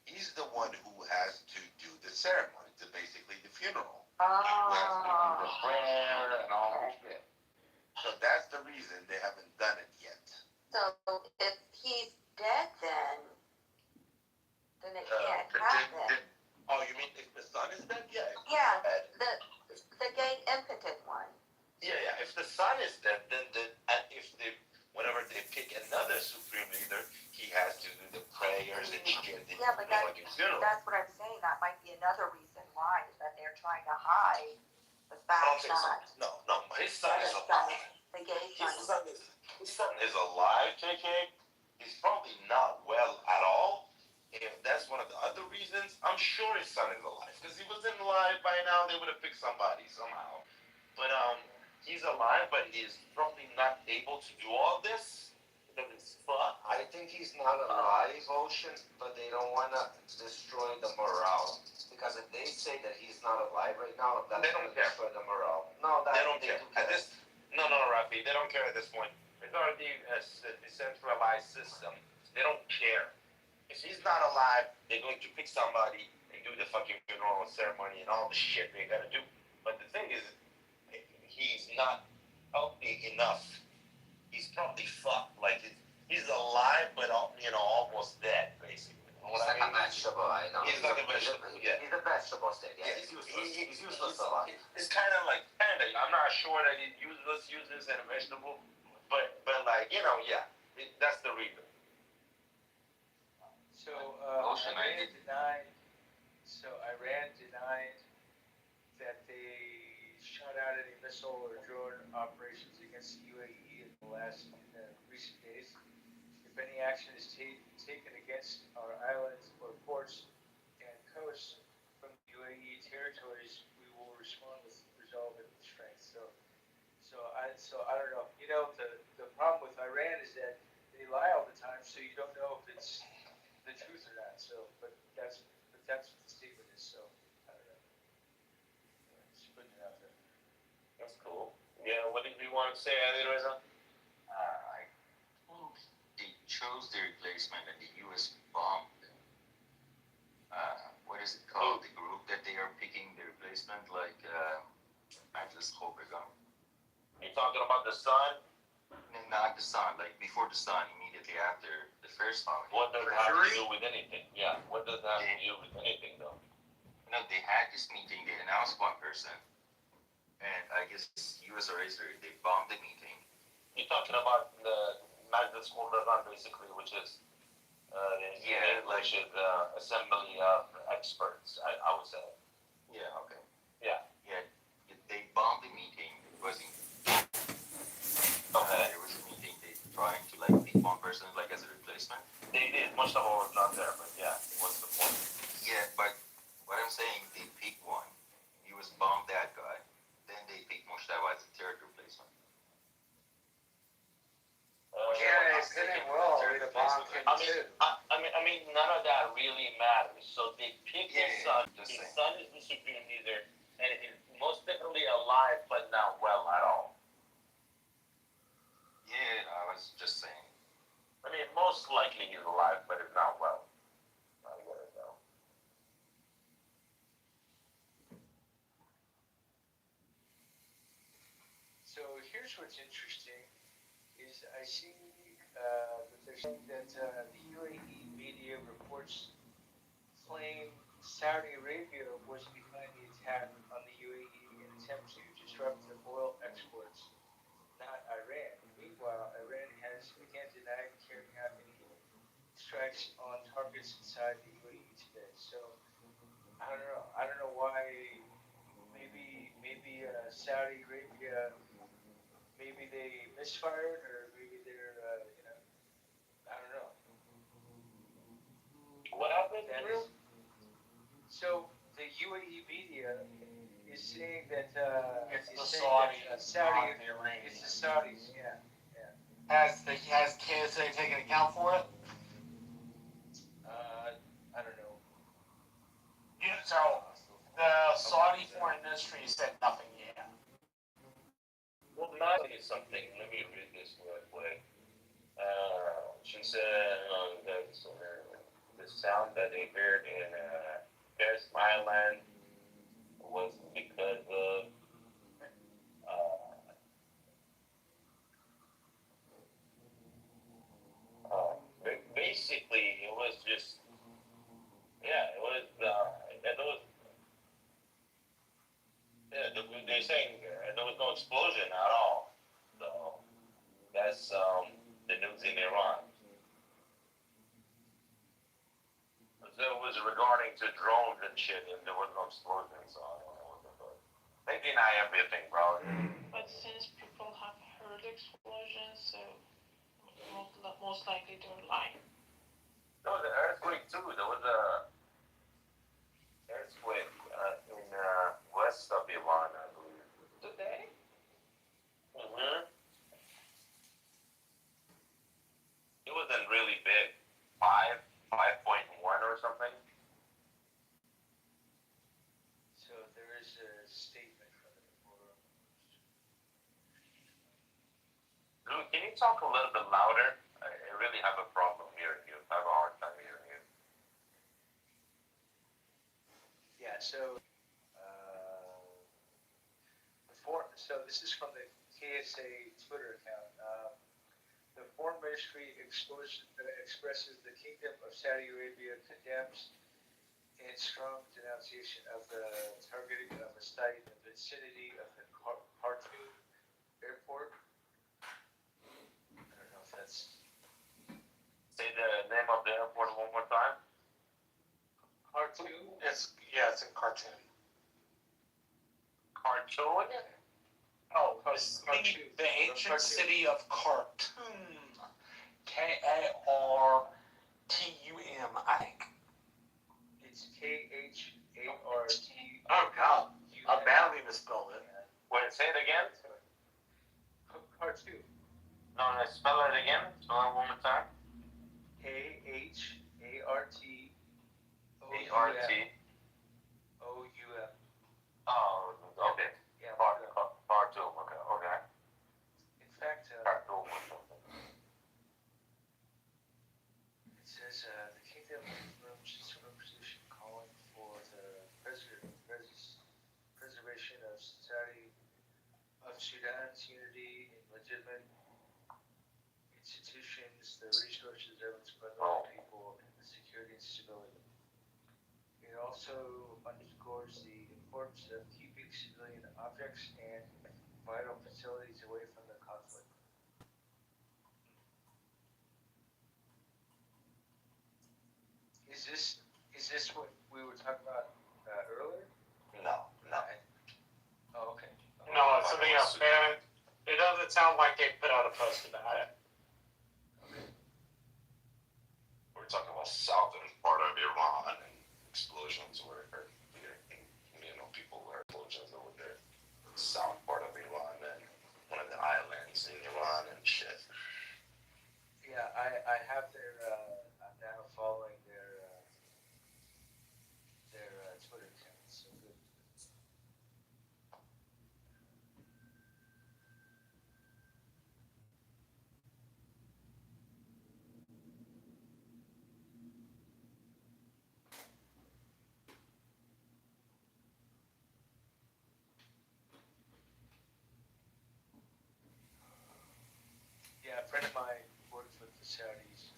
he's the one who has to do the ceremony, to basically the funeral. Who has to do the prayer and all that shit. So that's the reason they haven't done it yet. So if he's dead, then it can't happen. Oh, you mean if the son is dead? Yeah. Yeah, the gay impotent one. Yeah, yeah. If the son is dead, then whenever they pick another supreme leader, he has to do the prayers and shit. Yeah, but that's what I'm saying. That might be another reason why, is that they're trying to hide the fact that No, his son is alive. the gay His son is alive, JK. He's probably not well at all. If that's one of the other reasons, I'm sure his son is alive. Because he wasn't alive by now, they would have picked somebody somehow. But he's alive, but he's probably not able to do all this. Because it's fun. I think he's not alive, Ocean, but they don't want to destroy the morale. Because if they say that he's not alive right now, that's They don't going to care. destroy the morale. No, They don't care. do At this, no, Rafi, they don't care at this point. It's already a decentralized system. They don't care. If he's not alive, they're going to pick somebody and do the fucking funeral ceremony and all the shit they gotta do. But the thing is, he's not healthy enough. He's probably fucked. Like, he's alive, but almost dead, basically. You know what I mean? vegetable, I know. He's like a vegetable, yeah. He's a vegetable stick, yeah. He's useless alive. It's kind of like, I'm not sure that he's useless and a vegetable, but like, yeah, that's the reason. So Iran denied that they shot out any missile or drone operations against the UAE in the recent days. If any action is taken against our islands or ports and coasts from the UAE territories, we will respond with resolve and strength. So I don't know. The problem with Iran is that they lie all the time, so you don't know if it's the truth or not. So, but that's what the statement is. So I don't know. Just putting it out there. That's cool. Yeah, what did you want to say, Ali Reza? They chose the replacement and the U.S. bombed them. What is it called? The group that they are picking the replacement, like Majlis Khobegam. You're talking about the sun? Not the sun, like before the sun, immediately after the first bombing. What does it have to do with anything? Yeah, what does that have to do with anything, though? They had this meeting, they announced one person, and I guess U.S. or Israel, they bombed the meeting. You're talking about the Majlis Khobegam, basically, which is assembly of experts, I would say. Yeah, okay. Yeah. Yeah, they bombed the meeting. It wasn't. Okay. There was a meeting, they trying to pick one person as a replacement. They did. Mustafa was not there, but yeah, what's the point? Yeah, but what I'm saying, they picked one. He was bombed that guy. Then they picked Mustafa as a third replacement. I mean, none of that really matters. So they picked his son. His son is the supreme leader, and he's most definitely alive, but not well at all. Yeah, I was just saying. I mean, most likely he's alive, but if not well. I get it, though. So here's what's interesting is is I see that they're saying that the UAE media reports claim Saudi Arabia was behind the attack on the UAE in an attempt to disrupt the oil exports, not Iran. Meanwhile, Iran has again denied carrying out any strikes on targets inside the UAE today. So I don't know. I don't know why. Maybe Saudi Arabia. Maybe they misfired, or maybe they're I don't know. What happened? So the UAE media is saying that It's the Saudi, Saudis, not the Iranians. it's the Saudis. Yeah. Has KSA taken account for it? I don't know. So the Saudi foreign ministry said nothing yet. Well, now I'll tell you something. Let me read this real quick. She said that the sound that they heard in Paris, Thailand was because of basically it was just it was they're saying there was no explosion at all. So that's the news in Iran. So it was regarding to drones and shit, and there was no explosion. So I don't know what the fuck. They deny everything, bro. But since people have heard explosions, so most likely they're lying. There was an earthquake too. There was a earthquake in west of Iran, I believe. Today? Mm-hmm. It wasn't really big. 5.1 or something. So there is a statement from the forum. Drew, can you talk a little bit louder? I really have a problem hearing you. I have a hard time hearing you. Yeah. So so this is from the KSA Twitter account. The Foreign Ministry expresses the Kingdom of Saudi Arabia condemns in strong denunciation of the targeting of a site in the vicinity of the Khartoum airport. I don't know if that's. Say the name of the airport one more time. Khartoum. It's in Khartoum. Khartoum? Oh, the ancient city of Khartoum. Kartum, I think. It's KHART. Oh God, I badly misspelled it. Wait, say it again. Khartoum. No, spell it again. Spell it one more time. KHART. ART. OUM. Oh, okay. Yeah. Khartoum. Okay. In fact, Khartoum or something. it says the kingdom confirms its firm position, calling for the preservation of Sudan's unity in legitimate institutions, the resources of its brotherly people, and the security and stability. It also underscores the importance of keeping civilian objects and vital facilities away from the conflict. Is this what we were talking about earlier? No. Oh, okay. No, it's something else, man. It doesn't sound like they put out a post about it. We're talking about southern part of Iran and explosions where people were explosions over there. South part of Iran and one of the islands in Iran and shit. Yeah, I have their. I'm now following their Twitter account. So good. Yeah, Saudis,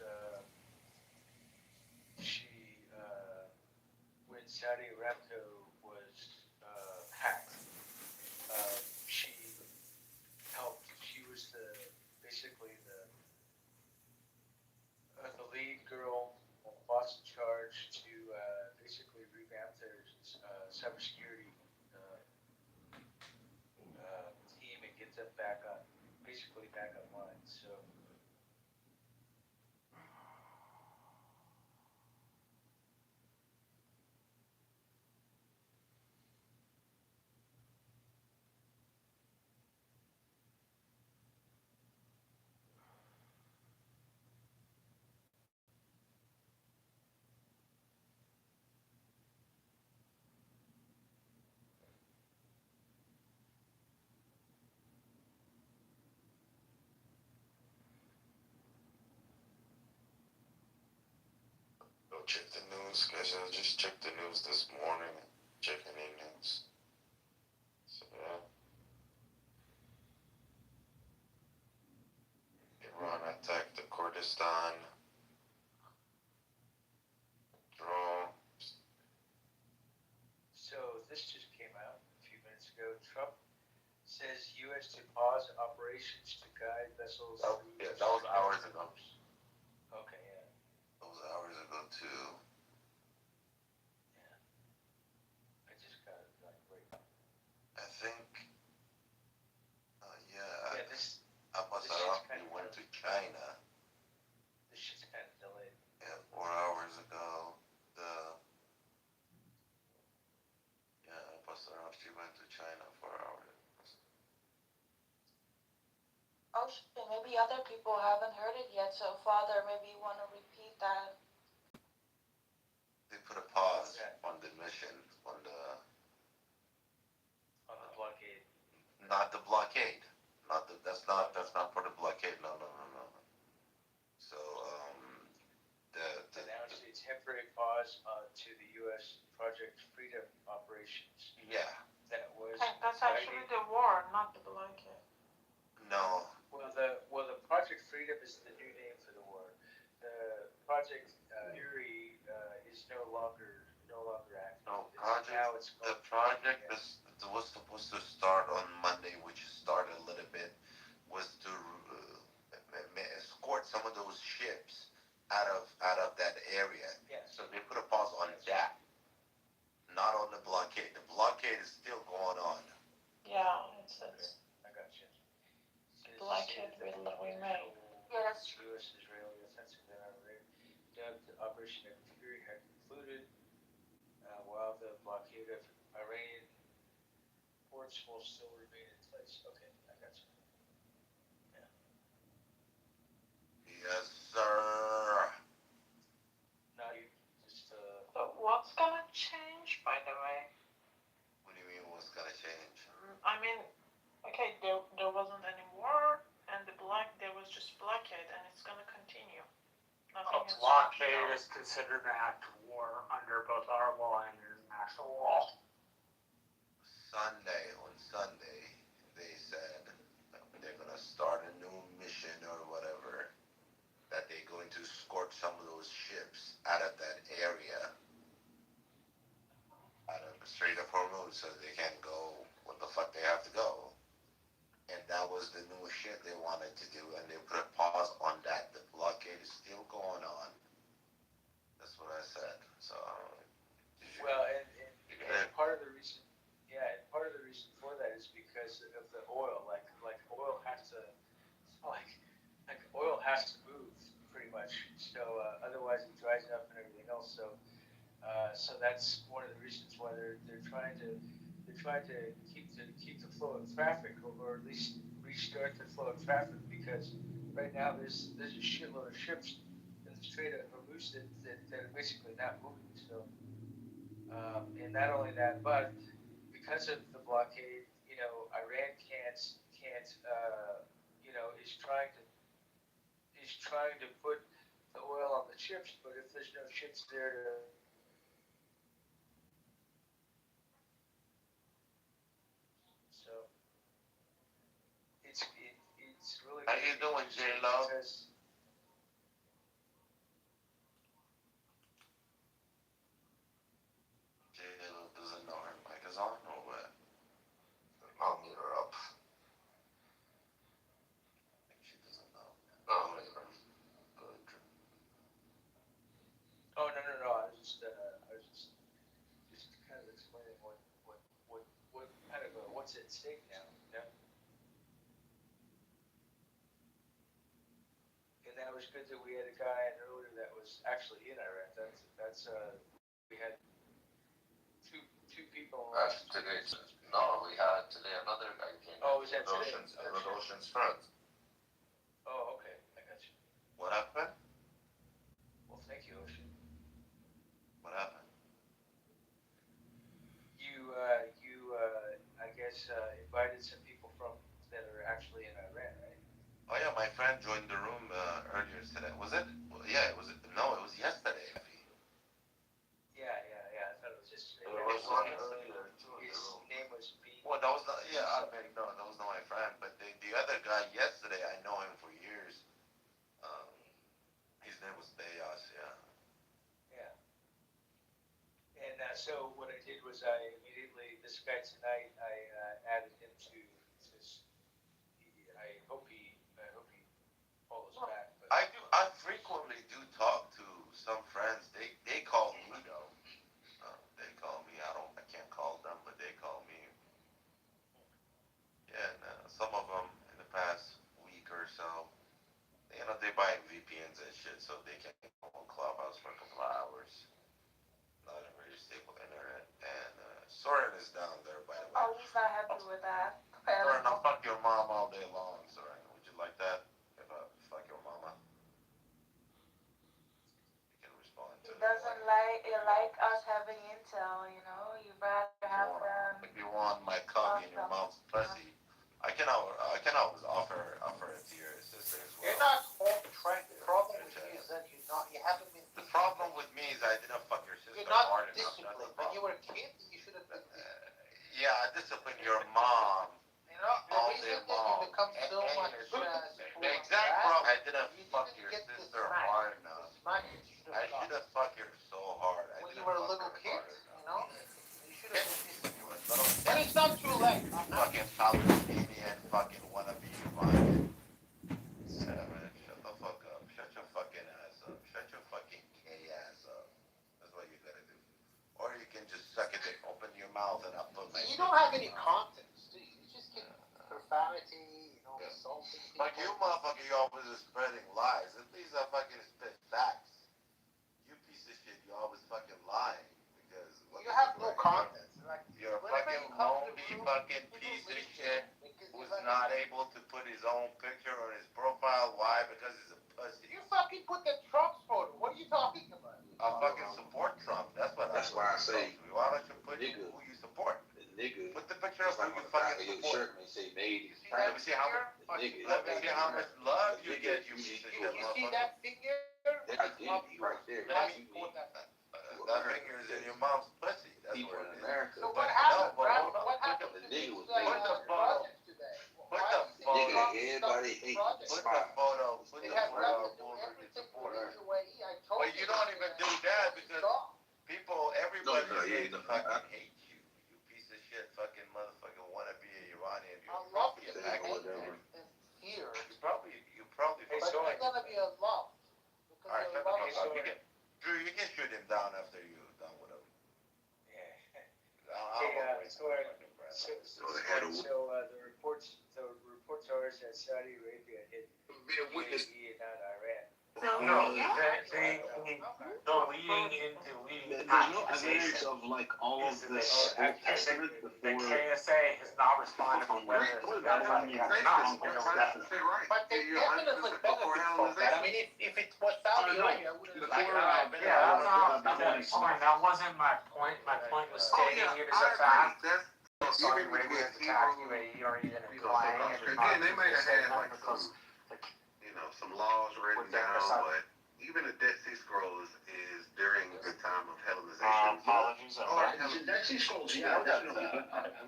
when Saudi Aramco was hacked, she helped. She was basically the lead girl, boss in charge to basically revamp their cybersecurity team and get them back online. So. Go check the news, guys. I just checked the news this morning. Checking in news. So yeah. Iran attacked the Kurdistan. Draw. So this just came out a few minutes ago. Trump says U.S. to pause operations to guide vessels. Yeah, that was hours ago. Okay, yeah. That was hours ago too. Yeah. I just got it like right now. I think. Yeah, this Abbas shit's Arafat kinda went to China. This shit's kind of delayed. Yeah, 4 hours ago. Abbas Arafat went to China 4 hours. Oh shit, maybe other people haven't heard it yet, so Father, maybe you want to repeat that. They put a pause on the mission, on the blockade. Not the blockade. That's not for the blockade. No. So Announced a temporary pause to the U.S. Project Freedom operations. Yeah. That was. Okay, that's actually the war, not the blockade. No. Well, the Project Freedom is the new name for the war. The Project Fury is no longer active. No, The project was supposed to start on Monday, which started a little bit, was to escort some of those ships out of that area. Yeah. So they put a pause on that, not on the blockade. The blockade is still going on. Yeah, it's I got you. blockade will remain. Yeah, that's true. U.S.-Israeli offensive in Iran, dubbed Operation Fury, had concluded, while the blockade of Iranian ports will still remain in place. Okay, I got you. Yeah. Yes, sir. Now you just But what's gonna change, by the way? What do you mean? What's gonna change? I mean, okay, there wasn't any war, and there was just blockade, and it's gonna continue. Nothing has Blockade changed. is considered an act of war under both our law and international law. On Sunday, they said that they're gonna start a new mission or whatever, that they're going to escort some of those ships out of that area, out of the Strait of Hormuz, so they can go what the fuck they have to go. And that was the new shit they wanted to do, and they put a pause on that. The blockade is still going on. That's what I said. So, well, and part of the reason, part of the reason for that is because of the oil. Like oil has to, oil has to move pretty much. So otherwise it dries up and everything else. So that's one of the reasons why they're trying to keep the flow of traffic, or at least restart the flow of traffic, because right now there's a shitload of ships in the Strait of Hormuz that are basically not moving. So and not only that, but because of the blockade, Iran can't is trying to put the oil on the ships, but if there's no ships there to it's really. How you doing, J-Lo? what's at stake now. Yeah. And that was good that we had a guy in earlier that was actually in Iraq. That's we had two people. Today, no, we had today another guy came. Oh, was that today? Ocean's Front. Oh, okay, I got you. What happened? Well, thank you, Ocean. What happened? You, I guess, invited some people from that are actually in Iran, right? Oh yeah, my friend joined the room earlier today. Was it? Well, yeah, it was. No, it was yesterday. Yeah. I thought it was just. There was one earlier too in the His room. name was B. Well, that was not. Yeah, I mean, no, that was not my friend. But the other guy yesterday, I know him for years. His name was Bayas. Yeah. Yeah. And so what I did was I immediately, this guy tonight, I added him to this. I hope he follows back. But I frequently do talk to some friends. They call me though. They call me. I can't call them, but they call me. Yeah, and some of them in the past week or so, they buy VPNs and shit so they can go on Clubhouse for a couple of hours. Not a very stable internet. And Soren is down there, by the way. Oh, he's not happy with that. Soren, I'll fuck your mom all day long, Soren. Would you like that? If I fuck your mama? You can respond to He doesn't like us having intel, you know. You rather have them. If you want my cum in your mom's pussy, I can always offer it to your sister as well. You're not home trained. The problem with you is that you haven't been. The problem with me is I didn't fuck your sister You're not hard enough. disciplined. When you were a kid, you should have been. Yeah, I discipline your mom You know, the all reason day that long. you become so much. The exact problem, I didn't fuck your sister hard enough. I should have fucked her so hard. When you were a little kid, you know, you should have been disciplined. And it's not too late. Fucking Palestinian, fucking wannabe Iranian. Yeah, man, shut the fuck up. Shut your fucking ass up. Shut your fucking gay ass up. That's what you gotta do. Or you can just suck it and open your mouth and I'll put my. You don't have any context, do you? You just get profanity, insulting people. Like you motherfucker, you always is spreading lies. At least I fucking spit facts. You piece of shit, you always fucking lying. Because You have no context. Like, you're a fucking lonely fucking piece of shit who's not able to put his own picture on his profile. Why? Because he's a pussy. You fucking put the Trump's photo. What are you talking about? I fucking support Trump. That's what. That's why I say. Why don't you put who you support? Nigga. Put the picture of who you fucking support. Shirt, say made. Let me see how much. Let me see how much love you get. You piece of shit, You see that figure? That identity right there. That finger is in your mom's pussy. That's People what in it is. America. So what happened, Brad? Hold on. What happened to The nigga was these Put the photo. projects today? Put the photo. Nigga, everybody hates Put the photo. Put They the have photo nothing of to do Wolverine everything supporter. police away. I told But you don't even do that because people, everybody No, yeah, seems to no, fucking hate you. You piece of shit, fucking motherfucking wannabe Iranian. I love you. You're probably, Here. you probably. But it's gonna be a love. All right, shut the fuck up. Drew, you can shoot him down after you're done with him. The reports are that Saudi Arabia hit UAE and not Iran. No, the leading There's no evidence accusation of like all of is the that Old Testament the before. KSA has not responded to whether it's a gunfight or not. But they definitely benefit from that. I mean, if it was Saudi Arabia, I wouldn't like it. Yeah, that's not that wasn't my point. My point was stating it as a fact. Saudi Arabia has attacked UAE or even implying it. Again, they might have had like because some laws written down, but even the Dead Sea Scrolls is during the time of Hellenization. Apologies. Dead Sea Scrolls, yeah, definitely.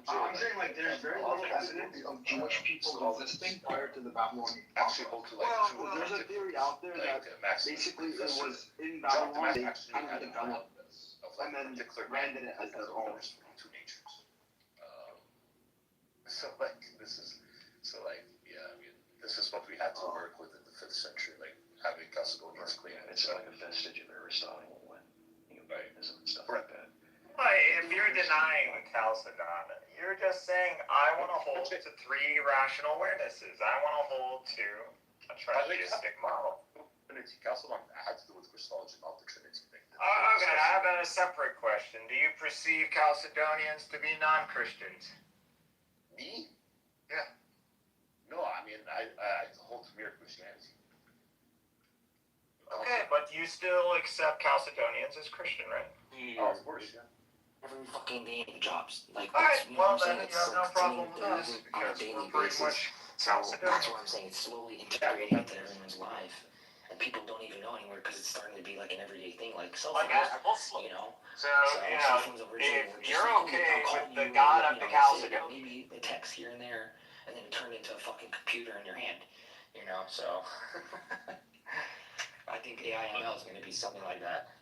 I'm saying like there's very little evidence of Jewish people existing prior to the Babylonian. Actually hold to like Well, there's a theory out there that basically it was in Babylon they kind of developed this and then branded it as their own. Two natures. So like this is I mean this is what we had to work with in the 5th century, like having Chalcedonians claim it's like a vestige of Aristotle when Platonism and stuff like that. Well, if you're denying the Chalcedon, you're were just saying, I want to hold to 3 rational awarenesses. I want to hold to a tritheistic model. Trinity. Chalcedon had to do with Christology, not the Trinity thing. Okay, how about a separate question? Do you perceive Chalcedonians to be non-Christians? Me? Yeah. No, I mean, I hold to mere Christianity. Okay, but you still accept Chalcedonians as Christian, right? Oh, of course, yeah. Every fucking day in jobs. Like, Alright, you know well what I'm then saying? you have no problem with on us, a because daily we're pretty basis. much So that's what I'm saying. It's slowly integrating into everyone's life. And people don't even know anymore because it's starting to be like an everyday thing, like cell phones, you know? So, you cell know, phones originally were if just you're like, okay I'll call with the you, God you of know, the that's it, Chalcedonians, maybe a text here and there, and then it turned into a fucking computer in your hand, you know? So I think AIML is going to be something like that.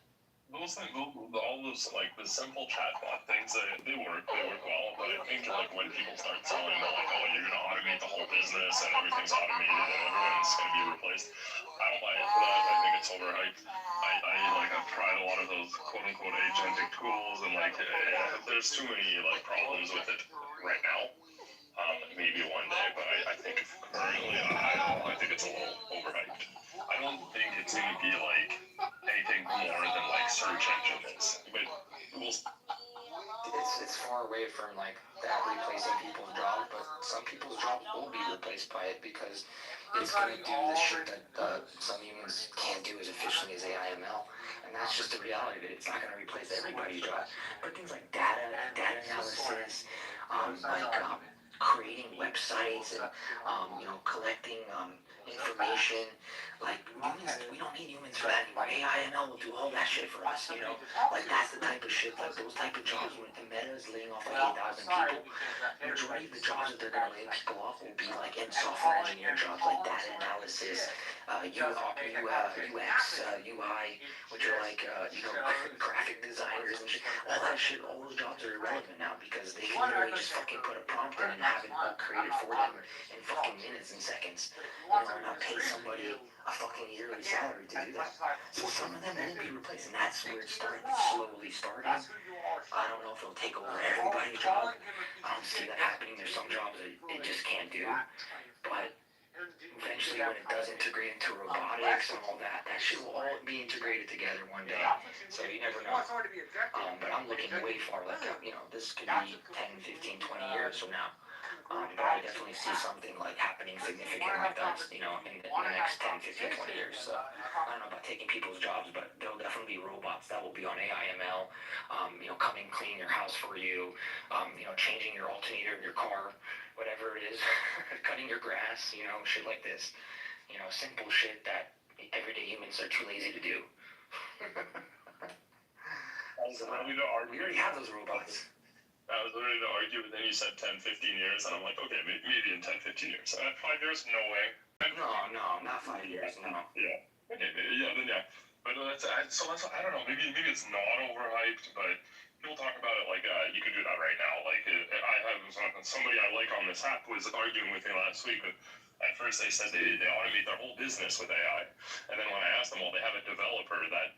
Those things, all those like the simple chatbot things, they work well. But I think like when people start selling, like, oh, you're gonna automate the whole business and everything's automated and everyone's gonna be replaced, I don't buy into that. I think it's overhyped. I've tried a lot of those quote unquote agentic tools and like there's too many like problems with it right now. Maybe one day, but I think currently I think it's a little overhyped. I don't think it's gonna be like anything more than like search engine is, but we'll. It's far away from like that replacing people's jobs, but some people's jobs will be replaced by it because it's gonna do the shit that some humans can't do as efficiently as AIML, and that's just the reality of it. It's not gonna replace everybody's job, but things like data analysis, creating websites and collecting information. Like humans, we don't need humans for that anymore. AIML will do all that shit for us, you know? Like that's the type of shit, like those type of jobs when the Meta is laying off like 8,000 people, majority of the jobs that they're gonna lay people off will be like in software engineering jobs like data analysis, UX, UI, which are like graphic designers and shit. All that shit, all those jobs are irrelevant now because they can literally just fucking put a prompt in and have it created for them in fucking minutes and seconds. You know, and not pay somebody a fucking yearly salary to do that. So some of them will be replaced, and that's where it's slowly starting. I don't know if it'll take over everybody's job. I don't see that happening. There's some jobs that it just can't do, but eventually when it does integrate into robotics and all that, that shit will all be integrated together one day. So you never know. But I'm looking way far, like, this could be 10, 15, 20 years from now. But I definitely see something like happening significant like that, in the next 10, 15, 20 years. So I don't know about taking people's jobs, but there'll definitely be robots that will be on AIML, come and clean your house for you, changing your alternator in your car, whatever it is, cutting your grass, shit like this. Simple shit that everyday humans are too lazy to do. So, we already have those robots. I was ready to argue, but then you said 10, 15 years, and I'm like, okay, maybe in 10, 15 years. 5 years? No way. No, not 5 years, no. Yeah. Okay, then yeah. But that's, I don't know, maybe it's not overhyped, but people talk about it like, you could do that right now. Like, I have somebody I like on this app was arguing with me last week, but at first they said they automate their whole business with AI. And then when I asked them, well, they have a developer that,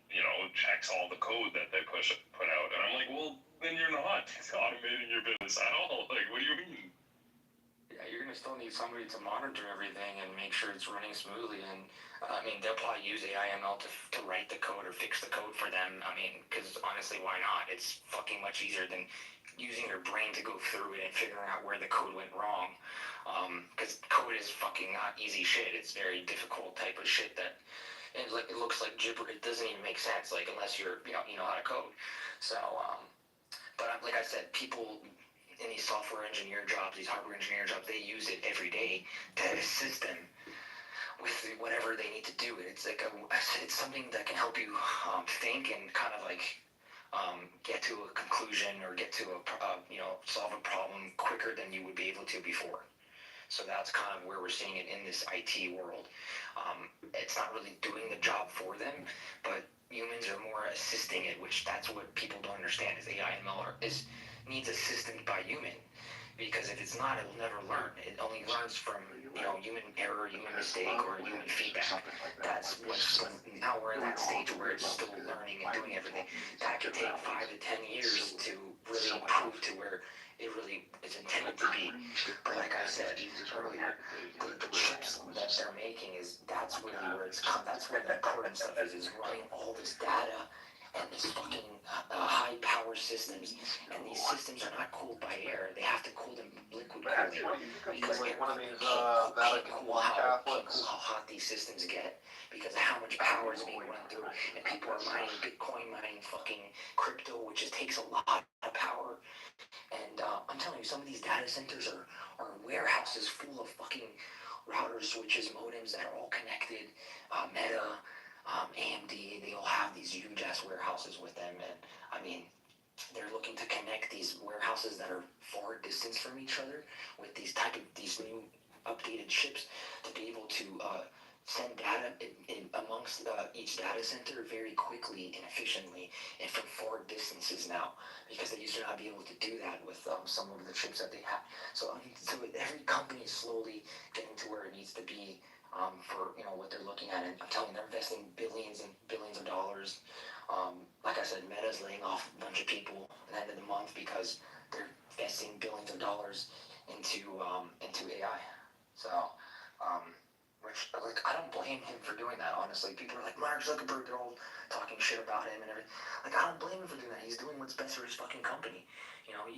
checks all the code that they put out. And I'm like, well, then you're not automating your business at all. Like, what do you mean? Yeah, you're gonna still need somebody to monitor everything and make sure it's running smoothly. And they'll probably use AIML to write the code or fix the code for them. Because honestly, why not? It's fucking much easier than using your brain to go through it and figuring out where the code went wrong. Because code is fucking not easy shit. It's very difficult type of shit that it looks like gibber. It doesn't even make sense, like, unless you know how to code. So, but like I said, people in these software engineer jobs, these hardware engineer jobs, they use it every day to assist them with whatever they need to do. It's like it's something that can help you think and kind of like get to a conclusion or get to solve a problem quicker than you would be able to before. So that's kind of where we're seeing it in this IT world. It's not really doing the job for them, but humans are more assisting it, which that's what people don't understand is AIML needs assistance by human. Because if it's not, it will never learn. It only learns from human error, human mistake, or human feedback. That's now we're in that stage where it's still learning and doing everything. That could take 5 to 10 years to really improve to where it really is intelligent and stuff is running all this data and these fucking high power systems, and these systems are not cooled by air. They have to cool them liquid cooling because air can't cool how hot these systems get because of how much power is being run through. And people are mining Bitcoin, mining fucking crypto, which just takes a lot of power. And I'm telling you, some of these data centers are warehouses full of fucking routers, switches, modems that are all connected. Meta, AMD, they all have these huge ass warehouses with them, and I mean, they're looking to connect these warehouses that are far distance from each other with these new updated chips to be able to send data in amongst each data center very quickly and efficiently and from far distances now, because they used to not be able to do that with some of the chips that they have. So every company is slowly getting to where it needs to be for what they're looking at, and I'm telling you, they're investing billions and billions of dollars. Like I said, Meta's laying off a bunch of people at the end of the month because they're investing billions of dollars into AI. So, I don't blame him for doing that, honestly. People are like, Mark Zuckerberg, they're all talking shit about him and everything. Like, I don't blame him for doing that. He's doing what's best for his fucking company.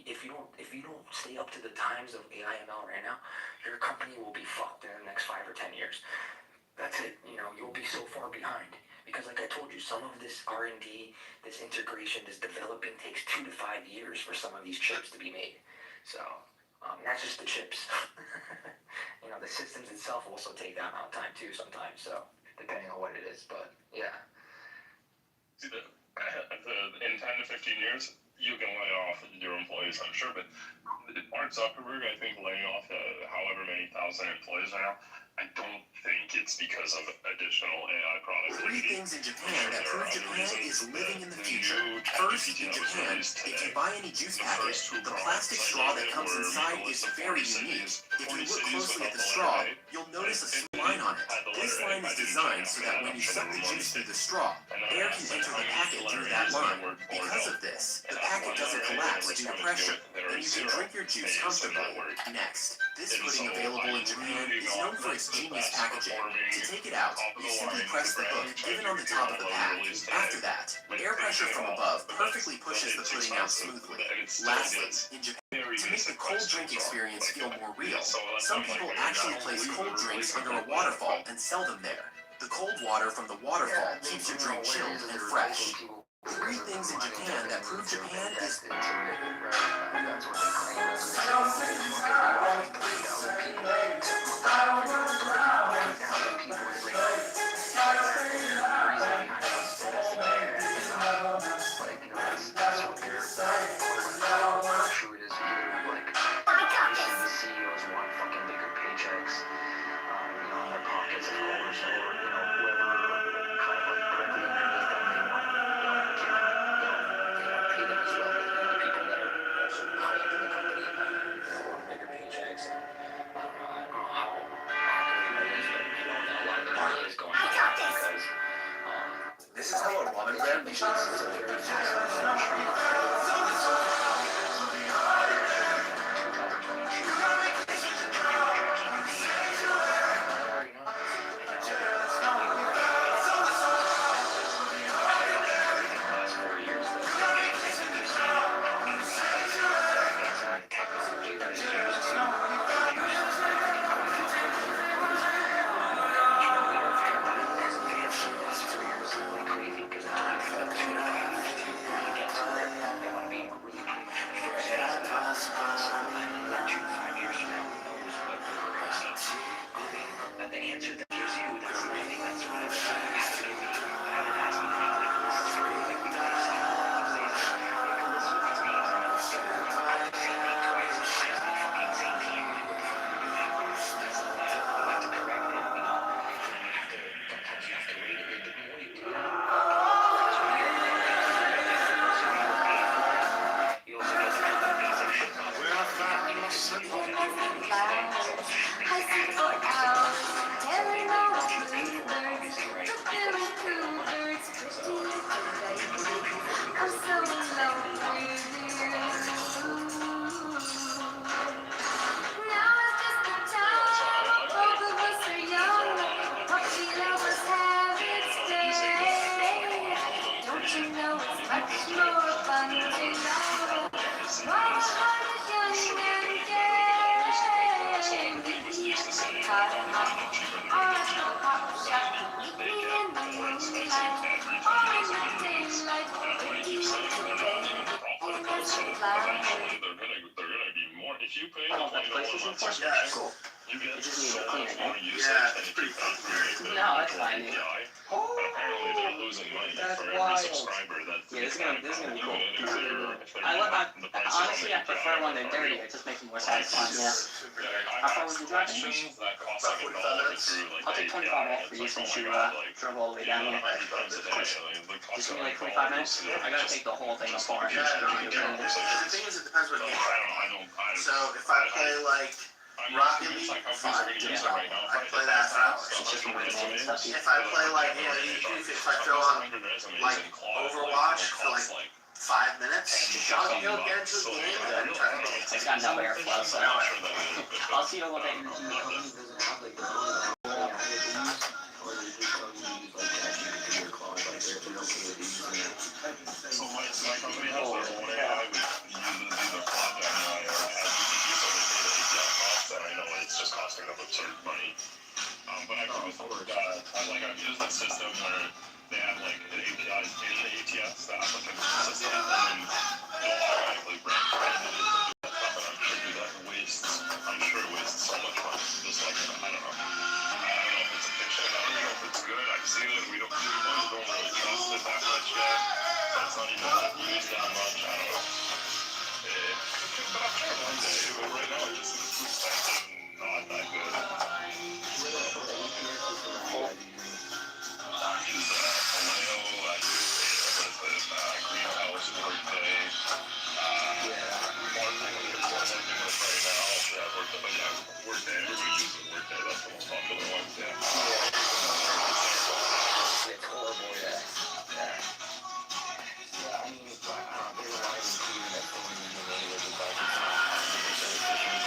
If you don't stay up to the times of AI/ML right now, your company will be fucked in the next 5 or 10 years. That's it. You'll be so far behind. Because like I told you, some of this R&D, this integration, this developing takes 2 to 5 years for some of these chips to be made. So, that's just the chips. The systems itself also take that amount of time too sometimes, so depending on what it is, but yeah. See, in 10 to 15 years, you can lay off your employees, I'm sure, but Mark Zuckerberg, I think, laying off however many thousand employees right now, I don't think it's because of additional AI productivity. 3 things in Japan that prove Japan is living in the future. First, in Japan, if you buy any juice packet, the plastic straw that comes inside is very unique. If you look closely at the straw, you'll notice a line on it. This line is designed so that when you suck the juice through the straw, air can enter the packet through that line. Because of this, the packet doesn't collapse due to pressure, and you can drink your juice comfortably. Next, this pudding available in Japan is known for its genius packaging. To take it out, you simply press the hook given on the top of the pack. After that, air pressure from above perfectly pushes the pudding out smoothly. Lastly, in Japan, to make the cold drink experience feel more real, some people actually place cold drinks under a waterfall and sell them there. The cold water from the waterfall keeps your drink chilled and fresh. 3 things in Japan that prove Japan is... This is how a ramen brand makes eventually they're gonna be more. If you pay the $20 a month subscription, you get so much more usage than if you pay through like the API. And apparently they're losing money for every subscriber that this is gonna be cool. the price Honestly, I prefer when they're dirty. It just makes it more satisfying. Yeah. I've had questions that cost like $1 through like I'll take 25 off for you since you drove all the way down here. Just give me like 25 minutes. I gotta take the whole thing apart. The thing is, it depends what game. So if I play like Rocket League, fine. I play that for hours. If I play like, if I throw on like Overwatch for like 5 minutes, I'll get into the game and then turn it off. It's got no airflow, so I'll see you a little bit. So my company has their own AI, which uses either Cloud AI or AdGPT, so they pay the API costs, and I know it's just costing them absurd money. But I've used a system where they have like an API in the ATS, the applicant system, and then it'll automatically bring candidates and do that stuff, and I'm sure it wastes so much money. Just like, I don't know if it's a fiction, I don't know if it's good, I've seen it, we don't really trust it that much yet. It's not even used that much, I don't know. But I'm sure one day, but right now it just seems too expensive and not that good. I use Aleo, I use Greenhouse, Workday, one thing with right now, Workday, but Workday, everybody uses Workday, that's the most popular one, It's horrible, yeah. I mean, they were already including that for when you made it, but it's not 100% efficient.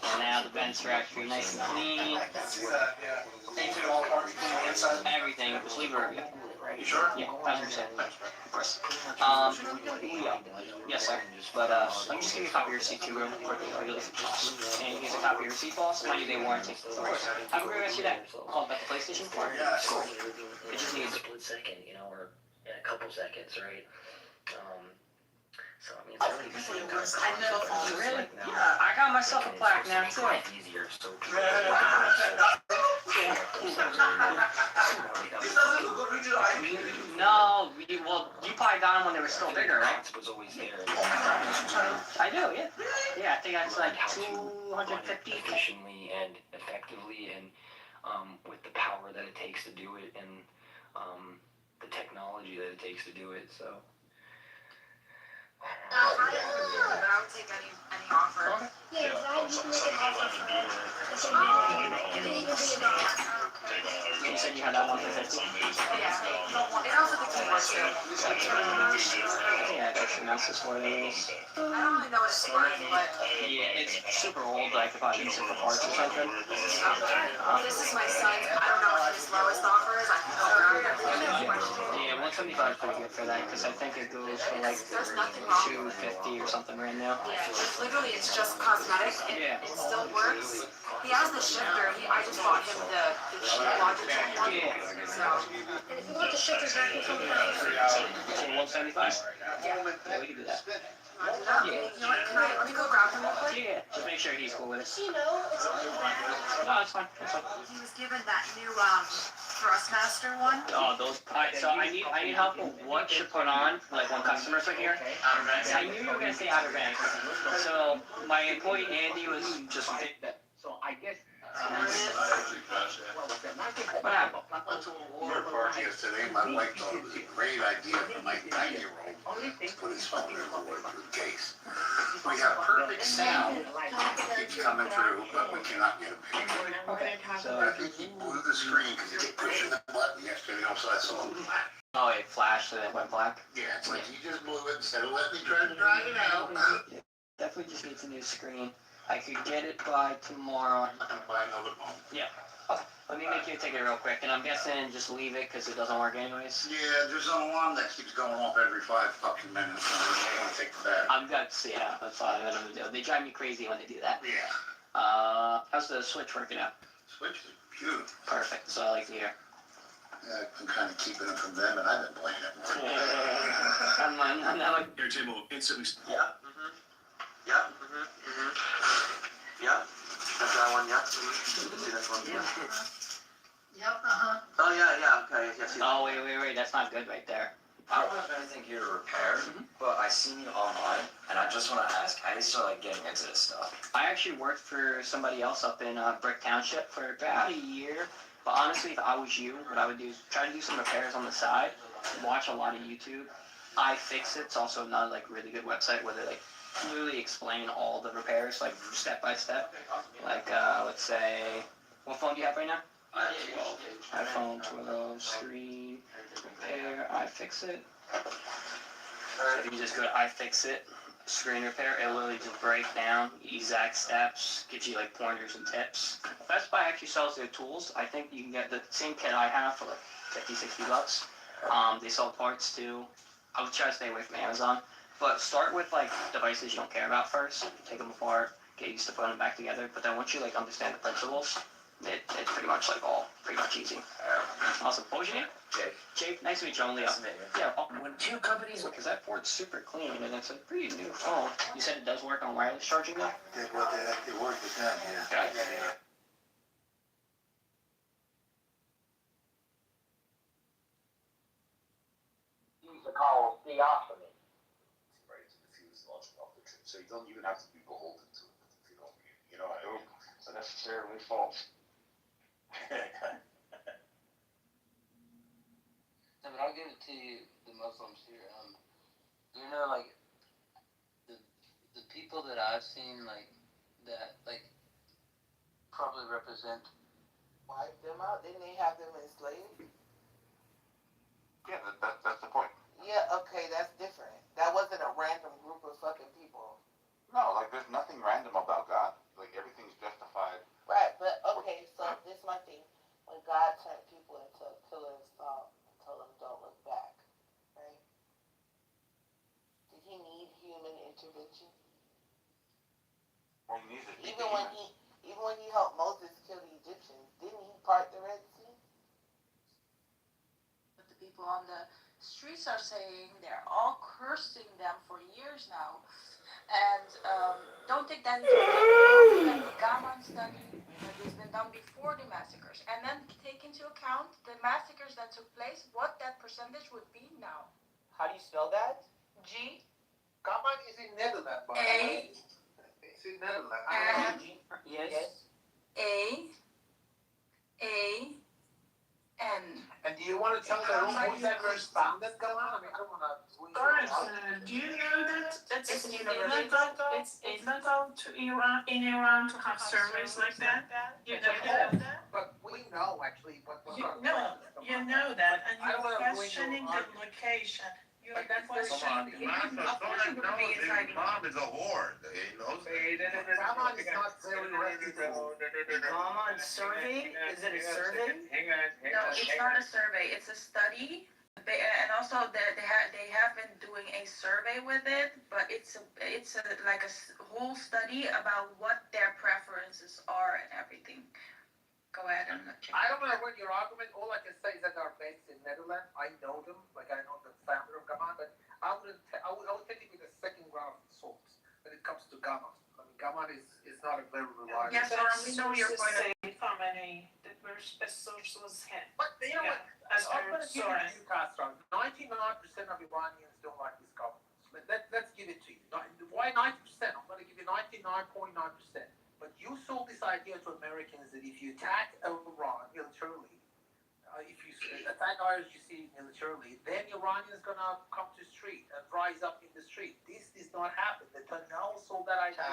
And now the vents are actually nice and clean. Painted all parts, everything. Just leave a review. You sure? Yeah, 100%. Of course. Yes, sir. But let me just give you a copy of your receipt too, real quick. And here's a copy of your receipt, boss. 90-day warranty. Of course. Have a great rest of your day. Call about the PlayStation 4. Yeah, cool. It just needs a split second, or in a couple seconds, right? So I mean, it's really the same kind of really? Yeah, I got myself a plaque now too. Easier, so No, you probably got them when they were still bigger, right? It was always there. I do, yeah. Yeah, I think that's like 250. Efficiently and effectively, and with the power that it takes to do it, and the technology that it takes to do it. So. I would take any offer. Yeah, You said you had that one for 50? Yeah. It also takes more too. Yeah, that's the nicest one of these. I don't really know what it's worth, but. Yeah, it's super old, but I could probably use it for parts or something. This is my son's. I don't know what his lowest offer is. I can go around and Yeah, 175 is pretty good for that, because I think it goes for like there's nothing wrong with it. 250 or something right now. Yeah, it's just cosmetic. It still works. He has the shifter. I just bought him the cheap Logitech one. So. And if you want the shifter back, it's only 175? Yeah, we can do that. Yeah. You know what? Let me go grab him real quick. Yeah, just make sure he's cool with it. You know, it's only that. No, it's fine. It's fine. He was given that new Thrustmaster one. Oh, those. Alright, so I need help with what to put on, like when customers are here. I knew you were gonna say Outer Banks. So my employee Andy was just that. So I guess. What happened? We were partying yesterday. My wife thought it was a great idea for my 9-year-old to put his phone in the waterproof case. We have perfect sound. It's coming through, but we cannot get a picture. Okay. So I think he blew the screen because he was pushing the button yesterday. Also, I saw it flash. oh, it flashed and it went black. Yeah, it's like he just blew it instead of letting me try to dry it out. Definitely just needs a new screen. I could get it by tomorrow. By another month. Yeah. Let me make you a ticket real quick, and I'm guessing just leave it because it doesn't work anyways. Yeah, there's an alarm that keeps going off every 5 fucking minutes. So I want to take that. I've got, yeah, that's all I'm gonna do. They drive me crazy when they do that. Yeah. How's the Switch working out? Switch is beautiful. Perfect, so I like to hear. Yeah, I've been kind of keeping it from them, and I've been playing it. I'm like, Your table will instantly. Yeah. Yeah. Yeah. That's that one. Yeah. See this one. Yeah. Yep, Oh yeah. Okay. Yes. oh, wait, that's not good right there. I don't have anything here to repair, but I seen you online, and I just want to ask, how do you start like getting into this stuff? I actually worked for somebody else up in Brick Township for about a year. But honestly, if I was you, what I would do is try to do some repairs on the side, watch a lot of YouTube. iFixit, it's also not like really good website where they like clearly explain all the repairs, like step by step. Like, let's say, what phone do you have right now? iPhone 12 screen repair, iFixit. If you just go to iFixit, screen repair, it'll literally just break down exact steps, gives you like pointers and tips. Best Buy actually sells their tools. I think you can get the same kit I have for like 50, 60 bucks. They sell parts too. I would try to stay away from Amazon. But start with like devices you don't care about first. Take them apart, get used to putting them back together. But then once you like understand the principles, it's pretty much like all pretty much easy. Awesome. What was your name? Jake. Jake, nice to meet you. I'm Leo. Nice to meet you. Yeah, when two companies, because that board's super clean and it's a pretty new phone. You said it does work on wireless charging though? It worked with them, yeah. Okay. Use the call theophany. Right to diffuse launching off the trip. So you don't even have to be beholden to it if you don't, you know, I hope it's necessarily false. No, but I'll give it to you, the Muslims here. You know, like the people that I've seen, like that, like probably represent. Wipe them out? Didn't they have them enslaved? Yeah, that's the point. Yeah, okay, that's different. That wasn't a random group of fucking people. No, like there's nothing random about God. Like everything's justified. Right, but okay, so this is my thing. When God turned people into a pillar of salt and told them don't look back, right? Did he need human intervention? Well, he needs it. Even when he helped Moses kill the Egyptians, didn't he part the Red Sea? But the people on the streets are saying they're all cursing them for years now. And don't take that into account. The Gaman study that has been done before the massacres. And then take into account the massacres that took place, what that percentage would be now. How do you spell that? G. Gaman is in Netherlands, by the A. way. It's in Netherlands. Yes. A. N. And do you want to tell the room who's ever founded Gaman? I mean, I don't want to. Do you know that it's illegal to Iran in Iran to have surveys like that? You know that? But we know actually what You know that, and I don't you're wanna go into questioning the location. You're questioning the Mom is a whore. He knows Gaman is not very reputable. Gaman survey? Is it a survey? No, it's not a survey. It's a study. And also they have been doing a survey with it, but it's like a whole study about what their preferences are and everything. Go ahead and check. I don't want to win your argument. All I can say is that they're based in Netherlands. I know them, like I know the founder of Gaman, but I would take it with a second ground of salt when it comes to Gaman. I mean, Gaman is not a very reliable. Yes, we know your point of view. How many that were sources had? But you know what? I'm going to give it to you, Castro. 99% of Iranians don't like this government. Let's give it to you. Why 90%? I'm going to give you 99.9%. But you sold this idea to Americans that if you attack Iran militarily, if you attack IRGC militarily, then Iranians going to come to the street and rise up in the street. This does not happen. Netanyahu sold that idea.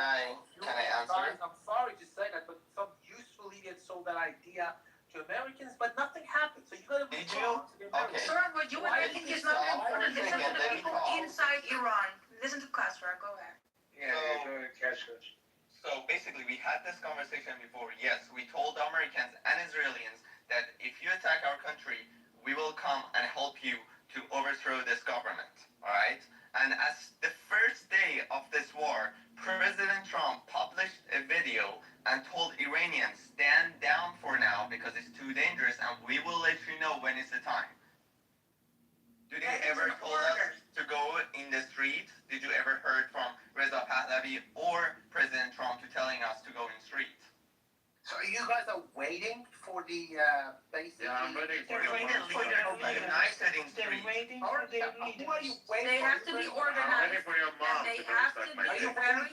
Can I answer? I'm sorry to say that, but some useful idiot sold that idea to Americans, but nothing happened. So you got to respond to the Americans. Sir, what you were thinking is not important. Listen to the people inside Iran. Listen to Castro. Go ahead. Yeah, go ahead, Castro. So basically, we had this conversation before. Yes, we told the Americans and Israelis that if you attack our country, we will come and help you to overthrow this government. All right? And as the first day of this war, President Trump published a video and told Iranians, stand down for now because it's too dangerous and we will let you know when it's the time. Did they ever told us to go in the street? Did you ever heard from Reza Pahlavi or President Trump to telling us to go in the street? So you guys are waiting for the basically. Yeah, I'm waiting for They're waiting for their leaders. United in They're street. waiting for their Who are you leaders. waiting They for? have to be I'm organized. waiting for your mom And they to go have suck to my be dick. very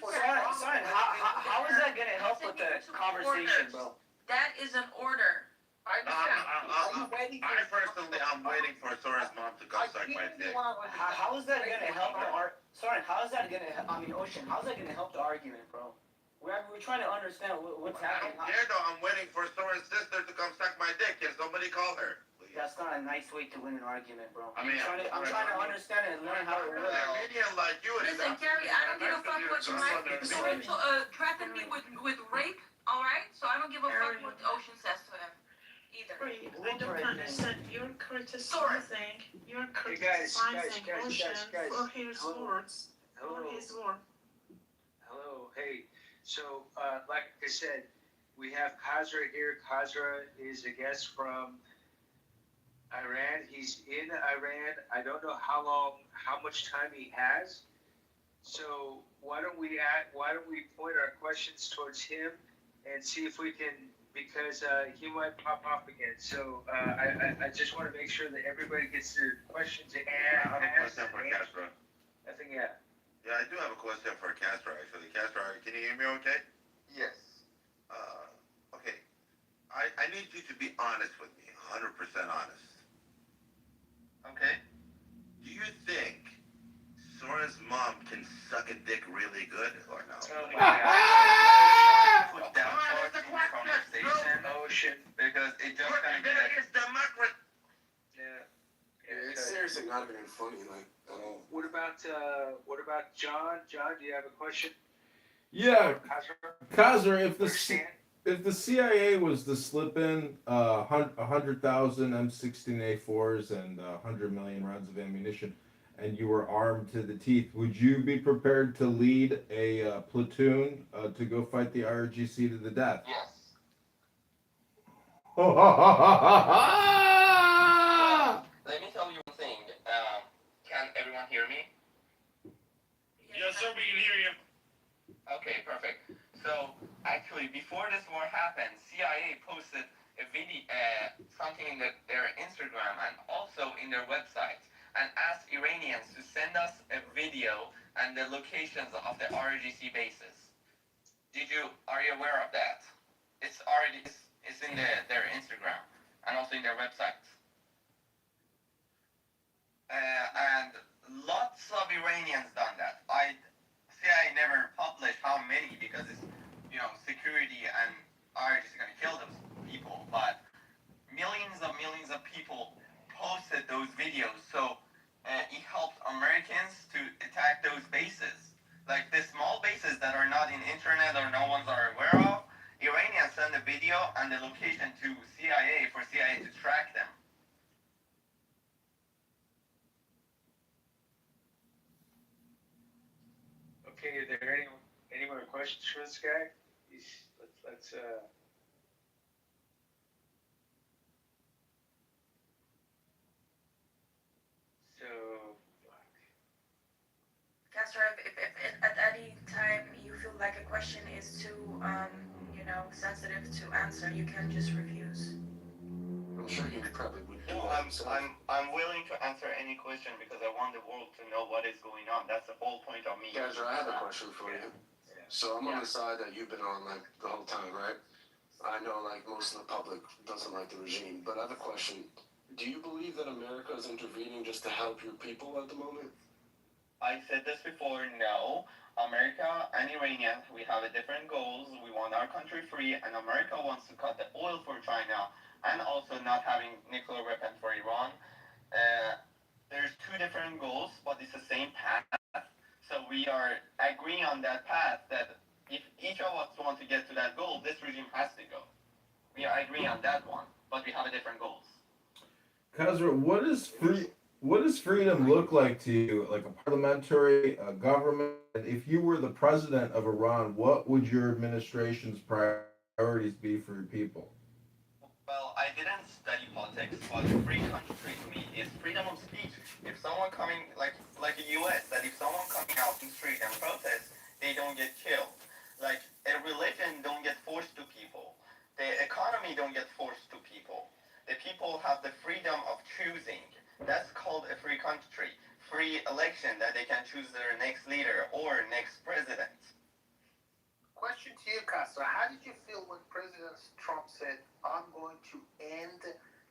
Son, how is that gonna help with the conversation, bro? That is an order. I understand. Are you waiting for? I personally, I'm waiting for Sora's mom to go suck my dick. How is that gonna help the Sorry, how is that gonna? Ocean, how's that gonna help the argument, bro? We're trying to understand what's I happening. don't care though, I'm waiting for Sora's sister to come suck my dick. Can somebody call her? Please. That's not a nice way to win an argument, bro. I mean, I'm trying to understand it and learn how it An works. Armenian like you is Listen, Carrie, I don't give a fuck what you might threaten me with rape, alright? So I don't give a fuck what Ocean says to him, either. Wait, I don't understand. You're Sword. criticizing. You're guys, criticizing guys, Ocean guys. for his Hello. words. For Hello. his word. Hello, hey. So, like I said, we have Khazra here. Khazra is a guest from Iran. He's in Iran. I don't know how much time he has. So why don't we point our questions towards him and see if we can, because he might pop off again. So I just want to make sure that everybody gets their questions I have a question for answered. Castro. I think, yeah. Yeah, I do have a question for Castro actually. Castro, can you hear me okay? Yes. Okay. I need you to be honest with me, 100% honest. Okay. Do you think Sora's mom can suck a dick really good or no? Put that part in conversation, Ocean, because it just kind of It's democracy. Yeah. It's seriously not even funny, like, at all. What about John? John, do you have a question? Yeah, Khazra? Kaiser, if the CIA was to slip in 100,000 M16A4s and 100 million rounds of ammunition, and you were armed to the teeth, would you be prepared to lead a platoon to go fight the IRGC to the death? Yes. Let me tell you one thing. Can everyone hear me? Yes, sir, we can hear you. Okay, perfect. So, actually, before this war happened, CIA posted a video, something in their Instagram and also in their website, and asked Iranians to send us a video and the locations of the RGC bases. Are you aware of that? It's in their Instagram and also in their website. And lots of Iranians done that. CIA never published how many because it's, security and are just gonna kill those people. But millions of people posted those videos, so it helped Americans to attack those bases. Like the small bases that are not in internet or no one's are aware of, Iranians send the video and the location to CIA for CIA to track them. Okay, are there any more questions for this guy? Let's so Castro, if at any time you feel like a question is too, sensitive to answer, you can just refuse. I'm sure you probably would do No, that. I'm willing to answer any question because I want the world to know what is going on. That's the whole point of me. Guys, I have a question for you. So I'm on the side that you've been on like the whole time, right? I know like most of the public doesn't like the regime, but I have a question. Do you believe that America is intervening just to help your people at the moment? I said this before, no. America and Iranian, we have a different goals. We want our country free, and America wants to cut the oil for China and also not having nuclear weapons for Iran. There's two different goals, but it's the same path. So we are agreeing on that path that if each of us want to get to that goal, this regime has to go. I agree on that one, but we have a different goals. Kazra, what does freedom look like to you? Like a parliamentary government? If you were the president of Iran, what would your administration's priorities be for your people? Well, I didn't study politics, but free country to me is freedom of speech. If someone coming, like the U.S., that if someone coming out in the street and protest, they don't get killed. Like a religion don't get forced to people. The economy don't get forced to people. The people have the freedom of choosing. That's called a free country. Free election that they can choose their next leader or next president. Question to you, Castro. How did you feel when President Trump said, I'm going to end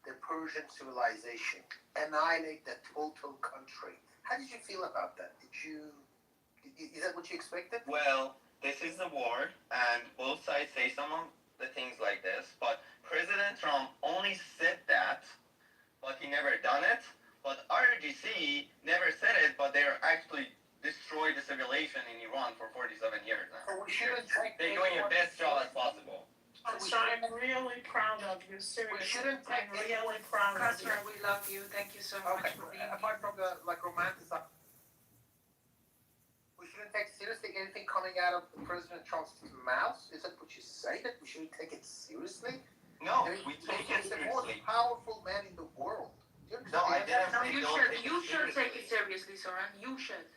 the Persian civilization, annihilate the total country? How did you feel about that? Is that what you expected? Well, this is a war, and both sides say some of the things like this, but President Trump only said that, but he never done it. But RGC never said it, but they're actually destroyed the civilization in Iran for 47 years now. So we shouldn't take They're doing the best job as possible. I'm really proud of you, seriously. shouldn't I'm take really proud of you. Castro, we love you. Thank you so much Okay, for being here. apart from the romantic, we shouldn't take seriously anything coming out of President Trump's mouth. Is that what you say? That we shouldn't take it seriously? No, I mean, we take it he's the most seriously. powerful man in the world. Do you No, I understand that? didn't say No, don't take you it should take seriously. it seriously, Soren. You should.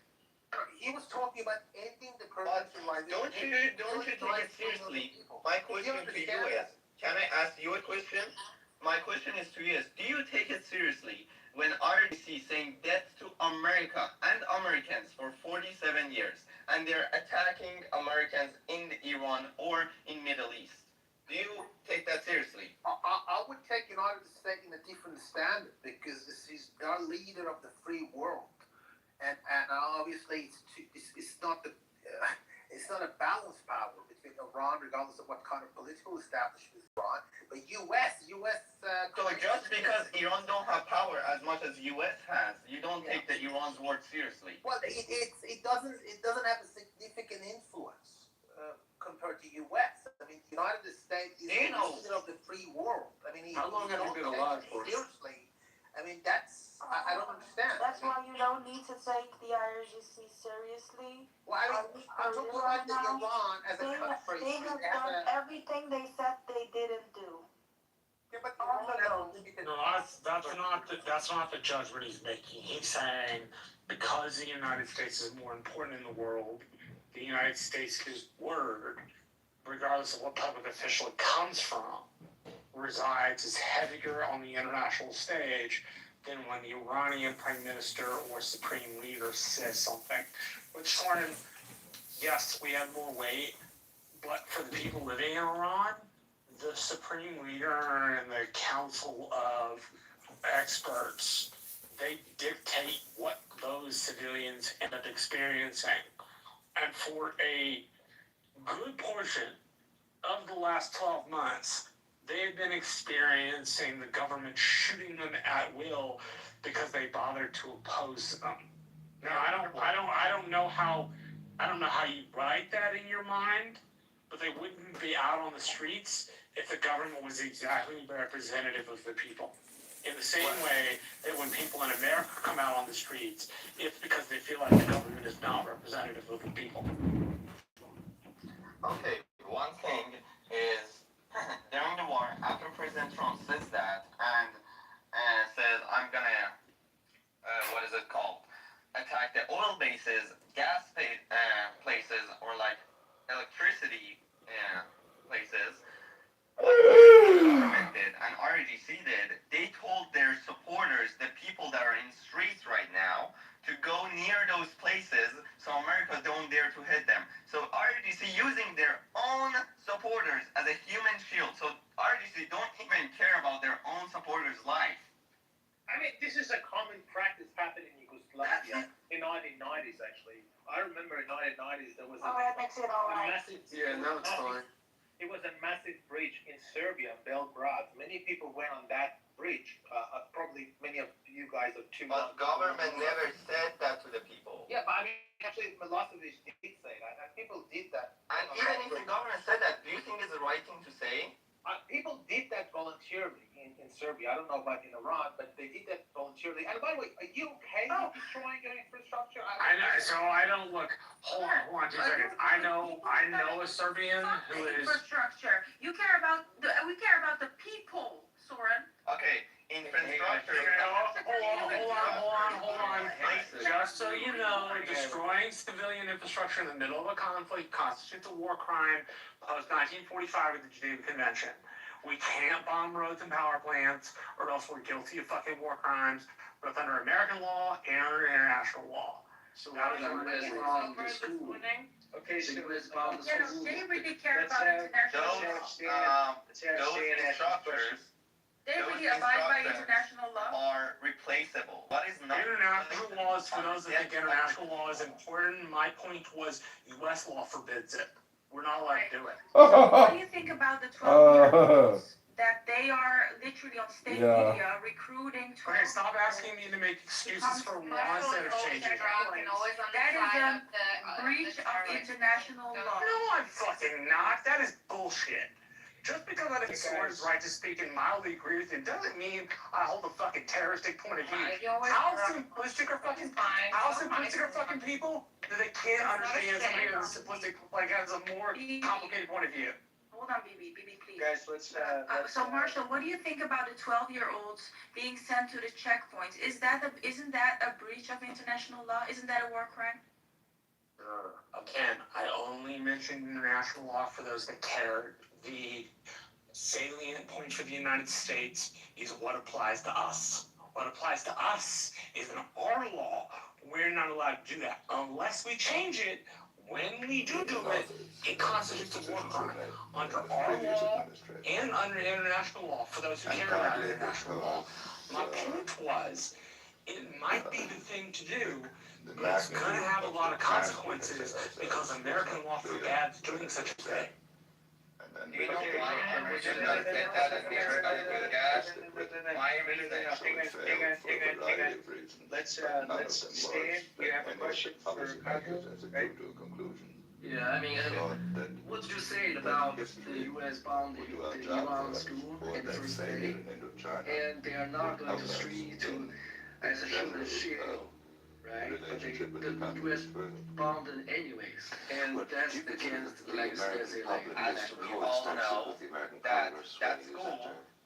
He was talking about ending the Persian But civilization. don't you take it seriously? My question to you is, can I ask you a question? My question is to you is, do you take it seriously when RGC saying death to America and Americans for 47 years, and they're attacking Americans in Iran or in Middle East? Do you take that seriously? I would take United States in a different standard because this is our leader of the free world, and obviously it's not a balanced power between Iran, regardless of what kind of political establishment is Iran. But U.S. So just because Iran don't have power as much as U.S. has, you don't take the Iran's word seriously. Well, it doesn't have a significant influence compared to U.S. I mean, the United States is the leader of the free world. I mean, How long have you been alive for? Seriously, I mean, I don't understand. That's why you don't need to take the IRGC seriously. Well, I'm talking about the Iran as a country. They have done everything they said they didn't do. Yeah, but No, that's not the judgment he's making. He's saying because the United States is more important in the world, the United States' word, regardless of what public official it comes from, resides is heavier on the international stage than when the Iranian prime minister or supreme leader says something. Which sort of, yes, we have more weight, but for the people living in Iran, the supreme leader and the council of experts, they dictate what those civilians end up experiencing. And for a good portion of the last 12 months, they've been experiencing the government shooting them at will because they bothered to oppose them. Now, I don't know how you write that in your mind, but they wouldn't be out on the streets if the government was exactly representative of the people. In the same way that when people in America come out on the streets, it's because they feel like the government is not representative of the people. Okay, one thing is, during the war, after President Trump says that and says, I'm gonna, what is it called, attack the oil bases, gas places, or like electricity places, what the government did and RGC did, they told their supporters, the people that are in streets right now, to go near those places so America don't dare to hit them. So RGC using their own supporters as a human shield. So RGC don't even care about their own supporters' life. I mean, this is a common practice happened in Yugoslavia in 1990s, actually. I remember in 1990s there was a massive... Yeah, now it's fine. It was a massive bridge in Serbia, Belgrade. Many people went on that bridge. Probably many of you guys are too young. But government never said that to the people. Yeah, but I mean, actually, Milosevic did say that, and people did that. And even if the government said that, do you think it's the right thing to say? People did that voluntarily in Serbia. I don't know about in Iran, but they did that voluntarily. And by the way, are you okay with destroying your infrastructure? I know, so I don't look. Hold on 2 seconds. I know a Serbian who is. Infrastructure. We care about the people, Soren. Okay, infrastructure. Hold on. Just so you know, destroying civilian infrastructure in the middle of a conflict constitutes a war crime post 1945 with the Geneva Convention. We can't bomb roads and power plants, or else we're guilty of fucking war crimes, both under American law and under international law. So how does U.S. bomb the school? Okay, so U.S. bomb the school. They really care about international law. Those instructors They really abide by international law. are replaceable. What is not International laws, for those that think international law is important, my point was U.S. law forbids it. We're not allowed to do it. What do you think about the 12-year-olds that they are literally on state media recruiting to... Okay, stop asking me to make excuses for laws that have changed. That is a breach of international law. No, I'm fucking not. That is bullshit. Just because I think Soren's right to speak and mildly agree with him doesn't mean I hold a fucking terroristic point of view. How simplistic are fucking people that they can't understand somebody with a simplistic, like, has a more complicated point of view? Hold on, BB, please. guys, let's So Marshall, what do you think about the 12-year-olds being sent to the checkpoints? Isn't that a breach of international law? Isn't that a war crime? Again, I only mentioned international law for those that care. The salient point for the United States is what applies to us. What applies to us is in our law. We're not allowed to do that unless we change it. When we do it, it constitutes a war crime under our law and under international law. For those who care about international law, my point was, it might be the thing to do, but it's going to have a lot of consequences because American law forbids doing such a thing. You know why we're just gonna get that as the American gas? My reason. Let's stay in. You have a question for Carlos, right? Yeah, I mean, what did you say about the U.S. bombed the Iran school in the first day, and they are not going to street to as a human shield, right? But the U.S. bombed it anyways, and that's against As we all know, that school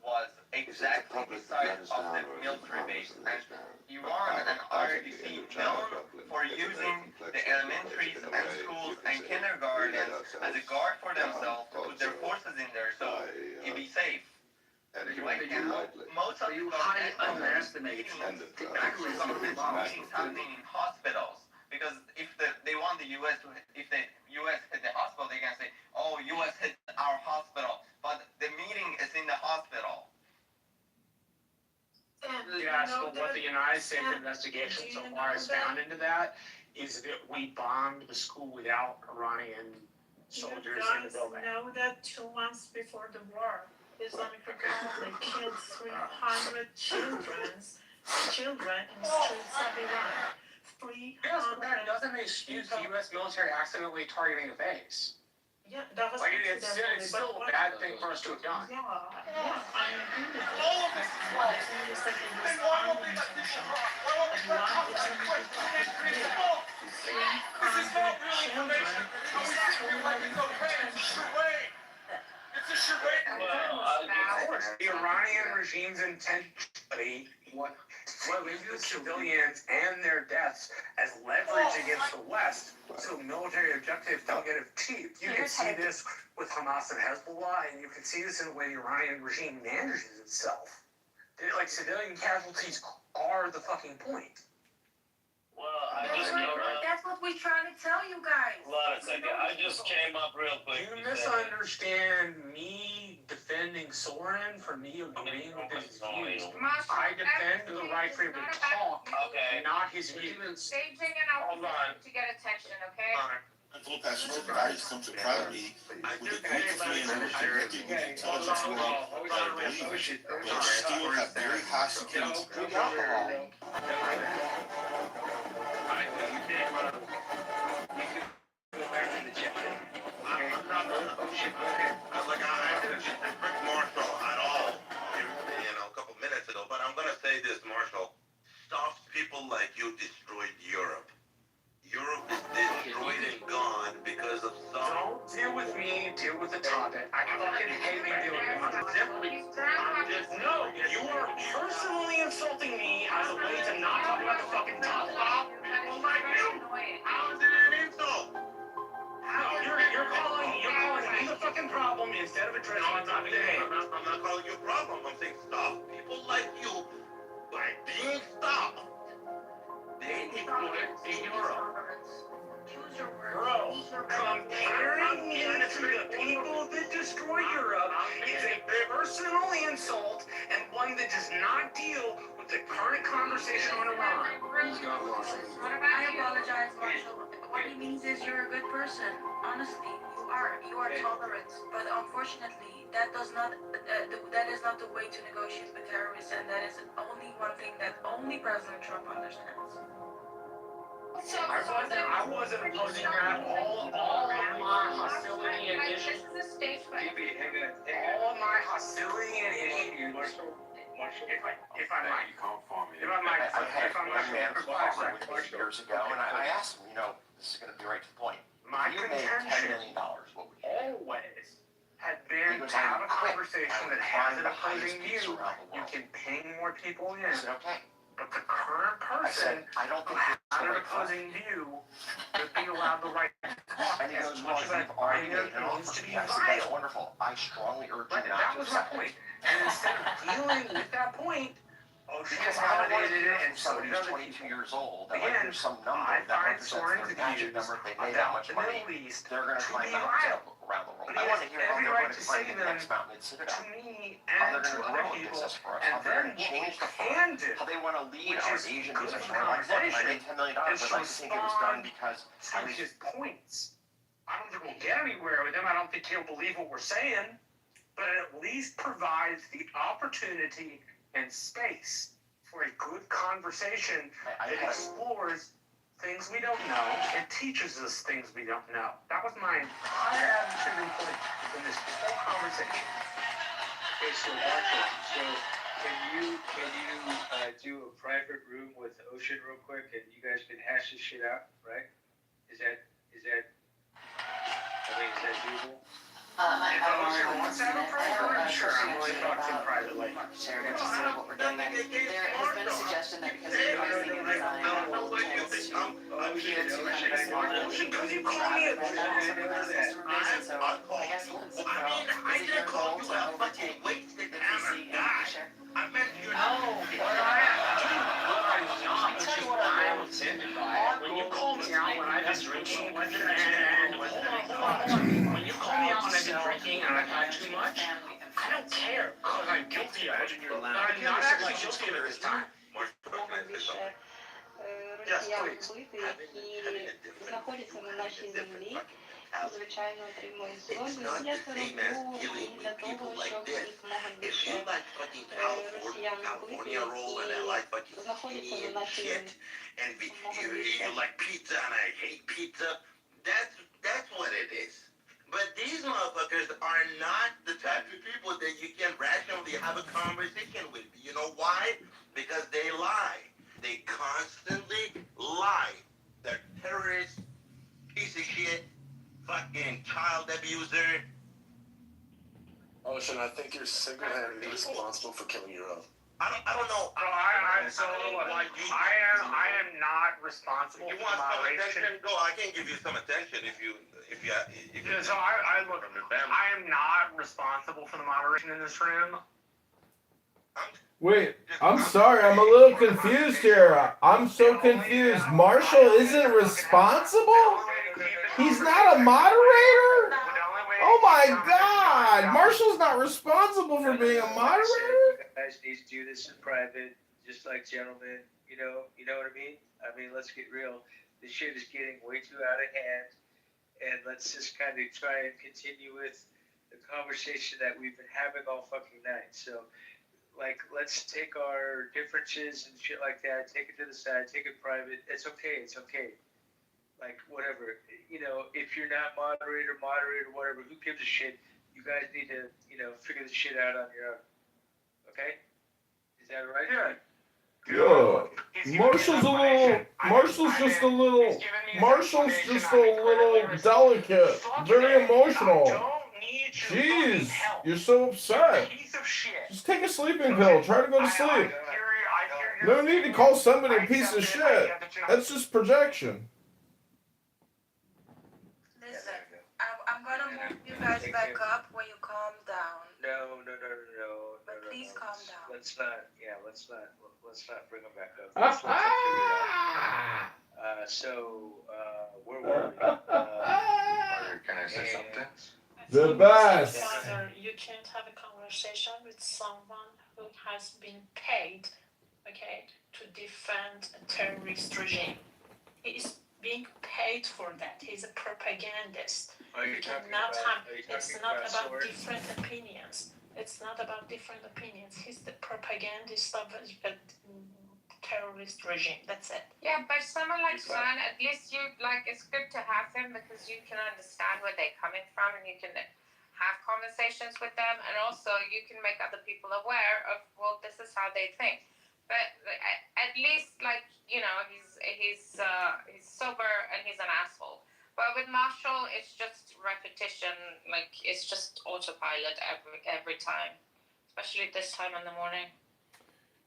was exactly beside of the military base, and Iran and RDC known for using the elementaries and schools and kindergartens as a guard for themselves to put their forces in there so you'd be safe. Right now, most of the highly underestimate the accuracy of the bomb meetings happening in hospitals. Because if they want the U.S. to, if the U.S. hit the hospital, they can say, "Oh, U.S. hit our hospital," but the meeting is in the hospital. Yes, but what the United States investigation so far has found into that is that we bombed the school without Iranian soldiers in the building. You know that 2 months before the war, Islamic Republic killed 300 children in the streets of Iran. Yes, but that doesn't excuse the U.S. military accidentally targeting a base. Yeah, that was like it's still a bad thing for us to have done. Yeah, I agree with you. All of this is wrong. And why won't they let this shit rock? Why won't they let this This is not real information. It's acting like it's okay. It's a charade. It's a charade. Of course, the Iranian regime's intentionally using the civilians and their deaths as leverage against the West, so military objectives don't get achieved. You can see this with Hamas and Hezbollah, and you can see this in the way the Iranian regime manages itself. Like, civilian casualties are the fucking point. Well, That's what we're trying to tell you guys. Hold on a second. I just came up real quick. You misunderstand me defending Soren for me agreeing with his views. I defend the right for him to talk, not his views. Staging an outfit to get attention, okay? Full passionate guys come to privately with a group of 300 intelligence world believers, but still have very high security alcohol. Like I didn't disrespect Marshall at all, a couple minutes ago, but I'm gonna say this, Marshall. Soft people like you destroyed Europe. Europe is destroyed and gone because of some. Don't deal with me, deal with the topic. I fucking hate dealing with it. No, you are personally insulting me as a way to not talk about the fucking topic. People like you. How is it an insult? You're calling me the fucking problem instead of addressing the topic at hand. I'm not calling you a problem. I'm saying soft people like you, by being soft, they destroyed Europe. Bro, comparing me to the people that destroy Europe is a personal insult and one that does not deal with the current conversation on Iran. I apologize, Marshall. What he means is you're a good person. Honestly, you are tolerant, but unfortunately, that is not the way to negotiate with terrorists, and that is only one thing that only President Trump understands. I wasn't opposing that. All of my hostility and issues. All of my hostility and issues. If I might. I had a man with me years ago, and I asked him, this is going to be right to the point. My You made contention $10 million. What would you do? always had been to have a conversation that has an opposing view. You can ping more people in. I said, okay. But the current I person said, I don't who think has that's the an right call. opposing view would be allowed the right to talk And he as goes, well, much as you've already I made an needs offer to to be me. I said, that's vile. wonderful. I strongly urge you But not that to was my accept point. it. And instead of dealing with that point, Ocean Because I don't want to validated hear it, from and so somebody did who's other 22 people. years old that Again, there's some number I that find represents Soren's their magic views number. If they made that about much the money, Middle East they're going to to climb be mountains vile. around the world. But I he want has to hear how every they're right going to to climb say the them next mountain and sit it to out. me How and they're to going to other grow a people, business for us. and How they're then going to what we change the firm. can do, How they want to lead which our is Asian good business. for Like, look, I conversation, made $10 million, but is I think it was done because I to was his points. I don't think we'll get anywhere with him. I don't think he'll believe what we're saying, but it at least provides the opportunity and space for a good conversation that explores things we don't know and teaches us things we don't know. That was my entire attitude and point in this whole conversation. Okay, so Marshall, can you do a private room with Ocean real quick, and you guys can hash this shit out, right? Is that doable? If Ocean wants to have a private room, sure, I'm willing to talk to him privately. Share to see what we're doing. There has been a suggestion that because of the pricing and design, we'll chance to appeal to kind of a smaller Because you call me rather than that customer base. And so I guess once and for all, is it your goal to overtake the PC and the share? I meant you. No, but I'm not, which is why I'm offended by it. When you call me out when I've been drinking, and hold on. When you call me out when I've been drinking and I've had too much, I don't care, because I'm guilty of it. But I'm not actually guilty of it this time. Yes, please. Знаходяться на нашій землі, звичайно, отримують згоду для торгову і для того, щоб їх мога більше росіян вбити, які знаходяться на нашій землі. You like pizza and I hate pizza. That's what it is. But these motherfuckers are not the type of people that you can rationally have a conversation with. You know why? Because they lie. They constantly lie. They're terrorists, piece of shit, fucking child abuser. Ocean, I think you're single-handedly responsible for killing your own. I don't know. I am not responsible You for want some moderation. attention? Go. I can give you some attention if you. So I look. I am not responsible for the moderation in this room. Wait, I'm sorry, I'm a little confused here. I'm so confused. Marshall isn't responsible? He's not a moderator? Oh my god! Marshall's not responsible for being a moderator? Guys need to do this in private, just like gentlemen. You know what I mean? I mean, let's get real. This shit is getting way too out of hand, and let's just kind of try and continue with the conversation that we've been having all fucking night. So, like, let's take our differences and shit like that, take it to the side, take it private. It's okay. like whatever, if you're not moderator, whatever, who gives a shit? You guys need to, figure this shit out on your own. Okay? Is that right? Yeah. Marshall's just a little delicate, very emotional. Jeez, you're so upset. Just take a sleeping pill, try to go to sleep. No need to call somebody a piece of shit. That's just projection. Listen, I'm gonna move you guys back up when you calm down. No. But please calm down. Let's not bring them back up. Let's figure it out. Where were we? Can I say something? The best. Father, you can't have a conversation with someone who has been paid, okay, to defend a terrorist regime. He is being paid for that. He's a propagandist. You cannot have. It's not about different opinions. It's not about different opinions. He's the propagandist of a terrorist regime. That's it. Yeah, but someone like Sean, at least it's good to have him because you can understand where they're coming from and you can have conversations with them, and also you can make other people aware of, well, this is how they think. But at least, he's sober and he's an asshole. But with Marshall, it's just repetition. It's just autopilot every time, especially this time in the morning.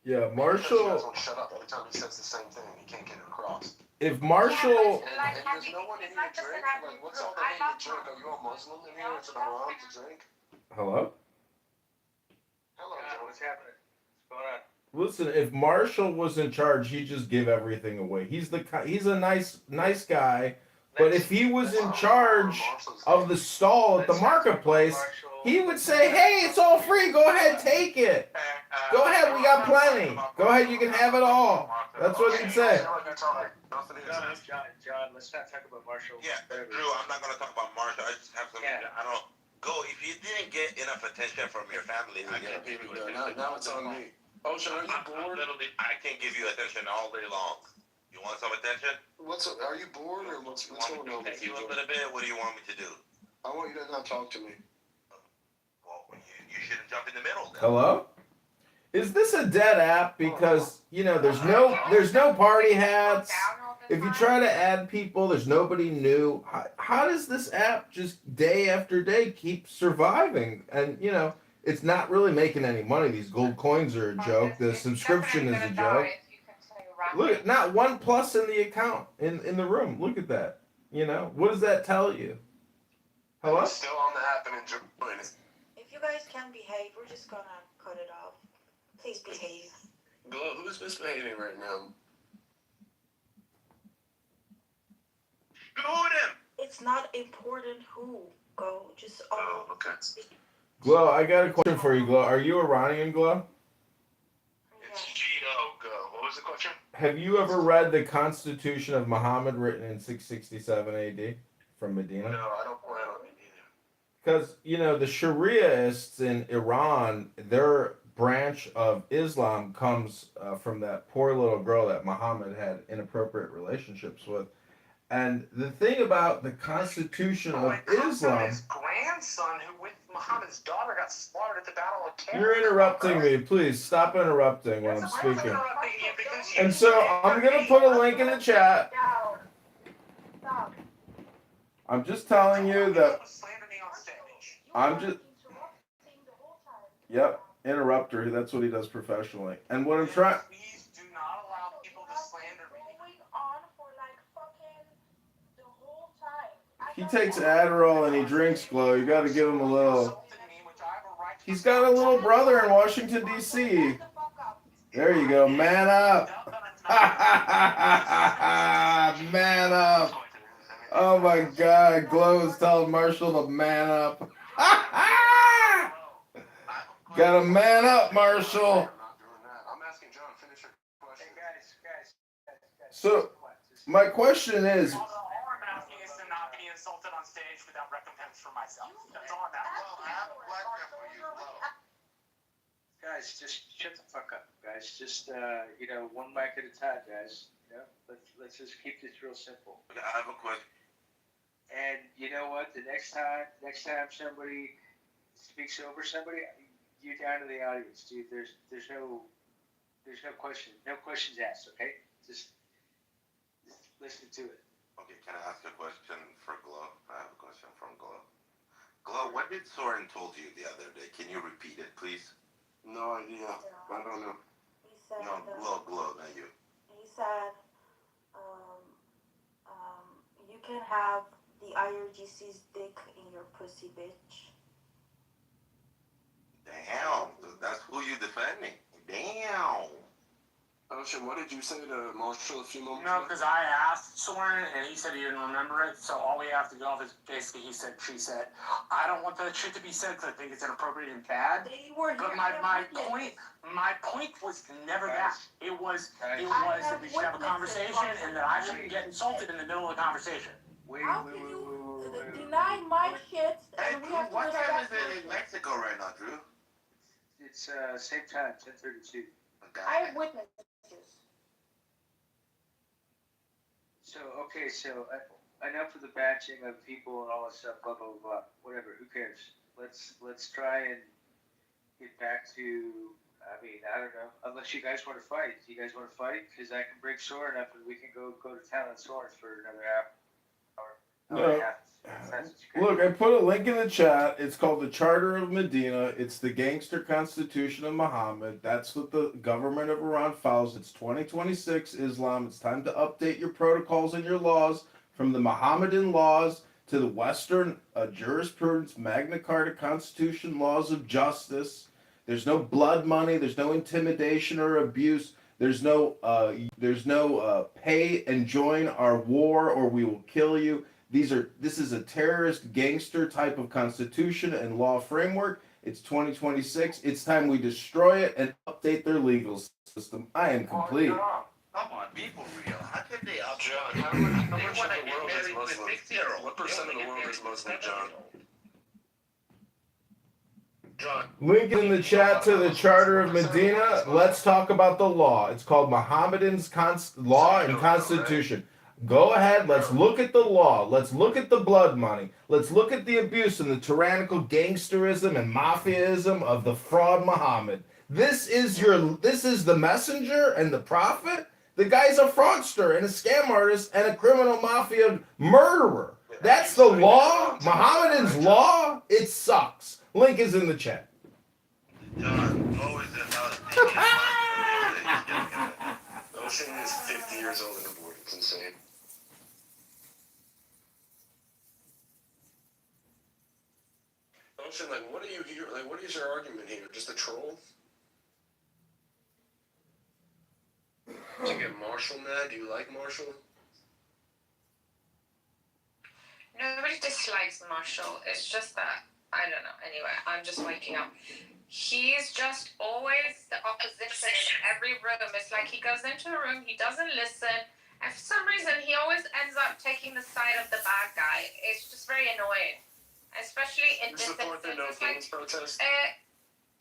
Yeah, Marshall. Won't shut up every time he says the same thing. He can't get it across. If Marshall. And there's no one in here to drink. What's all the hate to drink? Are you a Muslim in here? Is it haram to drink? Hello? Hello, what's happening? What's going on? Listen, if Marshall was in charge, he'd just give everything away. He's a nice guy. But if he was in charge of the stall at the marketplace, he would say, "Hey, it's all free. Go ahead, take it. Go ahead, we got plenty. Go ahead, you can have it all." That's what he'd say. John, let's not talk about Marshall. Yeah, Drew, I'm not going to talk about Marshall. I just have something. I don't go. If you didn't get enough attention from your family, I can't give you attention. Now it's on me. Ocean, are you bored? I can't give you attention all day long. You want some attention? Are you bored or what's going on? Thank you a little bit. What do you want me to do? I want you to not talk to me. Well, you shouldn't jump in the middle. Then. Hello? Is this a dead app? Because there's no party hats. If you try to add people, there's nobody new. How does this app just day after day keep surviving? And it's not really making any money. These gold coins are a joke. The subscription is a joke. Look, not one plus in the account in the room. Look at that. What does that tell you? Hello? Still on the app and enjoying it. If you guys can't behave, we're just gonna cut it off. Please behave. Glow, who's misbehaving right now? Go with him. It's not important who. Go. Just all. Oh, okay. Glow, I got a question for you, Glow. Are you Iranian, Glow? It's G.O. Go. What was the question? Have you ever read the Constitution of Muhammad written in 667 AD from Medina? No, I don't plan on it either. Because, the Shariaists in Iran, their branch of Islam comes from that poor little girl that Muhammad had inappropriate relationships with. And the thing about the Constitution of Islam... His grandson, who with Muhammad's daughter got slaughtered at the Battle of Karbala. You're interrupting me. Please stop interrupting when I'm speaking. And so I'm going to put a link in the chat. I'm just telling you that... Yep, interrupter. That's what he does professionally. And what I'm trying... Please do not allow people to slander me. He takes Adderall and he drinks, Glow. You got to give him a little... He's got a little brother in Washington, D.C. There you go. Man up. Man up. Oh, my God. Glow is telling Marshall to man up. Got to man up, Marshall. I'm asking John, finish your question. Guys. So, my question is... Insulted on stage without recompense for myself. That's all I'm asking. Guys, just shut the fuck up, guys. Just one mic at a time, guys. let's just keep this real simple. Okay, I have a question. And you know what? The next time somebody speaks over somebody, you're down to the audience, dude. There's no questions asked. Okay, just listen to it. Okay, can I ask a question for Glow? I have a question from Glow. Glow, what did Soren told you the other day? Can you repeat it, please? No idea. I don't know. He said, No, Glow, not you. he said, you can have the IRGC's dick in your pussy, bitch. Damn, that's who you defending. Damn. Ocean, what did you say to Marshall a few moments No, ago? because I asked Soren and he said he didn't remember it. So all we have to go off is basically he said, she said. I don't want that shit to be said because I think it's inappropriate and bad. They were But here. my point was never that. It was that we should have a conversation and that I shouldn't get insulted in the middle of the conversation. How can you deny my shit Hey, and we Drew, have to what deny time is that it in Mexico right now, Drew? It's same time, 10:32. I have witnesses. So enough of the batching of people and all that stuff. Blah blah blah. Whatever. Who cares? Let's try and get back to. I mean, I don't know. Unless you guys want to fight. Do you guys want to fight? Because I can bring Soren up and we can go to town on Soren for another hour. No. Look, I put a link in the chat. It's called the Charter of Medina. It's the gangster constitution of Muhammad. That's what the government of Iran follows. It's 2026 Islam. It's time to update your protocols and your laws from the Mohammedan laws to the Western jurisprudence, Magna Carta, Constitution, laws of justice. There's no blood money. There's no intimidation or abuse. There's no pay and join our war or we will kill you. This is a terrorist gangster type of constitution and law framework. It's 2026. It's time we destroy it and update their legal system. I am complete. Come on, people real. How could they up? John, how much of the world is Muslim? What percent of the world is Muslim, John? John. Link in the chat to the Charter of Medina. Let's talk about the law. It's called Mohammedan's Law and Constitution. Go ahead, let's look at the law. Let's look at the blood money. Let's look at the abuse and the tyrannical gangsterism and mafiaism of the fraud Muhammad. This is the messenger and the prophet. The guy's a fraudster and a scam artist and a criminal mafia murderer. That's the law. Muhammadan's law. It sucks. Link is in the chat. Ocean is 50 years old and aborted. It's insane. Ocean, like, what are you here? Like, what is your argument here? Just a troll? Do you get Marshall mad? Do you like Marshall? Nobody dislikes Marshall. It's just that, I don't know. Anyway, I'm just waking up. He's just always the opposition in every room. It's like he goes into a room, he doesn't listen, and for some reason he always ends up taking the side of the bad guy. It's just very annoying. Especially in this instance. Protest?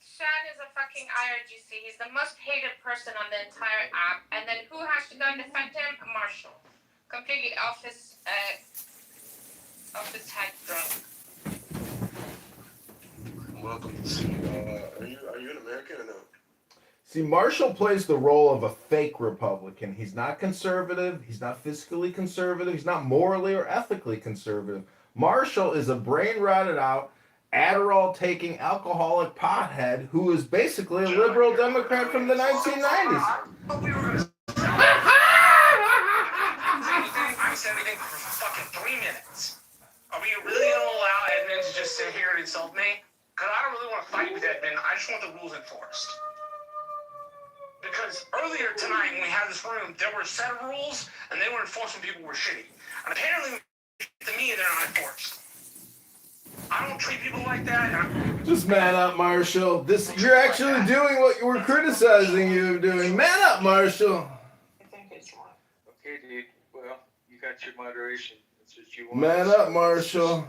Shan is a fucking IRGC. He's the most hated person on the entire app. And then who has to go and defend him? Marshall. Completely off his head drunk. Welcome to see you. Are you an American or no? See, Marshall plays the role of a fake Republican. He's not conservative. He's not fiscally conservative. He's not morally or ethically conservative. Marshall is a brain rotted out, Adderall taking alcoholic pothead who is basically a liberal Democrat from the 1990s. I said everything for fucking 3 minutes. Are we really gonna allow Edmund to just sit here and insult me? Because I don't really want to fight with Edmund. I just want the rules enforced. Because earlier tonight when we had this room, there were a set of rules and they were enforced when people were shitty. And apparently to me, they're not enforced. I don't treat people like that. Just man up, Marshall. You're actually doing what you were criticizing you of doing. Man up, Marshall. Okay, dude. Well, you got your moderation. That's what you want. Man up, Marshall.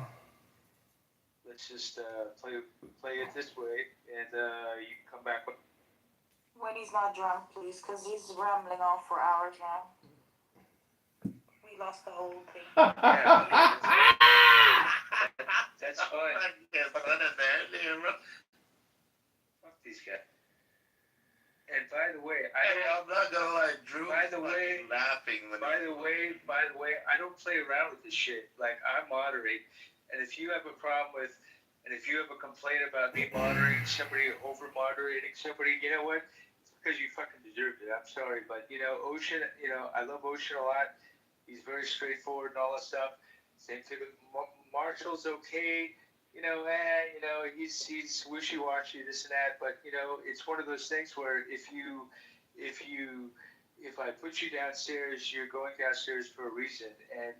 Let's just play it this way, and you can come back with. When he's not drunk, please, because he's rambling on for hours now. lost the whole thing. That's fine. Fuck these guys. And by the way, I'm not gonna lie, Drew. By the way, laughing when. By the way, I don't play around with this shit. Like, I moderate, and if you have a problem with, and if you have a complaint about me moderating somebody or over moderating somebody, you know what? It's because you fucking deserved it. I'm sorry, but Ocean. I love Ocean a lot. He's very straightforward and all that stuff. Same thing with Marshall's okay. He's wishy-washy, this and that, but it's one of those things where if I put you downstairs, you're going downstairs for a reason, and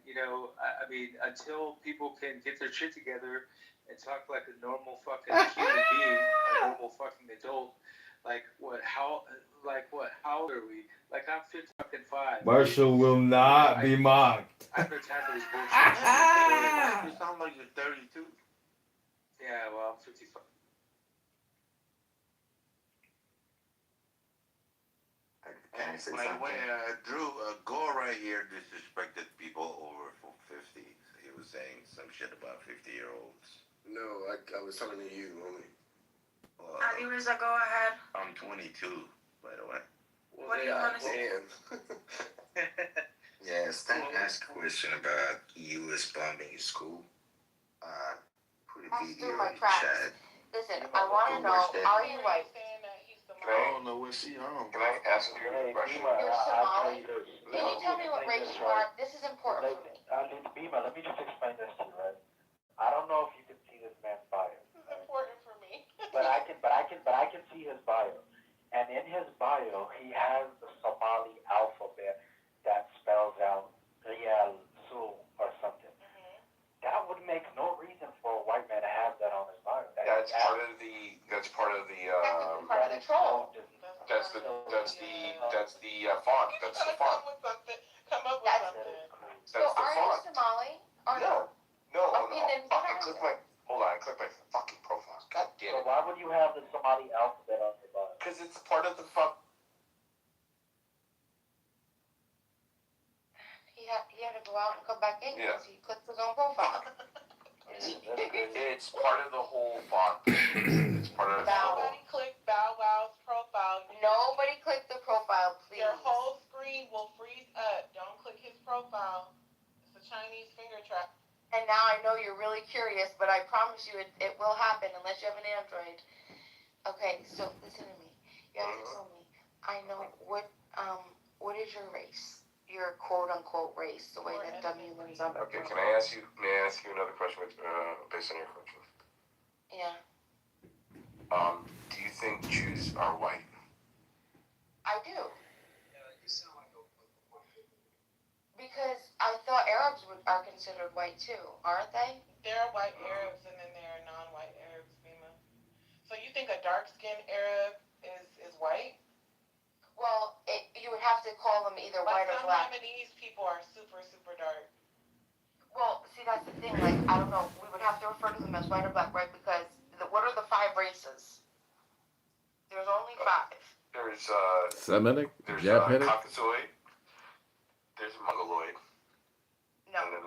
until people can get their shit together and talk like a normal fucking human being, a normal fucking adult, how old are we? Like, I'm 55. Marshall will not be mocked. I have no time for this bullshit. You sound like you're 32. Yeah, well, I'm 55. Can I say something? When Drew, Gore right here disrespected people over 50. He was saying some shit about 50-year-olds. No, I was talking to you only. Ali Riza, go ahead. I'm 22, by the way. What do you want to say? Yeah, Stan asked a question about U.S. bombing a school. Put a video in the chat. Listen, I want to know, are you white? I don't know what she on. Can I ask you a question? You're Somali. Can you tell me what race you are? This is important for me. Bima, let me just explain this to you, right? I don't know if you can see this man's bio. This is important for me. But I can see his bio. And in his bio, he has the Somali alphabet that spells out Riyal Sul or something. That would make no reason for a white man to have that on his bio. That's part of the. That's part of the. Part of the troll. That's the font. That's the font. Come up with something. So That's the are you font. Somali? Or no? No. Okay, then Hold on. Click my fucking profile. God damn So it. why would you have the Somali alphabet on your bio? Because it's part of the fuck. He had to go out and come back in Yeah. because he clicked his own profile. It's part of the whole font. It's part of the whole. Nobody clicked Bow Wow's profile. Nobody clicked the profile, please. Your whole screen will freeze up. Don't click his profile. It's a Chinese finger trap. And now I know you're really curious, but I promise you it will happen unless you have an Android. Okay, so listen to me. You have to tell me. I know what is your race? Your quote unquote race, the way that dummy learns on. Okay, may I ask you another question based on your question? Yeah. Do you think Jews are white? I do. Because I thought Arabs are considered white too, aren't they? There are white Arabs and then there are non-white Arabs, Bima. So you think a dark-skinned Arab is white? Well, you would have to call them either white or black. Some Lebanese people are super, super dark. Well, see, that's the thing. Like, I don't know. We would have to refer to them as white or black, right? Because what are the 5 races? There's only 5. There's Semitic, there's Japanic. Caucasoid,